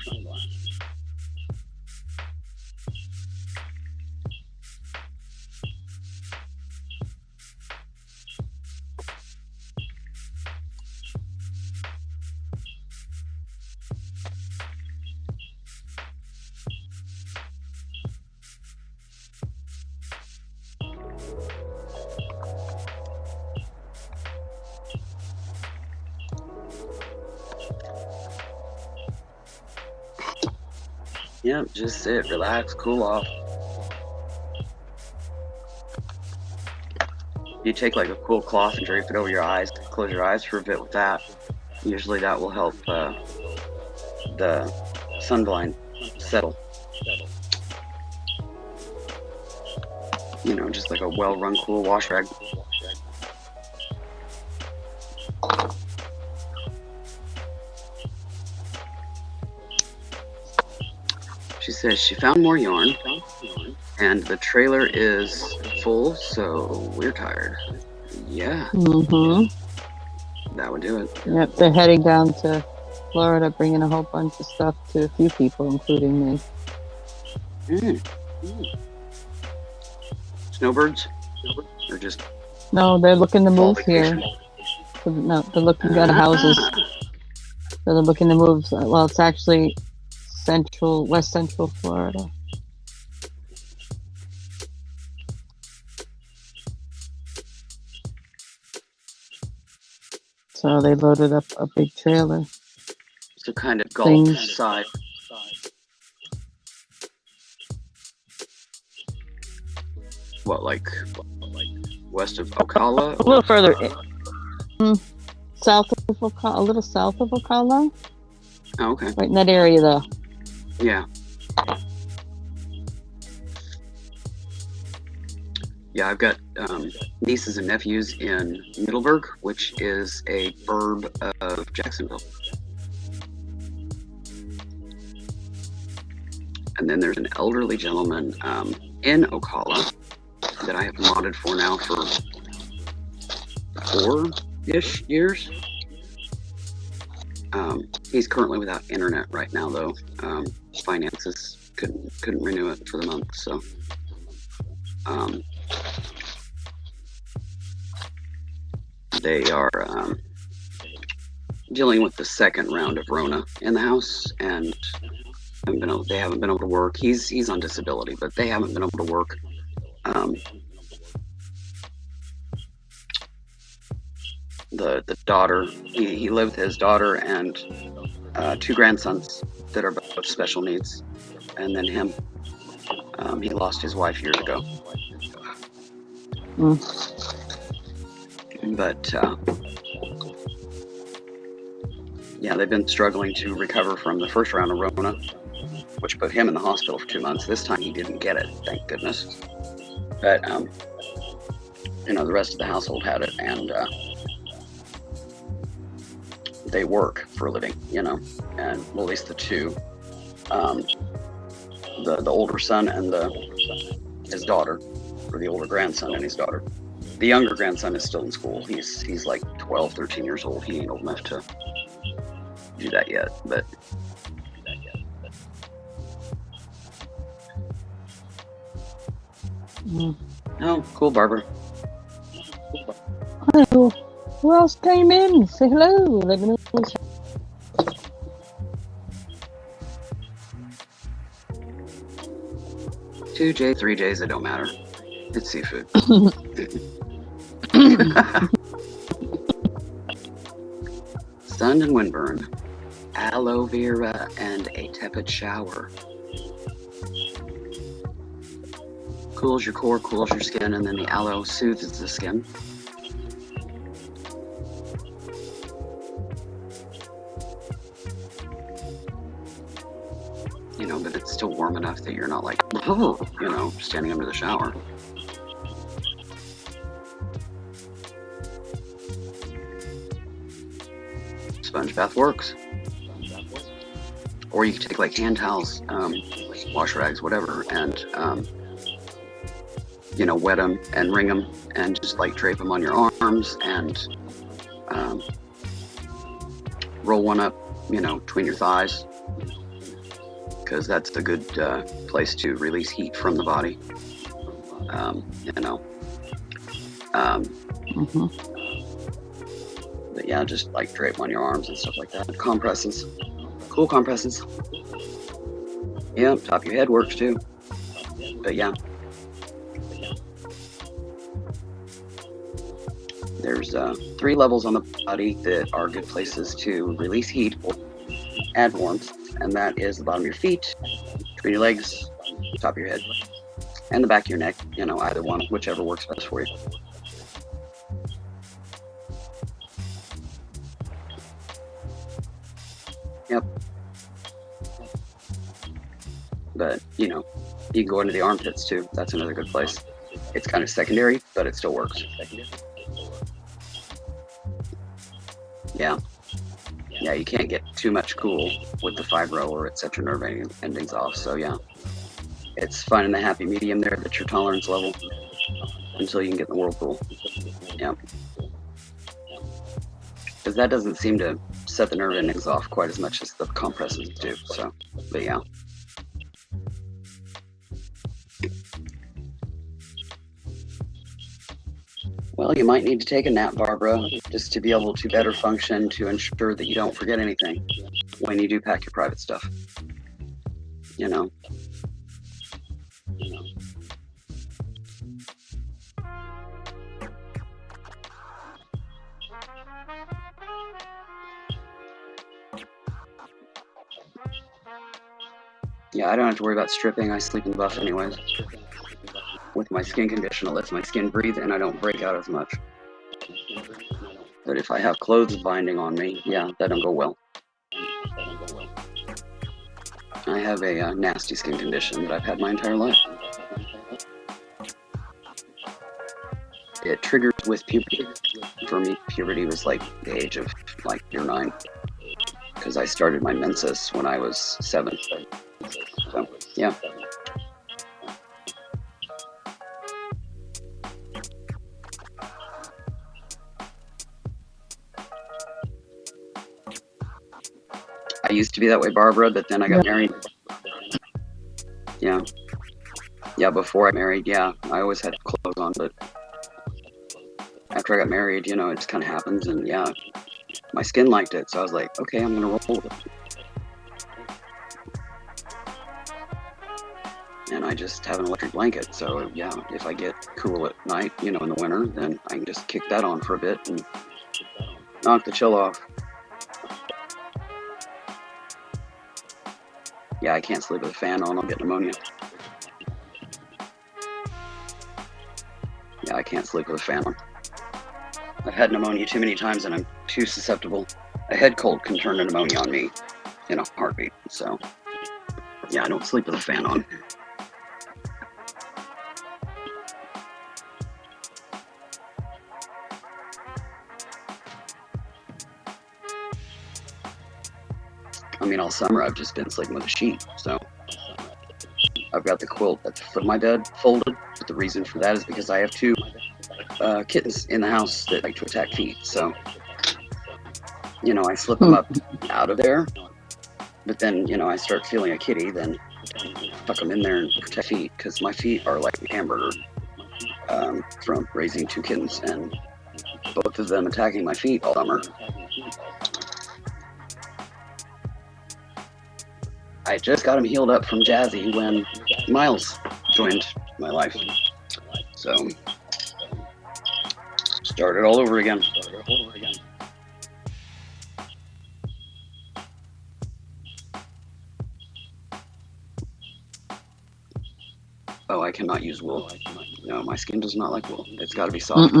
Yep, just sit, relax, cool off. You take like a cool cloth and drape it over your eyes, close your eyes for a bit with that. Usually that will help the sunblind settle. You know, just like a well-run cool wash rag. She says she found more yarn, and the trailer is full, so we're tired. Yeah. That would do it. Yep, they're heading down to Florida, bringing a whole bunch of stuff to a few people, including me. Snowbirds? Or just... No, they're looking to move vacation? here. No, they're looking at houses. So they're looking to move. Well, it's actually West Central Florida. So they loaded up a big trailer. So kind of Gulf Things. side. What, like west of Ocala? A little further south of Ocala, a little south of Ocala. Oh, okay. Right in that area, though. Yeah. Yeah, I've got nieces and nephews in Middleburg, which is a burb of Jacksonville. And then there's an elderly gentleman in Ocala that I have modded for now for 4-ish years. He's currently without internet right now, though. Finances couldn't renew it for the month, so they are dealing with the second round of Rona in the house, and they haven't been able to work. He's on disability, but they haven't been able to work. The daughter, he lived with his daughter and 2 grandsons that are both special needs, and then him. He lost his wife years ago. But yeah, they've been struggling to recover from the first round of Rona, which put him in the hospital for 2 months. This time he didn't get it, thank goodness. But the rest of the household had it, and they work for a living, and well, at least the 2, the older son and his daughter, or the older grandson and his daughter. The younger grandson is still in school. He's like 12, 13 years old. He ain't old enough to do that yet, but oh, cool, Barbara. Hello. Who else came in? Say hello. Let me know. 2J, 3Js, it don't matter. It's seafood. Sun and windburn, aloe vera, and a tepid shower. Cools your core, cools your skin, and then the aloe soothes the skin. But it's still warm enough that you're not like, standing under the shower. sponge bath works. Or you can take like hand towels, wash rags, whatever, and you know, wet them and wring them and just like drape them on your arms and roll one up, you know, between your thighs, because that's a good place to release heat from the body. You know. But yeah, just like drape on your arms and stuff like that. Compresses, cool compresses. Yeah, top of your head works too. But yeah, there's 3 levels on the body that are good places to release heat or add warmth, and that is the bottom of your feet, between your legs, top of your head, and the back of your neck. You know, either one, whichever works best for you. Yep. But, you know, you can go into the armpits too. That's another good place. It's kind of secondary, but it still works. Yeah. Yeah, you can't get too much cool with the fibro or it sets your nerve endings off. So yeah, it's finding the happy medium there that's your tolerance level until you can get in the whirlpool. Yeah. Because that doesn't seem to set the nerve endings off quite as much as the compresses do. So, but yeah. Well, you might need to take a nap, Barbara, just to be able to better function, to ensure that you don't forget anything when you do pack your private stuff. You know. Yeah, I don't have to worry about stripping. I sleep in the buff anyways. With my skin condition, it lets my skin breathe and I don't break out as much. But if I have clothes binding on me, yeah, that don't go well. I have a nasty skin condition that I've had my entire life. It triggers with puberty. For me, puberty was like the age of like year 9. Because I started my menses when I was 7. So, yeah. I used to be that way, Barbara, but then I got married. Yeah. Yeah, before I married, yeah, I always had clothes on, but after I got married, you know, it just kind of happens, and yeah, my skin liked it, so I was like, okay, I'm gonna roll with it. And I just have an electric blanket, so yeah, if I get cool at night, you know, in the winter, then I can just kick that on for a bit and knock the chill off. Yeah, I can't sleep with a fan on, I'll get pneumonia. Yeah, I can't sleep with a fan on. I've had pneumonia too many times and I'm too susceptible. A head cold can turn to pneumonia on me in a heartbeat, so yeah, I don't sleep with a fan on. I mean, all summer I've just been sleeping with a sheet, so I've got the quilt at the foot of my bed folded, but the reason for that is because I have 2 kittens in the house that like to attack feet, so, you know, I slip them up out of there, but then, you know, I start feeling a kitty, then tuck them in there and protect feet, because my feet are like a hamburger from raising 2 kittens, and both of them attacking my feet all summer. I just got him healed up from Jazzy when Miles joined my life. So, started all over again. Oh, I cannot use wool. No, my skin does not like wool. It's got to be soft.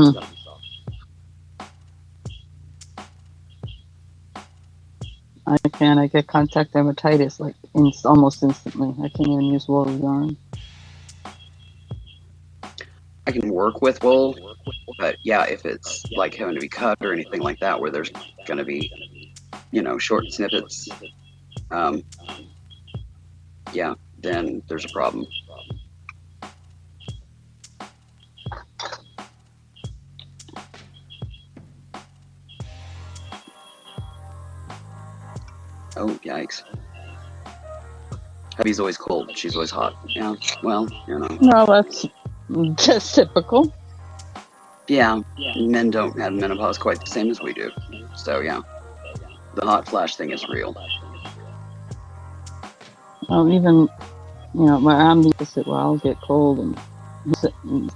I can. I get contact dermatitis like almost instantly. I can't even use wool yarn. I can work with wool, but yeah, if it's like having to be cut or anything like that, where there's going to be short snippets, yeah, then there's a problem. Oh, yikes. Hubby's always cold. She's always hot. Yeah, well, No, that's just typical. Yeah, men don't have menopause quite the same as we do. So, yeah, the hot flash thing is real. Well, even, where I'm the opposite, where I'll get cold and he's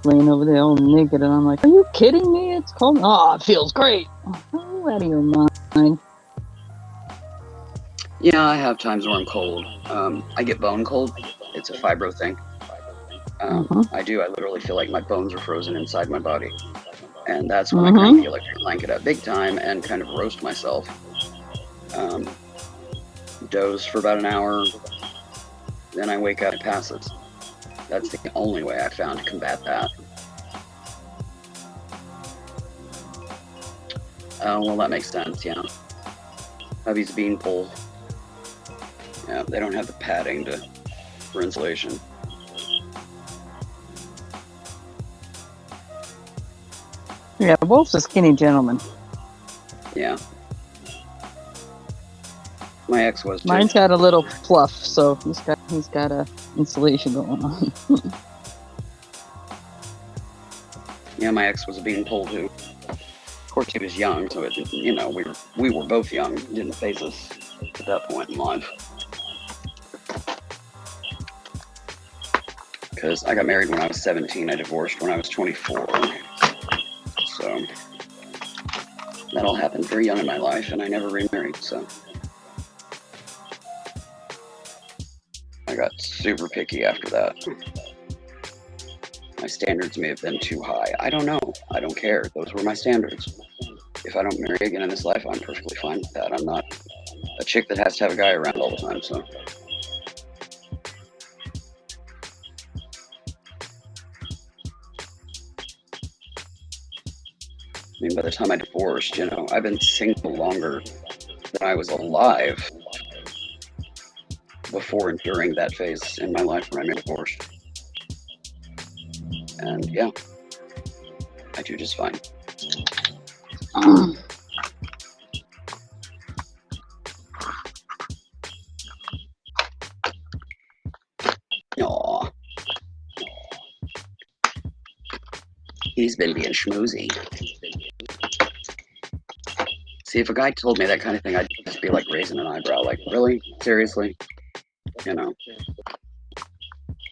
laying over there all naked, and I'm like, are you kidding me? It's cold. Oh, it feels great. Oh, out of your mind. Yeah, I have times where I'm cold. I get bone cold. It's a fibro thing. I do. I literally feel like my bones are frozen inside my body. And that's when I kind of feel like I clank it up big time and kind of roast myself. Doze for about an hour. Then I wake up and passes. That's the only way I've found to combat that. Oh, well, that makes sense, yeah. Hubby's beanpole. Yeah, they don't have the padding for insulation. Yeah, Wolf's a skinny gentleman. Yeah. My ex was too. Mine's got a little fluff, so he's got a insulation going on. Yeah, my ex was a beanpole too. Of course, he was young, so we were both young. It didn't faze us at that point in life. Because I got married when I was 17, I divorced when I was 24. So that all happened very young in my life, and I never remarried, so. I got super picky after that. My standards may have been too high. I don't know. I don't care. Those were my standards. If I don't marry again in this life, I'm perfectly fine with that. I'm not a chick that has to have a guy around all the time, so. I mean, by the time I divorced, I've been single longer than I was alive before and during that phase in my life when I got divorced. And yeah, I do just fine. Aw. He's been being schmoozy. See, if a guy told me that kind of thing, I'd just be like raising an eyebrow, like, really? Seriously?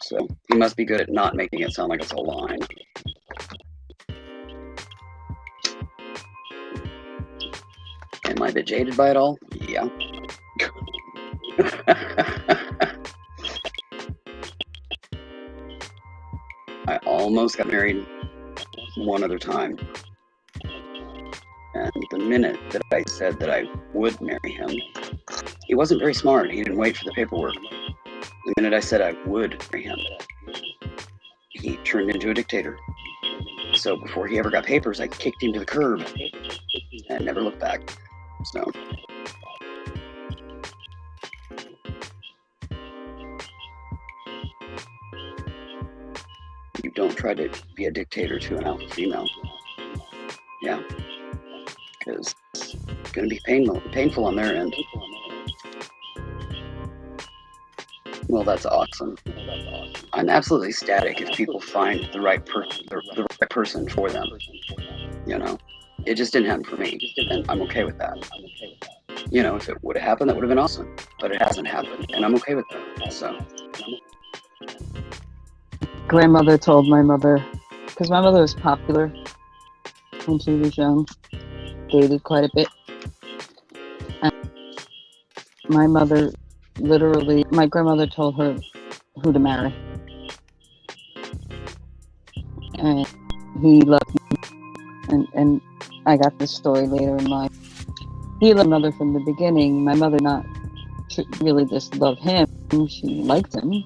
So he must be good at not making it sound like it's a line. Am I a bit jaded by it all? Yeah. I almost got married one other time. And the minute that I said that I would marry him, he wasn't very smart. He didn't wait for the paperwork. The minute I said I would marry him, he turned into a dictator. So before he ever got papers, I kicked him to the curb and never looked back. So. You don't try to be a dictator to an alpha female. Yeah. Because it's going to be painful on their end. Well, that's awesome. I'm absolutely ecstatic if people find the right person for them. It just didn't happen for me, and I'm okay with that. If it would have happened, that would have been awesome. But it hasn't happened, and I'm okay with that. So. Grandmother told my mother, because my mother was popular when she was young, dated quite a bit. And my mother my grandmother told her who to marry. And he loved me. And I got this story later in life. He loved my mother from the beginning. My mother not really just loved him. She liked him,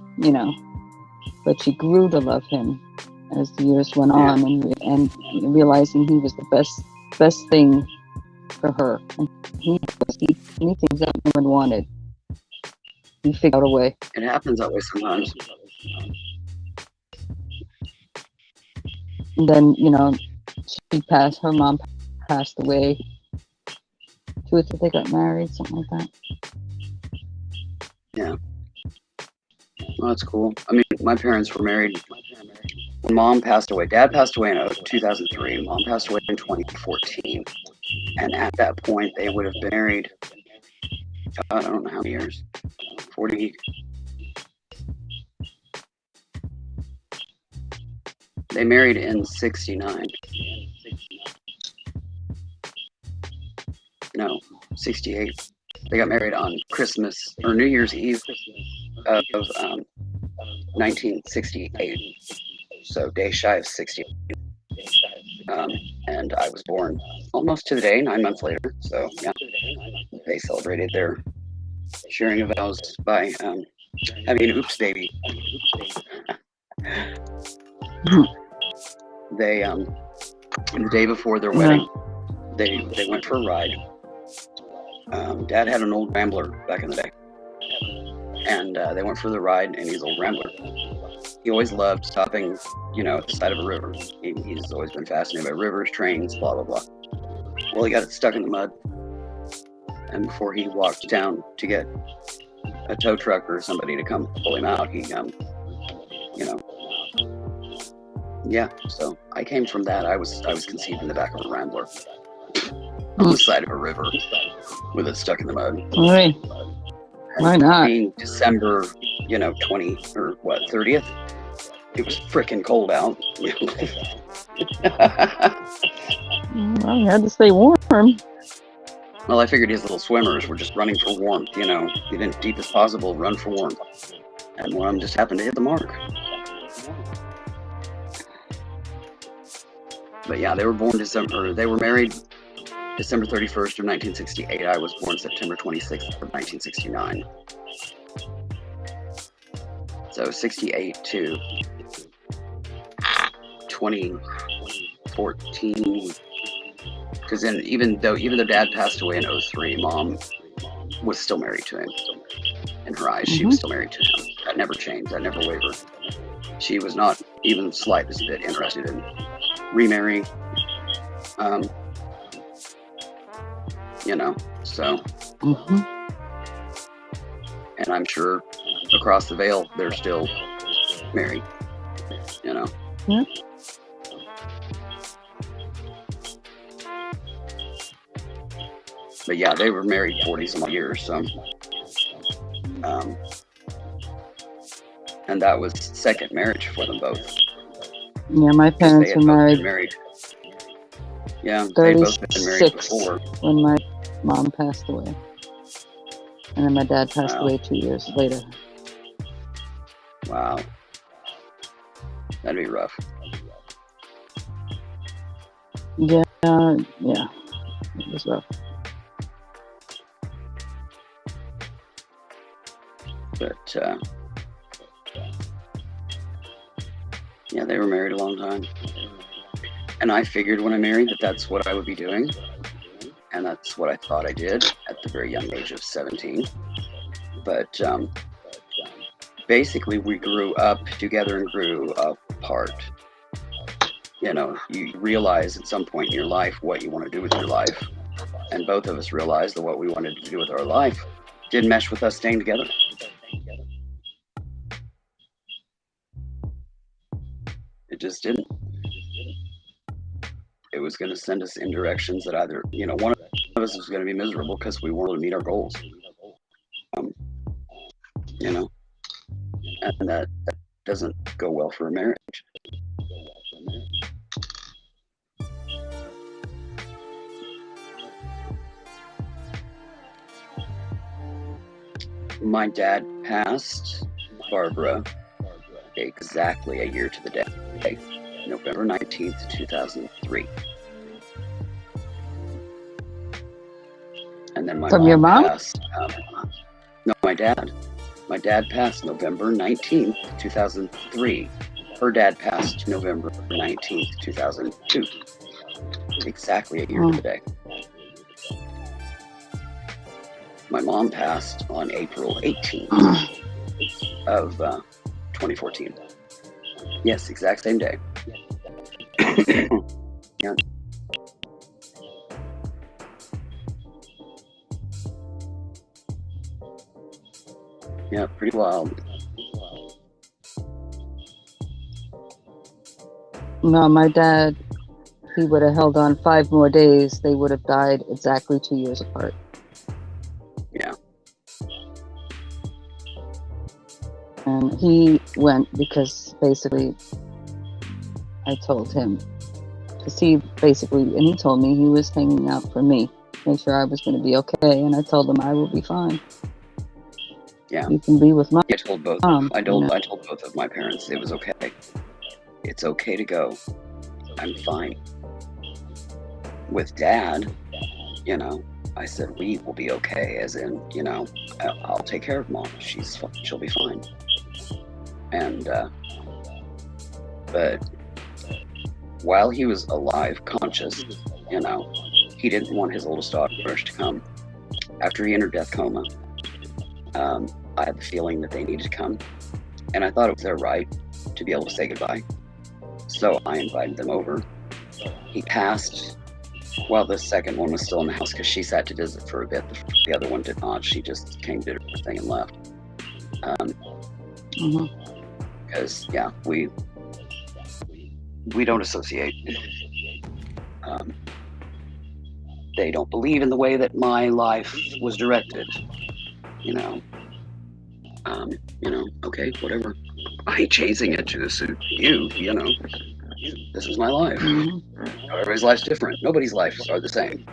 but she grew to love him as the years went on, and realizing he was the best thing for her. And he anything that no one wanted. We figured out a way. It happens that way sometimes. And then, her mom passed away. 2 or 3, they got married, something like that. Yeah. Well, that's cool. I mean, my parents were married when Mom passed away. Dad passed away in 2003. Mom passed away in 2014. And at that point, they would have been married, I don't know how many years, 40. They married in 69. No, 68. They got married on Christmas or New Year's Eve of 1968. So day shy of 60. And I was born almost to the day, 9 months later. So yeah, they celebrated their sharing of vows by having an oops baby. They the day before their wedding, they went for a ride. Dad had an old Rambler back in the day, and they went for the ride in his old Rambler. He always loved stopping, at the side of a river. He's always been fascinated by rivers, trains, blah, blah, blah. Well, he got it stuck in the mud, and before he walked down to get a tow truck or somebody to come pull him out, he, yeah, so I came from that. I was conceived in the back of a Rambler on the side of a river with it stuck in the mud. All right. Why not? Being December, 30th, it was freaking cold out. Well, you had to stay warm. Well, I figured his little swimmers were just running for warmth, get in as deep as possible, run for warmth. And one of them just happened to hit the mark. But yeah, they were married December 31st of 1968. I was born September 26th of 1969. So 68 to 2014. Because even though Dad passed away in 2003, Mom was still married to him. In her eyes, she was still married to him. That never changed. That never wavered. She was not even slightest bit interested in remarrying. So. And I'm sure across the veil, they're still married, Yeah. But yeah, they were married 40 some years, so. And that was second marriage for them both. Yeah, my parents were married. Yeah, they both been married 36 before. when my mom passed away. And then my dad passed away 2 years later. Wow. That'd be rough. Yeah, it was rough. But, yeah, they were married a long time. And I figured when I married that that's what I would be doing. And that's what I thought I did at the very young age of 17. But basically, we grew up together and grew apart. You realize at some point in your life what you want to do with your life. And both of us realized that what we wanted to do with our life didn't mesh with us staying together. It just didn't. It was going to send us in directions that either, one of us was going to be miserable because we weren't able to meet our goals. And that doesn't go well for a marriage. My dad passed Barbara exactly a year to the day, November 19th, 2003. And then my From mom your mom? passed. No, my dad. My dad passed November 19th, 2003. Her dad passed November 19th, 2002. Exactly a year to the day. my mom passed on April 18th of 2014. Yes, exact same day. Yeah. Yeah, pretty wild. No, my dad, he would have held on 5 more days. They would have died exactly 2 years apart. Yeah. And he went because basically I told him. Because he basically, and he told me he was hanging out for me, make sure I was going to be okay. And I told him I will be fine. Yeah. You can be with mom. I told both. I told both of my parents it was okay. It's okay to go. I'm fine. With Dad, you know, I said we will be okay, as in, you know, I'll take care of Mom. She'll be fine. And but while he was alive, conscious, you know, he didn't want his oldest daughter to come. After he entered death coma, I had the feeling that they needed to come, and I thought it was their right to be able to say goodbye. So I invited them over. He passed while the second one was still in the house because she sat to visit for a bit. The other one did not. She just came, did her thing, and left. Because yeah, we don't associate. They don't believe in the way that my life was directed. You know, okay, whatever. I ain't chasing it to suit you, you know. This is my life. Everybody's life's different. Nobody's lives are the same.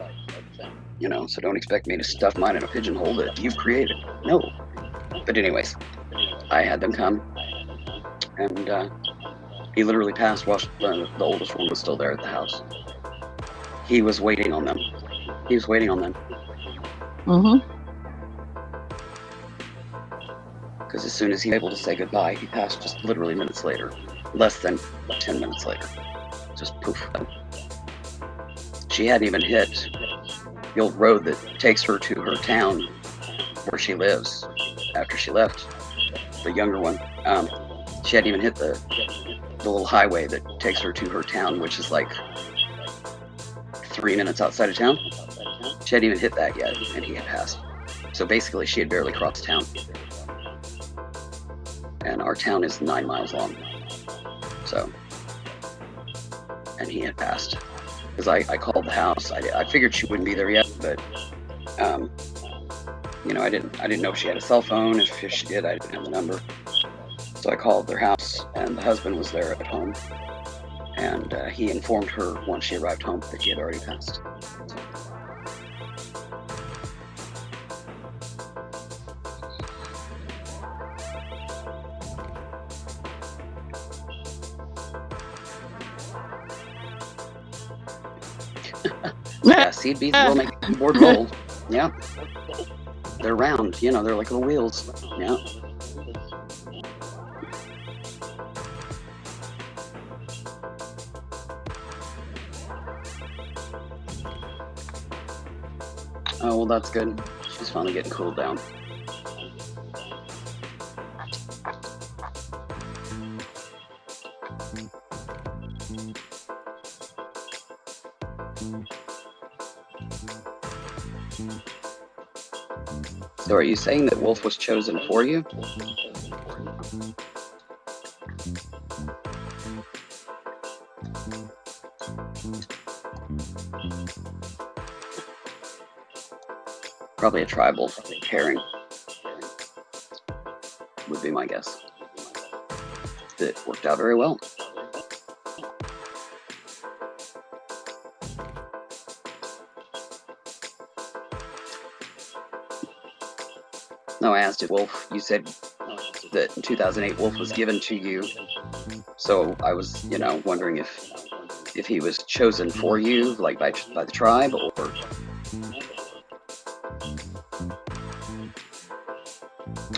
You know, so don't expect me to stuff mine in a pigeonhole that you've created. No. But anyways, I had them come, and he literally passed while the oldest one was still there at the house. He was waiting on them. Because as soon as he was able to say goodbye, he passed just literally minutes later. Less than 10 minutes later. Just poof. She hadn't even hit the old road that takes her to her town where she lives after she left. The younger one. She hadn't even hit the little highway that takes her to her town, which is like 3 minutes outside of town. She hadn't even hit that yet, and he had passed. So basically, she had barely crossed town. And our town is 9 miles long. So, and he had passed. Because I called the house. I figured she wouldn't be there yet, but, you know, I didn't know if she had a cell phone. If she did, I didn't have the number. So I called their house, and the husband was there at home. And he informed her once she arrived home that he had already passed. Yeah, seed beads will make the board roll. Yeah. They're round, you know, they're like little wheels. Yeah. Oh, well, that's good. She's finally getting cooled down. So are you saying that Wolf was chosen for you? Probably a tribal pairing would be my guess. That worked out very well. No, I asked if Wolf, you said that in 2008 Wolf was given to you. So I was, you know, wondering if he was chosen for you, like by the tribe, or...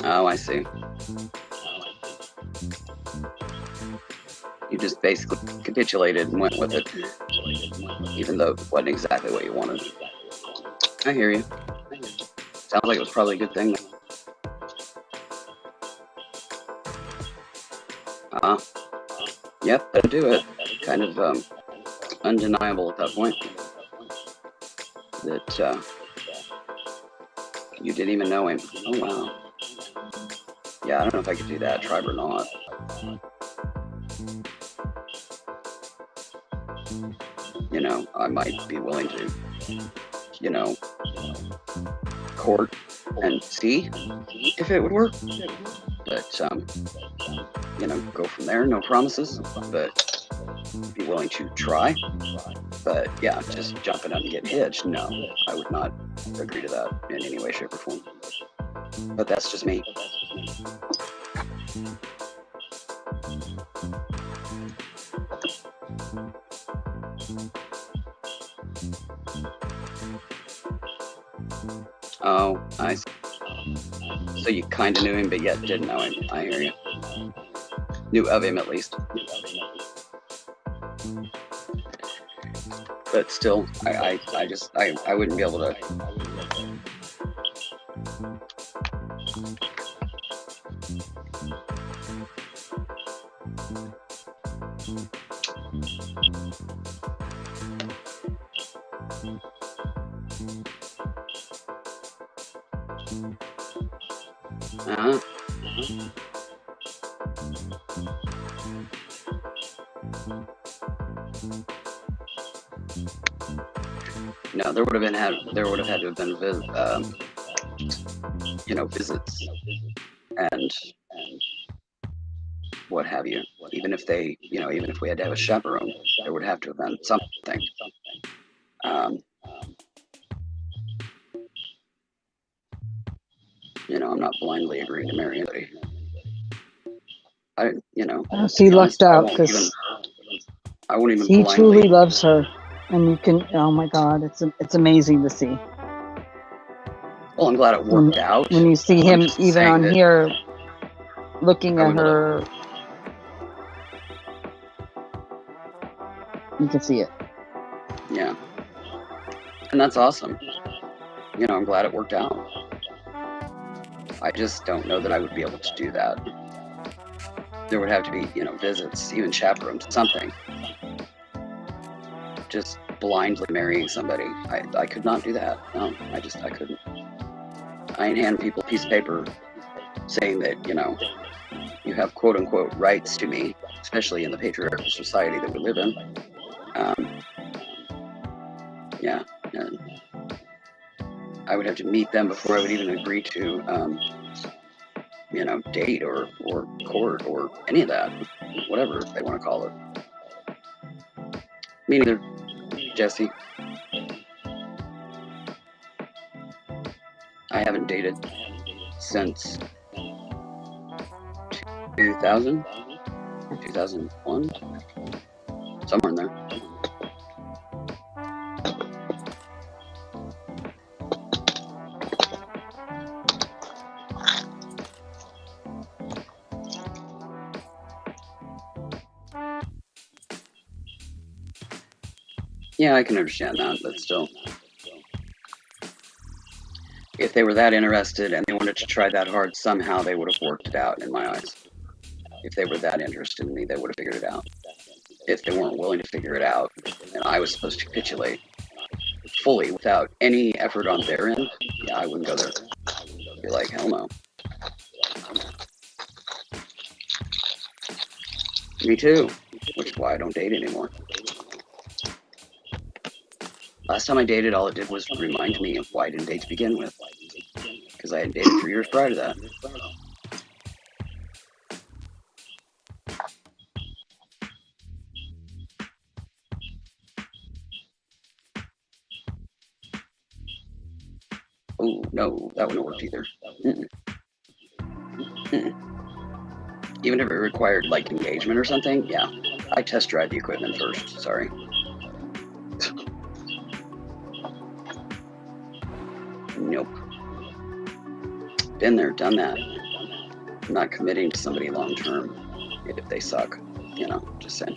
Oh, I see. You just basically capitulated and went with it, even though it wasn't exactly what you wanted. I hear you. Sounds like it was probably a good thing. Yep, that'll do it. Kind of undeniable at that point that you didn't even know him. Oh wow. Yeah, I don't know if I could do that, tribe or not. You know, I might be willing to, you know, court and see if it would work. But, you know, go from there, no promises, but be willing to try. But yeah, just jumping up and getting hitched, no, I would not agree to that in any way, shape, or form. But that's just me. Oh, I see. So you kind of knew him, but yet didn't know him. I hear you. Knew of him at least. But still, I wouldn't be able to. Uh-huh. No, there would have had to have been you know, visits and what have you. Even if they, you know, even if we had to have a chaperone, there would have to have been something. You know, I'm not blindly agreeing to marry anybody. You know. She lucked out because I won't even. he blindly. truly loves her, and you can. Oh my God, it's amazing to see. Well, I'm glad it worked out. When you see him even on here, looking at her, you can see it. Yeah, and that's awesome. You know, I'm glad it worked out. I just don't know that I would be able to do that. There would have to be, you know, visits, even chaperones, something. Just blindly marrying somebody, I could not do that. No, I couldn't. I ain't handing people a piece of paper saying that, you know, you have quote unquote rights to me, especially in the patriarchal society that we live in. Yeah, and I would have to meet them before I would even agree to, you know, date or court or any of that, whatever they want to call it. Me neither, Jesse. I haven't dated since 2000, 2001, somewhere in there. Yeah, I can understand that, but still. If they were that interested and they wanted to try that hard, somehow they would have worked it out in my eyes. If they were that interested in me, they would have figured it out. If they weren't willing to figure it out, and I was supposed to capitulate fully without any effort on their end, yeah, I wouldn't go there. I'd be like, hell no. Me too, which is why I don't date anymore. Last time I dated, all it did was remind me of why I didn't date to begin with. Because I had dated for years prior to that. Oh, no, that wouldn't have worked either. Even if it required, like, engagement or something, yeah. I test drive the equipment first, sorry. Nope. Been there, done that. I'm not committing to somebody long term if they suck, you know, just saying.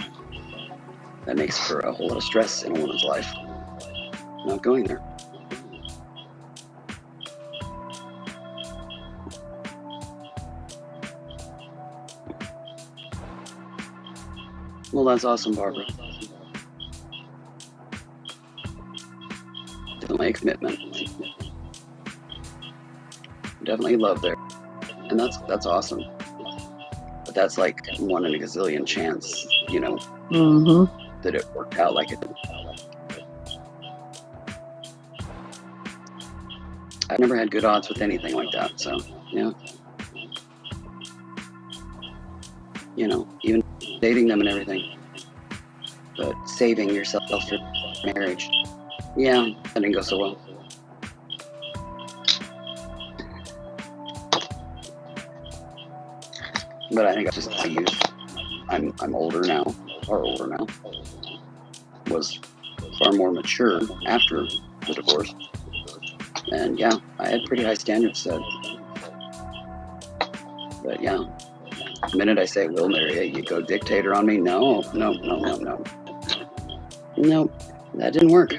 That makes for a whole lot of stress in a woman's life. Not going there. Well, that's awesome, Barbara. Definitely a commitment. Definitely love there, and that's awesome. But that's like 1 in a gazillion chance, you know, that it worked out like it did. I've never had good odds with anything like that, so yeah. You know, even dating them and everything, but saving yourself for marriage, yeah, that didn't go so well. But I think it's just my youth. I'm older now, far older now. Was far more mature after the divorce, and yeah, I had pretty high standards set. But yeah, the minute I say we'll marry you go dictator on me, no, that didn't work.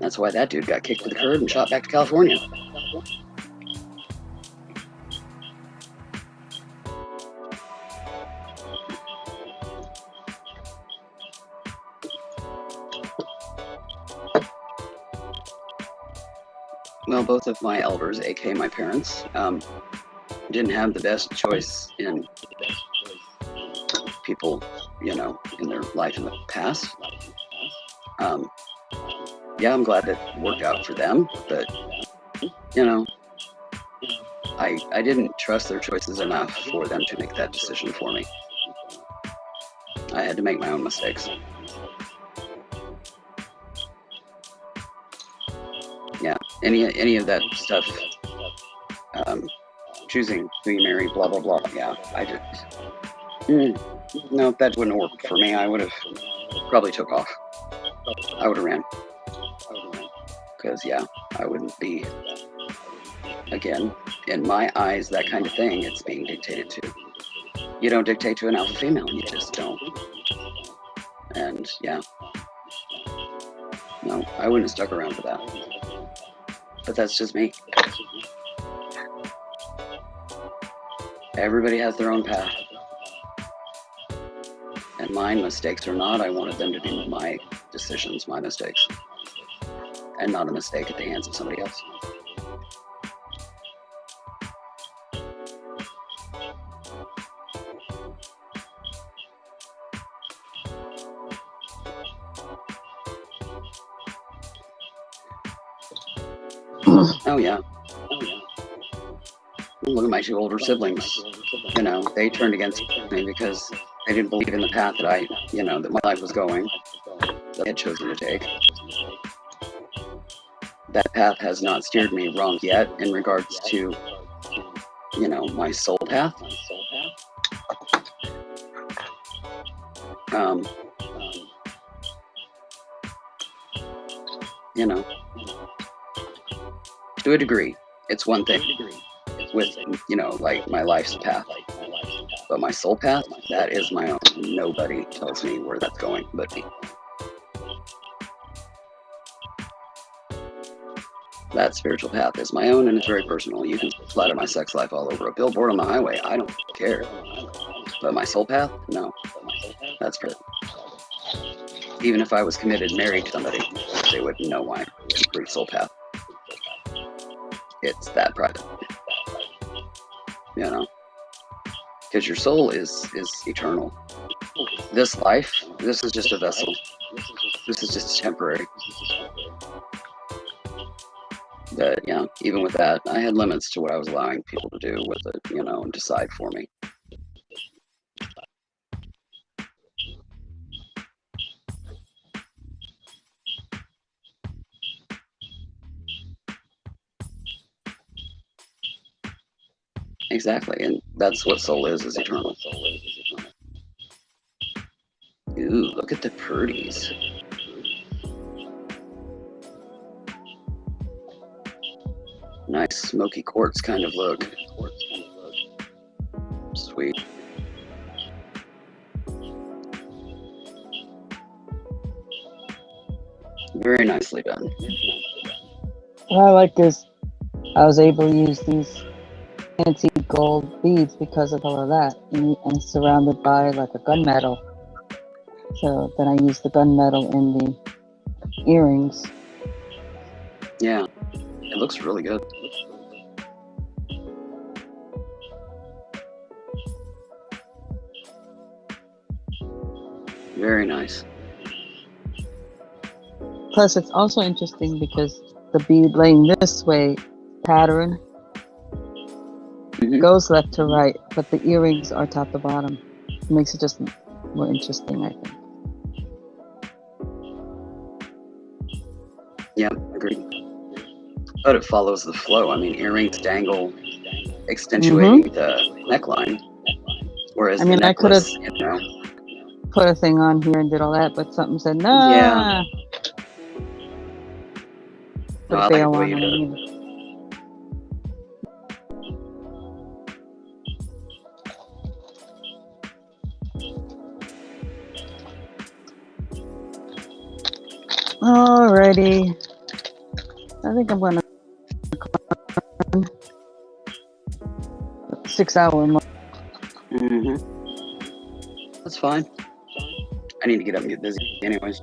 That's why that dude got kicked to the curb and shot back to California. Well, both of my elders, aka my parents, didn't have the best choice in people, you know, in their life in the past. Yeah, I'm glad it worked out for them, but you know, I didn't trust their choices enough for them to make that decision for me. I had to make my own mistakes. Yeah, any of that stuff, choosing who you marry, blah blah blah. Yeah, I just no, that wouldn't work for me. I would have probably took off. I would have ran. Because yeah, I wouldn't be, again, in my eyes, that kind of thing, it's being dictated to. You don't dictate to an alpha female, you just don't. And yeah, no, I wouldn't have stuck around for that. But that's just me. Everybody has their own path. And mine, mistakes or not, I wanted them to be my decisions, my mistakes. And not a mistake at the hands of somebody else. Oh yeah. Look at my 2 older siblings. You know, they turned against me because they didn't believe in the path that I, you know, that my life was going, that I had chosen to take. That path has not steered me wrong yet in regards to, you know, my soul path. You know, to a degree, it's one thing with, you know, like my life's path. But my soul path, that is my own. Nobody tells me where that's going but me. That spiritual path is my own and it's very personal. You can flatter my sex life all over a billboard on the highway. I don't care. But my soul path? No. That's private. Even if I was committed, married to somebody, they wouldn't know my complete soul path. It's that private. You know? Because your soul is eternal. This life, this is just a vessel. This is just temporary. But yeah, even with that, I had limits to what I was allowing people to do with it, you know, and decide for me. Exactly, and that's what soul is eternal. Ooh, look at the purdies. Nice smoky quartz kind of look. Sweet. Very nicely done. I like this. I was able to use these fancy gold beads because of all of that, and surrounded by like a gunmetal. So then I use the gunmetal in the earrings. Yeah, it looks really good. Very nice. Plus, it's also interesting because the bead laying this way pattern Mhm. goes left to right, but the earrings are top to bottom. It makes it just more interesting, I think. Yeah, agreed. But it follows the flow. I mean, earrings dangle, accentuating the neckline, whereas I mean, the I could have necklace, you know, put a thing on here and did all that, but something said, yeah. nah. No, Put I a like it veil the way on you did it. underneath. Alrighty. I think I'm gonna 6 hour mark. Mm-hmm. That's fine. I need to get up and get busy anyways.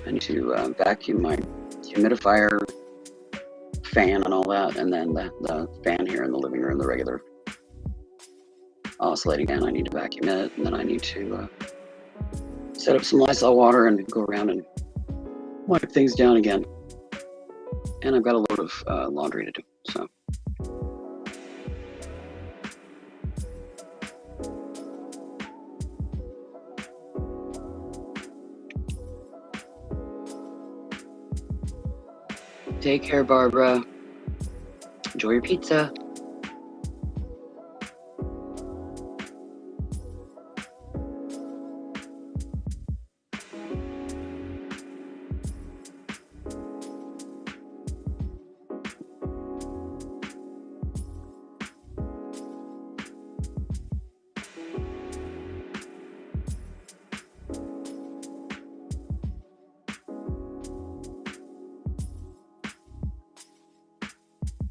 I need to vacuum my humidifier, fan, and all that, and then the fan here in the living room, the regular oscillating fan. I need to vacuum it, and then I need to set up some Lysol water and go around and wipe things down again. And I've got a load of laundry to do, so. Take care, Barbara. Enjoy your pizza.